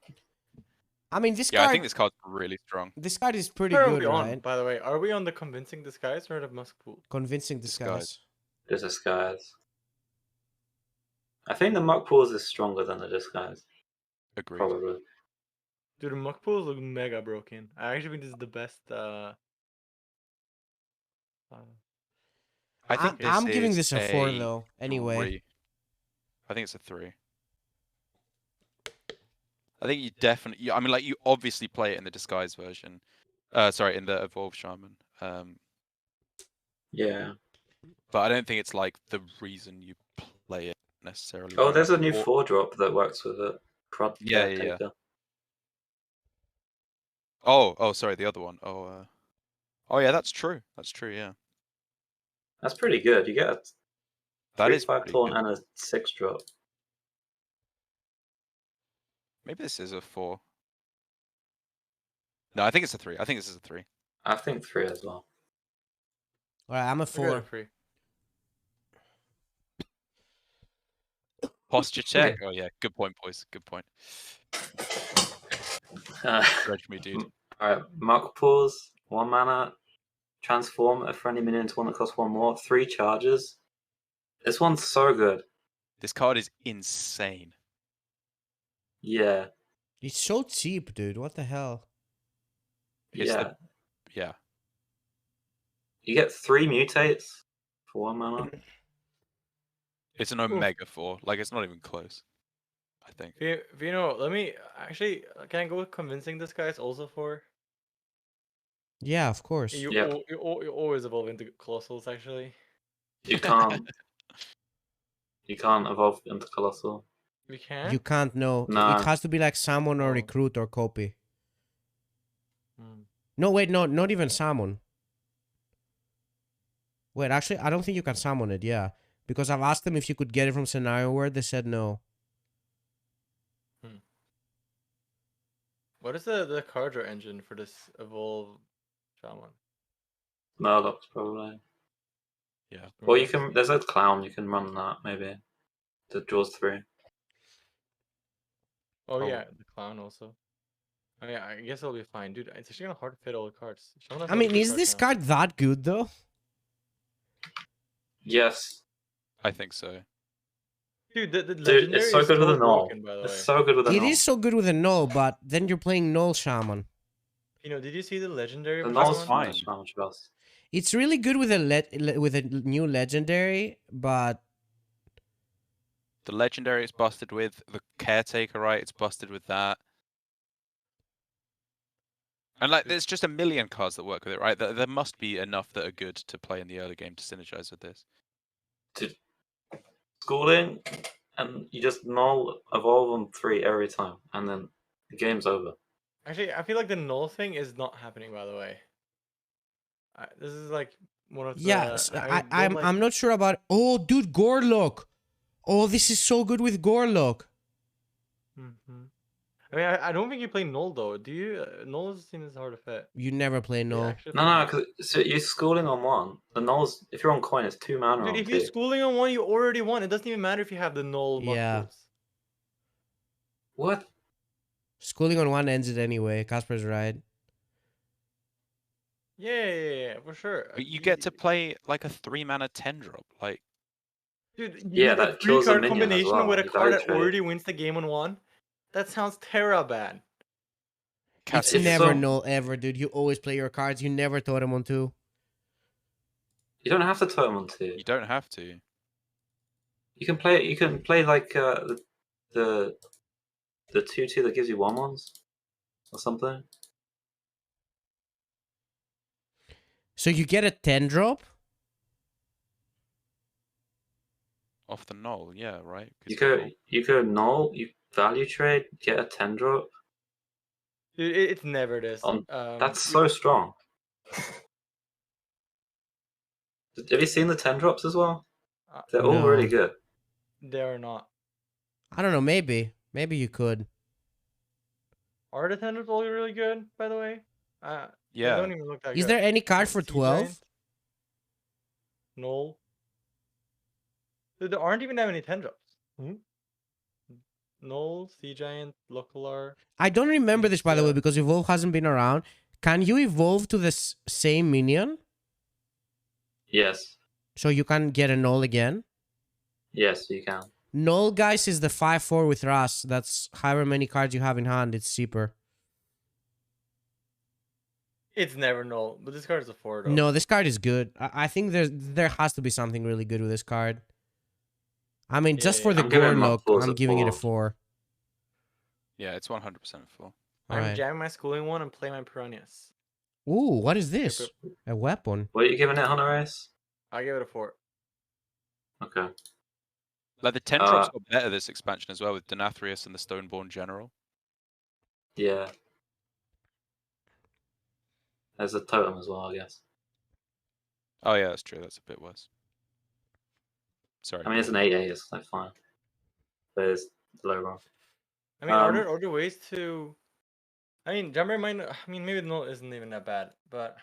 I mean, this Yeah, I card. think this card's really strong. This card is pretty Where are good, we on, right? by the way? Are we on the convincing disguise or the musk pool? Convincing disguise. The disguise. I think the Muck Pools is stronger than the disguise. Agreed. Probably. Dude, the muck pools look mega broken. I actually think this is the best. I think I'm giving is this a 4 though. Anyway, 3. I think it's a 3. I think you definitely. I mean, like you obviously play it in the disguise version. Sorry, in the evolved shaman. Yeah. But I don't think it's like the reason you play it necessarily. Oh, right? there's a new Or- 4-drop that works with it. Prod Yeah, yeah, yeah. Caretaker. Oh, sorry, the other one. Oh, yeah, that's true. That's true. Yeah, That's pretty good. You get a that is 3/5 pretty taunt good. and a 6-drop. Maybe this is a 4. No, I think it's a 3. I think this is a 3. I think 3 as well. alright, I'm a I got 4. it free. Posture check. Oh yeah, good point, boys. Good point. Grudge me, dude. Alright, Muck Pools, 1 mana. Transform a friendly minion into one that costs 1 more. 3 charges. This one's so good. This card is insane. Yeah. It's so cheap, dude. What the hell? It's Yeah. Yeah. You get 3 mutates for 1 mana. It's an Omega 4. Like, it's not even close. I think. Vino, let me actually. Can I go with convincing disguise also for? Yeah, of course. You, Yep. you always evolve into colossals actually. You can't. You can't evolve into Colossal. We can. You can't know. Nah. It has to be like Summon or Oh. Recruit or Copy. Hmm. No, wait, no, not even Summon. Wait, actually, I don't think you can summon it, yeah. Because I've asked them if you could get it from Scenario World, they said no. What is the card draw engine for this evolve shaman? Murlocs, probably. Yeah. Or you can. There's a clown. You can run that, maybe. That draws 3. Oh yeah, the clown also. Oh yeah, I guess it'll be fine, dude. It's actually kind of hard to fit all the cards. Shaman has I a lot of mean, good is cards this now. card that good, though? Yes. I think so. Dude, the Dude, legendary it's so is good with a null. broken, by the way. It's so good with a It null. is so good with a null, but then you're playing null Shaman. You know, did you see the legendary? The for null's Shaman? fine. fine. Else. It's really good with a new legendary, but The legendary is busted with the caretaker, right? It's busted with that. And like, there's just a million cards that work with it, right? There must be enough that are good to play in the early game to synergize with this. Schooling, and you just null evolve on 3 every time, and then the game's over. Actually, I feel like the null thing is not happening. By the way, this is like one of the. yes, don't like- I'm not sure about. Oh, dude, Gorlock. Oh, this is so good with Gorlock. Mhm. I mean, I don't think you play null though. Do you? Null seems hard to fit. You never play Yeah, null. actually, No, because so you're schooling on 1. The null's, if you're on coin, it's 2 mana dude, on if 2. you're schooling on one, you already won. It doesn't even matter if you have the null. Yeah. muscles. What? Schooling on 1 ends it anyway. Casper's right. Yeah, for sure. But you get to play like a 3-mana 10-drop. Like, Dude, Yeah, you get a that kills a 3-card minion as combination well. with a You card value that trade. already wins the game on 1. That sounds terra bad. It's It's never so- null ever, dude. You always play your cards. You never throw them on 2. You don't have to turn on 2. you don't have to. You can play. You can play like the 2/2 that gives you 1/1s or something. So you get a 10 drop? Off the null, yeah, right? 'Cause You it's a null. could null. You value trade, get a 10-drop. Dude, it's never this. That's so strong. Have you seen the 10 drops as well? They're all really No. good. They are not. I don't know. Maybe you could. Are the 10 drops all really good, by the way? They Yeah. don't even look that good. Is there any card for Sea 12? Giant? No. Dude, there aren't even that many 10 drops. Null, Sea Giant, Localar. I don't remember this, by the way, because Evolve hasn't been around. Can you evolve to the same minion? Yes. So you can get a null again? Yes, you can. Null, guys, is the 5/4 with Ras. That's however many cards you have in hand. It's cheaper. It's never null, but this card is a 4 though. No, this card is good. I think there has to be something really good with this card. I mean, just for the I'm giving gore look, Mudfalls I'm a giving it a 4. 4. Yeah, it's 100% full. I'm Alright. jamming my schooling one and play my Piranhas. Ooh, what is this? A weapon. What are you giving it, Hunterace? I give it a 4. Okay. Like the 10 drops got better this expansion as well with Denathrius and the Stoneborn General. Yeah. There's a totem as well, I guess. Oh yeah, that's true. That's a bit worse. Sorry. I mean, it's an 8/8, it's like fine. But it's low roll. I mean, are there other ways to? I mean, Jambre might. I mean, maybe null isn't even that bad, but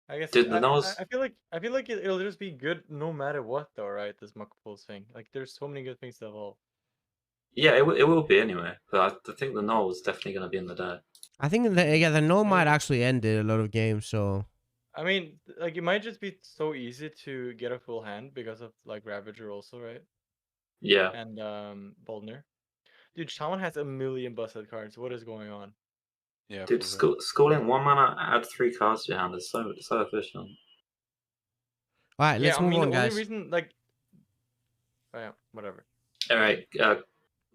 I guess. Dude, the null's... I feel like it'll just be good no matter what, though, right? This Muckpulse thing. Like, there's so many good things to evolve. Yeah, it will be anyway. But I think the null is definitely going to be in the deck. I think the null might actually end it a lot of games, so... I mean, like, it might just be so easy to get a full hand because of, like, Ravager also, right? Yeah. And, Boldner. Dude, Shaman has a million busted cards. What is going on? Yeah. Dude, schooling 1 mana, add 3 cards to your hand is so efficient. Alright, let's move on, the guys. only reason, like... Oh, yeah, whatever. Alright,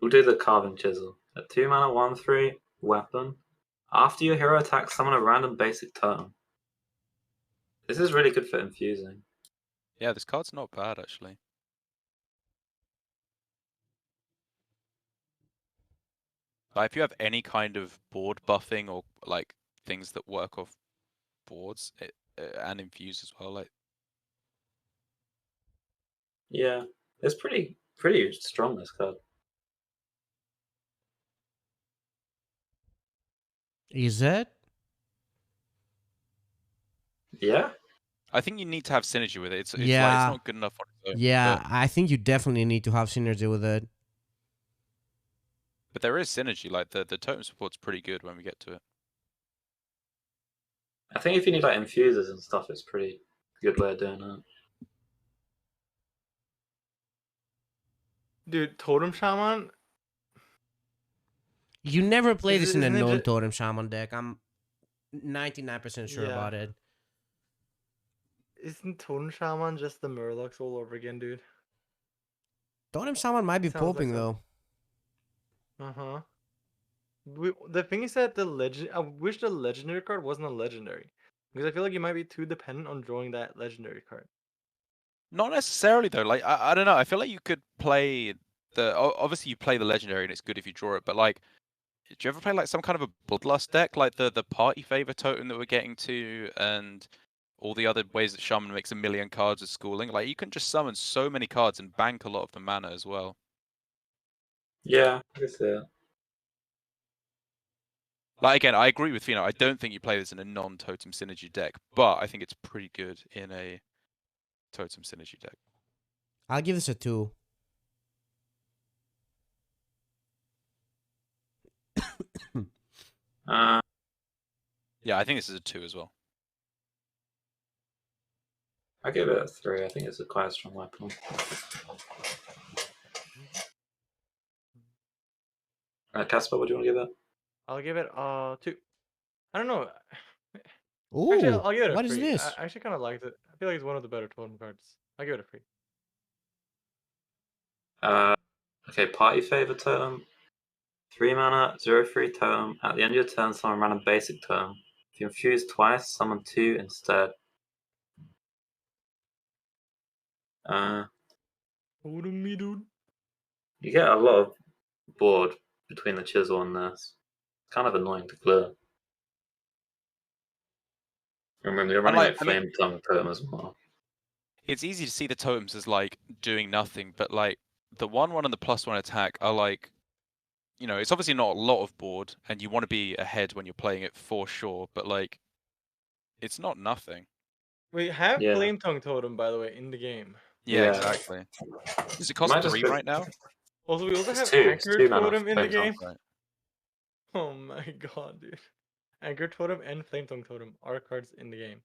we'll do the Carving Chisel. A 2 mana, 1/3, weapon. After your hero attacks, summon a random basic totem. This is really good for infusing. Yeah, this card's not bad actually. Like, if you have any kind of board buffing or like things that work off boards and infuse as well, like. Yeah, it's pretty strong, this card. Is it? Yeah? I think you need to have synergy with it. It's like, Yeah. it's not good enough on its own. Yeah, But, I think you definitely need to have synergy with it. but there is synergy. Like the totem support's pretty good when we get to it. I think if you need like infusers and stuff, it's pretty good way of doing it. Dude, Totem Shaman? You never play this in a Isn't it non-totem shaman deck. I'm 99% sure Yeah. about it. Isn't Totem Shaman just the Murlocs all over again, dude? Totem shaman might be Sounds like popping, some- though. Uh-huh. The thing is that I wish the legendary card wasn't a legendary. Because I feel like you might be too dependent on drawing that legendary card. Not necessarily though. Like I don't know. I feel like you could play obviously you play the legendary and it's good if you draw it. But like, did you ever play like some kind of a bloodlust deck, like the party favor totem that we're getting to, and all the other ways that Shaman makes a million cards with schooling? Like, you can just summon so many cards and bank a lot of the mana as well. Yeah, I can see it. Like, again, I agree with Fino. I don't think you play this in a non-totem synergy deck, but I think it's pretty good in a totem synergy deck. I'll give this a 2. Yeah, I think this is a 2 as well. I give it a 3. I think it's quite a strong weapon. Casper, what do you want to give it? I'll give it 2. I don't know. Ooh, Actually, I'll give it a what 3. is this? I actually kind of liked it. I feel like it's one of the better totem cards. I'll give it a 3. Okay, party favor totem. 3 mana, 0/3 totem. At the end of your turn, summon random basic totem. If you infuse twice, summon 2 instead. Me, dude. You get a lot of board between the chisel and this. kind of annoying to clear. Remember, you're And, running like, like I mean- Flame Tongue Totem as well. It's easy to see the totems as like doing nothing, but like the 1/1 and the +1 attack are like, you know, it's obviously not a lot of board, and you want to be ahead when you're playing it for sure, but like, it's not nothing. We have Yeah. Flame Tongue Totem, by the way, in the game. Yeah, Yeah. exactly. Does it Might cost just 3 be- right now? Also, we also It's have two. It's Anchor 2 mana Totem in the Flame Tongue. game. Right. Oh my god, dude. Anchor Totem and Flame Tongue Totem are cards in the game.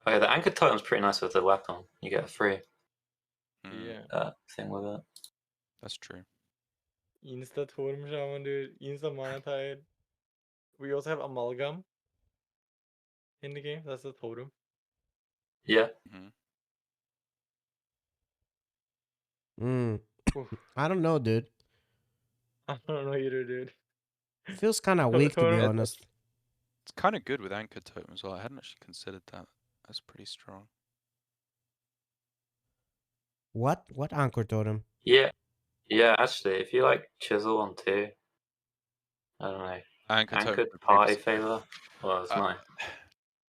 Okay, the Anchor Totem's pretty nice with the weapon. You get a free Mm, Yeah. thing with it. that's true. Insta Totem Shaman, dude. Insta Mana Tide. We also have Amalgam in the game. That's the totem. Yeah. Mm. Oof. I don't know, dude. I don't know either, dude. Feels kind of weak, to be Totem- honest. It's kind of good with Anchor Totem as well. I hadn't actually considered that. That's pretty strong. What Anchor Totem? Yeah. Yeah, actually, if you like Chisel on 2, I don't know. Anchor Totem. Anchored for Party previous- Favor? Well, it's Uh, nice.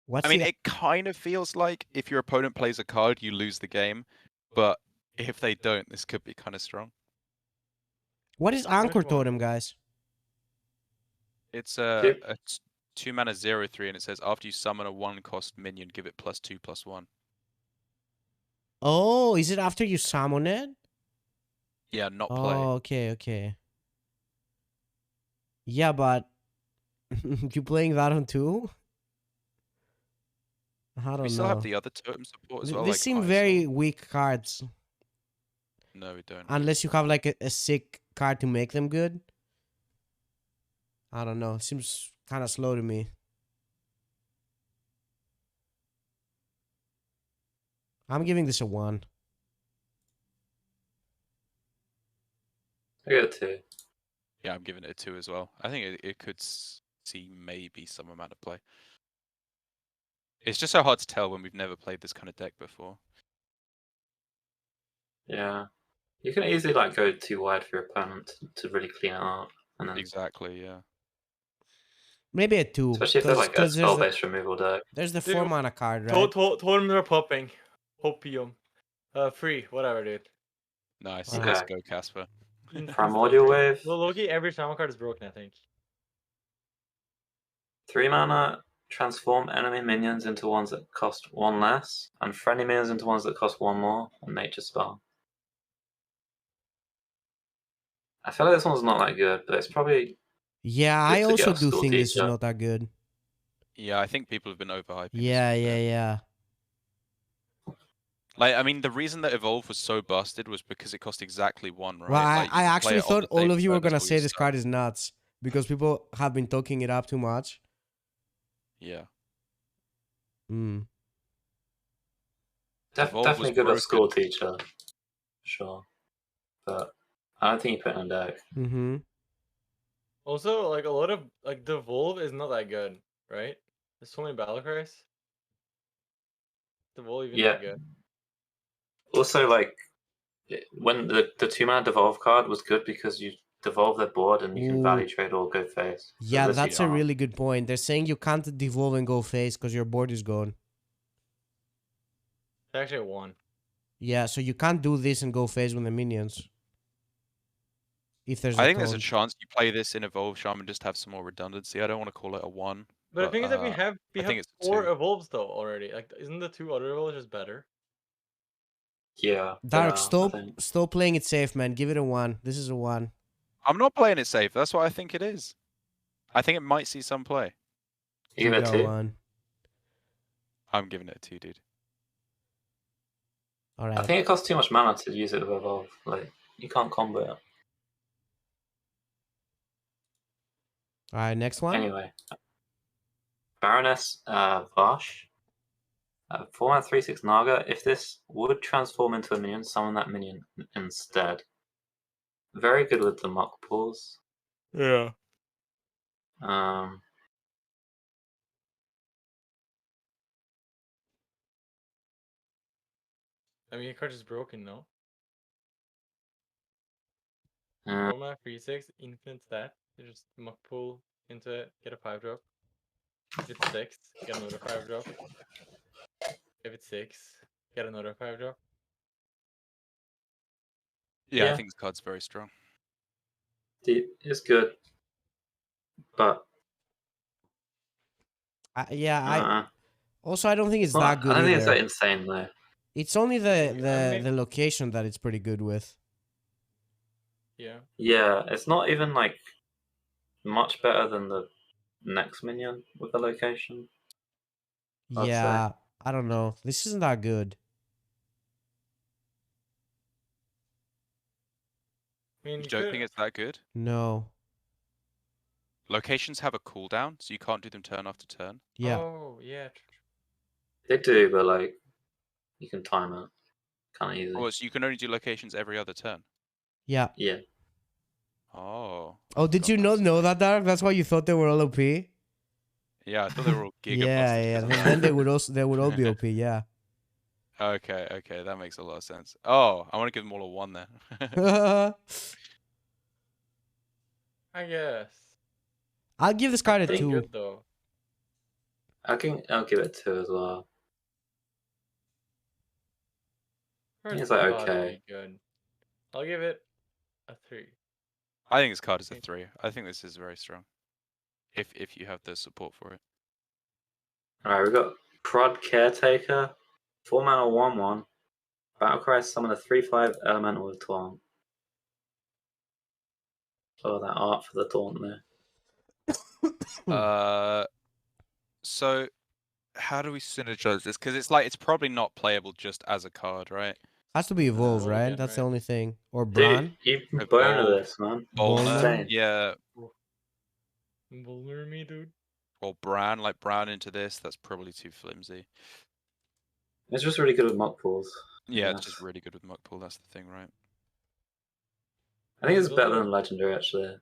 What's I mean, the it kind of feels like if your opponent plays a card, you lose the game. But if they don't, this could be kind of strong. what is Anchor Which one? Totem, guys? It's Yep. a 2 mana 0/3, and it says after you summon a 1-cost minion, give it +2/+1. Oh, is it after you summon it? Yeah, not play. Oh, okay. Yeah, but you playing that on 2? I don't We still know. have the other totem support as well. They like seem Ice very Sword. weak cards, No, we don't. unless you have like a sick card to make them good. I don't know. Seems kind of slow to me. I'm giving this a 1. I get 2. Yeah, I'm giving it a 2 as well. I think it could see maybe some amount of play. It's just so hard to tell when we've never played this kind of deck before. Yeah. You can easily like go too wide for your opponent to really clean it up. And then, Exactly, yeah. Maybe a 2. especially if they're like a there's spell-based removal deck. the Dude, 4 mana card, right? Totems are popping. Hopium. Free, whatever, dude. Nice. Okay. Let's go, Casper. Primordial Wave. Well, Loki, every shaman card is broken, I think. 3 mana, transform enemy minions into ones that cost 1 less, and friendly minions into ones that cost 1 more, and nature spell. I feel like this one's not that good, but it's probably Yeah, good I to also get a do school think this is teacher. not that good. Yeah, I think people have been overhyping this Yeah. a bit. Like, I mean, the reason that Evolve was so busted was because it cost exactly 1, right? Well, Like, I you could play actually it on thought the all same of you were turn as gonna all say your this stuff. card is nuts because people have been talking it up too much. Yeah. Hmm. Evolve was Definitely good at broken. school teacher. Sure. But I don't think you put it on deck. Mm-hmm. Also, like a lot of like the Volve is not that good, right? There's so many battle cries. The Volve even Yeah. that good. Also, like, when the 2 mana devolve card was good because you devolve their board and you can Ooh. value trade or go face. So Yeah, this you that's a can't. really good point. They're saying you can't devolve and go face because your board is gone. It's actually a 1. Yeah, so you can't do this and go face with the minions. If there's I a think there's a taunt. chance you play this in Evolve Shaman just have some more redundancy. I don't want to call it a 1. But the thing is that we I have think it's a 4 2. evolves though already. Like, isn't the 2 other evolves just better? Yeah. Dark, I think. stop playing it safe, man. Give it a 1. This is a 1. I'm not playing it safe. That's what I think it is. I think it might see some play. You give it a 2? 1. I'm giving it a 2, dude. All right. I think it costs too much mana to use it with evolve. Like, you can't combo it. All right, next one. Anyway, Baroness Vash. 4 mana 3/6 Naga. If this would transform into a minion, summon that minion instead. Very good with the muck pools. Yeah. I mean, your card is broken, no? Uh, 4 mana 3/6 infinite stat. You just muck pool into it, get a 5-drop. If it's 6, get another 5-drop. If it's 6, get another 5-drop. Yeah, I Yeah. think this card's very strong. It's good, but I also I don't think it's well, that good I don't think it's either. that insane though. It's only mean- the location that it's pretty good with. Yeah. Yeah, it's not even like much better than the next minion with the location. I'd say. Yeah, I don't know. This isn't that good. I mean, You don't think it's that good? No. Locations have a cooldown, so you can't do them turn after turn. Yeah. Oh, yeah. They do, but like you can time it kind of easy. Oh, so you can only do locations every other turn. Yeah. Yeah. Oh. Oh, did you not know that, Dark? That's why you thought they were all OP? Yeah, I thought they were all giga Yeah. busters. Then they would all be OP. Yeah. Okay, that makes a lot of sense. Oh, I want to give them all a 1 there. I guess. I'll give this card a Pretty 2. good, though. I'll give it 2 as well. First It's like card okay. would be good. I'll give it a 3. I think this card is a 3. I think this is very strong. If you have the support for it. Alright, we've got Prod Caretaker, 4 mana 1/1. Battlecry summon a 3/5 elemental with taunt. Oh, that art for the taunt there. So how do we synergize this? Because it's probably not playable just as a card, right? Has to be evolved, Evolve right? again, That's the right? only thing. Or Dude, Bran. you can burn Evolve. this, man. Bolner. Insane. Yeah, Vulner me, dude. or Bran, like Bran into this. That's probably too flimsy. It's just really good with mock pools. Yeah, it's just really good with Muck Pool. That's the thing, right? I think it's Those better are- than Legendary, actually.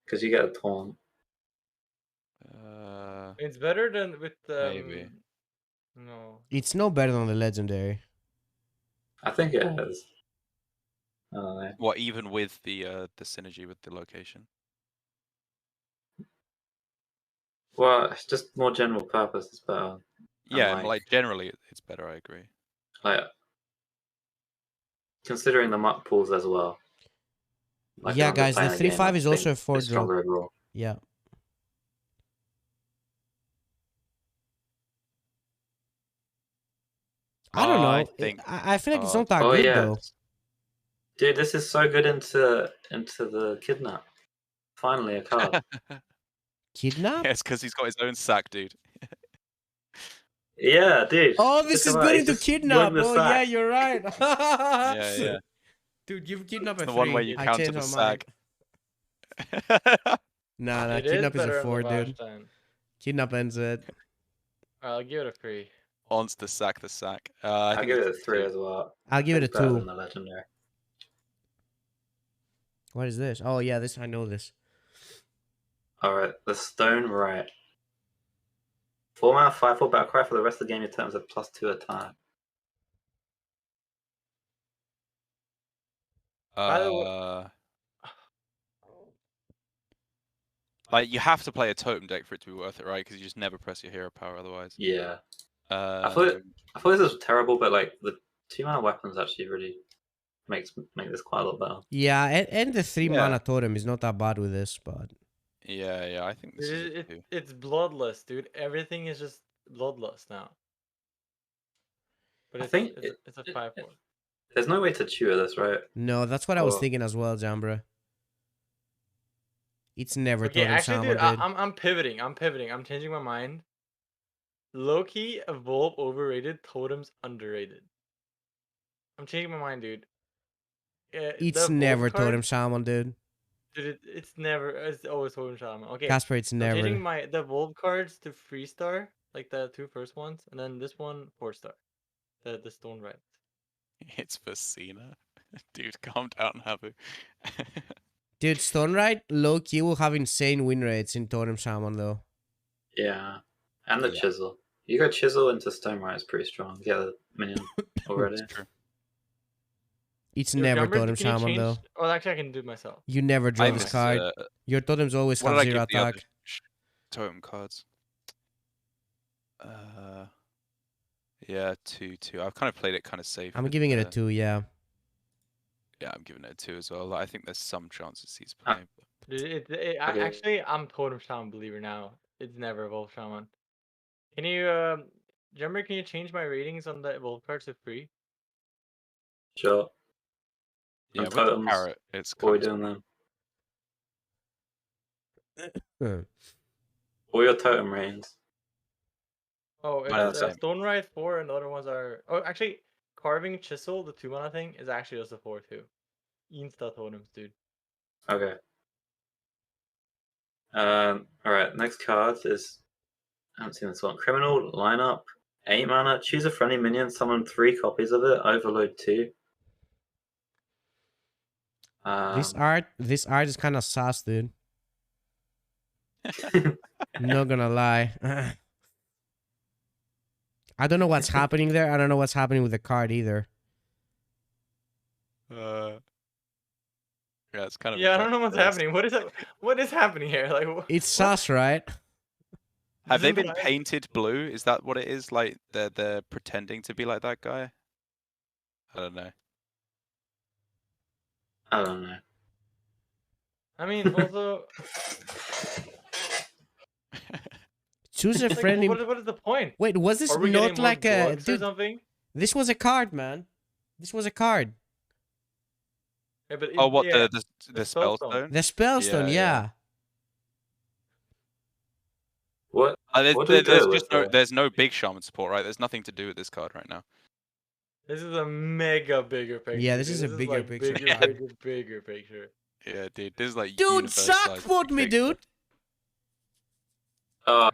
Because you get a taunt. It's better than with Maybe. No. It's no better than the legendary. I think it is. I don't know. What, even with the synergy with the location? Well, it's just more general purpose is better. Yeah, like- like generally it's better. I agree. Like, considering the muck pools as well. Like, Yeah, if I'm guys, the playing game, 3/5 I is also think a 4 it's drop. stronger overall. Yeah. I don't know. I think- I feel like it's not that Oh good yeah, though. dude, this is so good into the kidnap. Finally, a card. Kidnap? Yeah, it's because he's got his own sack, dude. Yeah, dude. Oh, this Look is at good that, into he's just kidnap. yoink the Oh, yeah, sack. you're right. Yeah. Dude, give kidnap a It's the 3. one where you I counter changed the my mind. sack. Nah, It is kidnap is better a on 4, the dude. Vashtan. Kidnap ends it. I'll give it a 3. Wants to sack the sack. I I'll think give it it's a 3 2. as well. I'll give it a It's better 2. than the legendary. What is this? Oh, yeah, this I know this. Alright, the Stone Right. 4 mana 5/4 Battlecry for the rest of the game. Your turns have +2 attack. By the way- Like you have to play a totem deck for it to be worth it, right? Because you just never press your hero power otherwise. Yeah. I thought this was terrible, but like the 2 mana weapons actually really make this quite a lot better. Yeah, and the 3 Yeah. mana totem is not that bad with this, but Yeah, I think this is a 2. It's bloodless, dude. Everything is just bloodless now. But I it's, think it's a 5/4. There's no way to chew this, right? no, that's what I was Oh. thinking as well, Jambre. It's never Okay, totem actually, shaman, dude, dude. I'm pivoting. I'm changing my mind. Low-key, evolve overrated, totems underrated. I'm changing my mind, dude. It's never totem shaman, dude. Dude, it's always totem shaman. Okay, Casper, it's I'm never. changing the evolve cards to 3-star, like the 2 first ones, and then this one 4-star. The stone right. It's Vecina. Dude, calm down, Habu. Dude, Stoneright, low key will have insane win rates in totem shaman though. Yeah. And the Yeah. Chisel. You go Chisel into Stone Right is pretty strong. Get the minion already. It's true. It's Yo, never Jambre, Totem can you Shaman change- though. Oh, actually, I can do it myself. You never draw I this miss, card. Your totems always what have did I 0 give the other attack. totem cards? Yeah, 2/2. I've kind of played it kind of safe. I'm with giving it a the- 2, yeah. Yeah, I'm giving it a 2 as well. Like, I think there's some chances he's playing. Dude, Okay. actually, I'm Totem Shaman believer now. It's never Evolve Shaman. Can you, Jambre, can you change my ratings on the Evolve cards to free? Sure. Yeah, And with the totems, parrot, it's What are we kind of doing then? Huh. All your totem ratings. Oh, Mine are it's the same. Stone Ride 4 and the other ones are... Oh, actually, Carving Chisel, the 2-mana thing, is actually just a 4/2. Insta totems, dude. Okay. Alright, next card is... I haven't seen this one. Criminal lineup. 8 mana. Choose a friendly minion, summon 3 copies of it. Overload 2. This art is kind of sus, dude. Not gonna lie. I don't know what's happening there. I don't know what's happening with the card either. Yeah, it's kind of. Yeah, I don't know what's ridiculous. happening. What is it? What is happening here? Like, It's what? sus, right? Have they This is been like- painted blue? Is that what it is? Like they're pretending to be like that guy? I don't know. I don't know. I mean, also, Choose a like, friendly. what is the point? Wait, was this Are we not getting more like a Glux or dude? something? This was a card, man. This was a card. Yeah, but Oh, what yeah, the Spellstone. spellstone? The Spellstone, yeah. What? There's, What do we do there's with just no, it? there's no big shaman support, right? There's nothing to do with this card right now. This is a mega bigger picture. Yeah, this dude. is a bigger like picture Bigger, card. bigger picture. Yeah, dude, this is like Dude, universalized suckbot me, picture. dude. Oh,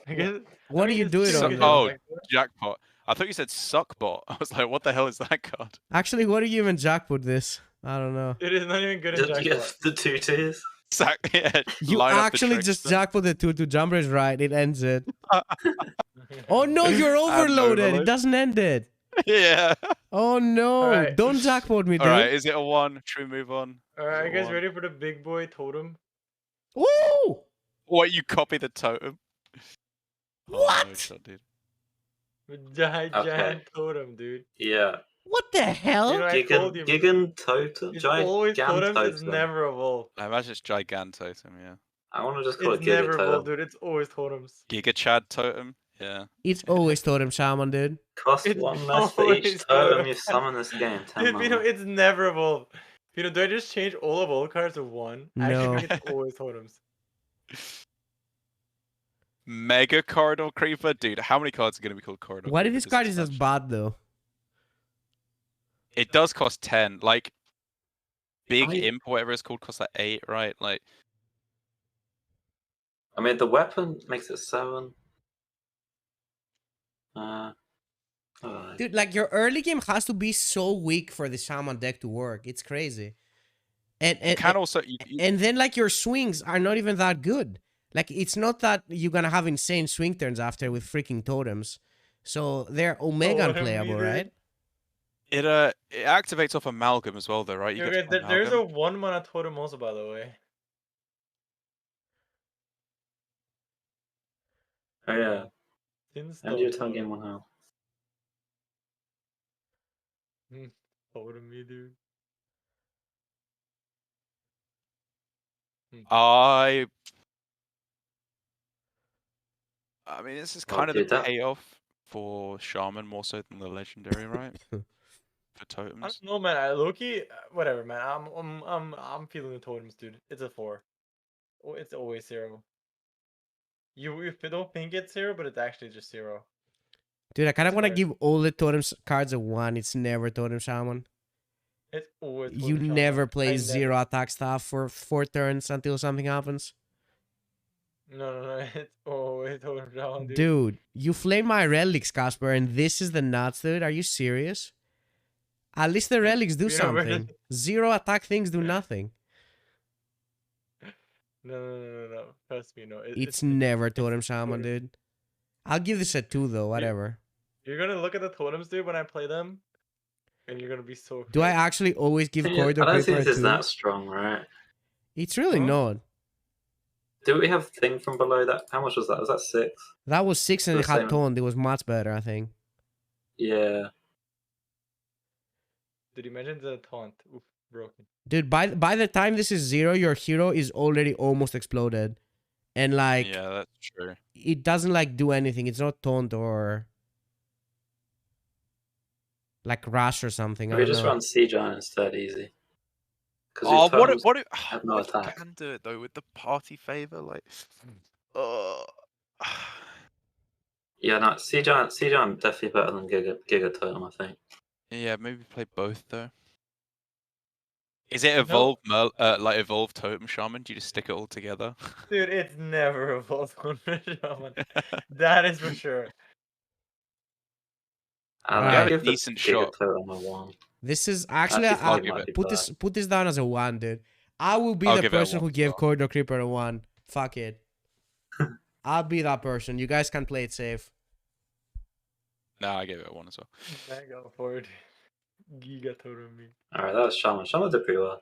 I guess, What I are mean, you it's doing two on because there? Oh, like- jackpot. I thought you said suckbot. I was like, what the hell is that card? Actually, what do you even jackpot this? I don't know. It is not even good in did you jackpot. get the 2/2s? Yeah, You line up the actually just trickster. jackpot the 2 to Jambre's right. It ends it. Oh no, you're overloaded. It overload. doesn't end it. Yeah. Oh no, Alright. don't jackpot me, dude. All right, is it a 1? Should we move on? Alright, are you Is it a guys 1? ready for the big boy totem? Woo! What, you copy the totem? Oh, What? no shot, dude. The giant Okay. totem, dude. Yeah. What the hell? You know, I told you. Gigan Totem? It's always totems. It's Totem. never evolved. I imagine it's Gigantotem, yeah. I want to just call It's it Giga never Totem. evolved, dude. It's always totems. Giga Chad Totem, yeah. It's always Totem Shaman, dude. Cost It's 1 less for each always totem totem. you summon this game. 10 Dude, mana. it's never evolved. Do I just change all evolved cards to 1? I No. actually think it's always totems. Mega Corridor Creeper? Dude, how many cards are going to be called Corridor What if Creeper this this card is just expansion? bad though? It does cost 10. Like, Big I- Imp, whatever it's called, costs like 8, right? Like, I mean, the weapon makes it 7. Alright. Dude, like your early game has to be so weak for the Shaman deck to work. It's crazy. And you can also... and then like your swings are not even that good. Like it's not that you're gonna have insane swing turns after with freaking totems. So they're Omega Totem unplayable, meter. right? It activates off Amalgam as well, though, right? You Okay, get to there's a Amalgam. 1 mana totem also, by the way. Oh, yeah. Since And your tongue game 1 health. Totem me, dude. I mean, this is Well, kind of dude, the that- payoff for Shaman more so than the Legendary, right? For I totems. don't know, man. I Loki, whatever, man. I'm feeling the totems, dude. It's a 4. Oh, it's always 0. You don't think it's 0, but it's actually just 0. Dude, I kind of want to Sorry. give all the totem cards a 1. It's never Totem Shaman. It's always. You Totem never Shaman. play I zero attack stuff for 4 turns until something happens. No. It's always Totem Shaman, dude. Dude, you flame my relics, Casper, and this is the nuts, dude. Are you serious? At least the relics do Yeah, we're something. Zero attack things do nothing. No. Trust me, no. It's never Totem it's Shaman, totem. dude. I'll give this a 2 though, whatever. You're gonna look at the totems, dude, when I play them. and you're gonna be so. Do I afraid. actually always give I Corridor don't think Creeper a this is 2? that strong, right? It's really Huh? not. Do we have thing from below that? How much was that? Was that 6? That was 6 and The it had same. taunt. It was much better, I think. Yeah. Did you mention the taunt? Oof, broken. Dude, by the time this is 0, your hero is already almost exploded. And like Yeah, that's true. it doesn't like do anything. It's not taunt or like rush or something. I We don't just know. run Sea Giant instead, easy. Because Oh, what have no what attack. can do it though with the party favor? Like, uh, Yeah, no, Sea Giant definitely better than Giga Totem, I think. yeah, maybe play both though. Is it No. evolve like evolve totem shaman? Do you just stick it all together? Dude, it's never evolved on Shaman. That is for sure. I Alright. give the Decent Giga shot. Totem a 1. This is actually Actually, I'll Fog give might it. be put better. this down as a 1, dude. I will be I'll the give it a person 1 who as gave well. Corridor Creeper a 1. Fuck it. I'll be that person. You guys can play it safe. No, I gave it a 1 as well. I go for it. Giga totem me. Alright, that was Shaman. Shaman did pretty well.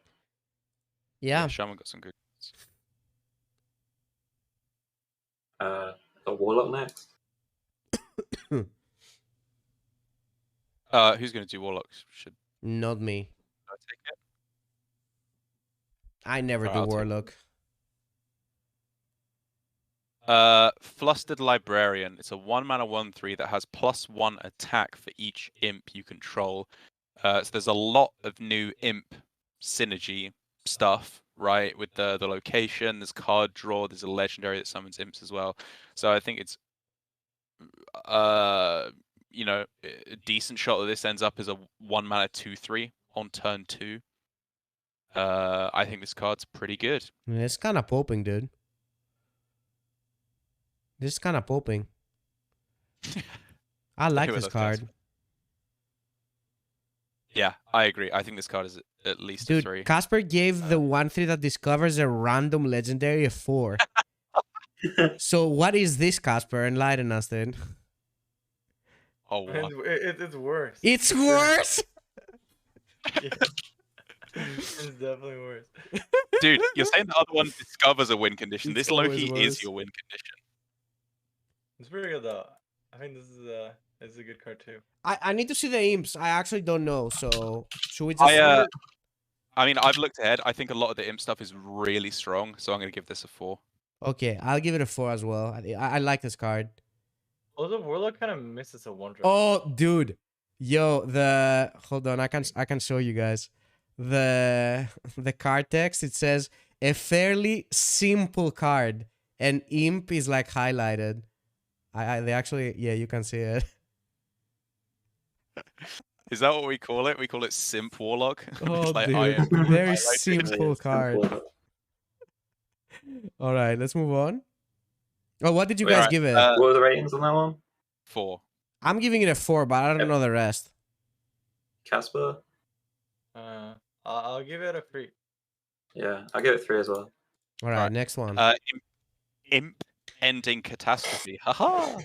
Yeah. Shaman got some good. The Warlock next. Who's gonna do warlocks? Should Not me. I take it? I never Alright, do I'll take it. Warlock. Flustered Librarian. It's a 1 mana 1/3 that has +1 attack for each imp you control. So there's a lot of new imp synergy stuff, right? With the location, there's card draw, there's a legendary that summons imps as well. So I think it's you know, a decent shot that this ends up as a 1 mana 2/3 on turn 2. I think this card's pretty good. It's kind of popping, dude. This is kind of popping. I like Who are this those guys? card. Yeah, I agree. I think this card is at least a 3. Dude, Casper gave the 1/3 that discovers a random legendary a 4. So what is this, Casper? Enlighten us, dude. Oh, wow. It's worse. It's worse? Yeah. It's definitely worse. Dude, you're saying the other one discovers a win condition. It's This Loki always is worse. your win condition. It's pretty good though. I think this is a good card too. I need to see the imps. I actually don't know. So should we just... I mean, I've looked ahead. I think a lot of the imp stuff is really strong, so I'm going to give this a 4. Okay, I'll give it a 4 as well. I like this card. Also, Warlock kind of misses a 1-drop. Oh, dude. Yo, hold on, I can show you guys. The card text, it says a fairly simple card, and imp is like highlighted. They actually, yeah, you can see it. Is that what we call it? We call it Simp Warlock. Oh, It's like, dude, I am very highlighted. simple card. All right, let's move on. Oh, what did you guys Alright, give it? What were the ratings on that one? 4. I'm giving it a 4, but I don't Yep. know the rest. Casper? I'll give it a 3. Yeah, I'll give it 3 as well. All right, Alright. next one. Imp Ending Catastrophe. Haha!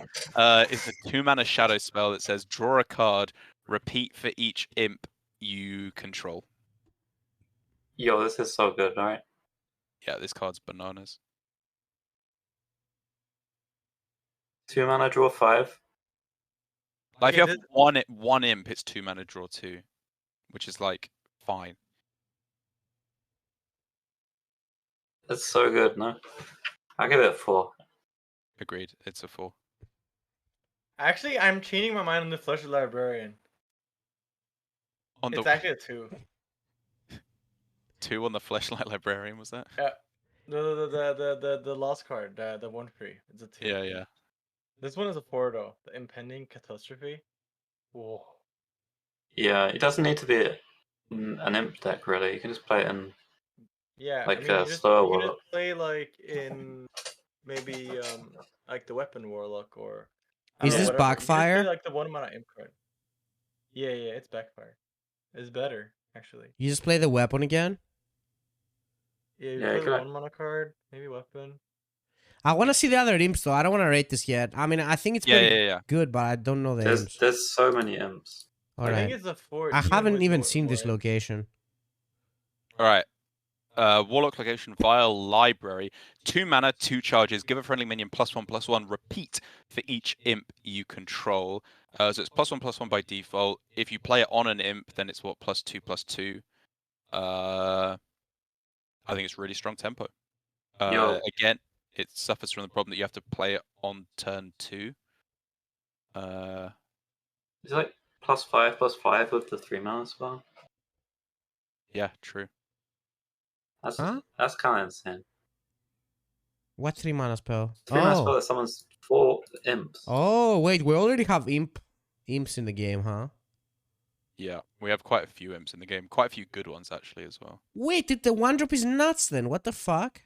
It's a 2 mana shadow spell that says draw a card, repeat for each imp you control. Yo, this is so good, right? Yeah, this card's bananas. 2 mana, draw 5. Like, Yeah, if you have one imp, it's 2 mana, draw 2, which is like fine. It's so good, no? I'll give it a 4. Agreed. It's a 4. Actually, I'm changing my mind on the Flesh Librarian. On It's the actually a 2. 2 on the Fleshlight Librarian, was that? Yeah. The lost card, the 1-3. It's a 2. Yeah, yeah. This one is a 4 though. The Impending Catastrophe. Whoa. Yeah, it doesn't need to be an imp deck, really. You can just play it in... Yeah, Like, you slower you Warlock. just play like in maybe like the Weapon Warlock or. I Is don't know, this whatever. You just play, Backfire? like the 1 mana imp card. Yeah, it's Backfire. It's better actually. You just play the weapon again? Yeah, you Yeah, play you the could- 1 mana card, maybe Weapon. I want to see the other imps though. I don't want to rate this yet. I mean, I think it's Yeah, pretty yeah, yeah. good, but I don't know the imps. There's so many imps. All I right. think it's a 4. I haven't with even the seen this war. location. All right. Warlock location Vial Library. 2 mana, 2 charges. Give a friendly minion +1/+1. Repeat for each imp you control. So it's +1/+1 by default. If you play it on an imp, then it's what +2/+2. I think it's really strong tempo. Again, it suffers from the problem that you have to play it on turn 2. Is it like +5/+5 with the 3 mana spell? Yeah, true. That's Huh? that's kind of insane. What 3 mana spell? 3 mana spell Oh. that summons 4 imps. Oh, wait. We already have imps in the game, huh? Yeah, we have quite a few imps in the game. Quite a few good ones, actually, as well. Wait, the 1-drop is nuts then. What the fuck?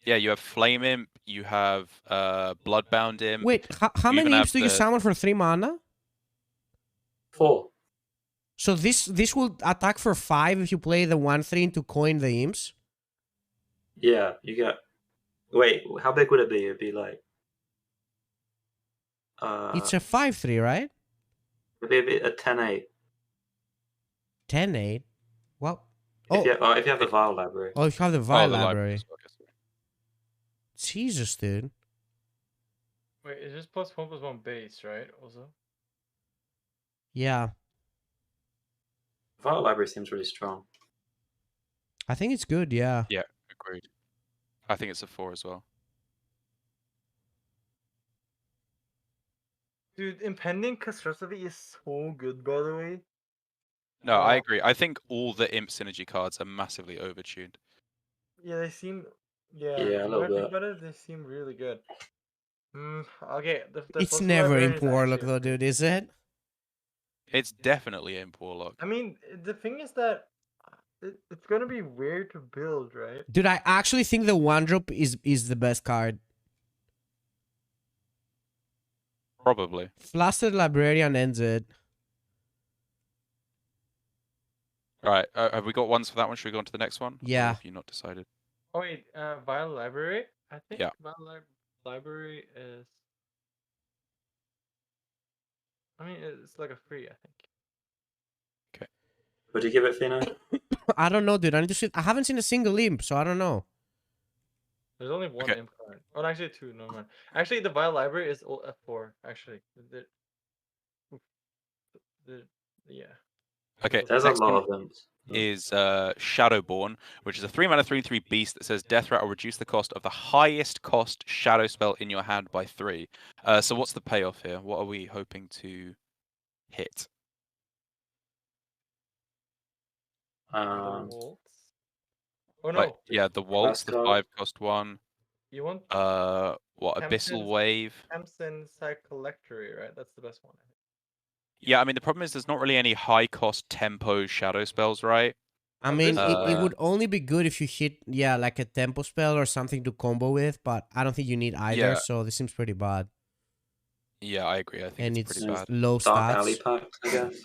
Yeah, you have Flame Imp, you have Bloodbound Imp. Wait, how You even many imps have do you the- summon for 3 mana? 4. So this will attack for 5 if you play the 1/3 to coin the imps? Yeah, you get. Wait, how big would it be? It'd be like. It's a 5/3, right? It'd be a 10/8. 10/8? Well, If you have the Vial Library. oh, if you have the Vial the library. as well, I guess. Jesus, dude. Wait, it's just +1/+1 base, right? Also. Yeah, Vial Library seems really strong. I think it's good, yeah. Yeah, agreed. I think it's a 4 as well. Dude, Impending Catastrophe is so good, by the way. No, I agree. I think all the imp synergy cards are massively overtuned. Yeah, they seem. Yeah, Yeah, a the little more I think bit. about it, they seem really good. Okay, the It's Fossil never Library Imp is Warlock actually though, okay. dude, is it? It's definitely imp Warlock. I mean, the thing is that it's gonna be weird to build, right? Dude, I actually think the 1-drop is the best card. Probably. Flustered Librarian ends it. All right, have we got ones for that one? Should we go on to the next one? Or Yeah. have you not decided? Oh wait, Vial Library. I think Yeah. Vial Library is. I mean, it's like a free. I think. Would you give it Fino? I don't know, dude. I need to see. I haven't seen a single imp, so I don't know. There's only one Okay. imp card. Oh, actually 2. No mind. Actually, the Vial Library is F4. Actually, yeah. Okay, There's a next lot one of imps. is Shadowborn, which is a 3 mana 3/3 beast that says Death Rat will reduce the cost of the highest cost shadow spell in your hand by 3. So what's the payoff here? What are we hoping to hit? The Um, Waltz. Oh no, Like, yeah, the Waltz, the Ascot. 5-cost one. you want What, Abyssal Hampton's- Wave? Hampson Cycollectory, right? That's the best one. I think. Yeah, I mean, the problem is there's not really any high-cost tempo shadow spells, right? I mean, Abyssal it Uh, would only be good if you hit, yeah, like a tempo spell or something to combo with, but I don't think you need either, Yeah. so this seems pretty bad. Yeah, I agree. I think And it's it's pretty bad. low Dark Alley stats. Pact, I guess.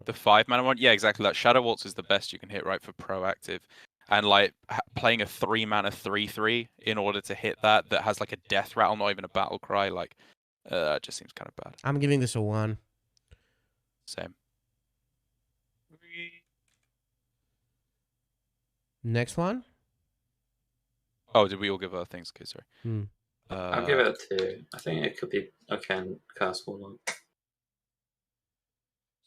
The 5 mana one, yeah, exactly. That Shadow Waltz is the best you can hit, right, for proactive. And like playing a 3 mana 3/3 in order to hit that has like a death rattle, not even a battle cry, like it just seems kind of bad. I'm giving this a 1. Same. Next one? Oh, did we all give our things? Okay, sorry. Hmm. I'll give it a 2. I think it could be okay in Curse Warlock.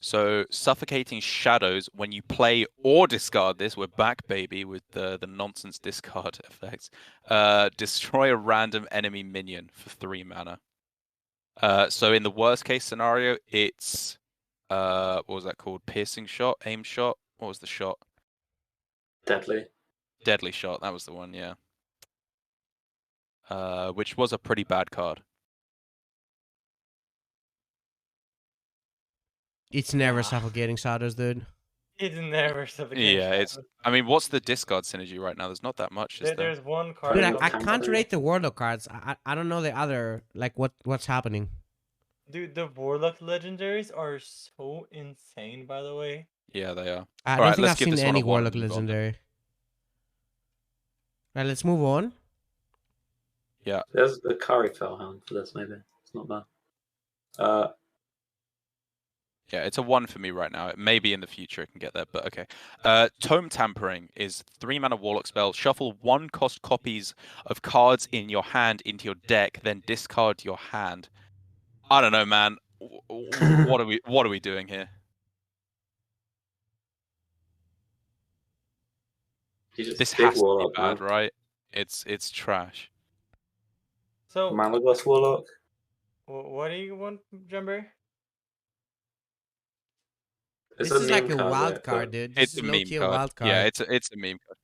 So suffocating shadows when you play or discard this, we're back, baby, with the nonsense discard effects. Destroy a random enemy minion for 3 mana. So in the worst case scenario, it's what was that called? Piercing shot, aim shot. What was the shot? Deadly. Deadly shot. That was the one, yeah. Which was a pretty bad card. It's never suffocating shadows, dude. It's never suffocating. Yeah, it's. I mean, what's the discard synergy right now? There's not that much, is there? There's one card. Dude, Probably I not can't Camper. rate the Warlock cards. I don't know the other, like, what's happening. Dude, the Warlock legendaries are so insane, by the way. Yeah, they are. I All don't right, think let's I've give seen this one a any 1 Warlock and move on then. legendary. Right, let's move on. Yeah. There's the Kari Fellhound for this, maybe. It's not bad. Yeah, it's a 1 for me right now. Maybe in the future it can get there, but okay. Tome Tampering is 3-mana Warlock spell. Shuffle 1-cost copies of cards in your hand into your deck, then discard your hand. I don't know, man. What are we doing here? This has to be bad, right? It's trash. So Malagos Warlock. what do you want, Jambre? It's This is like a card, wild right? card, dude. This It's is a low-key meme a card. wild card. Yeah, it's a meme card.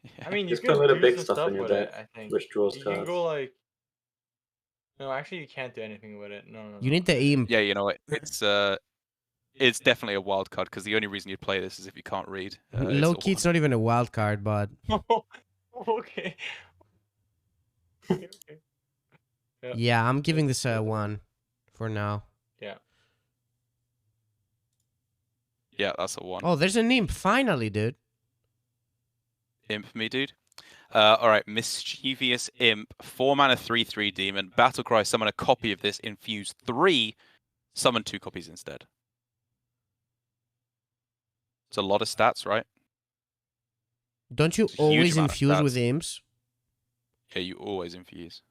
Yeah. I mean, you Just put a can load of do big some stuff stuff in your with it, deck, I think. which draws You cards. can go like... No, actually, you can't do anything with it. No. You need the imp. Yeah, you know what? It's definitely a wild card because the only reason you'd play this is if you can't read. Low-key, it's not even a wild card, but... Okay. Okay. Yeah, I'm giving this a 1 for now. Yeah. Yeah, that's a 1. Oh, there's an imp. Finally, dude. Imp me, dude. All right, Mischievous Imp, 4-mana 3/3 demon. Battlecry, summon a copy of this. Infuse 3. Summon 2 copies instead. It's a lot of stats, right? Don't you It's a huge always amount of infuse with stats. imps? Yeah, you always infuse.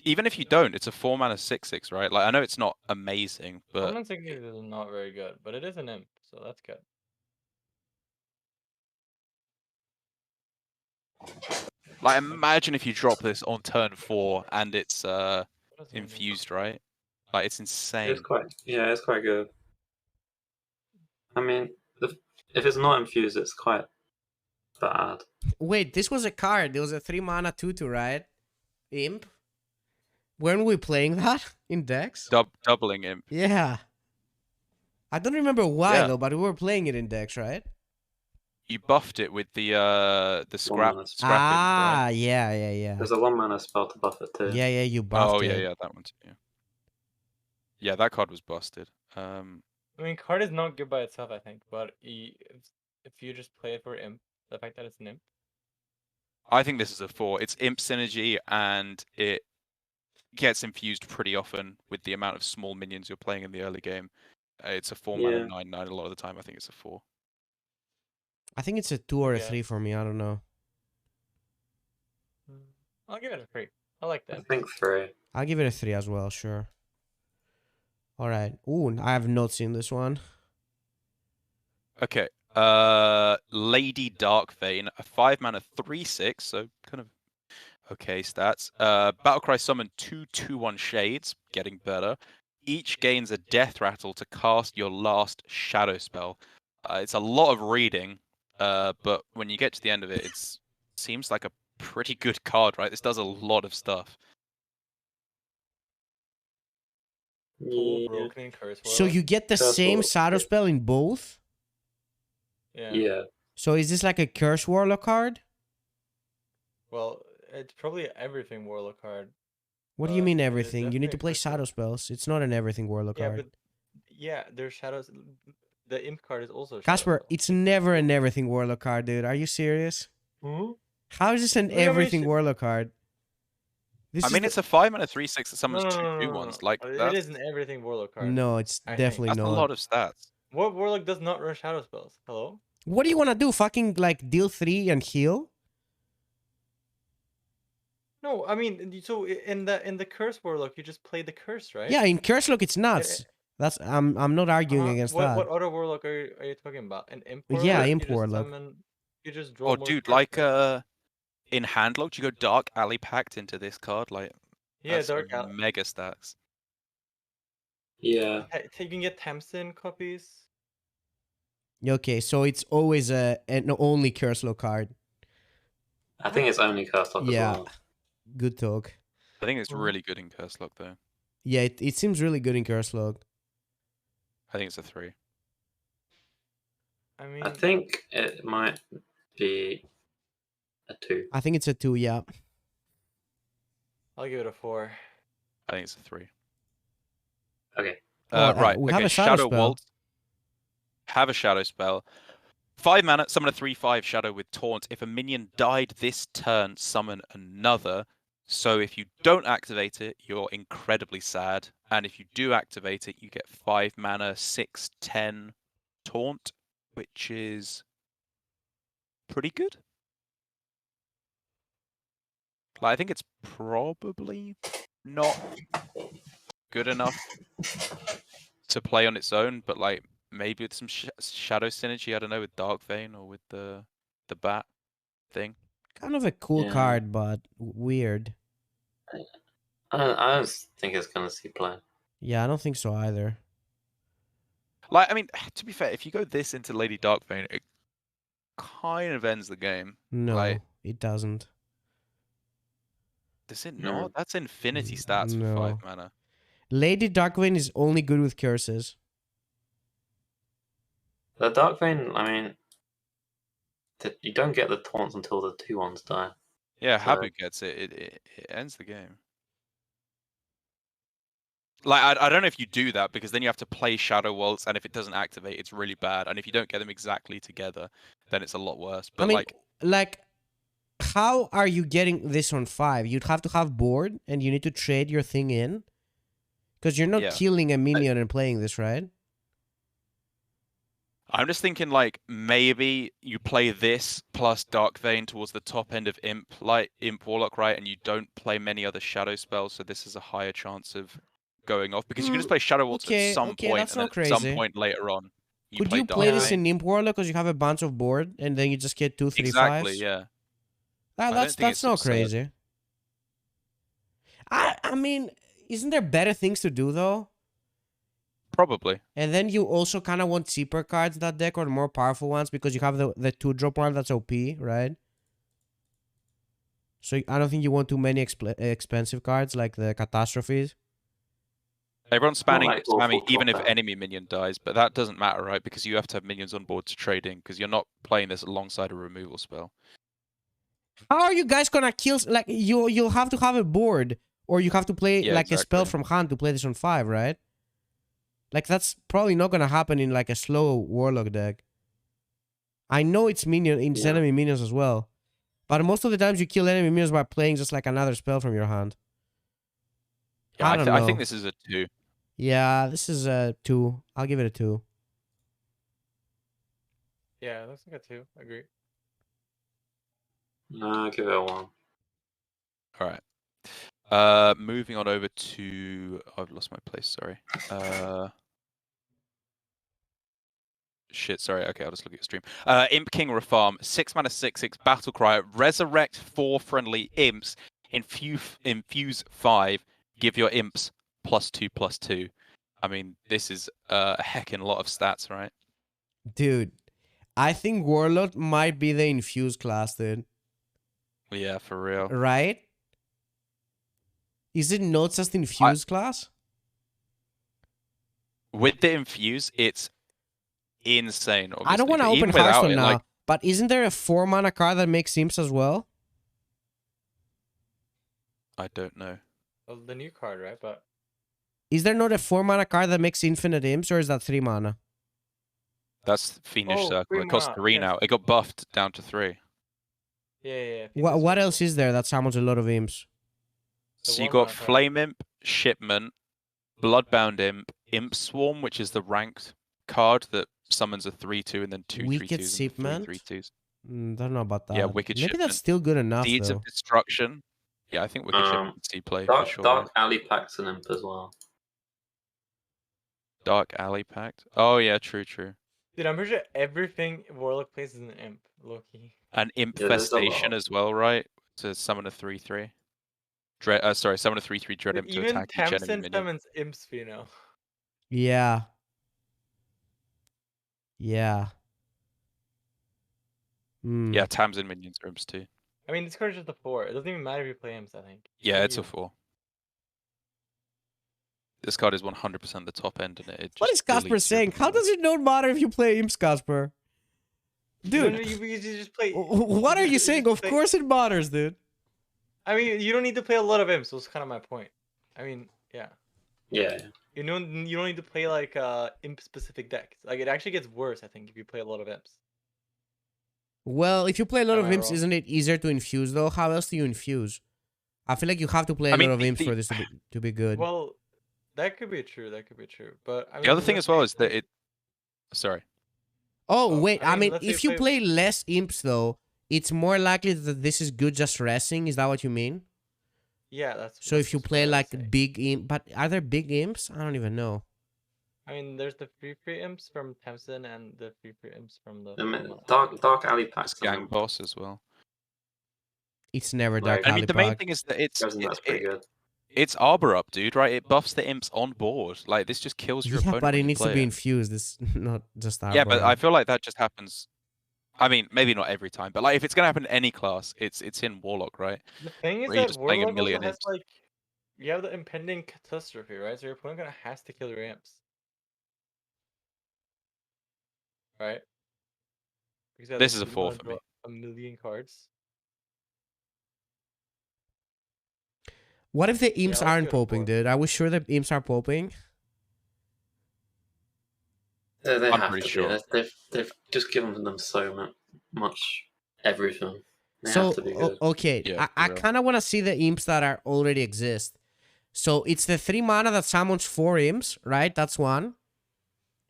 Even if you don't, it's a 4-mana 6/6, right? Like I know it's not amazing, but Common Signature is not very good, but it is an imp, so that's good. like imagine if you drop this on turn 4 and it's What does it mean? infused, right? Like it's insane. It's quite good. I mean, if it's not infused, it's quite bad. Wait, this was a card. It was a 3-mana 2/2, right? Imp? Weren't we playing that in decks? Doubling imp. Yeah. I don't remember why, Yeah. though, but we were playing it in decks, right? You buffed it with the scrap mana. scrap imp, Ah, right? yeah. There's a 1-mana spell to buff it too. Yeah, you buffed Oh it. yeah, that one too. Yeah. Yeah, that card was busted. I mean, card is not good by itself, I think, but if you just play it for imp, the fact that it's an imp. I think this is a 4. It's imp synergy and it gets infused pretty often with the amount of small minions you're playing in the early game. It's a 4-mana 9/9 a lot of the time. I think it's a 4. I think it's a 2 or a Yeah. 3 for me. I don't know. I'll give it a 3. I like I that. think 3. I'll give it a 3 as well, sure. All right. Ooh, I have not seen this one. Okay. Lady Darkvein, a 5-mana 3/6, so kind of okay stats. Battlecry summon 2/2/1 shades, getting better. Each gains a death rattle to cast your last shadow spell. It's a lot of reading, but when you get to the end of it, it seems like a pretty good card, right? This does a lot of stuff. Pull, Yeah. broken, and curse. So you get the Curse same Warlock, shadow yeah. spell in both? Yeah. So is this like a Curse Warlock card? Well, it's probably everything Warlock card. What do you mean it is everything? You need to definitely play a Curse Warlock. shadow spells. It's not an everything Warlock Yeah, card. but yeah, there's shadows. The imp card is also a shadow Casper, spell. it's never an everything Warlock card, dude. Are you serious? Hmm? How is this an Look how many everything sh- Warlock card? This I is mean, the- it's a 5-mana 3/6 that No, summons no, no, no, 2/2/1s. no. Like It that's, is an everything Warlock card. No, it's I think. definitely that's a not. lot of stats. What Warlock does not run shadow spells? Hello? What do you want to do? Fucking like deal 3 and heal? No, I mean, so in the curse Warlock, you just play the curse, right? Yeah, in Curse Look, it's nuts. That's I'm not arguing against what, that. What other Warlock are you talking about? An imp Yeah, Warlock? imp You just Warlock. You just draw Oh, more dude, curse like spells. in Handlocked, you go Dark Alley Pact into this card. Like Yeah, that's Dark Alley. mega stats. Yeah. You can get Tamsin copies. Okay, so it's always an only Curse Look card. I think it's only Curse Lock Yeah. as well. Good talk. I think it's really good in Curse Lock though. Yeah, it seems really good in Curse Look. I think it's a 3. I mean, I think it might be a 2. I think it's a 2, yeah. I'll give it a 4. I think it's a 3. Okay. Well, Right. we Okay. have a shadow spell. Waltz. Have a shadow spell. 5 mana, summon a 3/5 shadow with taunt. If a minion died this turn, summon another. So if you don't activate it, you're incredibly sad. And if you do activate it, you get 5 mana, 6/10 taunt, which is pretty good. Like, I think it's probably not good enough to play on its own, but like maybe with some shadow synergy, I don't know, with Dark Vein or with the bat thing. Kind of a cool card, but weird. I don't think it's gonna see play. Yeah, I don't think so either. Like, I mean, to be fair, if you go this into Lady Darkvein, it kind of ends the game. No, like, it doesn't. Does it not? That's infinity stats for 5 mana. Lady Darkvein is only good with curses. The Darkvein, I mean, you don't get the taunts until the 2/1s die. Yeah, So- Habu gets it. It ends the game. Like, I don't know if you do that, because then you have to play Shadow Waltz, and if it doesn't activate, it's really bad. And if you don't get them exactly together, then it's a lot worse. But I mean, like, how are you getting this on 5? You'd have to have board, and you need to trade your thing in. Because you're not killing a minion and playing this, right? I'm just thinking, like, maybe you play this plus Dark Vein towards the top end of Imp Warlock, right? And you don't play many other Shadow spells, so this is a higher chance of going off, because you can just play Shadow Waltz at some point, that's and not then at some crazy. point later on, Could you play this in Imp Warlock because you have a bunch of board, and then you just get 2, 3, 5s? Exactly, yeah. That's not crazy. I mean, isn't there better things to do, though? Probably. And then you also kind of want cheaper cards in that deck, or more powerful ones, because you have the 2-drop one that's OP, right? So I don't think you want too many expensive cards like the Catastrophes. Everyone's spamming even if enemy minion dies, but that doesn't matter, right? Because you have to have minions on board to trade in, because you're not playing this alongside a removal spell. How are you guys gonna kill? Like, you'll have to have a board, or you have to play a spell from hand to play this on 5, right? Like, that's probably not gonna happen in like a slow Warlock deck. I know it's enemy minions as well, but most of the times you kill enemy minions by playing just like another spell from your hand. Yeah, I don't know. I think this is a 2. Yeah, this is a 2. I'll give it a 2. Yeah, it looks like a 2. Agree. No, I'll give it a 1. All right. Moving on over to... I've lost my place, sorry. Shit, sorry. Okay, I'll just look at your stream. Imp King Reform, 6 mana, 6/6 battle cry. Resurrect 4 friendly imps. Infuse 5. Give your imps +2/+2. I mean, this is a heckin' lot of stats, right? Dude, I think Warlord might be the infuse class, dude. Yeah, for real. Right? Is it not just infuse class? With the infuse, it's insane. Obviously. I don't want to open Hearthstone now, but isn't there a 4 mana card that makes imps as well? I don't know. Well, the new card, right? But is there not a 4 mana card that makes infinite imps, or is that 3 mana? That's Fiendish Circle. It costs 3 now. It got buffed down to 3. Yeah. What else is there that summons a lot of imps? So you got Flame Imp, Shipment, Bloodbound Imp, Imp Swarm, which is the ranked card that summons a 3/2 and then 2 Wicked 3/2s Shipment? and 3 3/2s. Don't know about that. Yeah, Wicked Maybe Shipment. that's still good enough, Deeds though. of Destruction. Yeah, I think Wicked Shipment can see play for sure. Dark Alley Pact's an imp as well. Dark Alley Pact. Oh yeah, true. Dude, I'm pretty sure everything Warlock plays is an imp, Loki. An Infestation as well, right? To summon a 3/3. Summon a 3/3 Dread Imp to Even attack each enemy Tamsin minion. summons imps, you know. Yeah. Yeah, Tamsin minions are imps too. I mean, this card's just a 4. It doesn't even matter if you play imps, I think. Yeah, it's a 4. This card is 100% the top end, and it just What is Casper saying? How does it not matter if you play imps, Casper? Dude, you just play. What are you saying? Of course it matters, dude. I mean, you don't need to play a lot of imps. So that's kind of my point. I mean, yeah. Yeah. You don't need to play like imp specific decks. Like, it actually gets worse, I think, if you play a lot of imps. Well, if you play a lot Am of I imps, wrong? isn't it easier to infuse though? How else do you infuse? I feel like you have to play a I mean, lot of the- imps for this to be good. Well, that could be true. That could be true. But I mean, the other thing let's as well say is that it. Sorry. Oh, Oh, wait, I I mean, mean, let's say if you play less imps, though, it's more likely that this is good just resting. Is that what you mean? Yeah, that's. So if you just play what I would say. like big imp, but are there big imps? I don't even know. I mean, there's the free imps from Tamsin and the free imps from the. Dark Alley packs. It's gang boss as well. It's never Like, Dark I mean, the main Alley thing is that it's that's pretty good. it's Arbor up, dude. Right? It buffs the imps on board. Like this just kills your Yeah, opponent. but when it you needs to play be it. infused. It's not just Arbor. Yeah, but I feel like that just happens. I mean, maybe not every time, but like if it's gonna happen in any class, it's in Warlock, right? The thing is Where you're that just playing a Warlock also million has imps. like, you have the impending catastrophe, right? So your opponent has to kill your imps, right? Because This is a 4 for me. A million cards. What if the imps let's aren't go poping, for it. dude? Are we sure the imps are poping? They I'm have pretty to sure. be. They've just given them so much everything. They So have to be good. okay, Yeah, I for real. kind of want to see the imps that are already exist. So it's the 3 mana that summons 4 imps, right? That's one.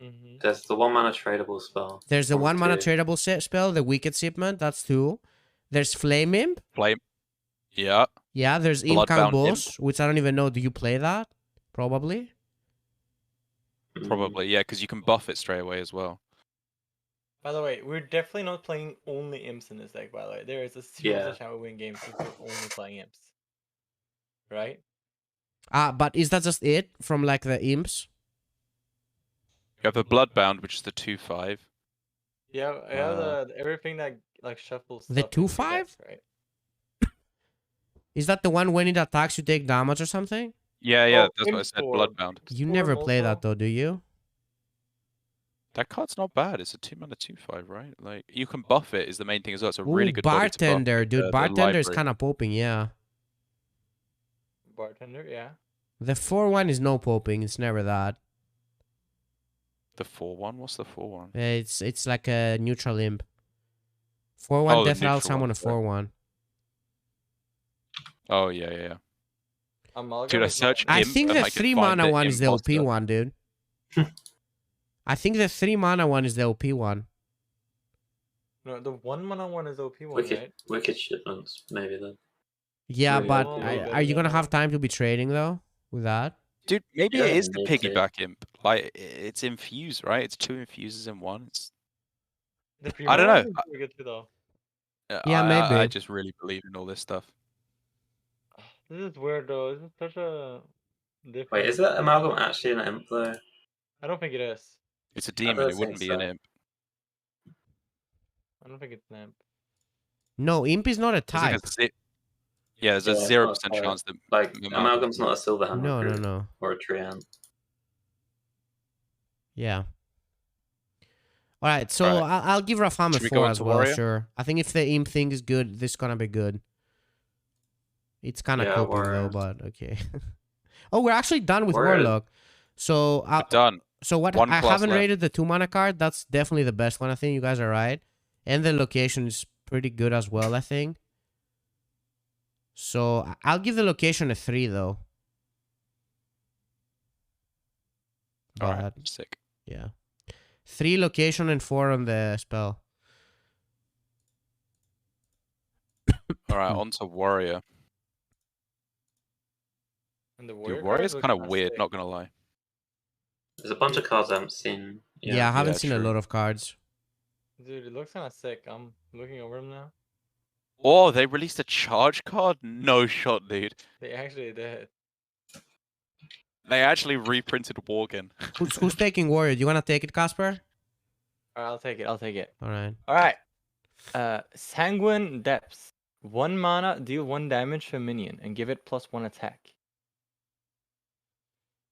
Mm-hmm. There's the 1 mana tradable spell. There's the 1 mana 2. tradable spell, the Wicked Shipment. That's 2. There's Flame Imp. Flame. Yeah. Yeah, there's Imp Bloodbound Boss, which I don't even know. Do you play that? Probably. Probably, yeah, because you can buff it straight away as well. By the way, we're definitely not playing only imps in this deck. By the way, there is a serious chance we win games if we're only playing imps, right? But is that just it from like the imps? You have the Bloodbound, which is the 2/5. Yeah, I have the everything that like shuffles. The stuff into your 2/5? decks, right? Is that the one when it attacks you take damage or something? Yeah, yeah, Oh, that's what I said. Imp Bloodbound. You Storm never play that also. though, do you? That card's not bad. It's a 2 mana 2/5, right? Like you can buff it is the main thing as well. It's a Ooh, really good body to buff Bartender, with dude. the Bartender is library. kind of popping, yeah. Bartender, yeah. The 4/1 is no popping. It's never that. The 4/1. What's the 4/1? It's like a neutral imp. 4/1 Oh, the Death Rattle neutral summon one, a sorry. 4/1. Oh yeah, yeah, yeah. Amalgam Dude, I is not searched an I imp imp. think and the I could 3 find mana the one is the OP imposter. one, dude. I think the 3 mana one is the OP one. No, the 1 mana one is OP one, right? Wicked shipments, maybe then. Yeah, Really but OP. are you gonna have time to be trading though with that? Dude, maybe Yeah, it is the need to. piggyback imp. Like it's infused, right? It's 2 infuses in one. It's, The I don't know. is pretty good too, though. Yeah, I maybe. just really believe in all this stuff. This is weird though. This is such a different. Wait, is that amalgam actually an imp though? I don't think it is. It's a demon. don't It wouldn't think be an so. imp. I don't think it's an imp. No, imp is not a I think type. there's a Yeah, it's 0% not a type. chance that Like amalgam's not a silver hand No, recruit no. or a treant. Yeah. All right, so Alright. I'll give Rafam a Should we 4 go as into well, Warrior? sure. I think if the imp thing is good, this is gonna be good. It's kind of Yeah, coping Warrior. though, but okay. Oh, we're actually done with Warrior. Warlock. So We're done. So what One I class haven't left. rated the 2 mana card. That's definitely the best one. I think you guys are right, and the location is pretty good as well. I think. So I'll give the location a 3 though. All right, But, sick. yeah, 3 location and 4 on the spell. All right, on to Warrior. And the Dude, warrior Warrior's card kind looks of weird, sick. not gonna lie. There's a bunch of cards I haven't seen. Yeah, I haven't Yeah, seen a true. lot of cards. Dude, it looks kind of sick. I'm looking over them now. Oh, they released a charge card? No shot, dude. They actually did. They actually reprinted Worgen. Who's taking Warrior? You wanna take it, Casper? All right, I'll take it. I'll take it. All right. All right. Sanguine Depths. 1 mana, deal 1 damage to a minion and give it +1 attack.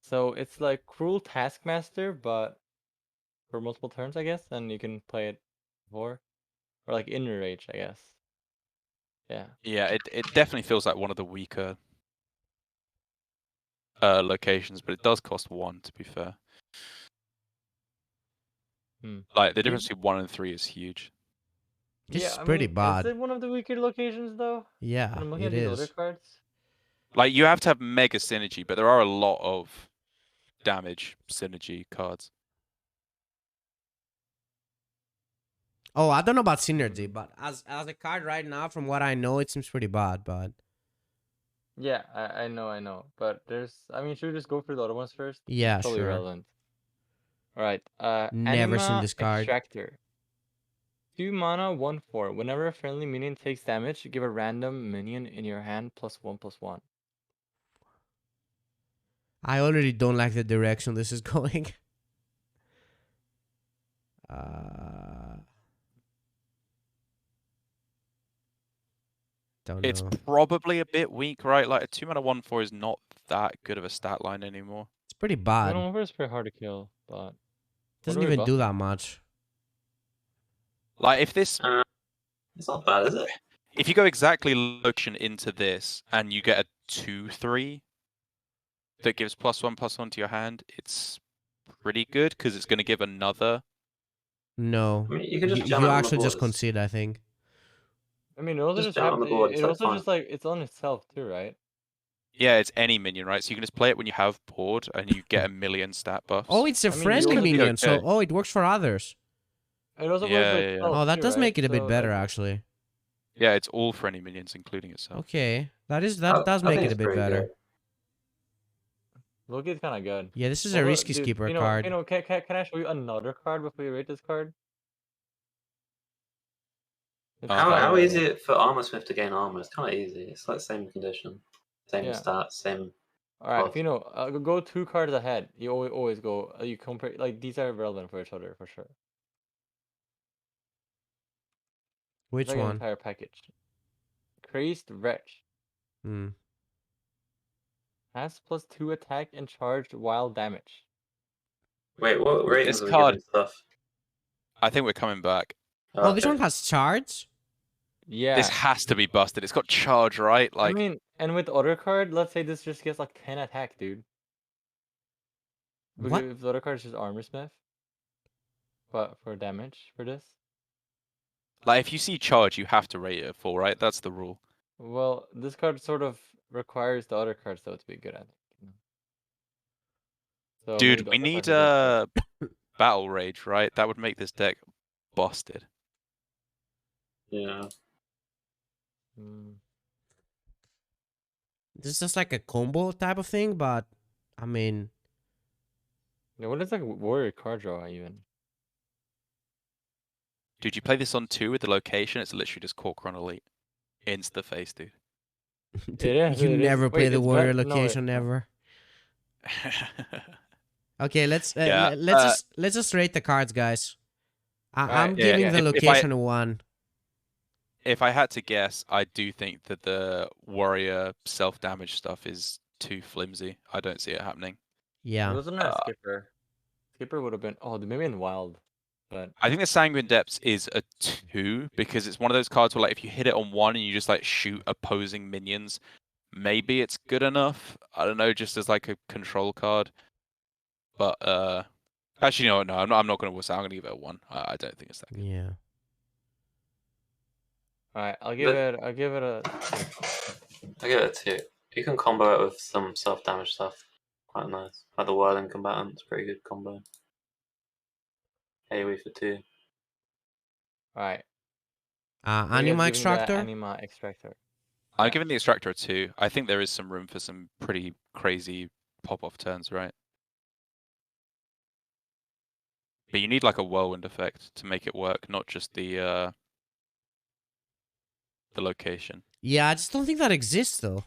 So it's like Cruel Taskmaster, but for multiple turns, I guess, and you can play it before, or like Inner Rage, I guess. Yeah. Yeah, it definitely feels like one of the weaker locations, but it does cost 1 to be fair. Like the difference between 1 and 3 is huge. This Yeah, is I pretty mean, bad. Is it one of the weaker locations though? Yeah, I'm looking it at these other is. cards. Like, you have to have mega synergy, but there are a lot of damage synergy cards. Oh, I don't know about synergy, but as a card right now, from what I know, it seems pretty bad. But Yeah, I know. But I mean, should we just go through the other ones first? yeah, It's totally sure. relevant. Alright, Never seen Anima this card. Extractor. 2 mana, 1/4. Whenever a friendly minion takes damage, give a random minion in your hand +1/+1. I already don't like the direction this is going. Don't It's know. probably a bit weak, right? Like, a 2 mana 1/4 is not that good of a stat line anymore. It's pretty 2 bad. mana 1/4 is pretty hard to kill, but Doesn't even do that much. Like, if this... It's not bad, is it? If you go exactly location into this, and you get a 2/3 that gives +1/+1 to your hand, it's pretty good, because it's going to give another... No. I mean, you can just You jam it on the actually just board. concede, I think. I mean, it also Just just jam it on the board, it it's, like, also fine. just like it's on itself too, right? Yeah, it's any minion, right? So you can just play it when you have board, and you get a million stat buffs. Oh, it's a I mean, friendly also be minion, so okay. it works for others. It also Yeah, works with yeah, yeah. itself Oh, that too, does right? make it a bit So, better, like, actually. Yeah, it's all for any minions, including itself. Okay, that does I make think it a it's bit pretty better. good. Loki's kind of good. Yeah, this is a Although, risky dude, skipper card. can I show you another card before you rate this card? It's, How easy is it for Armorsmith to gain armor? It's kind of easy. It's like same condition, same Yeah. stats, same. All right, cost. go 2 cards ahead. You always go. You compare, like, these are relevant for each other for sure. Which It's like an one? entire package. Crazed Wretch Hmm. has +2 attack and charged while damage. Wait, what ratings This are we card- giving stuff? I think we're coming back. Oh, this one has charge? Yeah. This has to be busted. It's got charge, right? Like, I mean, and with the other card, let's say this just gets like 10 attack, dude. What? If the other card is just Armorsmith. But for damage for this? if you see charge, you have to rate it a 4, right? That's the rule. Well, this card sort of requires the other cards though to be good at it. So Dude, maybe we the other need cards are Battle Rage, right? That would make this deck busted. Yeah. good. This is just like a combo type of thing, but I mean, Yeah, what is like warrior card draw even? Dude, you play this on 2 with the location, it's literally just Corcoran Elite. Insta face, dude. you never play the warrior location ever. Okay, let's just rate the cards, guys. I'm giving the location a 1. If I had to guess, I do think that the warrior self-damage stuff is too flimsy. I don't see it happening. Yeah. It wasn't a skipper. Skipper would have been maybe in wild. But I think the Sanguine Depths is a 2 because it's one of those cards where, like, if you hit it on 1 and you just like shoot opposing minions, maybe it's good enough. I don't know, just as like a control card. But actually, no, I'm not going to wuss out. I'm going to give it a 1. I don't think it's that good. Yeah. all right, I'll give it a I give it a 2. You can combo it with some self-damage stuff. Quite nice. Like the Whirling Combatant, it's a pretty good combo. AoE for 2. all right. Anima Extractor? Anima Extractor. I'm giving the Extractor a 2. I think there is some room for some pretty crazy pop-off turns, right? But you need like a whirlwind effect to make it work, not just the location. Yeah, I just don't think that exists though.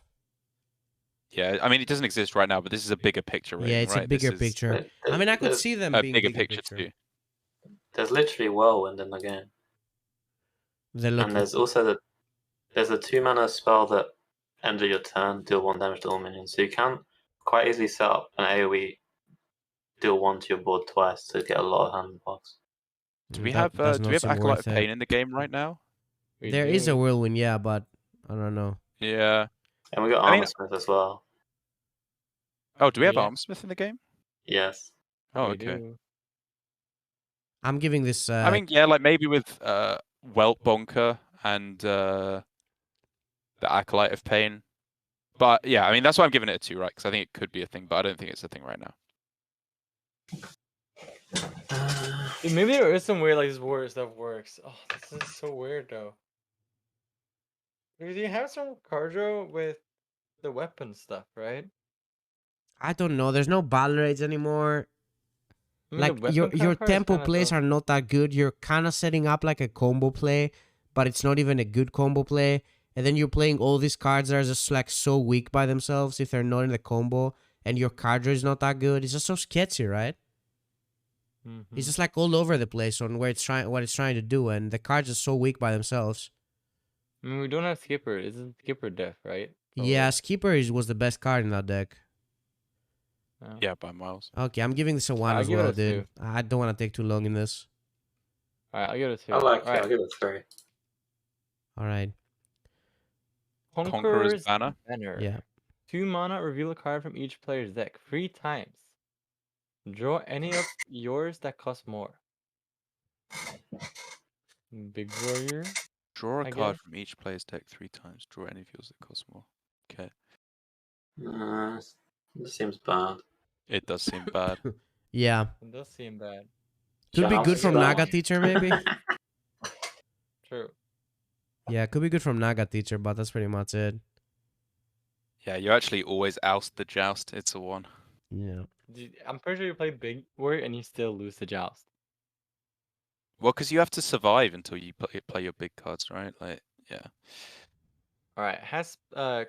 Yeah, I mean it doesn't exist right now, but this is a bigger picture rating, Yeah, it's right? a bigger picture. I mean, I could see them a being bigger bigger picture too. There's literally Whirlwind in the game. And there's also there's a 2 mana spell that end of your turn, deal 1 damage to all minions. So you can quite easily set up an AoE, deal 1 to your board twice to get a lot of hand blocks. Do we have Acolyte of Pain in the game right now? There is a whirlwind, yeah, but I don't know. Yeah. And we got Armorsmith as well. Oh, do we have Armsmith in the game? Yes. Oh, okay. I'm giving this. I mean, yeah, like maybe with Welt Bonker and the Acolyte of Pain. But yeah, I mean that's why I'm giving it a 2, right? Because I think it could be a thing, but I don't think it's a thing right now. Dude, maybe there is some weird like this word stuff works. Oh, this is so weird though. Because you have some cardio with the weapon stuff, right? I don't know. There's no battle raids anymore. I mean, the Like your weapon card is tempo kinda plays tough. are not that good. You're kind of setting up like a combo play, but it's not even a good combo play. And then you're playing all these cards that are just like so weak by themselves if they're not in the combo, and your card draw is not that good. It's just so sketchy, right? It's just like all over the place on where it's trying, what it's trying to do, and the cards are so weak by themselves. I mean, we don't have Skipper. Isn't Skipper deaf, right? Yeah, Skipper was the best card in that deck. Oh. Yeah, by miles. Okay, I'm giving this a 1 I'll as give it well, a dude. 2. I don't want to take too long in this. Alright, I'll give it a 2. I like it. Alright. I'll give it 3. All right. Conqueror's Banner. Yeah. 2 mana, reveal a card from each player's deck 3 times. Draw any of yours that cost more. Big Warrior. Draw a I card guess. from each player's deck 3 times. Draw any of yours that cost more. Okay. This seems bad. It does seem bad. Yeah. It does seem bad. Could be Shout good out from to Naga that. Teacher, maybe. True. Yeah, could be good from Naga Teacher, but that's pretty much it. Yeah, you actually always oust the joust. It's a 1. Yeah. I'm pretty sure you play Big Warrior and you still lose the joust. Well, because you have to survive until you play your big cards, right? Like, yeah. Alright, has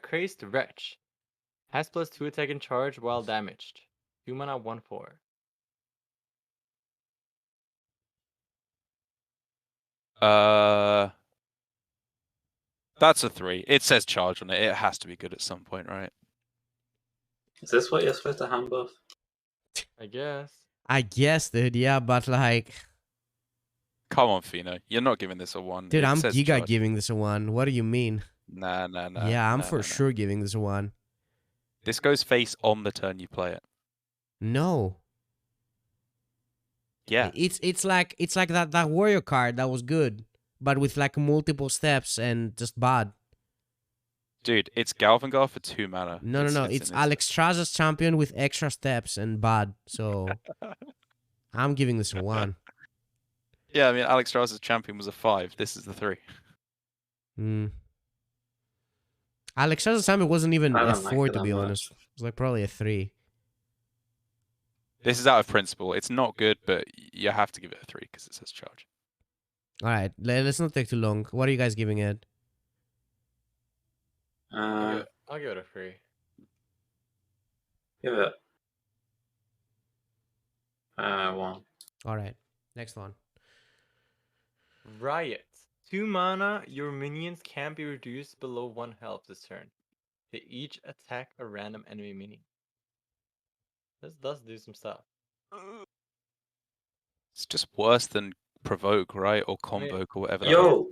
Crazed Wretch. Has +2 attack and charge while damaged. 2 mana, 1/4. That's a 3. It says charge on it. It has to be good at some point, right? Is this what you're supposed to hand buff? I guess. I guess, dude. Yeah, but like, Come on, Fino. You're not giving this a 1. dude, It I'm says giga charge. giving this a 1. What do you mean? Nah. Yeah, I'm nah, for nah. sure giving this a 1. This goes face on the turn you play it. No. Yeah. It's like that warrior card that was good, but with like multiple steps and just bad. Dude, it's Galvangar for 2 mana. No. It's Alex Straz's champion with extra steps and bad. So I'm giving this a 1. Yeah, I mean, Alex Strauss's champion was a 5. This is the 3. Alex Straz's champion wasn't even I a don't like 4 it to that be much. honest. It was like probably a 3. This is out of principle. It's not good, but you have to give it a 3 because it says charge. All right, let's not take too long. What are you guys giving it? I'll give it a 3. Give it 1. All right, next one. Riot. 2 mana, your minions can't be reduced below 1 health this turn. They each attack a random enemy minion. This does do some stuff. It's just worse than provoke, right? Or I mean, convoke or whatever. Yo!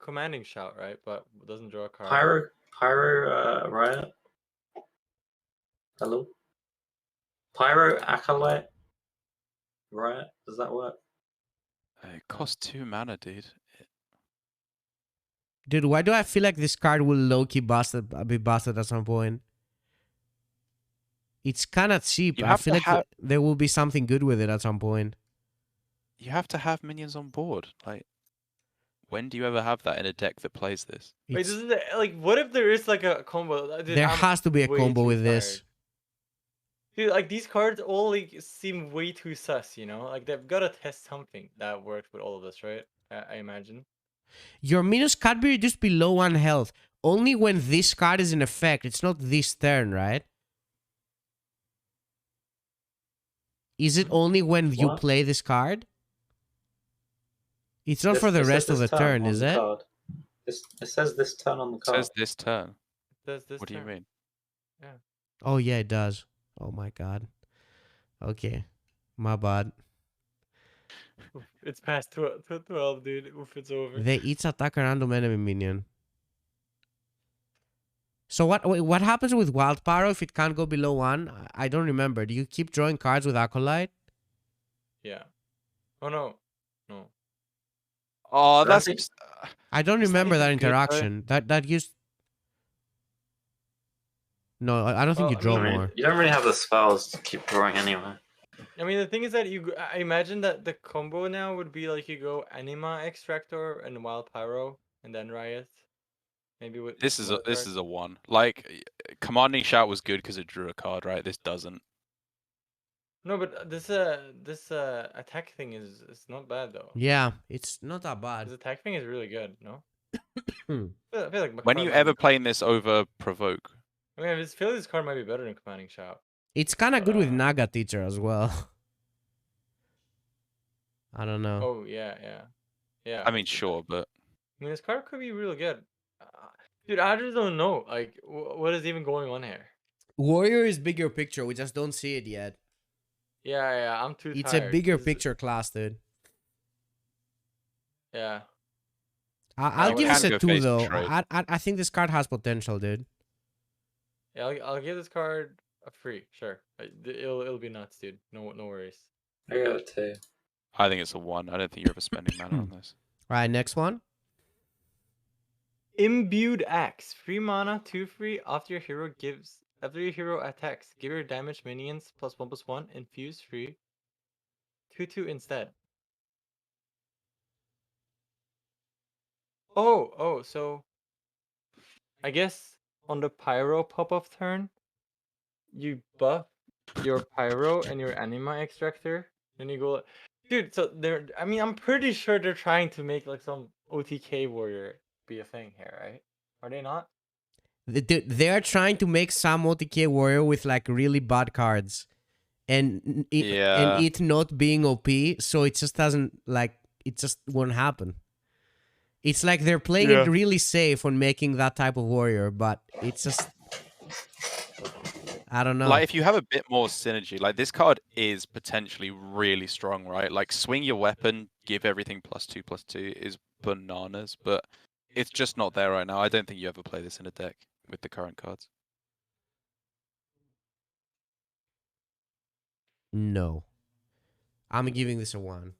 Commanding shout, right? But doesn't draw a card. Pyro Riot? Hello? Pyro Acolyte Riot? Does that work? It costs 2 mana, dude. Dude, why do I feel like this card will low-key be busted at some point? It's kind of cheap. You I have feel to like there will be something good with it at some point. You have to have minions on board. Like, when do you ever have that in a deck that plays this? Wait, It's- doesn't it, like, what if there is like a combo? Dude, there I'm has to be a way combo too with this. tired. Dude, like these cards all like seem way too sus, you know? Like they've got to test something that works with all of this, right? I imagine. Your minions can't be reduced below 1 health. Only when this card is in effect. It's not this turn, right? Is it only when you What? play this card? It's not for the It says rest of the this turn, on is the it? card. It says this turn on the It card. says this turn. Does this What do you turn. mean? Oh, yeah, it does. Oh, my God. Okay. My bad. Oof, it's past 12, dude. Oof, it's over. They each attack a random enemy minion. So what happens with Wild Pyro if it can't go below 1? I don't remember. Do you keep drawing cards with Acolyte? Yeah. Oh no. No. Oh, I that's think- just... I don't Is that remember that even good, though? interaction. That used... No, I don't think you Well, I draw mean- more. You don't really have the spells to keep drawing anyway. I mean, the thing is that I imagine that the combo now would be like you go Anima Extractor and Wild Pyro and then Riot. Maybe with This is some a other cards. 1. Like Commanding Shout was good because it drew a card, right? This doesn't. No, but this attack thing is not bad though. Yeah, it's not that bad. This attack thing is really good. No. Hmm. I feel like When Makar you might ever be- playing this over Provoke? I mean, I feel this card might be better than Commanding Shout. It's kind of good with Uh, Naga Teacher as well. I don't know. Oh yeah. Yeah. I mean, sure, but I mean, this card could be really good. Dude, I just don't know. Like, what is even going on here? Warrior is bigger picture. We just don't see it yet. Yeah. I'm too It's tired. a bigger This is- picture class, dude. Yeah. I'll we give can this a go 2 face though. and trade. I think this card has potential, dude. Yeah, I'll give this card a free. Sure. It'll be nuts, dude. No worries. I got it too. I think it's a 1. I don't think you're ever spending mana on this. All right, next one. Imbued Axe. Free mana, 2 free. After your hero attacks, give your damage minions +1/+1. Infuse free. 2/2 instead. Oh, so I guess on the Pyro pop-off turn, you buff your Pyro and your Anima Extractor, then you go, dude. So I'm pretty sure they're trying to make like some OTK warrior be a thing here, right? Are they not? They are trying to make some OTK warrior with like really bad cards, and it not being OP, so it just doesn't like it just won't happen. It's like they're playing it really safe on making that type of warrior, but it's just I don't know. Like, if you have a bit more synergy, like this card is potentially really strong, right? Like, swing your weapon, give everything +2/+2 is bananas, but it's just not there right now. I don't think you ever play this in a deck with the current cards. No, I'm giving this a 1.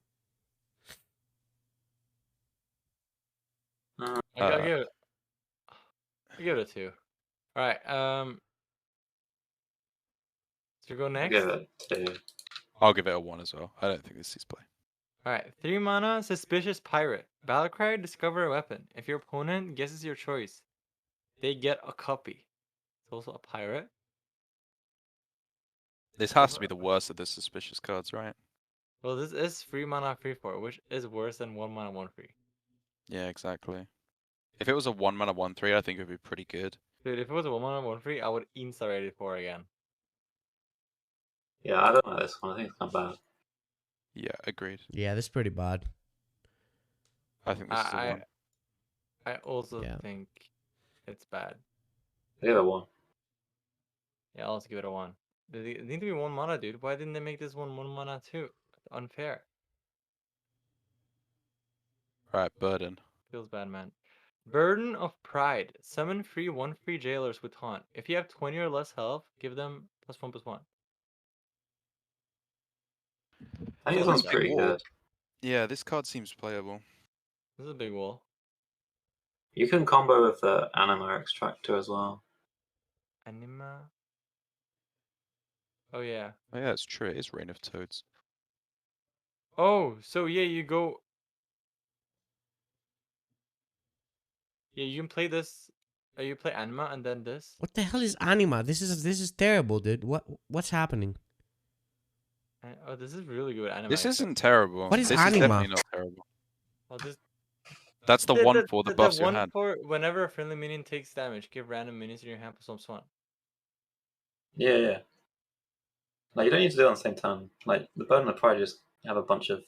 I'll give it a 2. All right. So we go I next. give it 2. I'll give it a 1 as well. I don't think this sees play. All right. 3 mana, Suspicious Pirate. Battlecry, discover a weapon. If your opponent guesses your choice, they get a copy. It's also a pirate. This has to be the worst of the suspicious cards, right? Well, this is 3 mana, 3/4, which is worse than 1 mana, 1/3. Yeah, exactly. If it was a 1 mana, 1/3, I think it would be pretty good. Dude, if it was a 1 mana, 1/3, I would insta rate it 4 again. Yeah, I don't like this one. I think it's not bad. Yeah, agreed. Yeah, this is pretty bad. I think this is a 1. I also Yeah. think it's bad. I give it 1. Yeah, I'll also give it a 1. It need to be 1 mana, dude. Why didn't they make this one 1 mana too? Unfair. Alright, Burden. Feels bad, man. Burden of Pride. Summon free 1/3 jailers with taunt. If you have 20 or less health, give them +1/+1. I think this one's pretty good. Yeah, this card seems playable. This is a big wall. You can combo with the Anima Extractor as well. Anima. Oh yeah. Oh yeah, it's true. It is Reign of Toads. Oh, so yeah, you go. Yeah, you can play this. You play Anima and then this. What the hell is Anima? This is terrible, dude. What's happening? Oh, this is really good. Anima. This isn't terrible. What is this Anima? Is definitely not terrible. Oh, this. That's the one for the buffs you one had. for whenever a friendly minion takes damage, give random minions in your hand +1/+1. Yeah. Like, you don't need to do it on the same time. Like, the Burden of Pride, just have a bunch of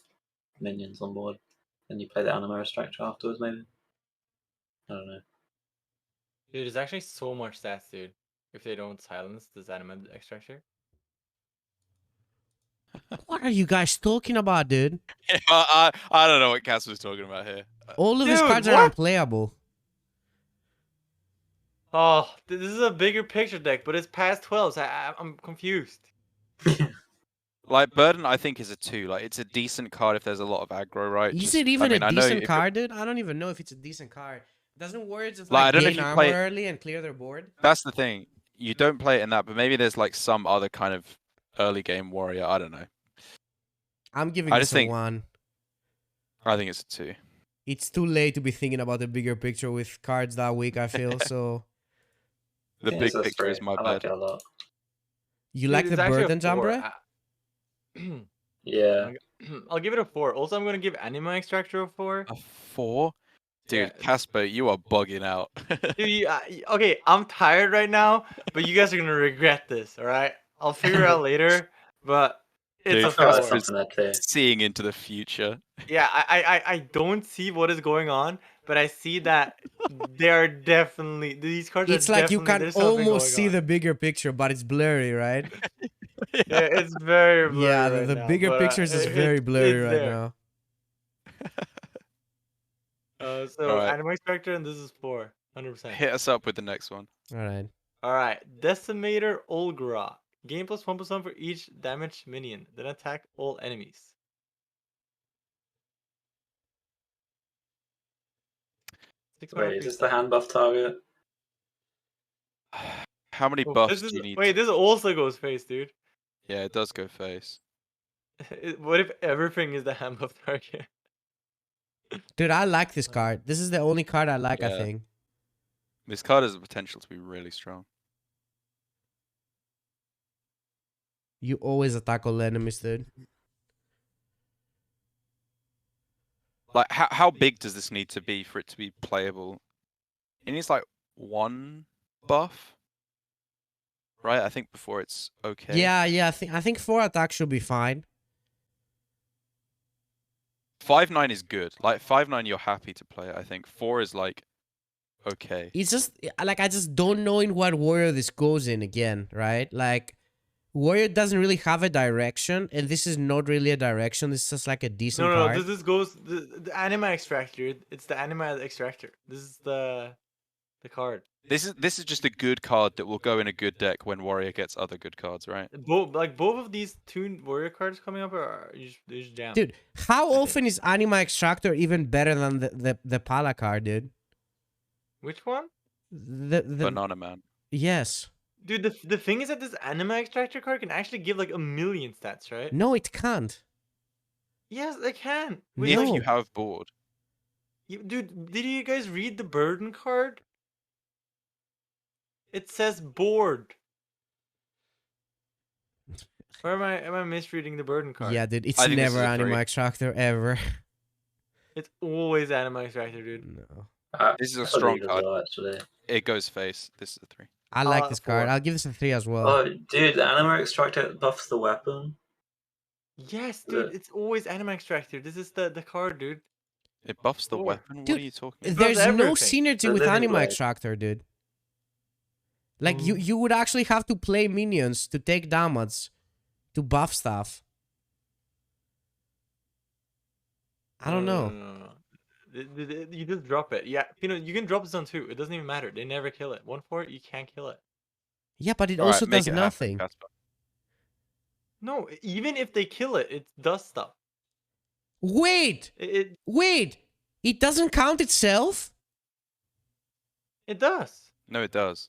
minions on board. Then you play the Anima Extractor afterwards, maybe? I don't know. Dude, there's actually so much stats, dude. If they don't silence this Anima Extractor. What are you guys talking about, dude? I don't know what Cass was talking about here. All of his Dude, cards are what? unplayable. Oh, this is a bigger picture deck, but it's past 12s. I'm confused. Like, Burden, I think, is a 2. Like, it's a decent card if there's a lot of aggro, right? Is Just- it even I mean, a I know decent if card, dude? I don't even know if it's a decent card. Doesn't Warriors just Like, I like don't know if gain you armor play- early and clear their board? That's the thing. you don't play it in that, but maybe there's like some other kind of early game warrior. I don't know. I'm giving I this just a think- 1. I think it's a 2. It's too late to be thinking about the bigger picture with cards that week, I feel. So The Yeah, big so picture is straight. my I like bed. it a lot. you Dude, like the it's actually a burden, 4. Jambre? Yeah. I'll give it a 4. Also, I'm gonna give Anima Extractor a 4. A 4? Dude, Yeah. Casper, you are bugging out. Dude, okay, I'm tired right now, but you guys are gonna regret this. All right, I'll figure it out later. But it's Dude, a I feel like 4. something there too. Seeing into the future. Yeah, I don't see what is going on, but I see that they are definitely these cards. It's are like you definitely, can there's something almost going see on. the bigger picture, but it's blurry, right? Yeah, it's very blurry Yeah, right the now, bigger but, pictures is very blurry it's right there. now. So Alright. Anima Extractor, and this is 4, 100%. Hit us up with the next one. All right. All right, Decimator Olgra. Gain +1/+1 for each damage minion, then attack all enemies. Wait, is this the hand buff target? How many Oh, buffs do you need? wait, this also goes face, dude. Yeah, it does go face. What if everything is the hand buff target? Dude, I like this card. This is the only card I like, I Yeah. think. This card has the potential to be really strong. You always attack all enemies, dude. Like, how big does this need to be for it to be playable? It needs like 1 buff, right? I think before it's okay. Yeah, I think 4 attacks should be fine. 5/9 is good. Like 5/9, you're happy to play it. I think 4 is like okay. It's just like I just don't know in what warrior this goes in again, right? Like warrior doesn't really have a direction, and this is not really a direction. This is just like a decent No, card. this goes the Anima Extractor. It's the Anima Extractor. This is the card. This is just a good card that will go in a good deck when warrior gets other good cards, right? Both of these 2 warrior cards coming up are they're just jam. Dude, how I often is Anima Extractor even better than the Pala card, dude? Which one? The Banana Man. yes. Dude, the thing is that this Anima Extractor card can actually give like 1,000,000 stats, right? No, it can't. Yes, it can. With If like- you have board. Dude, did you guys read the burden card? It says board. Or am I misreading the burden card? Yeah, dude, it's I think this never is a Anima 3. Extractor ever. It's always Anima Extractor, dude. No. This is a I strong believe as card. well, actually. It goes face. This is a 3. I like this card. 4. I'll give this a 3 as well. Oh, dude, the Anima Extractor buffs the weapon. Yes, The- dude, it's always Anima Extractor. This is the card, dude. It buffs the 4. weapon. What Dude, are you talking about? There's no everything. synergy The with living Anima blade. Extractor, dude. Like you would actually have to play minions to take damage to buff stuff. I don't know. No. You just drop it. Yeah, you can drop this on 2. It doesn't even matter. They never kill it. 1/4, you can't kill it. Yeah, but it Alright, also make does it happen, nothing. Casper. No, even if they kill it, it does stuff. Wait, It it doesn't count itself. does. No, it does.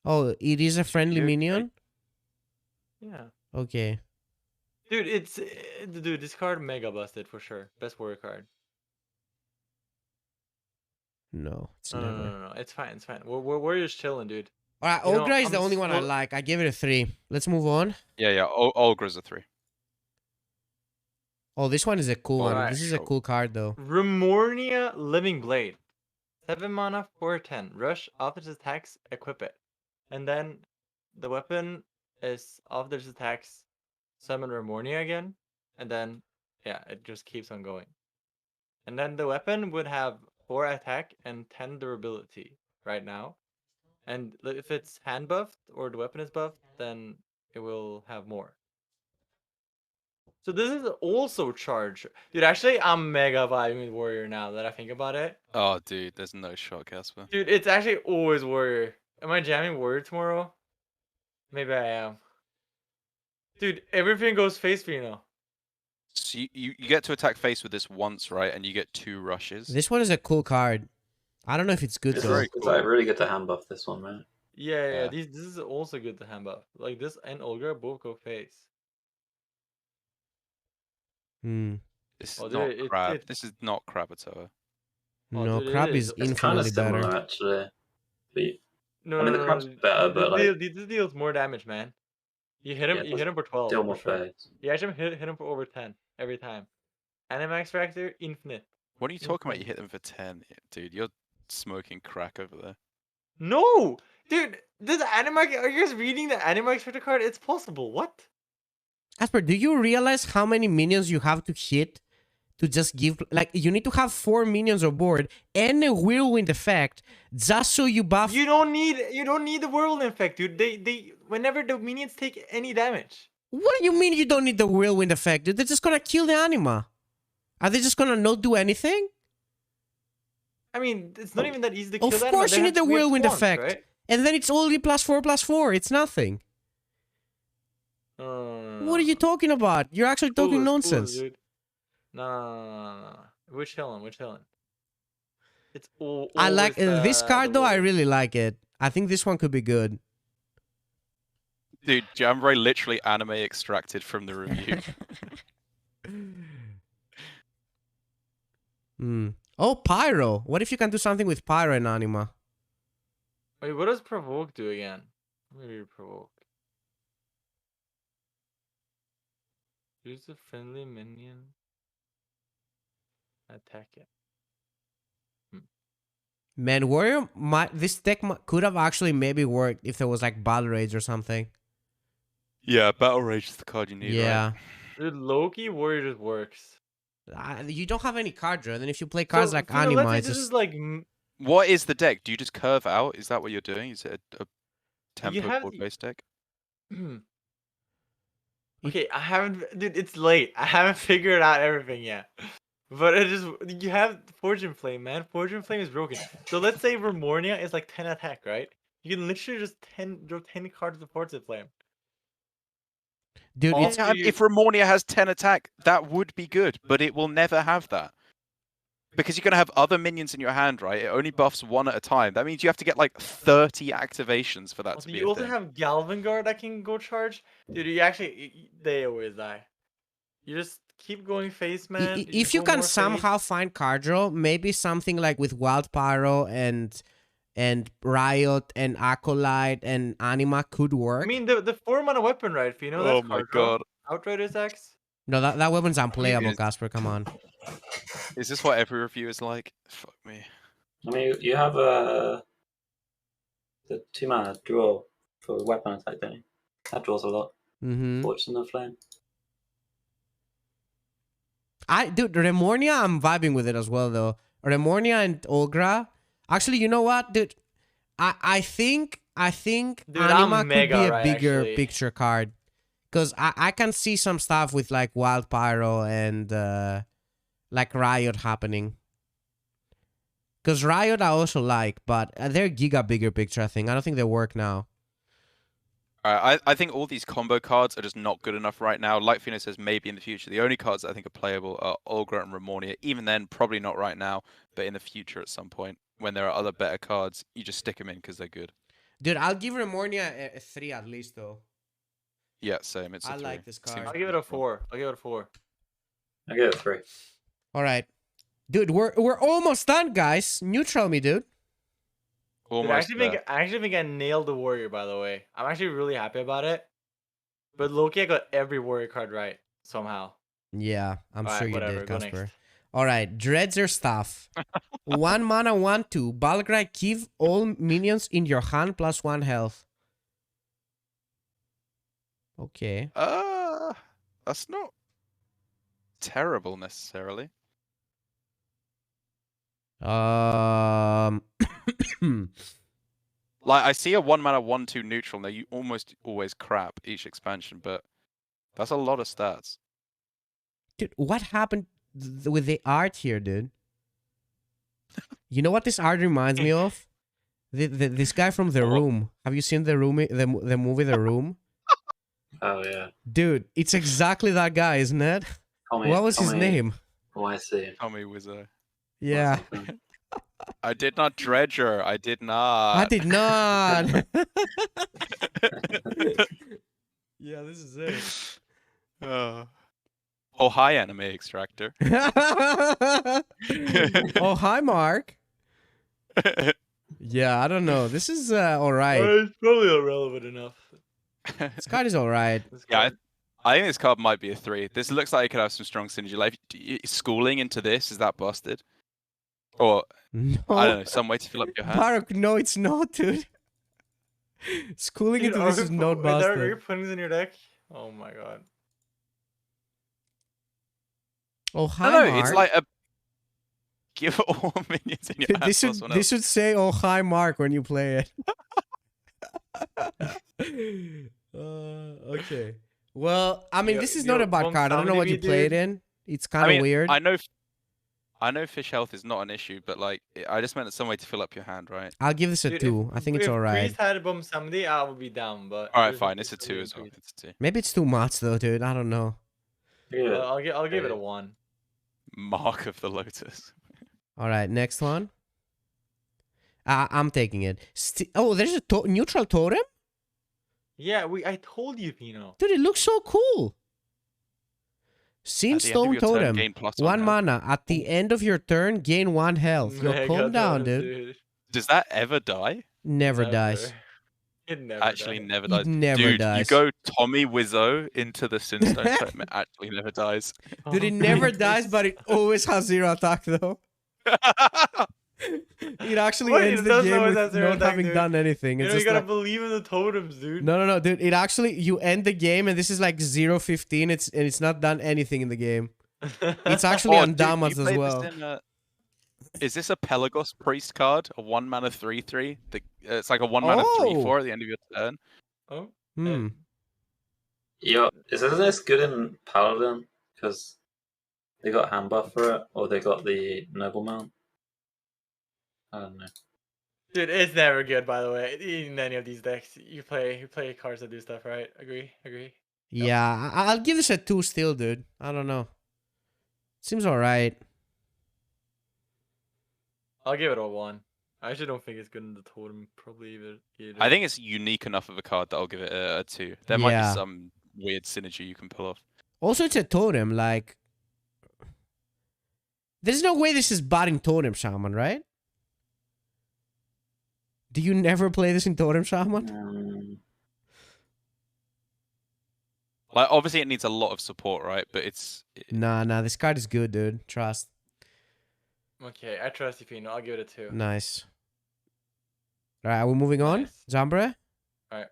Oh, it is a friendly Dude, minion. Yeah. Okay. Dude, dude, this card mega busted for sure. Best warrior card. No, it's No, never. no. It's fine. It's fine. Warrior's chilling, dude. All right, You know, Olgra is the I'm only one I so- like. I give it a 3. Let's move on. Yeah. Olgra's a 3. Oh, this one is a cool one. Alright, This is a sure. cool card though. Remornia Living Blade. 7 mana, 4/10. Rush, after its attacks, equip it. And then the weapon is after its attacks, summon Remornia again. And then, yeah, it just keeps on going. And then the weapon would have 4 attack and 10 durability right now. And if it's hand buffed or the weapon is buffed, then it will have more. So this is also charge. Dude, actually, I'm mega vibing with Warrior now that I think about it. Oh, dude, there's no shot, Casper. Dude, it's actually always Warrior. Am I jamming Warrior tomorrow? Maybe I am. Dude, everything goes face for you now. So you get to attack face with this once, right? And you get 2 rushes. This one is a cool card. I don't know if it's good It's, though. it's like really good to hand buff this one, right? Yeah. This is also good to hand buff. Like this and Olga both go face. Hmm. This is Oh, not dude, crab. This is not Kravatoa. Oh, No, dude, it crab is. is It's kind of infinitely similar better. actually. But No, I mean, the crab's better, but like this deals more damage, man. You hit him. Yeah, You hit him for 12. still For more sure. phase. You actually hit him for over 10 every time. Animax Factor infinite. What are you talking about? You hit them for 10, dude. You're smoking crack over there. No, dude. This Animax. Are you guys reading the Animax Factor card? It's possible. What? Asper, do you realize how many minions you have to hit to just give? Like, you need to have 4 minions on board and a whirlwind effect just so you buff. You don't need the whirlwind effect, dude. They whenever the minions take any damage. What do you mean you don't need the whirlwind effect? Dude? They're just gonna kill the anima. Are they just gonna not do anything? I mean, it's not even that easy to kill. Of the course anima. you need the We have whirlwind swans, effect. right? And then it's only +4/+4. It's nothing. What are you talking about? You're actually talking nonsense. dude. No. We're chilling. It's all. I like this card though. I really like it. I think this one could be good. Dude, Jambre literally anime extracted from the review. Oh, Pyro. What if you can do something with Pyro and Anima? Wait, what does provoke do again? Maybe provoke. Use a friendly minion. Attack it. Man, Warrior, this deck could have actually maybe worked if there was like Battle Rage or something. Yeah, Battle Rage is the card you need, Yeah. right? Dude, Loki Warrior just works. You don't have any card draw, and then if you play cards like Fino, Anima, let's say it's this just... is like What is the deck? Do you just curve out? Is that what you're doing? Is it a tempo have board based deck? Okay, I haven't. Dude, it's late. I haven't figured out everything yet. But it just you have Fortune Flame, man. Fortune Flame is broken. So let's say Remornia is like 10 attack, right? You can literally just draw 10 cards of Fortune Flame. Dude, it's... If Remornia has 10 attack, that would be good, but it will never have that. Because you're going to have other minions in your hand, right? It only buffs one at a time. That means you have to get like 30 activations for that to be You a also thing. have Galvan Guard that can go charge. Dude, you actually they always die. You just keep going face, man. If you can somehow find card draw, maybe something like with Wild Pyro and Riot and Acolyte and Anima could work. I mean, the 4-mana weapon, right? If you know Oh that's my card draw. god. Outrider's X. No, that weapon's unplayable, Is- Casper. Come on. Is this what every review is like? Fuck me. I mean, you have the 2-mana draw for weapon attack, don't you? That draws a lot. Fortune of Flame. Dude, Remornia, I'm vibing with it as well, though. Remornia and Olgra. Actually, you know what, dude? I think dude, Anima could be a bigger picture card. Because I can see some stuff with like Wild Pyro and like Riot happening. Because Riot I also like, but they're giga bigger picture, I think. I don't think they work now. I think all these combo cards are just not good enough right now. Like Fino says, maybe in the future. The only cards that I think are playable are Olgra and Remornia. Even then, probably not right now, but in the future at some point, when there are other better cards, you just stick them in because they're good. Dude, I'll give Remornia a 3 at least, though. Yeah, same. It's a 3. like this card. I'll give it a 4. I give it a 3. All right. Dude, we're almost done, guys. Neutral me, dude. Almost Dude, I actually think I nailed the Warrior, by the way. I'm actually really happy about it. But Loki, I got every Warrior card right, somehow. Yeah, I'm sure you whatever, did, go Casper. next. All right, Dredzer stuff. 1 mana, 1/2. Balgrai, give all minions in your hand +1 health. Okay. That's not terrible necessarily. Like I see a 1 mana 1/2 neutral now. You almost always crap each expansion, but that's a lot of stats. Dude, what happened with the art here, dude? You know what this art reminds me of? This guy from The Room. Have you seen The Room? The movie The Room? Oh yeah. Dude, it's exactly that guy, isn't it? What was his name? Oh, I see. Tommy Wiseau. Yeah. I did not dredger. I did not. I did not. Yeah, this is it. Oh, hi, anime extractor. Oh, hi, Mark. Yeah, I don't know. This is all right. It's probably irrelevant enough. This card is all right. Yeah, I think this card might be a 3. This looks like it could have some strong synergy. Like, schooling into this, is that busted? Or, No. I don't know, some way to fill up your hand? Baruch, no, it's not, dude. Schooling into this is not Are there busted. puns in your deck? Oh my god. Oh, hi, No, Mark. it's like a give all minions in your hand. This should say, oh, hi, Mark, when you play it. Okay. Well, I mean, this is not a bad card. I don't know what you played in. It's kind of weird. I know fish health is not an issue, but like, I just meant some way to fill up your hand, right? I'll give this a 2. I think it's all right. If Priest had Bum Samedi, I would be down, but... All right, fine. It's a 2 as well. It's a 2. Maybe it's too much, though, dude. I don't know. Yeah. I'll give it a 1. Mark of the Lotus. All right, next one. I'm taking it. Oh, there's a neutral totem? Yeah, I told you, Pino. Dude, it looks so cool. Sin Stone Totem. 1 mana. At the end of your turn, gain 1 health. Yo, calm down, dude. Does that ever die? Never dies. It never Actually, dies. never dies. It never Dude, dies. you go Tommy Wiseau into the Sinstone Totem, it actually never dies. Dude, it never dies, but it always has 0 attack, though. It actually ends the game with not having done anything. You gotta believe in the totems, dude. No, dude. It actually, you end the game, and this is like 0-15. It's not done anything in the game. It's actually undamaged as well. Is this a Pelagos Priest card? A 1 mana 3/3? It's like a 1 mana 3/4 at the end of your turn. Oh. Yo, isn't this good in Paladin? Because they got hand buff for it, or they got the noble mount. I don't know. Dude, it's never good, by the way. In any of these decks, you play cards that do stuff, right? Agree. Yeah, I'll give this a 2 still, dude. I don't know. Seems all right. I'll give it a 1. I actually don't think it's good in the totem, probably either. I think it's unique enough of a card that I'll give it a 2. There might be some weird synergy you can pull off. Also, it's a totem, like... There's no way this is bad in Totem Shaman, right? Do you never play this in Totem Shaman? Like, obviously it needs a lot of support, right? But it's... Nah, this card is good, dude. Trust. Okay, I trust you, Pino. I'll give it a 2. Nice. Alright, are we moving on? Jambre? Alright.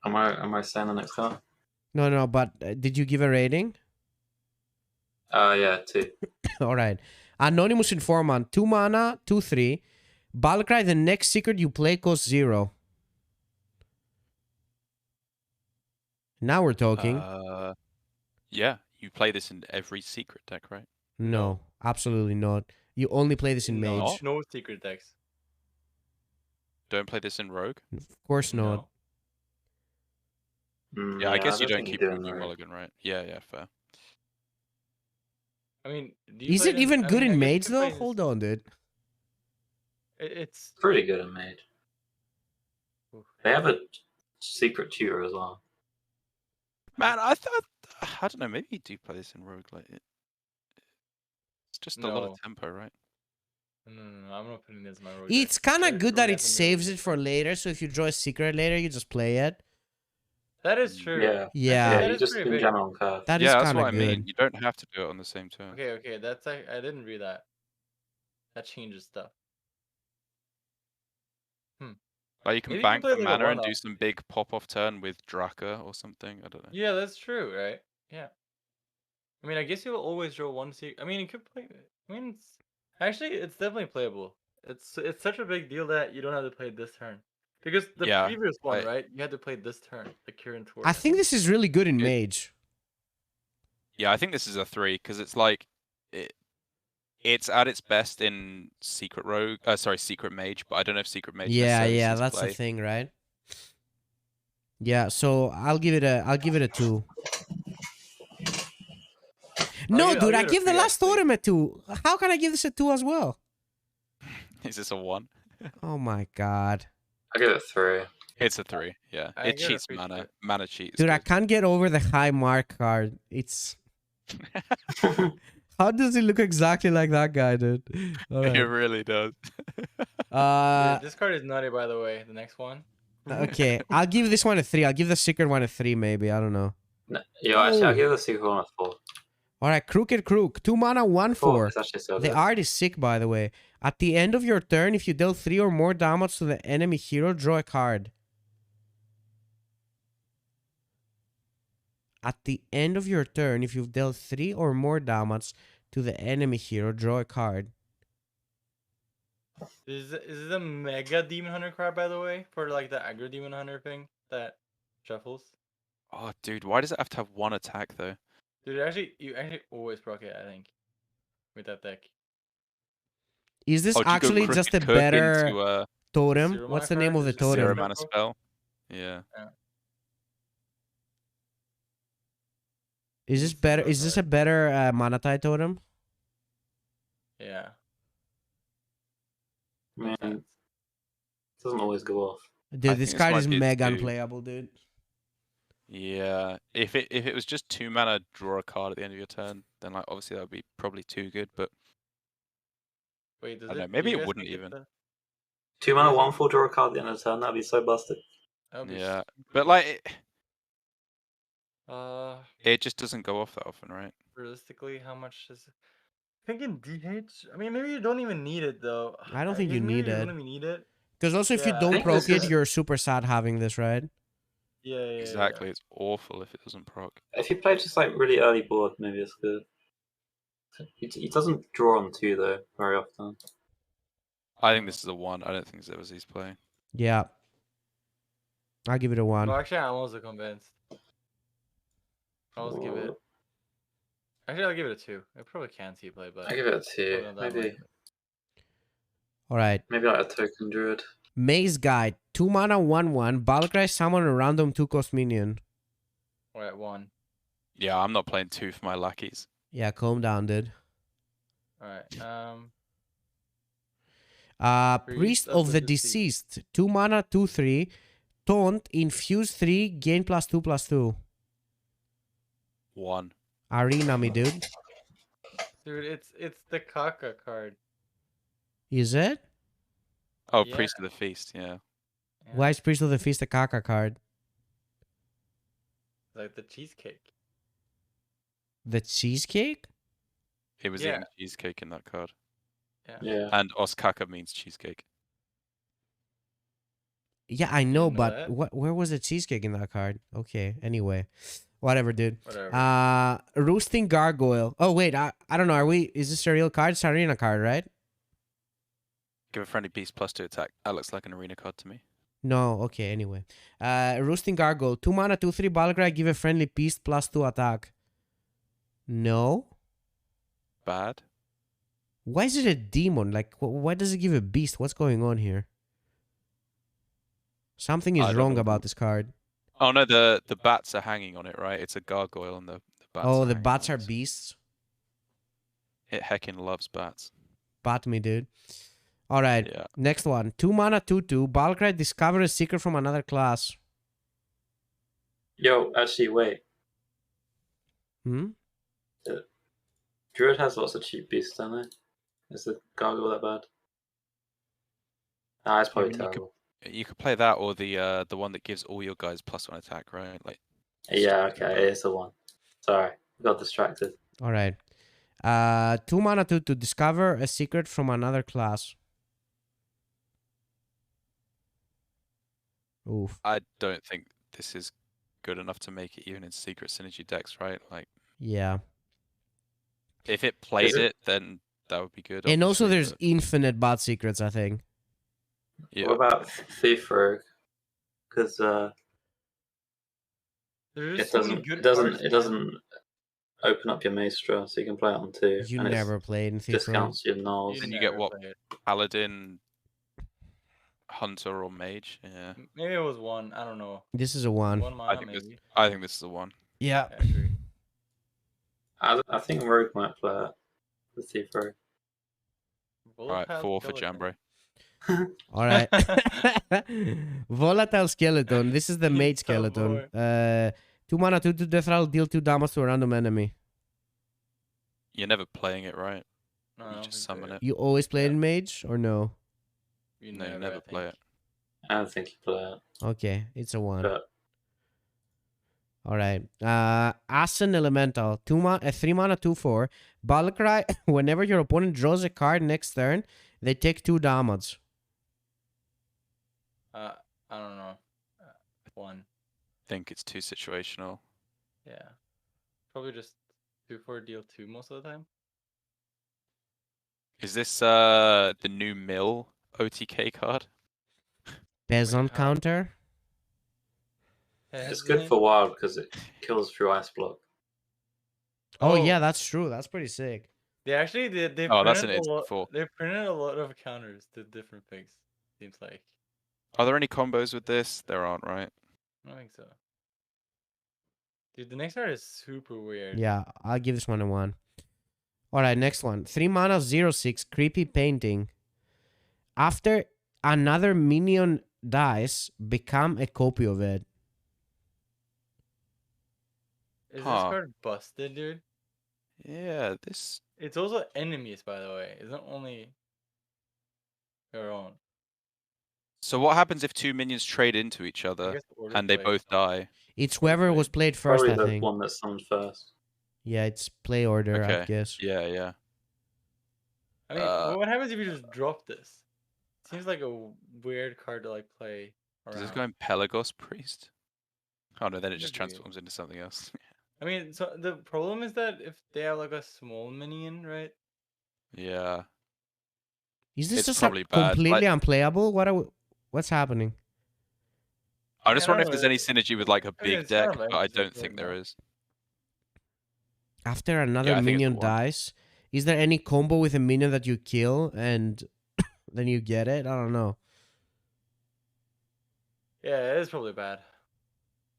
Am I saying the next card? No, but did you give a rating? Yeah, 2. Alright. Anonymous Informant, 2 mana, 2/3. Battlecry, the next secret you play costs 0. Now we're talking. Yeah, you play this in every secret deck, right? No, absolutely not. You only play this in Mage. No secret decks. Don't play this in Rogue? Of course not. Yeah, I guess you don't keep Rogue Mulligan, right? Yeah, fair. I mean, is it even good in Mage though? Hold on, dude. It's pretty good in Mage. They have a secret tutor as well. Man, I don't know. Maybe you do play this in Rogue. Like it's just a lot of tempo, right? No, I'm not putting this in my Rogue. It's kind of good that it saves it for later. So if you draw a secret later, you just play it. That is true. Yeah. You just in general curve. That is that's kind what of I good. mean. You don't have to do it on the same turn. Okay. That's I didn't read that. That changes stuff. Like you can bank the mana and do some big pop-off turn with Draka or something. I don't know. Yeah, that's true, right? Yeah. I mean, I guess you'll always draw 1 secret. I mean, you could play. I mean, it's definitely playable. It's such a big deal that you don't have to play this turn. Because the previous one, right? You had to play this turn, the current tour. I think this is really good in Mage. Yeah, I think this is a 3 because it's like it's at its best in Secret Rogue. Secret Mage, but I don't know if Secret Mage. Yeah, that's the thing, right? Yeah, so I'll give it a 2. No, I'll dude, I it a give the 3, last actually. totem a 2. How can I give this a 2 as well? Is this a 1? Oh my god. I give it 3. It's a 3. Yeah, I it give it a cheats 3 mana. too. Mana cheats. Dude, I can't get over the high mark card. It's... How does he look exactly like that guy, dude? All It right. really does. This card is nutty, by the way. The next one. Okay, I'll give this one a 3. I'll give the secret one a 3, maybe. I don't know. No, actually, I'll Oh. give the secret one a 4. All right, Crooked Crook. 2 mana, 1 4. It's actually so The good. art is sick, by the way. At the end of your turn, if you deal 3 or more damage to the enemy hero, draw a card. At the end of your turn, if you've dealt 3 or more damage to the enemy hero, draw a card. Is this a Mega Demon Hunter card, by the way, for like the aggro Demon Hunter thing that shuffles? Oh, dude, why does it have to have 1 attack though? Dude, you actually always proc it, I think, with that deck. Is this Oh, do you go actually just a Crooked Cook better into a totem? Zero What's the mana name of the card? Is it 0 totem? mana spell? Yeah. Is this better? Is this a better mana tide totem? Yeah. Man, Makes sense. it doesn't always go off. Dude, I this think this card might is be a mega 2. unplayable, dude. Yeah. If it was just 2 mana, draw a card at the end of your turn, then like obviously that would be probably too good. But Wait, does I don't know. it? Maybe you it guys wouldn't think even. 2 mana, 1 4, draw a card at the end of the turn. That'd be so busted. That would be Yeah. super But good. like Uh, it just doesn't go off that often, right? realistically, how much is? I think in DH. I mean, maybe you don't even need it though. I don't think you guess maybe need you it. don't even need it. Because also, if you Yeah, I don't think proc this it, is- you're super sad having this, right? Yeah. Exactly. It's awful if it doesn't proc. If you play just like really early board, maybe it's good. He doesn't draw on 2 though very often. I think this is a 1. I don't think Zevazi's playing. Yeah. I'll give it a 1. No, actually, I'm also convinced. I'll give it. Actually, I'll give it a 2. I probably can see play, but I give it a probably 2. not that Maybe much. All right. like a token druid. Maze Guide. 2 mana, 1 1. Battlecry, summon a random 2-cost minion. We're at 1. Yeah, I'm not playing 2 for my lackeys. Yeah, calm down, dude. All right. Priest of the Deceased. 2 mana, 2 3. Taunt, infuse 3, gain +2/+2. 1. Arena me, dude. Dude, it's the Kaka card. Is it? Oh, Yeah. Priest of the Feast, yeah. Yeah. Why is Priest of the Feast a Kaka card? Like the cheesecake. The cheesecake? It was Yeah. eating cheesecake in that card. Yeah. And Oskaka means cheesecake. Yeah, I know, know but that? where was the cheesecake in that card? Okay, anyway. Whatever, dude. Whatever. Roosting Gargoyle. Oh, wait, I don't know. Is this a real card? It's an arena card, right? Give a friendly beast +2 attack. That looks like an arena card to me. No, okay, anyway. Roosting Gargoyle. 2 mana, 2 3 Battlecry, give a friendly beast +2 attack. No? Bad. Why is it a demon? Like, why does it give a beast? What's going on here? Something I is don't wrong know. about this card. Oh no, the bats are hanging on it, right? It's a gargoyle and the bats Oh, are the hanging bats on are it. beasts? It heckin' loves bats. Bat me, dude. All right, Yeah. next one. 2 mana, 2 2. Battlecry, discover a secret from another class. Yo, actually, wait. Hmm? Druid has lots of cheap beasts, don't they? Is the gargoyle that bad? Nah, it's probably mean, you could- terrible. You could play that or the one that gives all your guys +1 attack, right? Like Yeah, okay, it is the one. Sorry, got distracted. All right. 2 mana, 2 2. Discover a secret from another class. Oof. I don't think this is good enough to make it even in secret synergy decks, right? Like Yeah. if it played it? it, then that would be good. And also, obviously, there's but- infinite bot secrets, I think. yeah. What about Thief Rogue? Because There's it just so many doesn't, good it doesn't, cards, it man. doesn't open up your Maestro, so you can play it on 2. You and never played in it Thief Rogue. discounts your nulls. Then you never get what? play it. Paladin, Hunter, or Mage. Yeah, Maybe it was 1. I don't know. This is a 1. 1 mana, think this- maybe. I think this is the one. Yeah. I agree. I think Rogue might play it. The Thief Rogue. Alright, 4 for Jambre. All right. Volatile skeleton. This is the mage skeleton. 2 mana, 2 death rattle, deal 2 damage to a random enemy. You're never playing it, right? No, I You don't just think summon so. it. You always play it in mage or no? No, you never play it. I don't think you play it. Okay, it's a 1. But All right. Ascent Elemental. 3 mana, 2/4. Battlecry. Whenever your opponent draws a card next turn, they take 2 damage. I don't know. 1. Think it's too situational. Yeah. Probably just 2/4 deal 2 most of the time. Is this the new mill OTK card? Peasant how? counter. it's good for wild because it kills through ice block. Oh, yeah, that's true. That's pretty sick. They actually they Oh, that's printed an a lot. instant 4. They printed a lot of counters to different picks. Seems like. Are there any combos with this? There aren't, right? I don't think so. Dude, the next card is super weird. Yeah, I'll give this one a 1. All right, next one. 3 mana, 0/6. Creepy painting. After another minion dies, become a copy of it. Is this Huh. card busted, dude? Yeah, this. It's also enemies, by the way. It's not only your own. So what happens if 2 minions trade into each I other guess order and they play. both die? It's whoever was played first, Probably I the think. one that's summoned first. Yeah, it's play order, I Okay. guess. Yeah, yeah. I mean, what happens if you just drop this? Seems like a weird card to like play around. Does this go in Pelagos Priest? Oh no, then it just Could be. transforms into something else. I mean, so the problem is that if they have like a small minion, right? Yeah. Is this It's just probably bad, completely unplayable? What's happening? I just I don't wonder if know, there's any synergy with like a I mean, big it's kind deck, of but I interesting don't to think there know. is. After another I think it's minion the one. dies, is there any combo with a minion that you kill and then you get it? I don't know. Yeah, it is probably bad.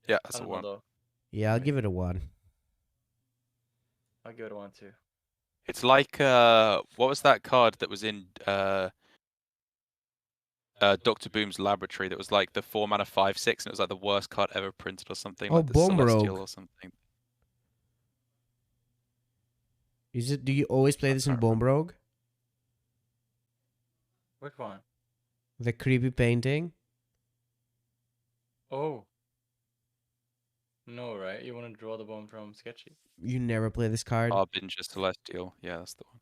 Yeah, I that's a don't know 1. though. Yeah, I'll give it a 1. I'll give it a 1 too. It's like what was that card that was in Dr. Boom's laboratory that was like the 4 mana 5/6 and it was like the worst card ever printed or something, Oh, like the Bomb Celestial Rogue. or something. Is it? Do you always play this in can't Bomb Rogue? Which one? The creepy painting? Oh. No, right? You want to draw the bomb from Sketchy. You never play this card? Harbinger Celestial. Yeah, that's the one.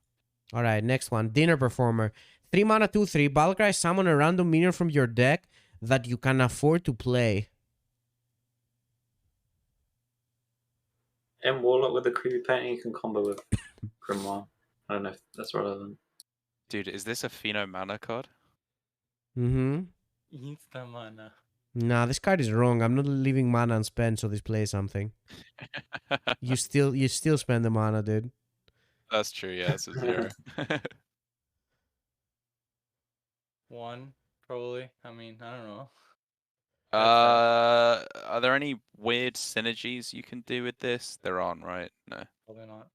All right, next one. Dinner Performer. 3 mana, 2/3. Battlecry, summon a random minion from your deck that you can afford to play. And Warlock with the creepy painting you can combo with Grimoire. I don't know if that's relevant. Dude, is this a Pheno mana card? Mm-hmm. Insta mana. Nah, this card is wrong. I'm not leaving mana unspent so this plays something. You still spend the mana, dude. That's true, yeah, it's a 0. 1, probably. I mean, I don't know. Are there any weird synergies you can do with this? There aren't, right? No. Probably not.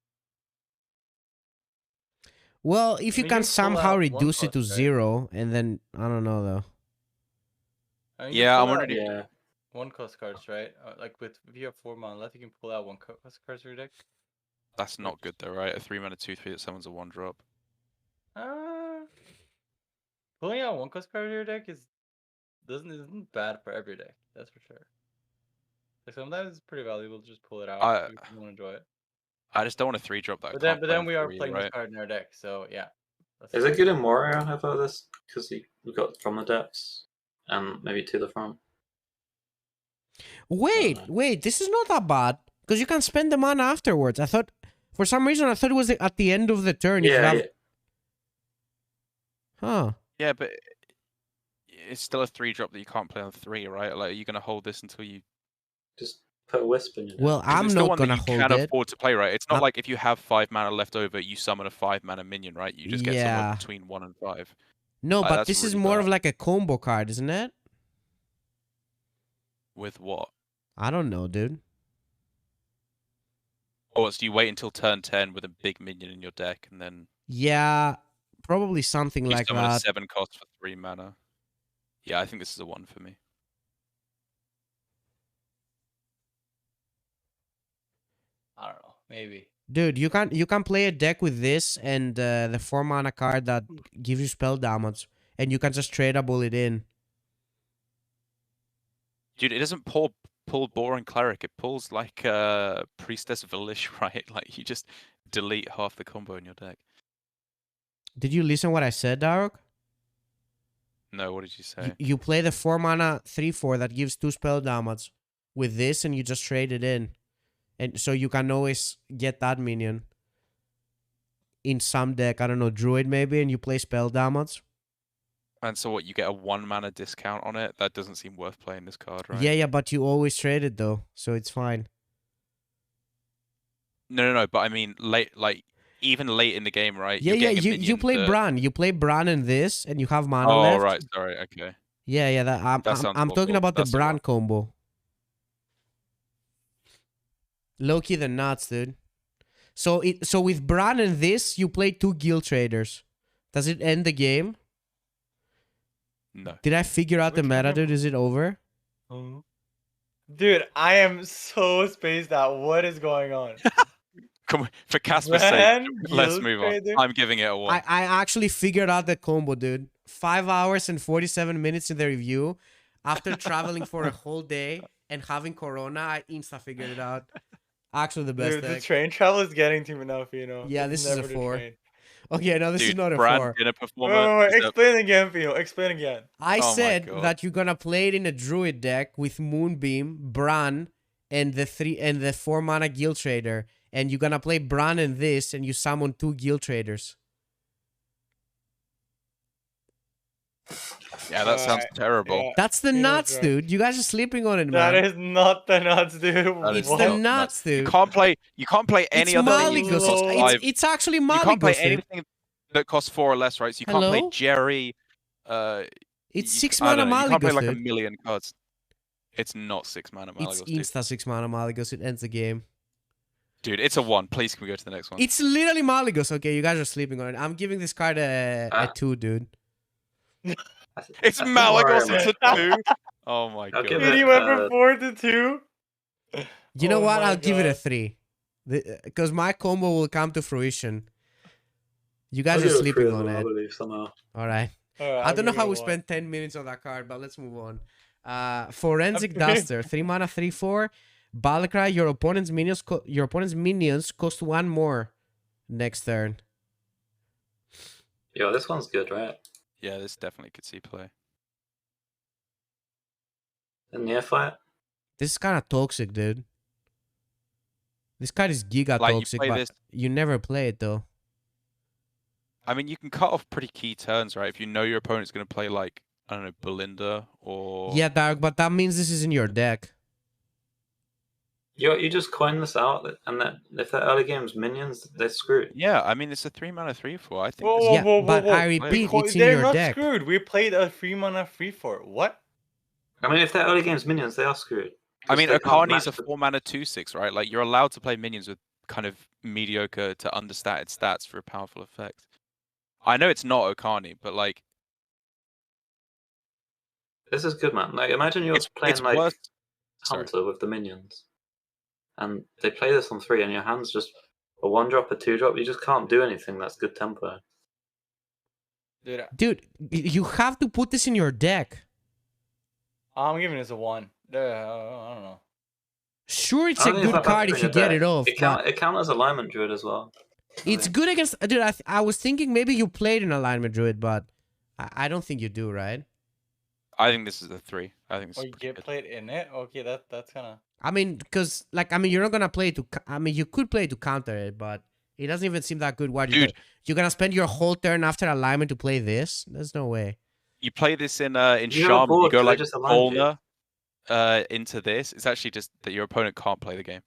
Well, if I you mean, you can can pull somehow out reduce it to one cost, right? 0, and then, I don't know, though. I mean, you Yeah, can I'm pull out wondering. Yeah. 1 cost cards, right? Like if you have 4 mana left, you can pull out 1 cost cards for your deck. That's not good though, right? A 3 mana 2/3 that summons a 1-drop. Pulling out 1 cost card of your deck isn't bad for every deck. That's for sure. Like sometimes it's pretty valuable to just pull it out if you want to enjoy it. I just don't want a 3-drop that. But I can't then play in we are 3, playing right? this card in our deck, so yeah. Is it good in Warrior? I've heard this because we got from the depths and maybe to the front. Wait, this is not that bad. Because you can spend the mana afterwards. For some reason, I thought it was at the end of the turn. If you Yeah, have... yeah. Huh. Yeah, but it's still a 3-drop that you can't play on 3, right? Like, are you gonna hold this until you? Just put a wisp in your deck. Well, 'Cause I'm it's the not one gonna that you hold can it. afford to play, right? It's not I'm- like if you have 5 mana left over, you summon a 5 mana minion, right? You just get Yeah. someone between 1 and 5. No, Like, but that's this is really more of bad. like a combo card, isn't it? With what? I don't know, dude. Or so you wait until turn 10 with a big minion in your deck, and then Yeah, probably something you like summon a that. 7 cost for 3 mana. Yeah, I think this is a 1 for me. I don't know. Maybe. Dude, you can play a deck with this and the 4 mana card that gives you spell damage, and you can just tradable it in. Dude, it doesn't pull Boar and Cleric. It pulls like Priestess Volish, right? Like you just delete half the combo in your deck. Did you listen what I said, Darroch? No, what did you say? You play the 4 mana 3/4 that gives 2 spell damage with this, and you just trade it in, and so you can always get that minion in some deck. I don't know, Druid maybe, and you play spell damage. And so what? You get a 1 mana discount on it. That doesn't seem worth playing this card, right? Yeah, but you always trade it though, so it's fine. No. But I mean, even late in the game, right? Yeah, You're yeah. getting a You play minion Bran. You play Bran and this, and you have mana Oh, left. right. Sorry. Okay. Yeah. That sounds I'm talking awful. about That's the a Bran lot. combo. Low key the nuts, dude. So with Bran and this, you play 2 guild traders. Does it end the game? No. Did I figure out the Which meta, one? dude? Is it over? Dude, I am so spaced out. What is going on? Come on, for Casper's Bran, sake, let's guild move on. trader? I'm giving it a 1. I actually figured out the combo, dude. 5 hours and 47 minutes in the review. After traveling for a whole day and having Corona, I insta figured it out. Actually, the best Dude, the deck. train travel is getting to me now, Fino. Yeah, It's this is a never the 4. train. Okay, no, this is Dude, not a Bran 4. dinner Wait, performer. wait, is a- explain again, Fino. Explain again. I Oh my said God. that you're gonna play it in a Druid deck with Moonbeam, Bran, and the 4 mana guild trader, and you're gonna play Bran and this, and you summon 2 guild traders. Yeah, that sounds Alright, terrible. yeah. That's the Fino's nuts, right. dude. You guys are sleeping on it, That man. is not the nuts, dude. That It's is the not nuts, dude. You can't play any It's other Maligos. minion that costs It's- 5. It's actually You can't play Maligos, dude. anything that costs 4 or less, right? So you can't play Hello? Jerry. It's you- 6 I don't mana know, You can't play Maligos, like a dude. million cards. It's not 6 mana It's Malagos, dude. insta 6 mana Maligos. It ends the game. Dude, it's a 1. Please, can we go to the next one? It's literally Maligos. Okay, you guys are sleeping on it. I'm giving this card a 2, dude. It's I think Malagos. Mario It's might- a 2. Oh my I'll god. give Dude, it, he went from 4 to 2. You know Oh what? my I'll give it a God. 3. Because my combo will come to fruition. You guys I'll are give it a sleeping 3 as on well, I it. believe, somehow. All right. Alright, I don't know I'll how give we it a 1. spent 10 minutes on that card, but let's move on. Forensic Okay. Duster, 3 mana, 3/4. Battlecry, your opponent's minions cost 1 more next turn. Yo, this one's good, right? Yeah, this definitely could see play. The Neophyte? This is kind of toxic, dude. This card is giga Like, you toxic, play but this- you never play it though. I mean, you can cut off pretty key turns, right? If you know your opponent's going to play, like, I don't know, Belinda or... Yeah, Dark, but that means this is in your deck. You just coin this out, and that if they're early game's minions, they're screwed. Yeah, I mean, it's a 3 mana 3/4. I think Whoa, this whoa, Yeah, whoa, but whoa, I whoa. repeat, it's in They're your not deck. screwed. We played a 3 mana 3/4. What? I mean, if they're early game's minions, they are screwed. I mean, They can't Akani's a match the- 4 mana 2/6, right? Like, you're allowed to play minions with kind of mediocre to understated stats for a powerful effect. I know it's not Akani, but like, This is good, man. Like, imagine you're playing it's like worth. Sorry. Hunter with the minions, and they play this on 3, and your hand's just a 1-drop, a 2-drop. You just can't do anything that's good tempo. Dude, you have to put this in your deck. I'm giving this a 1. I don't know. Sure, it's I a don't think good it's that card bad if for you your get deck. it off. but It counters alignment druid as well. it's good against. Dude, I was thinking maybe you played in alignment druid, but I don't think you do, right? I think this is a 3. I think this Oh, is you pretty get good. played in it? Okay, that's kind of... I mean, because you're not gonna play it to. I mean, you could play it to counter it, but it doesn't even seem that good. Why Dude. you're gonna spend your whole turn after alignment to play this? There's no way. You play this in You have a Shaman, board, you go they like just aligned you. Volna into this. It's actually just that your opponent can't play the game.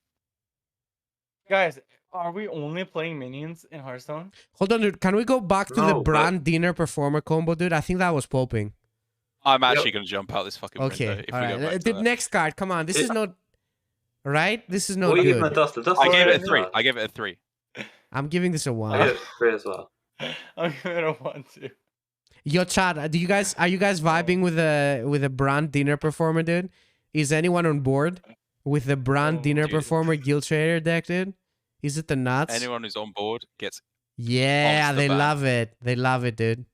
Guys, are we only playing minions in Hearthstone? Hold on, dude. Can we go back to the No, but- brand dinner performer combo, dude? I think that was popping. I'm actually going to jump out this fucking Okay, window if all we right. go back to Dude, that. next card. Come on, this is not. right? This is not What are you giving the good. Duster? Duster I gave it a is 3. hard. I gave it a 3. I'm giving this a I 1. give it 3 as well. I'm giving it a 1 too. Yo, chat, are you guys vibing with a brand dinner performer, dude? Is anyone on board with the brand dinner dude. performer guild trader deck, dude? Is it the nuts? Anyone who's on board gets. Yeah, Monster they ban. love it. They love it, dude.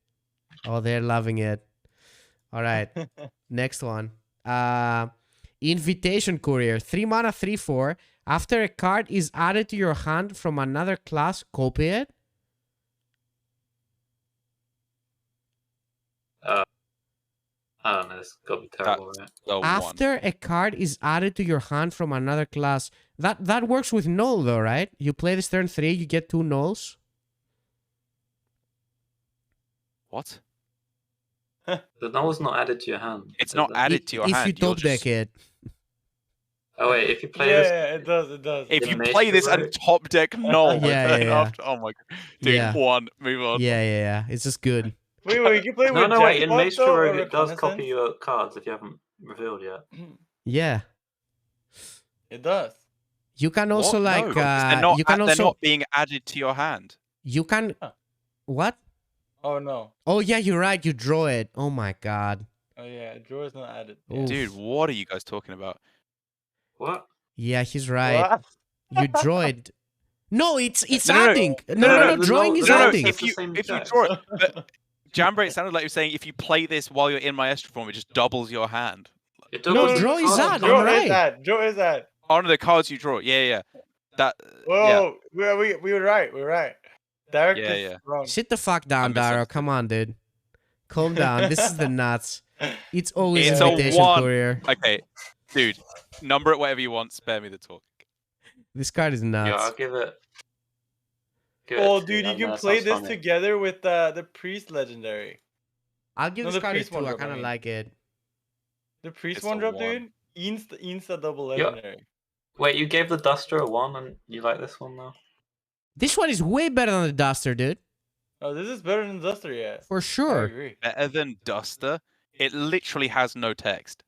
Oh, they're loving it. All right. Next one. Invitation Courier. 3 mana, 3/4. After a card is added to your hand from another class, copy it. I don't know. It's got to be terrible, right? The After a card is added to your hand from another class. That works with null though, right? You play this turn 3, you get 2 nulls. What? The null's not added to your hand. It's is not it? added to your If hand. you top you're deck just- it. Oh wait, if you play Yeah, this, it does. It does. If In you Mage play this and Druid. top deck null, Yeah, yeah. after, oh my god, dude, Yeah. 1, move on. Yeah. It's just good. Wait, you can play no, with no, wait. In Jackpot, Mage though, or Rogue, it does copy Reconnaissance? your cards if you haven't revealed yet. Yeah. It does. You can also What? like No, 'cause they're not, you can they're also not being added to your hand. you can Huh. what? Oh no. Oh yeah, you're right. You draw it. Oh my god. Oh yeah, drawer's not added. Oof. Dude, what are you guys talking about? What? Yeah, he's right. What? You draw it. No, it's No, no, no. adding. No. the Drawing null- is the null adding. is If you the same if you deck. draw it, but Jambre, it sounded like you were saying if you play this while you're in Maestro form, it just doubles your hand. It No, doubles draw the is card. that, Draw alright. is that. Draw is that. On the cards you draw, yeah. That, Whoa, we were right. We're right. Derek Yeah, is yeah. wrong. Sit the fuck down, I Darroch. misunderstood. Come on, dude. Calm down. This is the nuts. It's always It's a invitation 1. courier. Okay, dude, number it whatever you want. Spare me the talk. This card is nuts. Yeah, I'll give it. Oh, a 2, dude, you and can that play sounds this funny. together with the priest legendary. I'll give No, this the card a priest 2. one I drop, I kind of mean. like it. The priest It's one a drop, 1. dude. Insta double Yeah. legendary. Wait, you gave the Duster a 1, and you like this one now? This one is way better than the Duster, dude. Oh, this is better than Duster, yeah. For I sure. agree. Better than Duster. It literally has no text.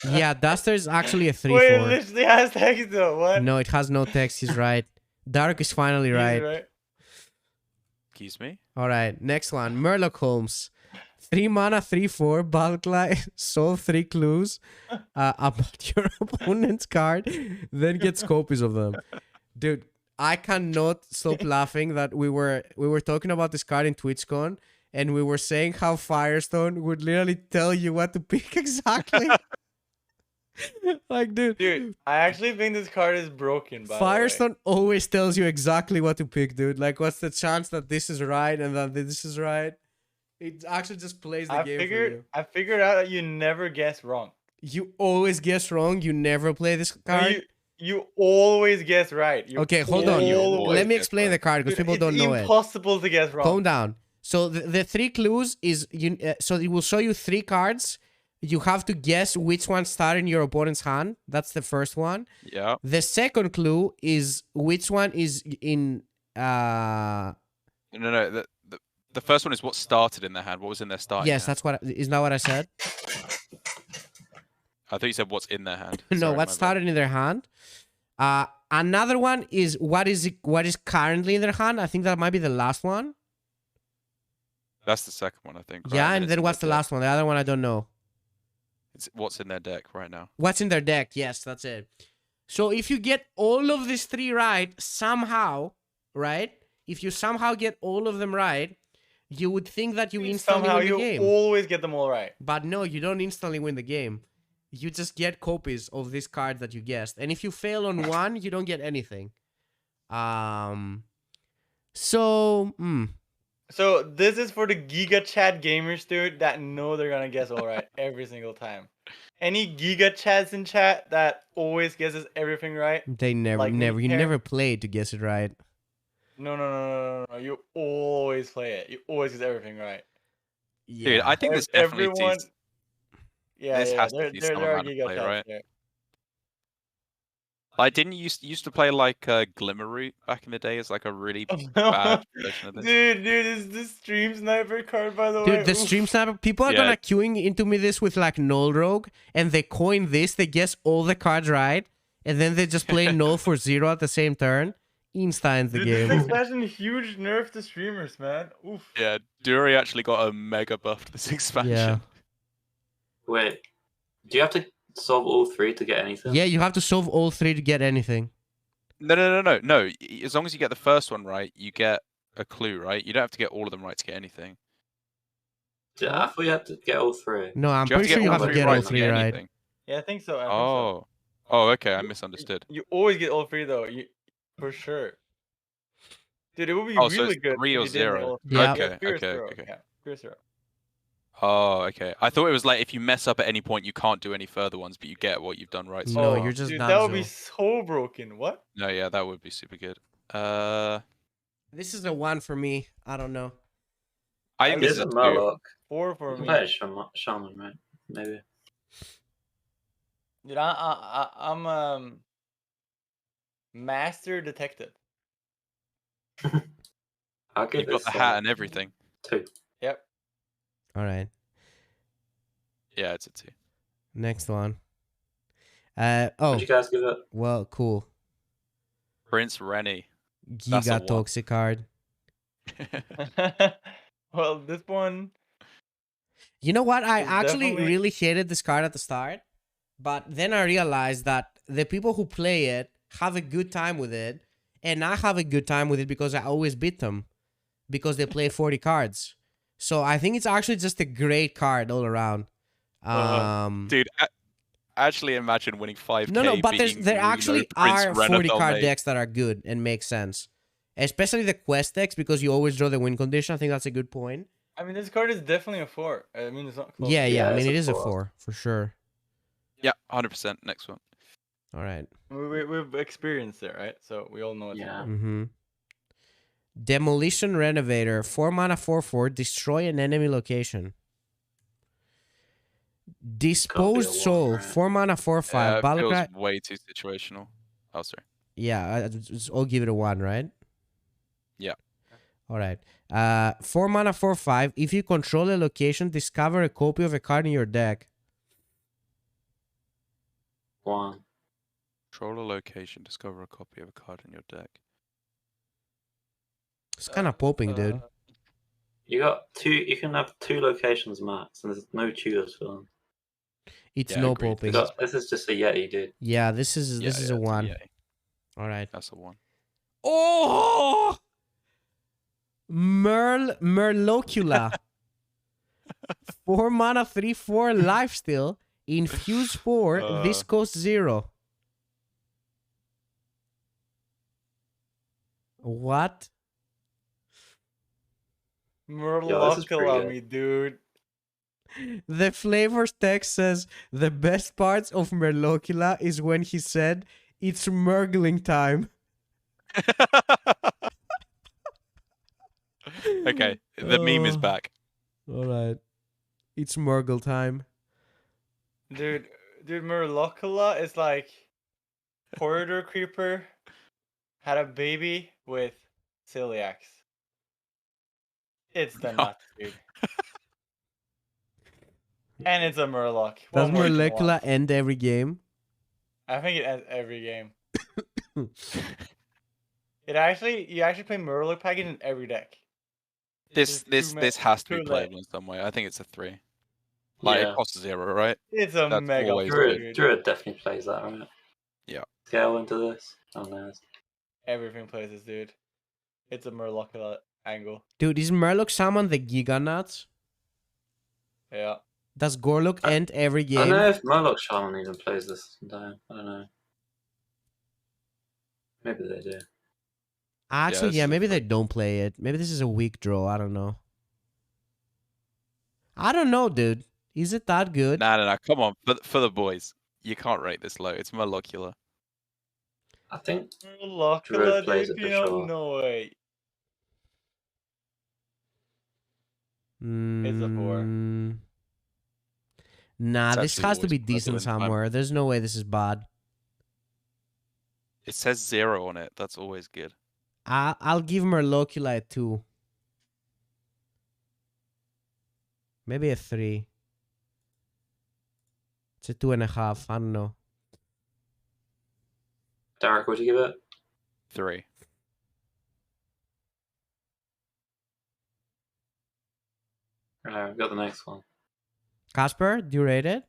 Yeah, Duster is actually a Wait, it 3/4. literally has text though. What? No, it has no text. He's right. Dark is finally He's right. Excuse me? All right, next one. Murloc Holmes. 3 mana, 3/4, bulk light, solve 3 clues about your opponent's card, then gets copies of them. Dude, I cannot stop laughing that we were talking about this card in TwitchCon, and we were saying how Firestone would literally tell you what to pick exactly. Like, dude, I actually think this card is broken. By Firestone always tells you exactly what to pick, dude. Like, what's the chance that this is right and that this is right? It actually just plays the game for you. I figured out that you never guess wrong. You always guess wrong. You never play this No, card. you always guess right. You Okay, hold on. always Let me guess explain right. the card because Dude, people don't know it. It's impossible to guess wrong. Calm down. So the 3 clues is so it will show you 3 cards. You have to guess which one started in your opponent's hand. That's the first one. Yeah. The second clue is which one is in No. The first one is what started in their hand. What was in their starting yes, hand? that's what is not what I said. I thought you said what's in their hand. No, Sorry, what my bad. started in their hand. Another one is what is currently in their hand. I think that might be the last one. That's the second one, I think. right? Yeah, then and it's then in what's the their deck. last one? The other one I don't know. It's what's in their deck right now. What's in their deck? Yes, that's it. So if you get all of these 3 right somehow, right? If you somehow get all of them right, you would think that you instantly Somehow win the you game. always get them all right. But no, you don't instantly win the game. You just get copies of this card that you guessed. And if you fail on one, you don't get anything. So this is for the Giga Chat gamers, dude, that know they're gonna guess all right every single time. Any Giga Chats in chat that always guesses everything right? they never Like me you here? never played to guess it right. No. You always play it. You always get everything right. Yeah. Dude, I think this definitely Everyone. sees. Yeah, this yeah. has to There, be there, some there are amount of Giga play, Chats right? there. Like, didn't you used to play like Glimmerroot back in the day as like a really bad version of this? Dude, is this Stream Sniper card, by the way? Dude, the stream sniper people are Yeah. gonna queuing into me this with like Null Rogue, and they coin this, they guess all the cards right, and then they just play null for 0 at the same turn, insta ends the Dude, game. this expansion huge nerf to streamers, man. Oof. Yeah, Dury actually got a mega buff to this expansion. Wait, do you have to solve all 3 to get anything? Yeah, you have to solve all 3 to get anything. No. As long as you get the first one right, you get a clue, right? You don't have to get all of them right to get anything. I thought you had to get all 3. No, I'm Do you have pretty to sure get you all have to three get right all to 3 get right. anything? Yeah, I think so. Oh, okay. I misunderstood. You always get all 3 though. For sure. Dude, it would be Oh, so really it's good. 3 if or you didn't get 0. all 3. Yeah. Okay. Yeah, 0. Okay. Yeah, 3 or 0. Oh, okay. I thought it was like if you mess up at any point, you can't do any further ones, but you get what you've done right. So No, far. you're just dude, not that would be so. so broken. What? No, yeah, that would be super good. This is a 1 for me. I don't know. I think this There's is a a 2. Murloc. 4 for You can me. play a Shaman, right? Maybe. Dude, I'm master detective. I'll give You've got this the hat and everything. 2. Yep. All right. Yeah, it's a 2. Next one. Would Oh, you guys give it? well, cool. Prince Rennie. That's a Giga 1. toxic card. Well, this one. You know what? I It's actually definitely- really hated this card at the start, but then I realized that the people who play it have a good time with it, and I have a good time with it because I always beat them because they play 40 cards. So I think it's actually just a great card all around. Dude, actually imagine winning 5k. No, but there beating actually Prince are 40 Renabel card Mage. decks that are good and make sense. Especially the quest decks because you always draw the win condition. I think that's a good point. I mean, this card is definitely a 4. I mean, it's not close. Yeah, Yeah, I mean, it's it a is a 4. 4 for sure. Yeah, 100%. Next one. All right. We've experienced it, right? So we all know it's Yeah. Mm-hmm. Demolition Renovator, 4 mana, 4/4, destroy an enemy location. Disposed one, Soul, right? 4 mana, 4/5. Feels Battlecry. way too situational. Oh, sorry. Yeah, I'll give it a 1, right? Yeah. All right. 4 mana, 4/5. If you control a location, discover a copy of a card in your deck. 1. Control a location, discover a copy of a card in your deck. It's kind of popping, dude. You got 2. You can have 2 locations max, and there's no tutors for them. It's Yeah, no agreed. popping. This is just a Yeti, dude. Yeah, this is Yeah, a 1. Yeah, All right. that's a 1. Oh! Merlocula. 4 mana, 3/4 lifesteal. Infuse 4. This costs 0. What? Yo, this is pretty Murloc good. me, dude. The flavors text says the best parts of Merlocula is when he said it's Murgling time. Okay, the meme is Oh. back. All right. It's Murgle time. Dude, Murlocula is like corridor creeper had a baby with celiacs. It's the nuts, dude. And it's a Murloc. Does What more do you Merlocula want? end every game? I think it ends every game. You actually play Murloc package in every deck. This There's has to be too playable in some way. I think it's a 3. Like Yeah. it costs 0, right? It's a That's mega always four, good. dude. Druid definitely plays that, right? Yeah. Scale into this. Oh no. Everything plays this, dude. It's a Murlocula angle. Dude, is Murloc summon the Giganuts? Yeah. Does Gorlock end every I don't game? know if Murloc Shaman even plays this. I don't know. Maybe they do. Actually, this yeah, is maybe a they don't play it. Maybe this is a weak draw. I don't know. I don't know, dude. Is it that good? No. Come on, for the boys, you can't rate this low. It's Murlocula. I think Murlocula, Druid plays dude. it for You know, sure. no way. It's a 4. Nah, It's this actually has to always be better decent than time. somewhere. There's no way this is bad. It says 0 on it. That's always good. I'll give Merlocula a 2. Maybe a 3. It's a 2.5. I don't know. Darroch, would you give it? 3. Alright, we've got the next one. Casper, do you rate it?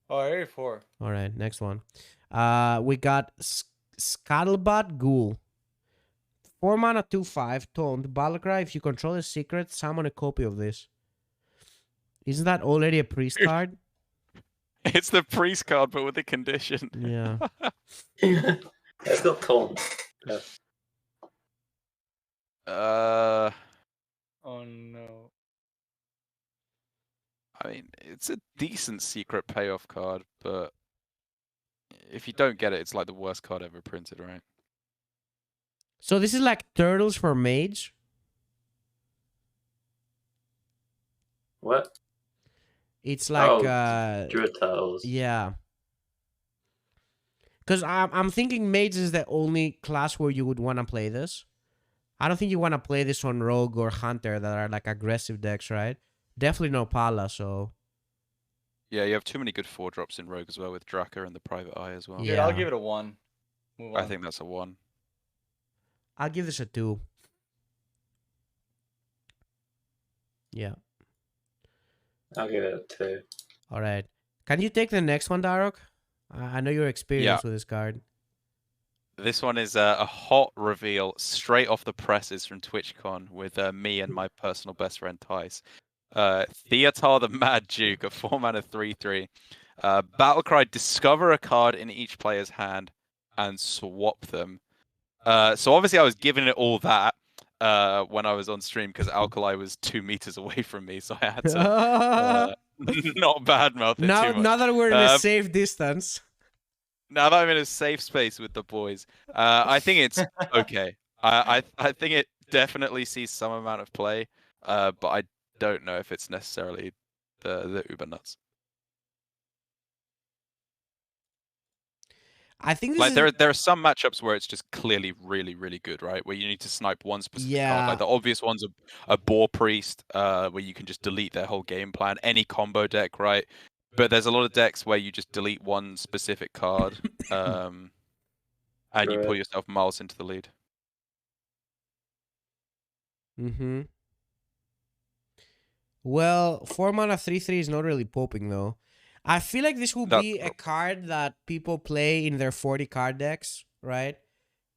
Oh, I rated 4. All right, next one. We got Scuttlebutt Ghoul. 4 mana, 2/5, toned. Battlecry, if you control a secret, summon a copy of this. Isn't that already a priest card? It's the priest card, but with a condition. Yeah. It's got taunt. Yeah. Oh no. I mean, it's a decent secret payoff card, but if you don't get it, it's like the worst card ever printed, right? So this is like Turtles for Mage? What? It's like... Druid Turtles. Yeah. Because I'm thinking Mage is the only class where you would want to play this. I don't think you want to play this on Rogue or Hunter that are like aggressive decks, right? Definitely no Pala, so... Yeah, you have too many good 4-drops in Rogue as well with Draka and the Private Eye as well. Dude, Yeah. I'll give it a 1. Move on. I think that's a 1. I'll give this a 2. Yeah. I'll give it a 2. All right. Can you take the next one, Darroch? I know you're experienced with this card. This one is a hot reveal straight off the presses from TwitchCon with me and my personal best friend Tice. Theatar the Mad Duke, a 4 mana 3/3. Battlecry, discover a card in each player's hand and swap them. So obviously I was giving it all that when I was on stream because Alkali was 2 meters away from me, so I had to not badmouth it too much. Now that we're in a safe distance. Now that I'm in a safe space with the boys, I think it's okay. I think it definitely sees some amount of play, but I don't know if it's necessarily the uber nuts. I think this Like is... there are some matchups where it's just clearly really, really good, right? Where you need to snipe one specific card. Like the obvious ones are Boar Priest, where you can just delete their whole game plan. Any combo deck, right? But there's a lot of decks where you just delete one specific card, and you pull yourself miles into the lead. Mm-hmm. Well, 4 mana 3/3 is not really popping though. I feel like this will be a card that people play in their 40 card decks, right?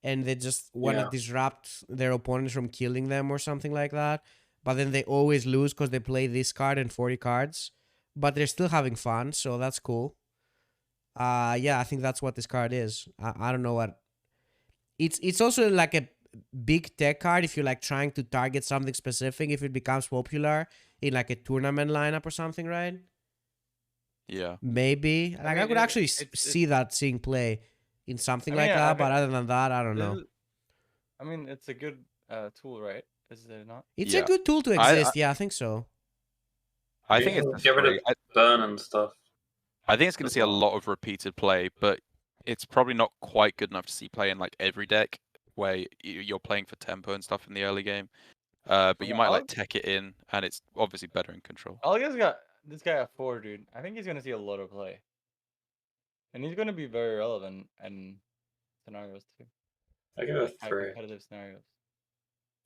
And they just want to disrupt their opponents from killing them or something like that. But then they always lose because they play this card and 40 cards. But they're still having fun, so that's cool. Yeah, I think that's what this card is. I don't know what... It's also like a big tech card if you're like trying to target something specific, if it becomes popular in like a tournament lineup or something, right? Yeah. Maybe. Like I could actually see that seeing play in something like that, but other than that, I don't know. I mean, it's a good tool, right? Is it not? It's a good tool to exist. Yeah, I think so. I think it's get rid of burn and stuff. I think it's going to see a lot of repeated play, but it's probably not quite good enough to see play in like every deck where you're playing for tempo and stuff in the early game. But you might like tech it in, and it's obviously better in control. Alga's got this guy at 4, dude. I think he's going to see a lot of play. And he's going to be very relevant in scenarios too. I give it a 3. Competitive scenarios.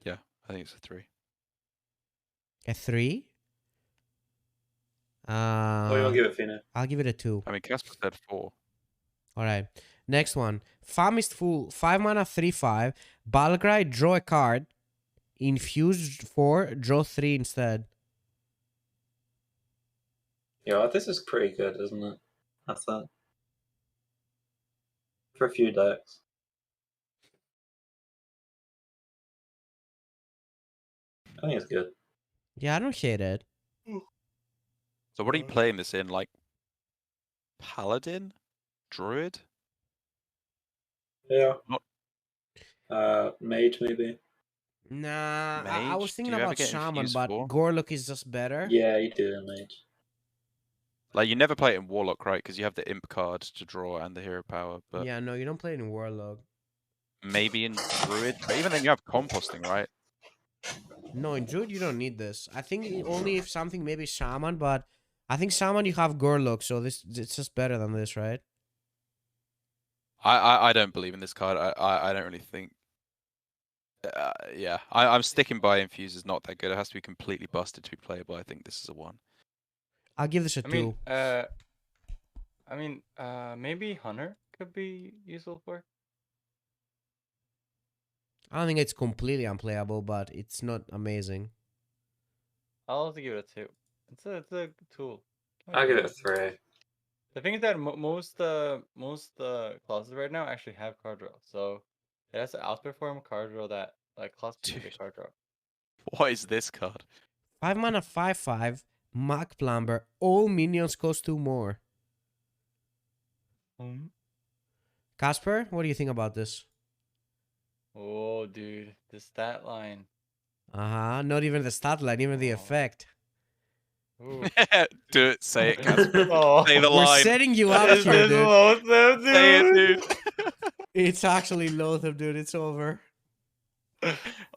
Yeah, I think it's a 3. A 3? What do you want to give it, Fino? I'll give it a 2. I mean, Casper said 4. All right. Next one. Famist Fool. 5 mana 3/5. Battlecry, draw a card. Infuse 4, draw 3 instead. Yeah, this is pretty good, isn't it? That's that. For a few decks. I think it's good. Yeah, I don't hate it. So what are you playing this in? Like Paladin? Druid? Yeah. Not... Mage, maybe. Nah, Mage? I was thinking Do you ever about get Shaman, infused but for? Gorlock is just better. Yeah, you do in Mage. Like you never play it in Warlock, right? Because you have the Imp card to draw and the Hero Power. But Yeah, no, you don't play it in Warlock. maybe in Druid. But even then, you have composting, right? No, in Druid you don't need this. I think only if something maybe Shaman, but I think Shaman you have Gorlock, so it's just better than this, right? I don't believe in this card. I don't really think. Yeah, I'm sticking by Infuse is not that good. It has to be completely busted to be playable. I think this is a 1. I'll give this a 2. Maybe Hunter could be useful for. I don't think it's completely unplayable, but it's not amazing. I'll also give it a 2. It's a tool. I'll give it a 3. The thing is that most classes right now actually have card draw, so it has to outperform card draw that like class specific card draw. What is this card? 5 mana 5/5 Mach Plumber. All minions cost 2 more. Casper, what do you think about this? Oh, dude, the stat line. Not even the stat line, even the effect. Ooh. Do it. Say it, Casper. Oh, Say the We're line. setting you up Is here, this dude. Loathsome, dude? Say it, dude. It's actually Loathsome, dude. It's over.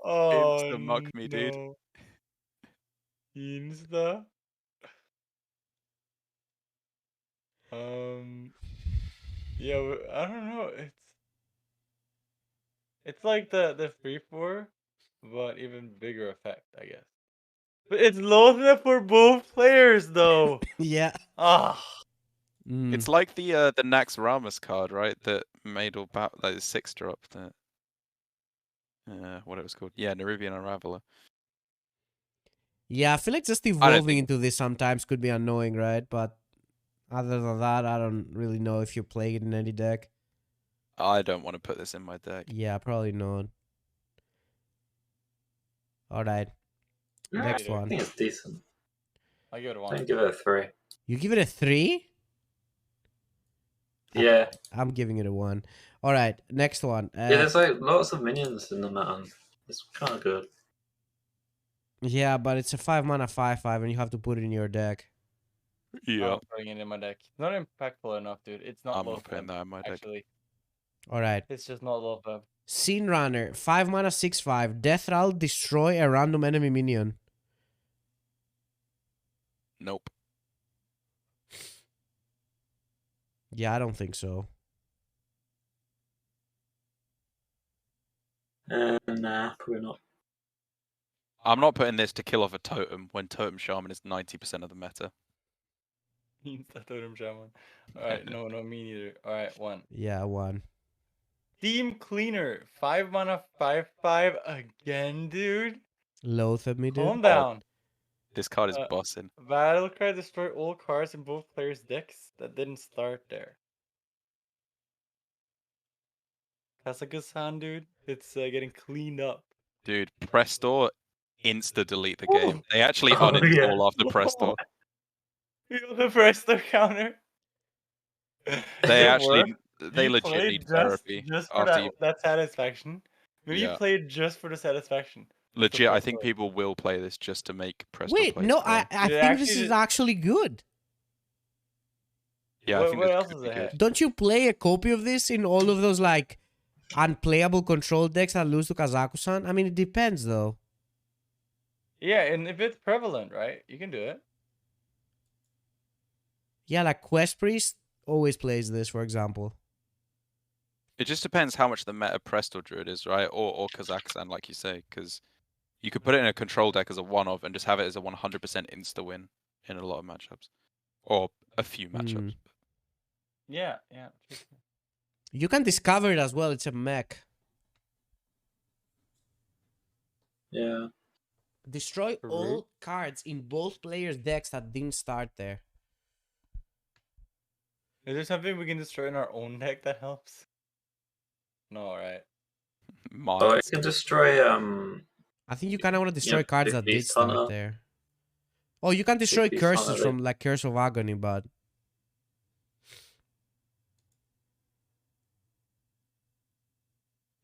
Oh, Insta muck me, dude. no. Insta. Yeah, I don't know. It's like the 3/4, but even bigger effect, I guess. But it's Loathsome for both players, though. Yeah. Ah. It's like the Nax Ramus card, right? That made all like the 6-drop that what it was called. Yeah, Nerubian Unraveler. Yeah, I feel like just evolving into this sometimes could be annoying, right? But other than that, I don't really know if you're playing it in any deck. I don't want to put this in my deck. Yeah, probably not. Alright. Next I one. think it's decent. I give it a I 1. give it a 3. You give it a 3? Yeah. I'm giving it a 1. Alright, next one. Yeah, there's like lots of minions in the meta. It's kind of good. Yeah, but it's a 5 mana 5/5 and you have to put it in your deck. Yeah. I'm putting it in my deck. It's not impactful enough, dude. It's not I'm low not putting that in my deck. actually. Alright. It's just not low fab. Scene Runner, 5 mana 6/5. Death Rattle, destroy a random enemy minion. Nope. Yeah, I don't think so. Nah, probably not. I'm not putting this to kill off a totem when Totem Shaman is 90% of the meta. Insta Totem Shaman. Alright, no, me neither. Alright, 1. Yeah, 1. Theme Cleaner, 5 mana 5/5 again, dude. Loathsome me, dude. Calm down. This card is bossing. Battle cry, destroy all cards in both players' decks that didn't start there. Kazakhstan, dude. It's getting cleaned up. Dude, Prestor insta delete the game. They actually uninstall after Prestor. You got the Presto counter. They It actually, worked. they You legit played need therapy just for after you. that satisfaction. Maybe you Yeah. played just for the satisfaction. Legit, I Presto. think people will play this just to make Prestor Wait, play. no, slow. I It think this actually is actually good. Yeah, I think what this else could is be it? good. Don't you play a copy of this in all of those, like, unplayable control decks that lose to Kazakhstan? I mean, it depends, though. Yeah, and if it's prevalent, right, you can do it. Yeah, like Quest Priest always plays this, for example. It just depends how much the meta Prestor Druid is, right? Or Kazakhstan, like you say, because you could put it in a control deck as a one-off and just have it as a 100% insta-win in a lot of matchups. Or a few matchups. Yeah. You can discover it as well. It's a mech. Yeah. Destroy all cards in both players' decks that didn't start there. Is there something we can destroy in our own deck that helps? No, right? Oh, it can destroy I think you kind of want to destroy Yeah, cards big that did beast start hunter. there. Oh, you can destroy beast curses hunter, from like Curse of Agony, but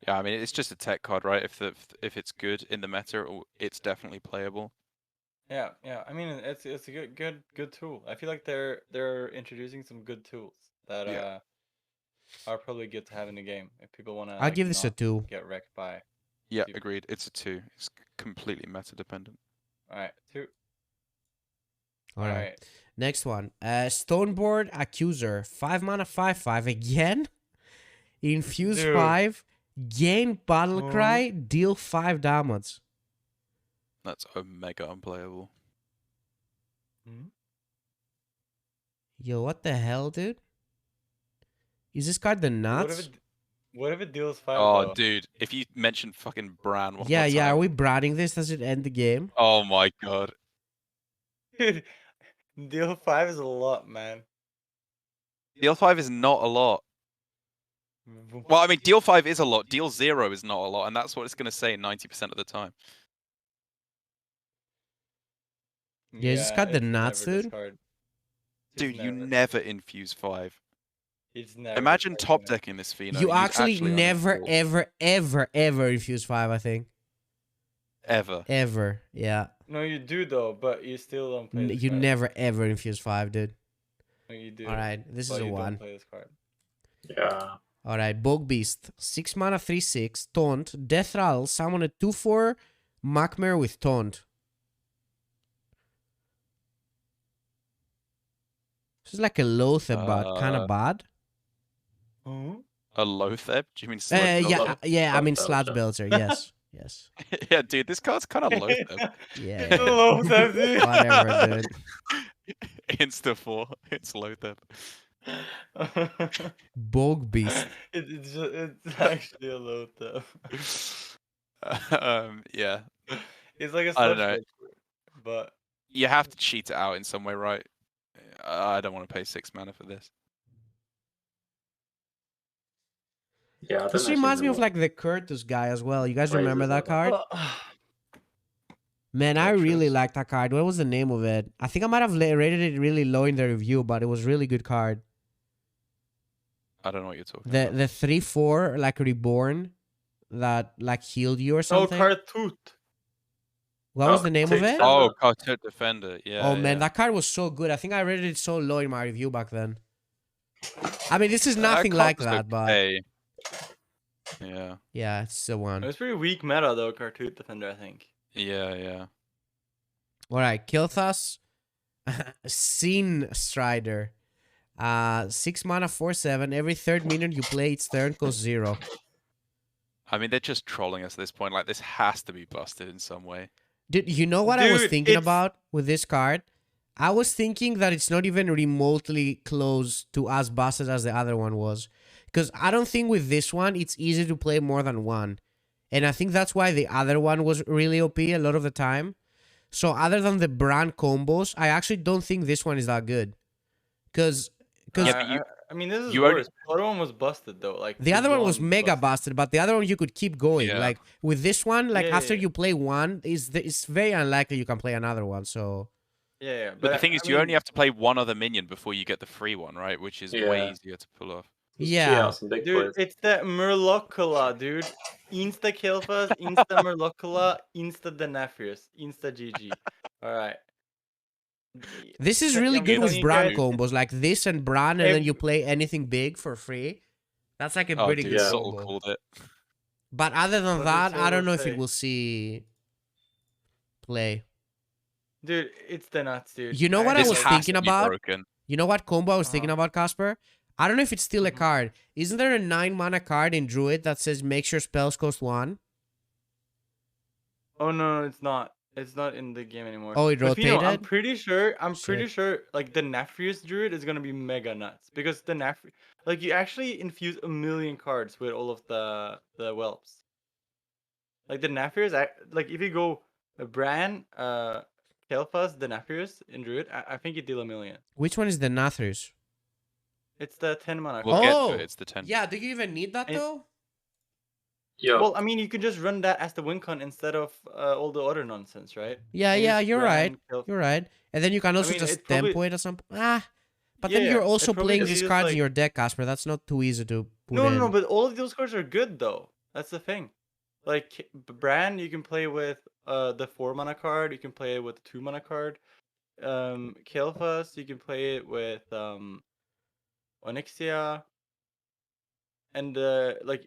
Yeah, I mean, it's just a tech card, right? If it's good in the meta, it's definitely playable. Yeah. I mean, it's a good tool. I feel like they're introducing some good tools that are probably good to have in the game if people want to. I'll give this a 2. Get wrecked by. Yeah, Super. agreed. It's a 2. It's completely meta dependent. All right, 2. All right. Next one. Stoneboard Accuser. 5 mana 5/5 again. Infuse Dude. 5, gain battle Huh? cry, deal 5 damage. That's mega unplayable. Yo, what the hell, dude? Is this card the nuts? What if it deals 5 Oh, though? dude, if you mention fucking Bran one Yeah, more yeah. time. Are we branding this? Does it end the game? Oh my god. Dude, deal 5 is a lot, man. Deal 5 is not a lot. Well, I mean, deal 5 is a lot. Deal 0 is not a lot, and that's what it's going to say 90% of the time. Yeah, is this card the it's nuts, never dude? discard. It's Dude, you never. never infuse 5. It's never Imagine discard, top man. decking this Pheno. You you'd actually actually never, uninstall. ever infuse 5, I think. Ever. Ever. Yeah. No, you do though, but you still don't play this You card. never, ever infuse 5, dude. No, you do. Alright, this but is a you 1. don't play this card. Yeah. Alright, Bog Beast. 6 mana, 3/6. Taunt. Death Rattle. Summon a 2/4 Macmare with Taunt. This is like a Loatheb, but kind of bad. A Loatheb? Do you mean Yeah, I mean Sludge Sludge Belcher. Belcher. Yes, yes. Yeah, dude, this card's kind of Loatheb. Yeah, It's a yeah. Loatheb, dude. Whatever, dude. Insta 4. It's Loatheb. Bog Beast. It's actually a Loatheb. Yeah. It's like a I don't sludge know. belcher, but You have to cheat it out in some way, right? I don't want to pay 6 mana for this. Yeah. I don't This actually reminds me know of like the Curtis guy as well. You guys What is remember this that other- card? Man, I really Curtis. like that card. What was the name of it? I think I might have rated it really low in the review, but it was a really good card. I don't know what you're talking The about. 3/4 like reborn that like healed you or oh, something. Cartoot. What was Oh, the name of Take it? Defender. Oh, Cartoot Defender. Yeah. Oh man, yeah. that card was so good. I think I rated it so low in my review back then. I mean, this is That nothing card like was that, but okay. Yeah. yeah, it's the It one. was pretty weak meta though, Cartoot Defender, I think. Yeah, yeah. All right, Kilthas, Scene Strider. 6 mana, 4/7. Every third minion you play, its turn costs 0. I mean, they're just trolling us at this point. Like, this has to be busted in some way. Dude, you know what I was Dude, thinking it's- about with this card? I was thinking that it's not even remotely close to as busted as the other one was. Because I don't think with this one, it's easy to play more than one. And I think that's why the other one was really OP a lot of the time. So other than the brand combos, I actually don't think this one is that good. Because Yeah, but you- I mean, this is you already- worse. The other one was busted though. Like the other one was mega busted. busted, but the other one you could keep going. Yeah. Like with this one, like Yeah, after yeah. you play one, it's very unlikely you can play another one. So Yeah, But the thing is, I you only mean, have to play one other minion before you get the free one, right? Which is way Yeah. easier to pull off. Just Yeah. cheat out some big Dude, boys. it's the Murlocola, dude. Insta Killfast, Insta Murlocola, Insta Denethrius, Insta GG. Alright. this is really I'm good with telling you brand guys, combos, like this and Bran, and then you Ev- play anything big for free. That's like a Oh, pretty dude, good yeah. Subtle combo. called it. But other than What that, did I don't Solo know if say? it will see play. Dude, it's the nuts, dude. You know what I This was has thinking to be about? broken. You know what combo I was thinking about, Casper? I don't know if it's still a Mhm. card. Isn't there a 9 mana card in Druid that says make sure spells cost 1? Oh no, it's not. It's not in the game anymore. Oh, it But Fino, I'm rotated? pretty sure. I'm pretty Shit. sure. Like the Nephrius Druid is gonna be mega nuts because the like you actually infuse 1,000,000 cards with all of the whelps. Like the Nephrius, like if you go Bran, Kel'Thas, the Nephrius in Druid, I think you deal 1,000,000. Which one is the Nathrius? It's the 10 mana. We'll card. get Oh, to it. It's the 10. Yeah, do you even need that And- though? Yo, Well, I mean, you could just run that as the win con instead of all the other nonsense, right? Yeah, Use yeah, you're right. Bran, Kel'Thas. You're right. And then you can also mean, just it probably- tempo it or something. But then Yeah, you're it also probably playing just these feels cards in like- your deck, Casper. That's not too easy to put No, in. no, but all of those cards are good though. That's the thing. Like Bran, you can play with the 4 mana card. You can play it with the 2 mana card. Kel'Thas, you can play it with Onyxia. And like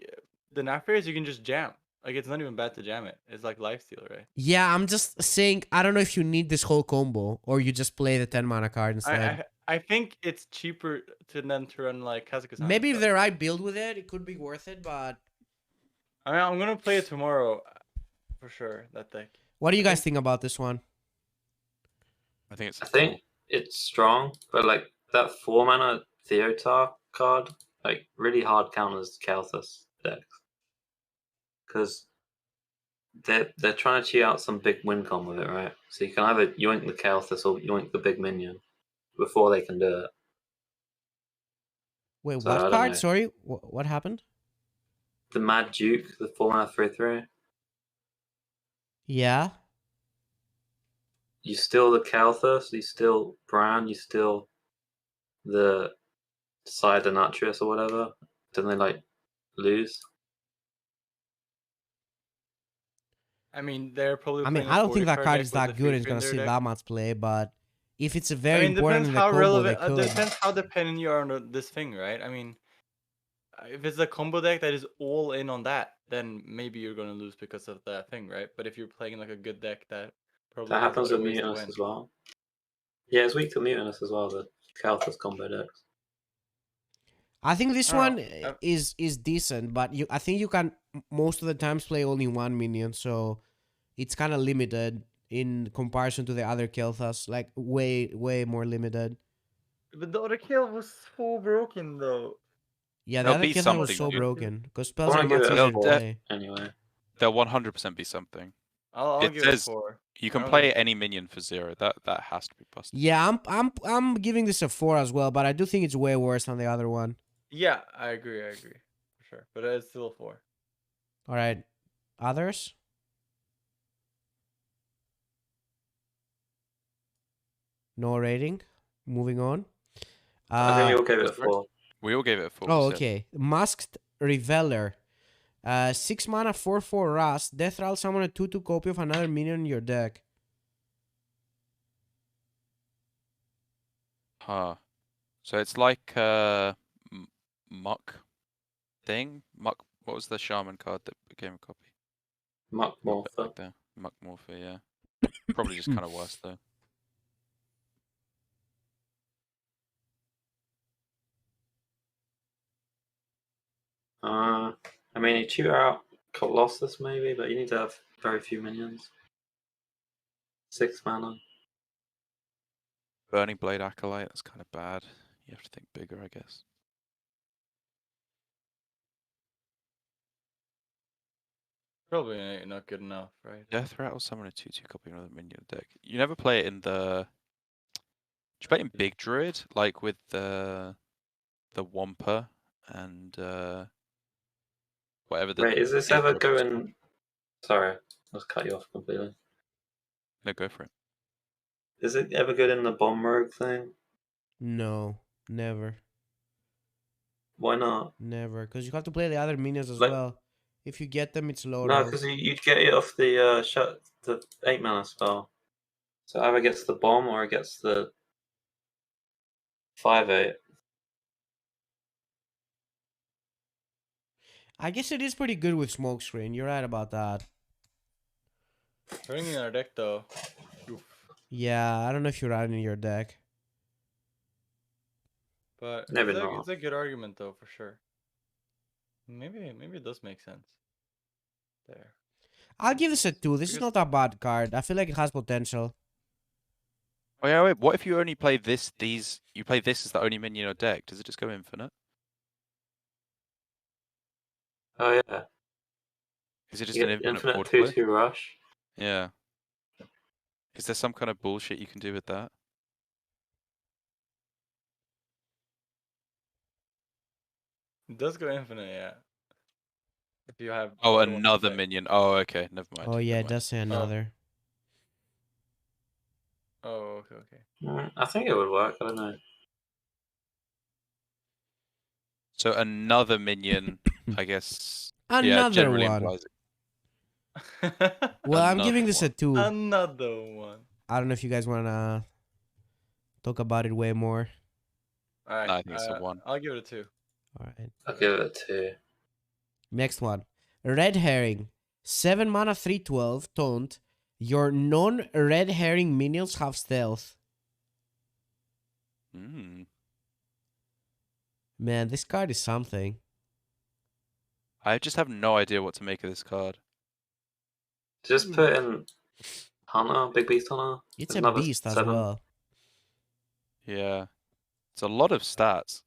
the Nephrius, you can just jam. Like it's not even bad to jam it. It's like lifesteal, right? Yeah, I'm just saying, I don't know if you need this whole combo or you just play the 10 mana card instead. I think it's cheaper to than to run like Kazakhstan. Maybe if they're right build with it could be worth it, but I mean, I'm gonna play it tomorrow, for sure. That deck. what do you I guys think about this one? I think it's. I think it's strong, but like that 4-mana Theotar card, like really hard counters Kalthus decks. Because they're trying to cheat out some big win con with it, right? So you can either yoink the Kalthus or yoink the big minion before they can do it. Wait, So, I what don't card? know. Sorry, what happened? The Mad Duke, the 4-mana 3/3. Yeah. You steal the Kalthus, you steal Bran, you steal the side Denatrius or whatever. Then they like lose. I mean, they're probably. I mean, playing I a don't think 40 that card card deck is with that the good and it's 3/3 gonna in their see deck. that much play, but if it's a I very mean, important depends in the how combo, relevant. they could. Depends how dependent you are on this thing, right? I mean, if it's a combo deck that is all in on that, then maybe you're gonna lose because of that thing, right? But if you're playing like a good deck that probably That has happens with other ways to Mutinous win. as well. Yeah, it's weak to Mutinous as well, the Kalthus combo decks. I think this I don't one know. is decent, but I think you can most of the times play only one minion, so it's kind of limited in comparison to the other Kelthas, like way more limited. But the other kill was so broken though. Yeah, the There'll other be Kelthas was something, so dude. broken because I spells are want to much give it easier a to 4 play. anyway. There'll 100% be something. I'll It give it a says 4. You I can don't play give- any minion for 0. That has to be busted. Yeah, I'm giving this a 4 as well, but I do think it's way worse than the other one. Yeah, I agree for sure. But it's still a 4. All right, others. No rating. Moving on. I think we all gave it a 4. We all gave it a 4. Oh, we said. okay. Masked Reveler. 6 mana, 4/4 Rust. Death Rattle summon a 2/2 copy of another minion in your deck. Huh. So it's like Muck thing? Muck. What was the Shaman card that became a copy? Muck A bit Morpher. like that. Muck Morpher, yeah. Probably just kind of worse though. I mean, you tutor out Colossus maybe, but you need to have very few minions. 6 mana. Burning Blade Acolyte, that's kind of bad. You have to think bigger, I guess. Probably not good enough, right? Death Rattle summon a 2/2 copy of another minion deck. You never play it in the. Do you play it in Big Druid, like with the Wampa and whatever the. Wait, is this big ever druid was going... called? Sorry, let's cut you off completely. No, go for it. Is it ever good in the Bomb Rogue thing? No, never. Why not? Never. Because you have to play the other minions as Like- well. If you get them, it's low No, roll. because you'd get it off the the 8 mana spell. So either gets the bomb or it gets the 5/8. I guess it is pretty good with Smokescreen. You're right about that. Putting in our deck though. Oof. Yeah, I don't know if you're right in your deck. But Maybe it's, not. it's a good argument though, for sure. Maybe it does make sense. There. I'll give this a 2. This is Because- not a bad card. I feel like it has potential. Oh yeah, wait. What if you only play these? You play this as the only minion in your deck. Does it just go infinite? Oh yeah. Is it just You an get infinite infinite board play? 2/2 rush. Yeah. Is there some kind of bullshit you can do with that? It does go infinite, yeah. If you have Oh, other ones in another deck. minion. Oh, okay. Never mind. Oh, yeah, never it mind. does say another. Oh, okay. I think it would work. I don't know. So another minion, I guess. yeah, Another generally one. implies it. Well, I'm Another giving this a one. 2. Another one. I don't know if you guys want to talk about it way more. All right. No, I think it's a 1. I'll give it a 2. All right. I'll give it a 2. Next one. Red Herring. 7 mana, 3/12, taunt. Your non-red herring minions have stealth. Mm. Man, this card is something. I just have no idea what to make of this card. Just put in Hunter, Big Beast Hunter. It's There's a another beast as 7. well. Yeah. It's a lot of stats.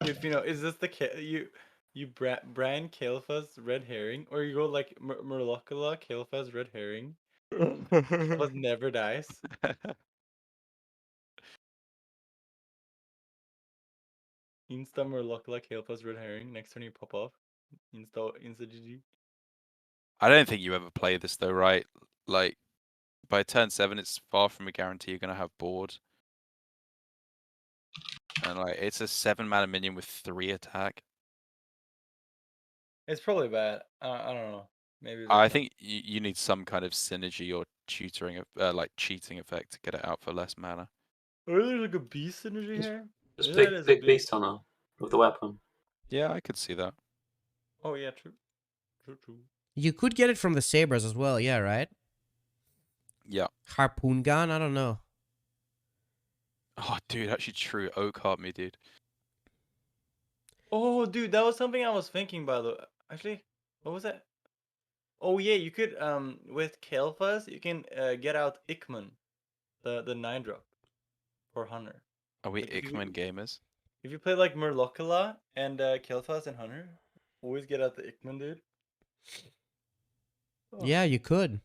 If you know, is this the Brian Kael'thas red herring, or you go like Murloc Kael'thas red herring, but never dies? Insta Murloc Kael'thas red herring. Next turn you pop off. Insta GG. I don't think you ever play this though, right? Like by turn 7, it's far from a guarantee you're gonna have board. And like it's a 7-mana minion with 3 attack. It's probably bad. I don't know. Maybe. I think you need some kind of synergy or tutoring, like cheating effect to get it out for less mana. Oh, there's like a beast synergy here. Just Maybe that is a big Beast Hunter with the weapon. Yeah, I could see that. Oh yeah, true. You could get it from the sabers as well, yeah, right? Yeah. Harpoon gun, I don't know. Oh, dude, actually true. Oak heart me, dude. Oh, dude, that was something I was thinking by the way. Actually, what was that? Oh yeah, you could with Kael'thas you can get out Ikman, the 9-drop for Hunter. Are we Like, if you- Ikman gamers? If you play like Murloc and Kael'thas and Hunter, always get out the Ikman, dude. Oh, Yeah, you could.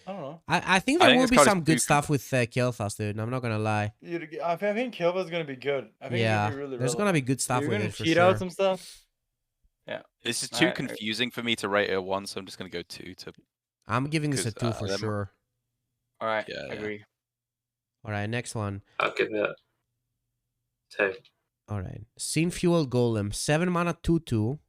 I don't know. I think I there think will this be card is some good too stuff with Kael'thas, dude. I'm not gonna lie. I think Kael'thas is gonna be good. I think it's Yeah, gonna be really there's gonna be good stuff You're with gonna it for cheat sure. out some stuff. Yeah. This is too I- confusing for me to rate it a 1, so I'm just gonna go 2 to. I'm giving this a 2 'Cause, for them- sure. All right. Yeah, I yeah. agree. All right, next one. I'll give it 2. All right, Sin Fuel Golem, 7 mana, 2/2.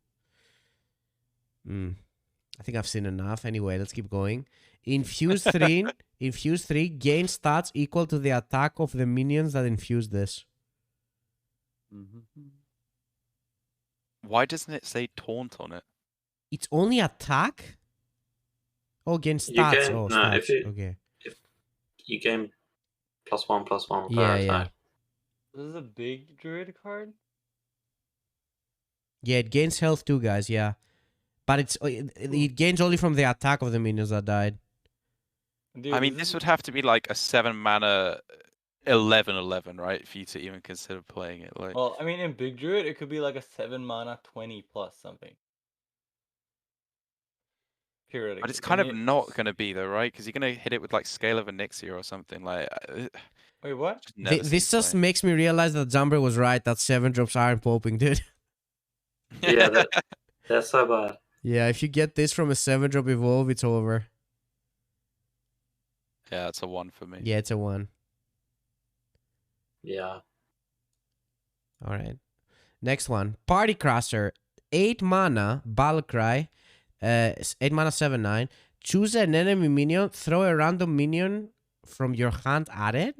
I think I've seen enough. Anyway, let's keep going. Infuse 3. Infuse 3. Gain stats equal to the attack of the minions that infuse this. Why doesn't it say taunt on it? It's only attack? Oh, gain You stats. gain- Oh, no, stats. if you- Okay. You gain +1/+1 per Yeah, attack. This is a big druid card. Yeah, it gains health too, guys. Yeah. But it gains only from the attack of the minions that died. Dude, I mean, this would have to be like a 7-mana 11/11, right? For you to even consider playing it. Like, Well, I mean, in big druid, it could be like a 7-mana 20 plus something. Periodically. but it's kind of not gonna be though, right? Because you're gonna hit it with like Scale of Onyxia or something. Like, Wait, what? just never This seems just playing. makes me realize that Jambre was right. That 7 drops aren't poping, dude. Yeah, they're so bad. Yeah, if you get this from a 7 drop evolve, it's over. Yeah, it's a 1 for me. Yeah, it's a 1. Yeah. All right. Next one. Party Crosser. 8 mana, Battle Cry. 8 mana, 7/9. Choose an enemy minion. Throw a random minion from your hand at it.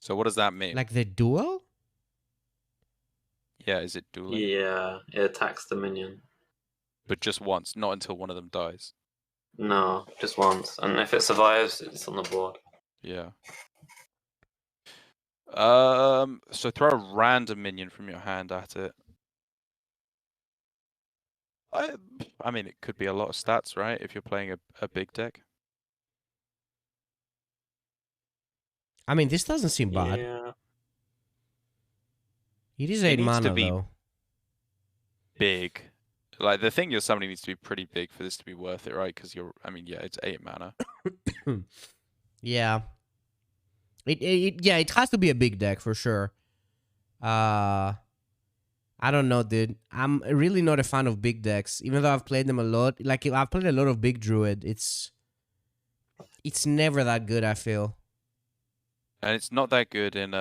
So what does that mean? Like the duel? Yeah, is it dueling? Yeah, it attacks the minion. But just once, not until one of them dies. No, just once. And if it survives, it's on the board. Yeah. So throw a random minion from your hand at it. I mean, it could be a lot of stats, right? If you're playing a big deck. I mean, this doesn't seem bad. Yeah. It is It 8 needs to mana, be- though. Big. Like, the thing you're summoning needs to be pretty big for this to be worth it, right? Because I mean, yeah, it's 8 mana. Yeah. It has to be a big deck for sure. I don't know, dude. I'm really not a fan of big decks, even though I've played them a lot. Like I've played a lot of big Druid. It's never that good, I feel. And it's not that good in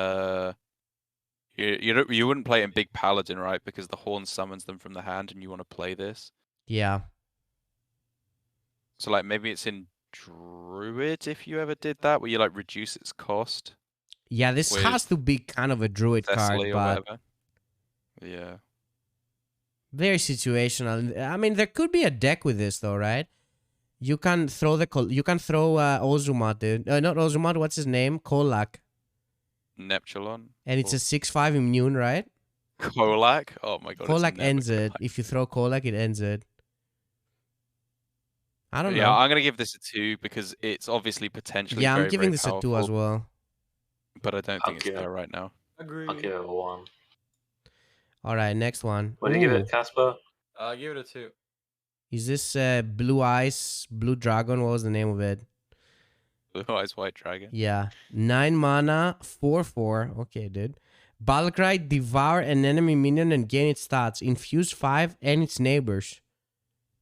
you wouldn't play it in big Paladin, right? Because the horn summons them from the hand, and you want to play this. Yeah. So like maybe it's in Druid if you ever did that, where you like reduce its cost. Yeah, this With has to be kind of a Druid card, Thessaly or but whatever. Yeah. very situational. I mean, there could be a deck with this, though, right? You can throw Ozumat, dude. Not Ozumat, what's his name? Kolak. Neptulon. And it's a 6/5 immune, right? Kolak. Oh my god. Kolak it's never ends it. Kolak. If you throw Kolak, it ends it. I don't Yeah, know. I'm gonna give this a 2 because it's obviously potentially Yeah, I'm very, giving very this a 2 as powerful, well. but I don't I'll think it's give it- there right now. Agree. I'll give it a 1. All right, next one. What do you give Ooh, it, Casper? I'll give it a 2. is this Blue Eyes, Blue Dragon? What was the name of it? Blue Eyes White Dragon. Yeah. 9 mana, 4/4. Okay, dude. Battlecry, devour an enemy minion and gain its stats. Infuse 5 and its neighbors.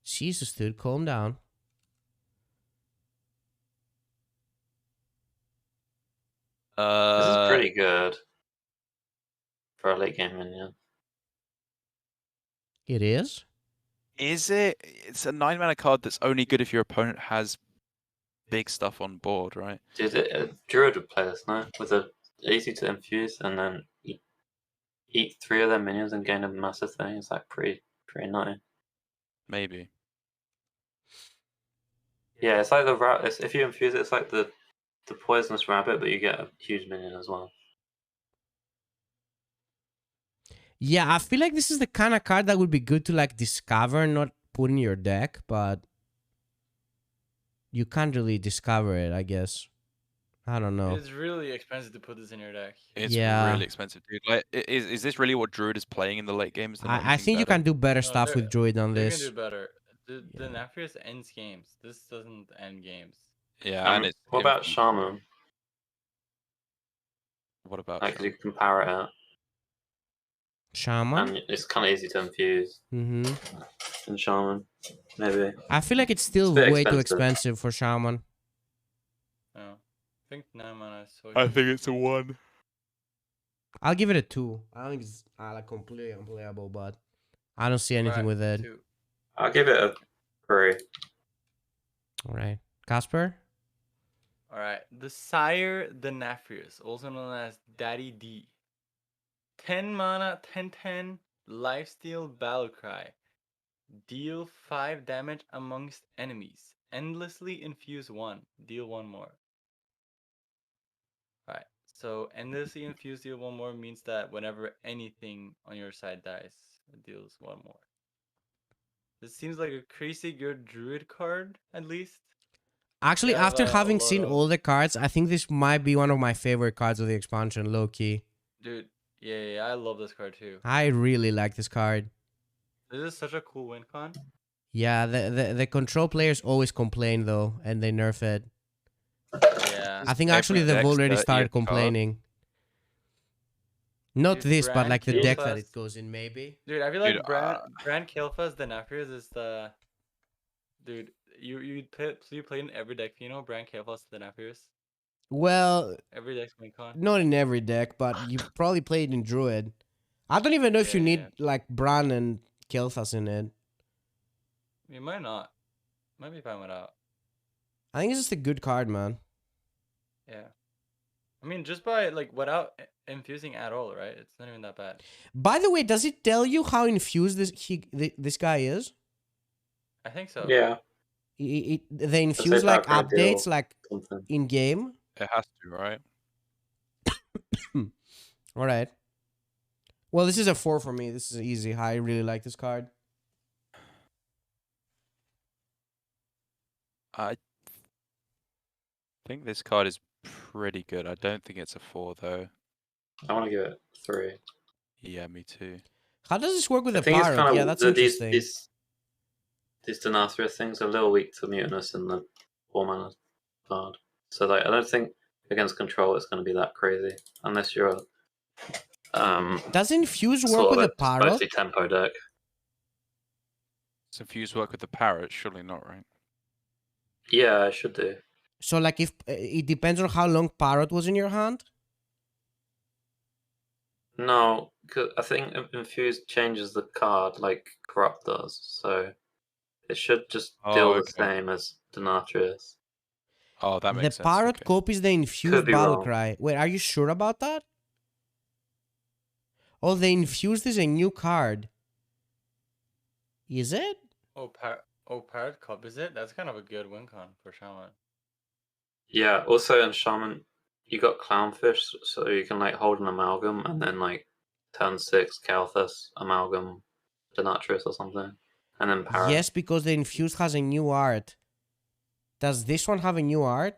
Jesus, dude, calm down. This is pretty good for a late game minion. It is? Is it? It's a 9 mana card that's only good if your opponent has big stuff on board, right? Dude, Druid would play this, no? With a easy to infuse and then eat 3 of their minions and gain a massive thing. It's like pretty nice. Maybe. Yeah, it's like the rat. If you infuse it, it's like the poisonous rabbit, but you get a huge minion as well. Yeah, I feel like this is the kind of card that would be good to like discover, not put in your deck, but you can't really discover it, I guess. I don't know. It's really expensive to put this in your deck. It's Yeah. really expensive, dude. Like, is this really what Druid is playing in the late games? They're not I using think you better? can do better No, stuff with Druid on They're this. gonna do better. The Yeah. Nefarious ends games. This doesn't end games. Yeah, and it's. What about infused. Shaman? What about? Like, 'cause you Shaman? can power it out, Shaman? and it's kind of easy to infuse Mm-hmm. in Shaman. Maybe. I feel like it's still It's a bit way too expensive. expensive for Shaman. No. I think 9 mana is so I think it's a 1. I'll give it a 2. I don't think it's like completely unplayable, but I don't see anything with it. 2. I'll give it a 3. All right. Casper? Alright. The Sire the Nefarious, also known as Daddy D. 10 mana, 10/10, lifesteal Battlecry. Deal 5 damage amongst enemies. Endlessly infuse 1. Deal 1 more. Right. So endlessly infuse deal 1 more means that whenever anything on your side dies, it deals 1 more. This seems like a crazy good Druid card, at least. Actually, Yeah, after but having a lot seen of- all the cards, I think this might be one of my favorite cards of the expansion, low-key. Dude, yeah, I love this card too. I really like this card. This is such a cool win con. Yeah, the control players always complain, though, and they nerf it. Yeah. I think Every actually they've deck's already dirty started at card. complaining. Not Dude, this, but like the Brand deck that Killfest- it goes in, maybe. Dude, I feel like Dude, Brand Killfest the Nefarious is the... Dude, you play in every deck, you know, Brand Killfest the Nefarious? Well, Every deck's win con. not in every deck, but you probably played in Druid. I don't even know if you Yeah, need yeah. like Bran and Kel'Thas in it. You might not. Might be fine without. I think it's just a good card, man. Yeah. I mean, just by, like, without infusing at all, right? It's not even that bad. By the way, does it tell you how infused this guy is? I think so. Yeah, They infuse like background deal. updates like something. in game. It has to, right? All right. Well, this is a 4 for me. This is easy. I really like this card. I think this card is pretty good. I don't think it's a 4 though. I want to give it 3. Yeah, me too. How does this work with I the think it's Parrot? kind of Yeah, that's these interesting. these Denathria things are a little weak to Mutinous in the 4 mana card. So like, I don't think against control it's going to be that crazy unless you're Does Infuse work sort with of the Parrot? mostly tempo deck. Does Infuse work with the Parrot? Surely not, right? Yeah, I should do. So, like, if it depends on how long Parrot was in your hand? No, 'cause I think Infuse changes the card like Corrupt does, so it should just Oh, deal the okay. same as Denathrius. Oh, that The makes sense. Parrot okay. copies the Infused Could be wrong. Battlecry. Wait, are you sure about that? Oh, the Infused is a new card. Is it? Oh, Oh, Pirate Cup, is it? That's kind of a good win con for Shaman. Yeah. Also in Shaman, you got Clownfish, so you can like hold an amalgam and then like turn 6 Kalthus amalgam Denatrix or something, and then Parrot. Yes, because the infused has a new art. Does this one have a new art?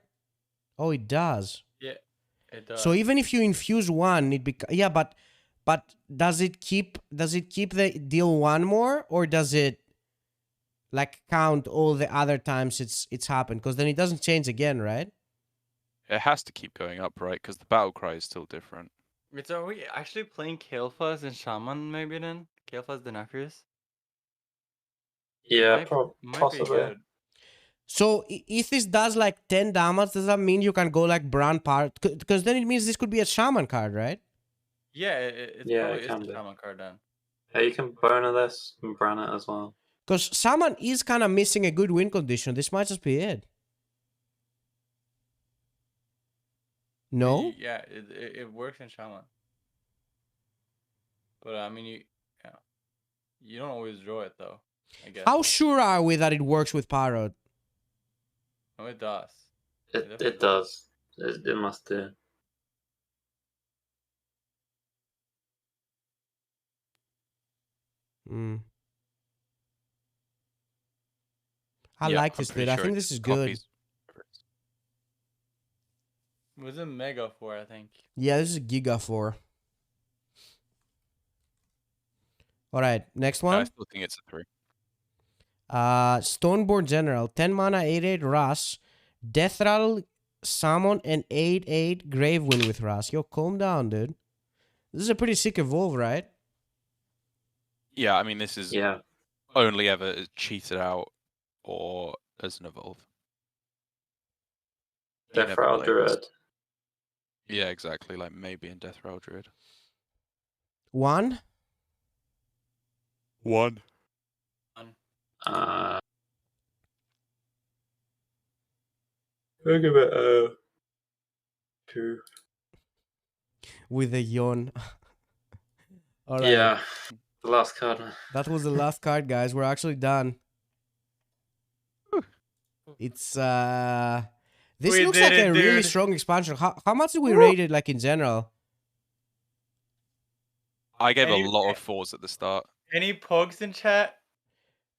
Oh, it does. Yeah, it does. So even if you infuse one, yeah, but does it keep the deal one more, or does it like count all the other times it's happened? Because then it doesn't change again, right? It has to keep going up, right? Because the battle cry is still different. Wait, are we actually playing Kael'thas and Shaman maybe then? Kael'thas Denacrius? Yeah, Might be possibly. good. So if this does like 10 damage, does that mean you can go like Brand Part? Because then it means this could be a Shaman card, right? Yeah, it Yeah, probably it is can the be. Shaman card then. Yeah, you can boner this and brand it as well. Because Shaman is kind of missing a good win condition. This might just be it. No? Yeah, it works in Shaman. But I mean, you don't always draw it though, I guess. How sure are we that it works with Parrot? No, it does. It does. It must do. I Yeah, like I'm this pretty bit. I sure think it this is good. copies- It was a Mega 4, I think. Yeah, this is a Giga 4. All right, next I one. still think it's a 3. Stoneborn General, 10 mana, 8/8 Ras, Death Rattle, Summon, and 8/8 Gravewind with Ras. Yo, calm down, dude. This is a pretty sick evolve, right? Yeah, I mean, this is Yeah. only ever cheated out or as an evolve. You Death never Rattle play this. Druid. Yeah, exactly. Like maybe in Death Rattle Druid. 1. I'll give it a 2. With a yawn. All right. Yeah. The last card. That was the last card, guys. We're actually done. It's this We looks did like it, a really dude. strong expansion. How much did we rate it like in general? I gave Any- a lot of 4s at the start. Any pugs in chat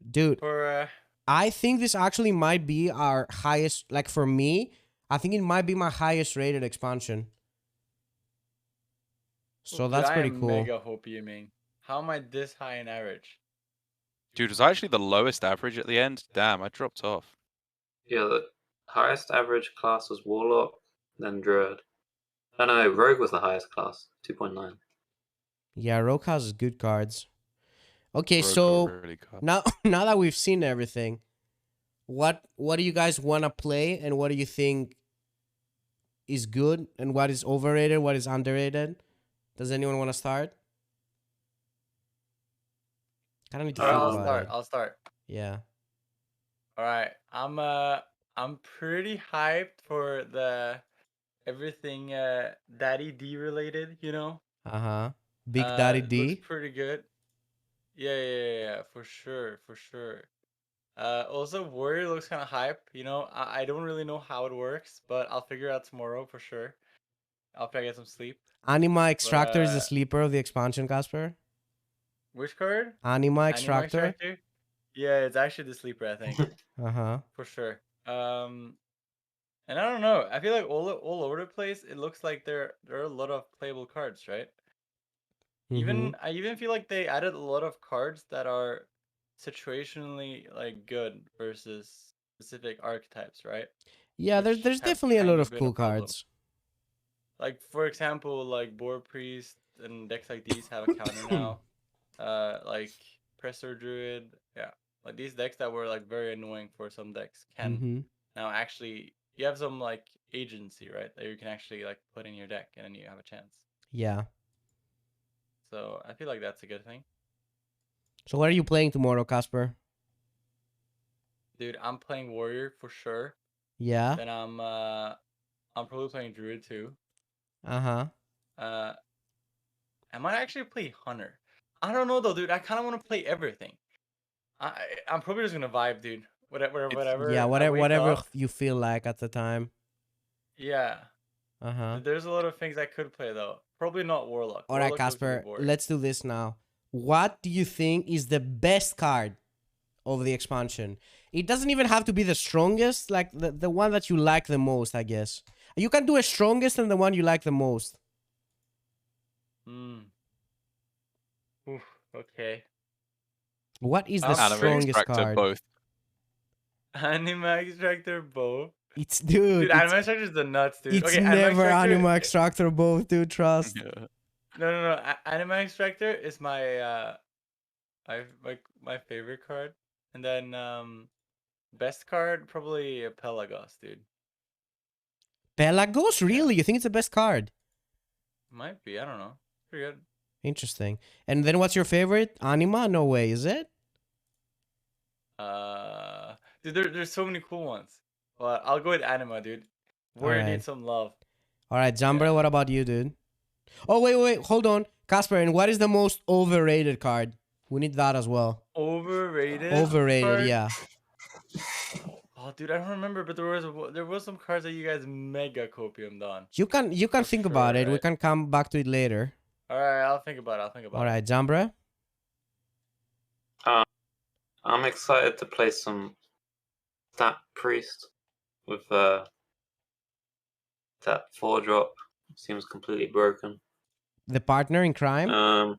Dude, for I think this actually might be our highest, like for me, I think it might be my highest rated expansion. So Dude, that's I pretty am cool. mega hoping. How am I this high in average? Dude, it was actually the lowest average at the end. Damn, I dropped off. Yeah, the highest average class was Warlock, then Druid. No, Rogue was the highest class, 2.9. Yeah, Rogue has good cards. Okay, Rogue so got really good. now that we've seen everything, what do you guys want to play, and what do you think is good, and what is overrated, what is underrated? Does anyone want to start? I don't need to think about it. I'll start. Yeah. All right. I'm pretty hyped for the everything Daddy D related, you know? Uh-huh. Big Daddy D. Looks pretty good. Yeah, for sure. Also Warrior looks kind of hype, you know? I don't really know how it works, but I'll figure it out tomorrow for sure. I'll try to get some sleep. Anima Extractor is the But, sleeper of the expansion, Casper. Which card? Anima Extractor. Yeah, it's actually the sleeper, I think. Uh-huh. For sure. And I don't know. I feel like all over the place. It looks like there are a lot of playable cards, right? I even feel like they added a lot of cards that are situationally like good versus specific archetypes, right? Yeah, Which there's have definitely a lot tiny of bit cool problem. cards. Like for example, like Boar Priest and decks like these have a counter now. Like Presser Druid, yeah. Like these decks that were like very annoying for some decks can now actually you have some like agency, right? That you can actually like put in your deck and then you have a chance. Yeah. So I feel like that's a good thing. So what are you playing tomorrow, Casper? Dude, I'm playing Warrior for sure. Yeah. Then I'm probably playing Druid too. Uh-huh. I might actually play Hunter. I don't know though, dude. I kind of want to play everything. I'm probably just gonna vibe, dude. Whatever. Yeah, I wake whatever up, you feel like at the time. yeah. Uh-huh. There's a lot of things I could play though. Probably not Warlock. All right, Warlock looks really Casper, boring. let's do this now. What do you think is the best card of the expansion? It doesn't even have to be the strongest, like the one that you like the most, I guess. You can do a strongest and the one you like the most. Oof, okay. What is the Anima strongest Extractor card? both. Anima Extractor bow. It's Dude, Anima Extractor is the nuts, dude. It's Okay, never Extractor, Anima Extractor both, dude. Trust. Yeah. No. Anima Extractor is my my favorite card, and then best card probably Pelagos, dude. Pelagos, really? You think it's the best card? Might be. I don't know. Pretty good. Interesting. And then what's your favorite? Anima? No way, is it? Dude, there's so many cool ones. But I'll go with Anima, dude. Warrior Alright. needs some love. All right, Jambre, what about you, dude? Oh, wait, hold on. Casper, and what is the most overrated card? We need that as well. Overrated. Overrated, card? yeah. Oh, dude, I don't remember, but there was some cards that you guys mega copiumed on. You can think about it. right? We can come back to it later. All right, I'll think about it. All right, Jambre. I'm excited to play some Stat Priest with that 4-drop. Seems completely broken. The partner in crime?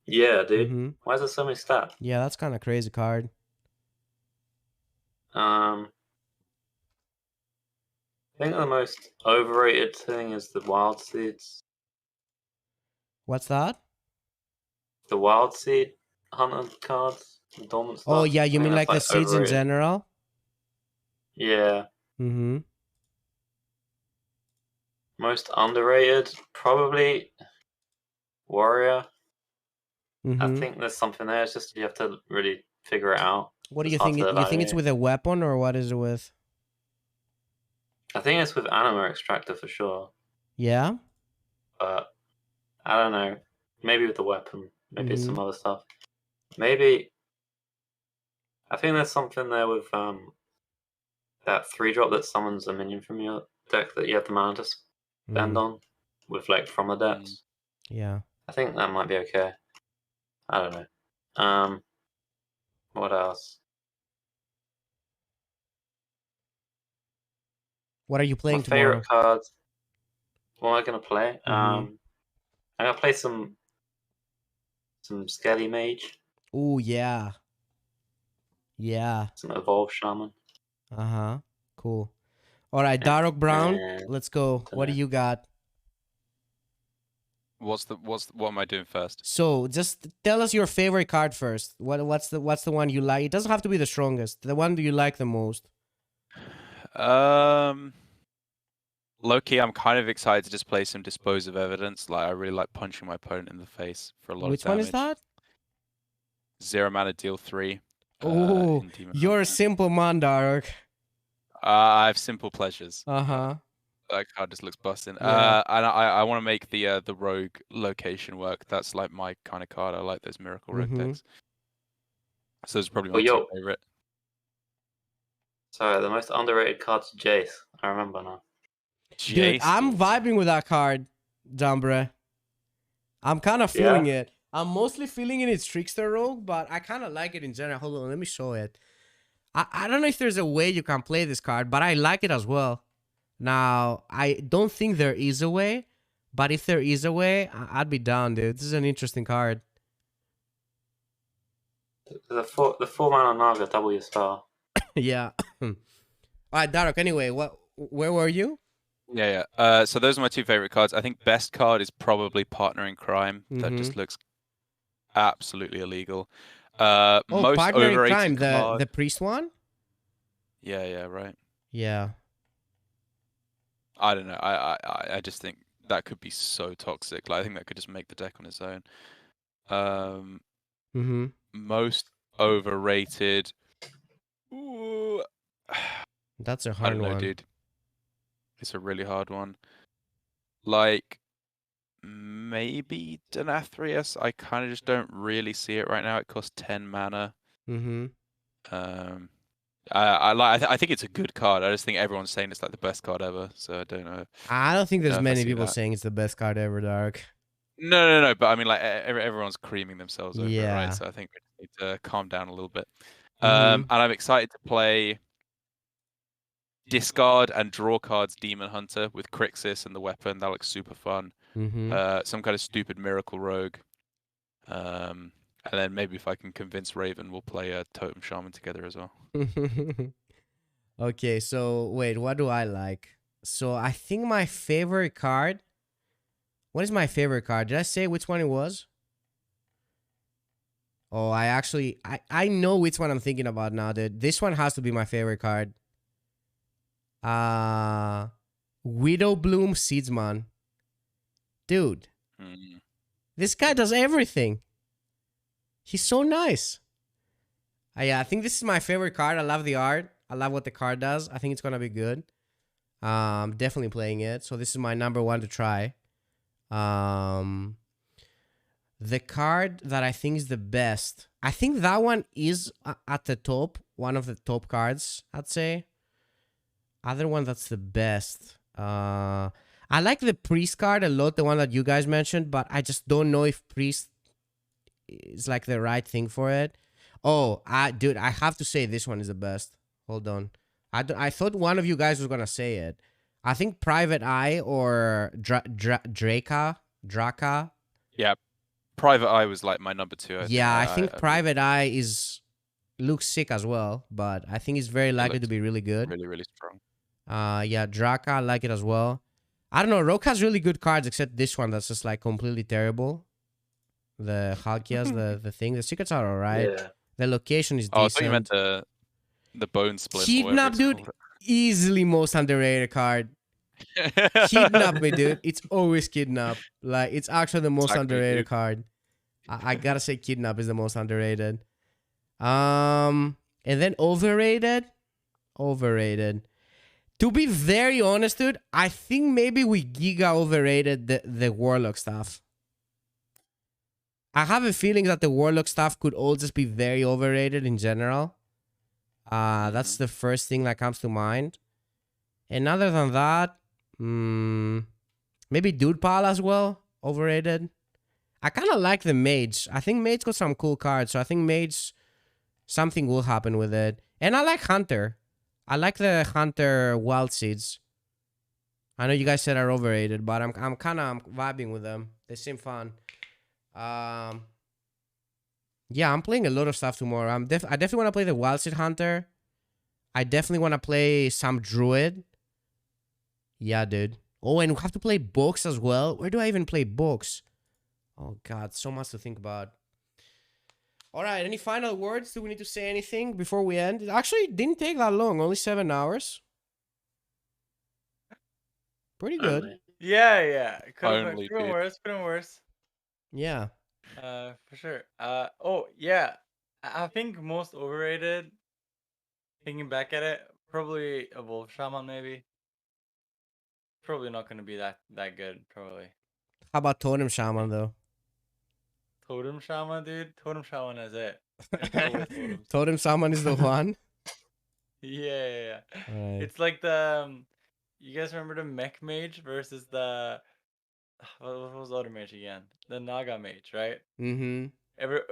Yeah, dude. Mhm. Why is there so many stats? Yeah, that's kind of crazy card. I think the most overrated thing is the Wild Seeds. What's that? The Wild Seed Hunter cards, the dormant stuff. Oh, yeah, you I mean think like the that's, seeds in overrated. general? Yeah. Mm-hmm. Most underrated, probably Warrior. Mm-hmm. I think there's something there. It's just you have to really figure it out. What do It's you hard think? to You think it's evaluate. with a weapon or what is it with? I think it's with Anima Extractor for sure. Yeah? But I don't know. Maybe with the weapon. Maybe Mhm. some other stuff. Maybe I think there's something there with that 3-drop that summons a minion from your deck that you have the mana to spend on with like from the depths. Yeah. I think that might be okay. I don't know. What else? What are you playing My tomorrow? favorite cards. What am I gonna play? Mhm. I'm gonna play some Skelly Mage, Oh, yeah. Yeah. some Evolve Shaman. Uh-huh. Cool. All right, Darroch Brown, And let's go. What do dunno. you got? What am I doing first? So, just tell us your favorite card first. What's the one you like? It doesn't have to be the strongest. The one that you like the most. Low-key, I'm kind of excited to just play some Dispose of Evidence. Like, I really like punching my opponent in the face for a lot Which of damage. one is that? 0 mana, deal 3. Oh, in Demon you're a Hunter. simple man, Darroch. I have simple pleasures. Uh-huh. That card just looks busting. Yeah. And I want to make the rogue location work. That's like my kind of card. I like those miracle rogue Mhm. decks. So it's probably Oh, my yo. two favorite. Sorry, the most underrated card's Jace. I remember now. Dude, I'm vibing with that card, Jambre. I'm kind of feeling it. I'm mostly feeling it in its Trickster role, but I kind of like it in general. Hold on, let me show it. I don't know if there's a way you can play this card, but I like it as well. Now, I don't think there is a way, but if there is a way, I'd be down, dude. This is an interesting card. The 4 mana Naga double your spell. Yeah. All right, Darroch, anyway, where were you? Yeah. So those are my two favorite cards. I think best card is probably Partner in Crime. That just looks absolutely illegal. Oh, most Partner in overrated Crime, card... the priest one? Yeah, right. Yeah. I don't know. I just think that could be so toxic. Like, I think that could just make the deck on its own. Most overrated. Ooh. That's a I hard don't know, one. dude. It's a really hard one. Like, maybe Denathrius. I kind of just don't really see it right now. It costs 10 mana. Mm-hmm. I think it's a good card. I just think everyone's saying it's like the best card ever. So I don't know. I don't think there's if I many see people that. saying it's the best card ever, Dark. No. But I mean, like everyone's creaming themselves over it, Yeah. right? So I think we just need to calm down a little bit. Mhm. And I'm excited to play discard and draw cards Demon Hunter with Crixus and the weapon. That looks super fun. Mm-hmm. Some kind of stupid Miracle Rogue. And then maybe if I can convince Raven, we'll play a Totem Shaman together as well. Okay, so wait, what do I like? So I think my favorite card. What is my favorite card? Did I say which one it was? Oh, I know which one I'm thinking about now, dude. This one has to be my favorite card. Widow Bloom Seedsman. Dude, this guy does everything. He's so nice. Yeah, I think this is my favorite card. I love the art. I love what the card does. I think it's gonna be good. Definitely playing it. So this is my number one to try. The card that I think is the best. I think that one is at the top. One of the top cards, I'd say. Other one that's the best. I like the Priest card a lot, the one that you guys mentioned, but I just don't know if Priest is like the right thing for it. Oh, dude, I have to say this one is the best. Hold on. I thought one of you guys was gonna say it. I think Private Eye or Draka. Yeah, Private Eye was like my number 2. I think Private Eye looks sick as well, but I think it's very likely to be really good. Really, really strong. Yeah, Draka, I like it as well. I don't know, Rogue has really good cards except this one that's just like completely terrible. The Halkias, the thing. The secrets are alright. Yeah. The location is Oh, I decent. thought you meant the Bone Split. Kidnap, dude. Easily most underrated card. Kidnap me, dude. It's always Kidnap. Like, it's actually the most underrated card. I gotta say Kidnap is the most underrated. And then overrated. To be very honest, dude, I think maybe we giga overrated the Warlock stuff. I have a feeling that the Warlock stuff could all just be very overrated in general. That's the first thing that comes to mind. And other than that, maybe Dude Pal as well, overrated. I kind of like the Mage. I think Mage got some cool cards, so I think Mage, something will happen with it. And I like Hunter. I like the Hunter Wild Seeds. I know you guys said are overrated, but I'm kind of vibing with them. They seem fun. Yeah, I'm playing a lot of stuff tomorrow. I definitely want to play the Wild Seed Hunter. I definitely want to play some Druid. Yeah, dude. Oh, and we have to play Box as well. Where do I even play Box? Oh, God. So much to think about. All right. Any final words? Do we need to say anything before we end? It actually didn't take that long. Only 7 hours. Pretty good. Yeah. Could have Only, been dude. worse. Could have been worse. Yeah. For sure. Oh, yeah. I think most overrated, thinking back at it, probably a Wolf Shaman, maybe. Probably not going to be that good, probably. How about Totem Shaman, though? Totem Shaman, dude? Totem Shaman is it. It's always totems. Totem Shaman is the one? Yeah. Right. It's like the... you guys remember the Mech Mage versus the... what was the other mage again? The Naga Mage, right? Mm-hmm.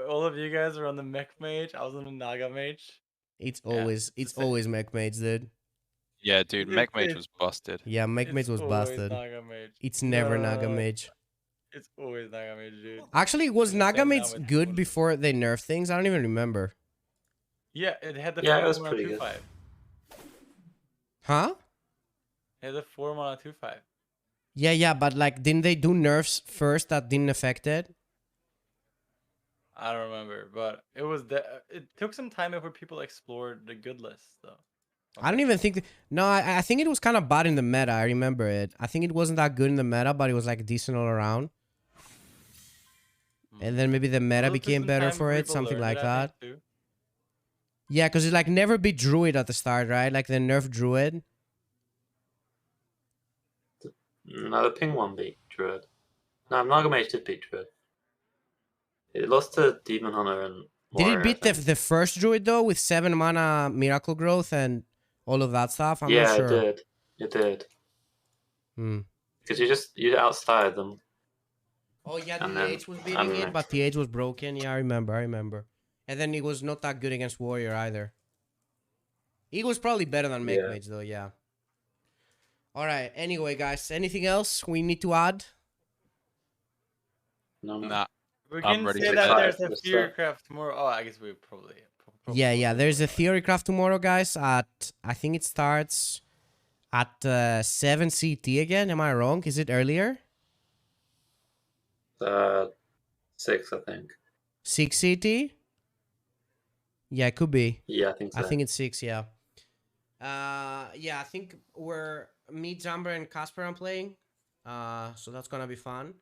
All of you guys were on the Mech Mage. I was on the Naga Mage. It's always Mech Mage, dude. Yeah, dude, Mech Mage was busted. Yeah, Mech Mage was busted. Naga Mage. It's never Naga Mage. It's always Naga Mage, dude. Actually, was Naga Except now Mage it's good cool. before they nerfed things? I don't even remember. Yeah, it had the Yeah, it 4 was mana pretty good. 2/5. Huh? It had the 4 mana 2/5. Yeah, but like, didn't they do nerfs first that didn't affect it? I don't remember, but it was it took some time before people explored the good list, though. I don't even think... No, I think it was kind of bad in the meta. I remember it. I think it wasn't that good in the meta, but it was like decent all around. And then maybe the meta Well, it took became some better time for before it, people something learned like it, I that. think, too. Yeah, because it like never beat Druid at the start, right? Like the nerf Druid. No, the ping one beat Druid. No, Naga Mage did beat Druid. It lost to Demon Hunter and Did warrior, it beat I think. the first druid though with 7 mana miracle growth and all of that stuff? I'm not sure. It did. It did. Hmm. Because you outstarted them. Oh yeah, And the then- Age was beating and it, then- but the Age was broken. Yeah, I remember. And then it was not that good against Warrior either. It was probably better than Yeah. Mage though, yeah. Alright, anyway guys, anything else we need to add? No. Nah. We I'm can ready say to that try. there's a Let's Fury try. Craft tomorrow. Oh, I guess we probably. Yeah, there's a Theory Craft tomorrow, guys, at, I think it starts at 7 CT again, am I wrong? Is it earlier? 6, I think. 6 CT? Yeah, it could be. Yeah, I think so. I think it's 6, yeah. Yeah, I think me, Jambre, and Casper are playing. So that's gonna be fun.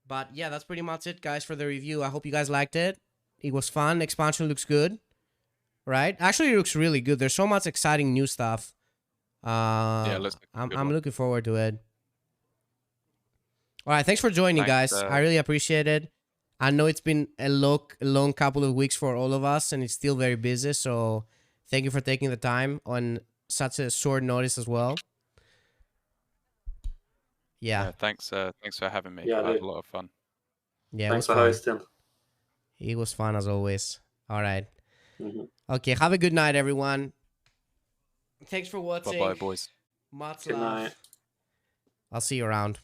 But yeah, that's pretty much it, guys, for the review. I hope you guys liked it. It was fun. Expansion looks good. Right? Actually, it looks really good. There's so much exciting new stuff. Yeah, let's. I'm looking forward to it. All right, thanks for joining, Thanks, guys. I really appreciate it. I know it's been a long couple of weeks for all of us, and it's still very busy. So thank you for taking the time on such a short notice as well. Yeah. Thanks for having me. Yeah, I had dude. a lot of fun. Yeah, Thanks it for was fun. hosting. It was fun as always. All right. Mhm. Okay, have a good night, everyone. Thanks for watching. Bye bye, boys. Much Good love. night. I'll see you around.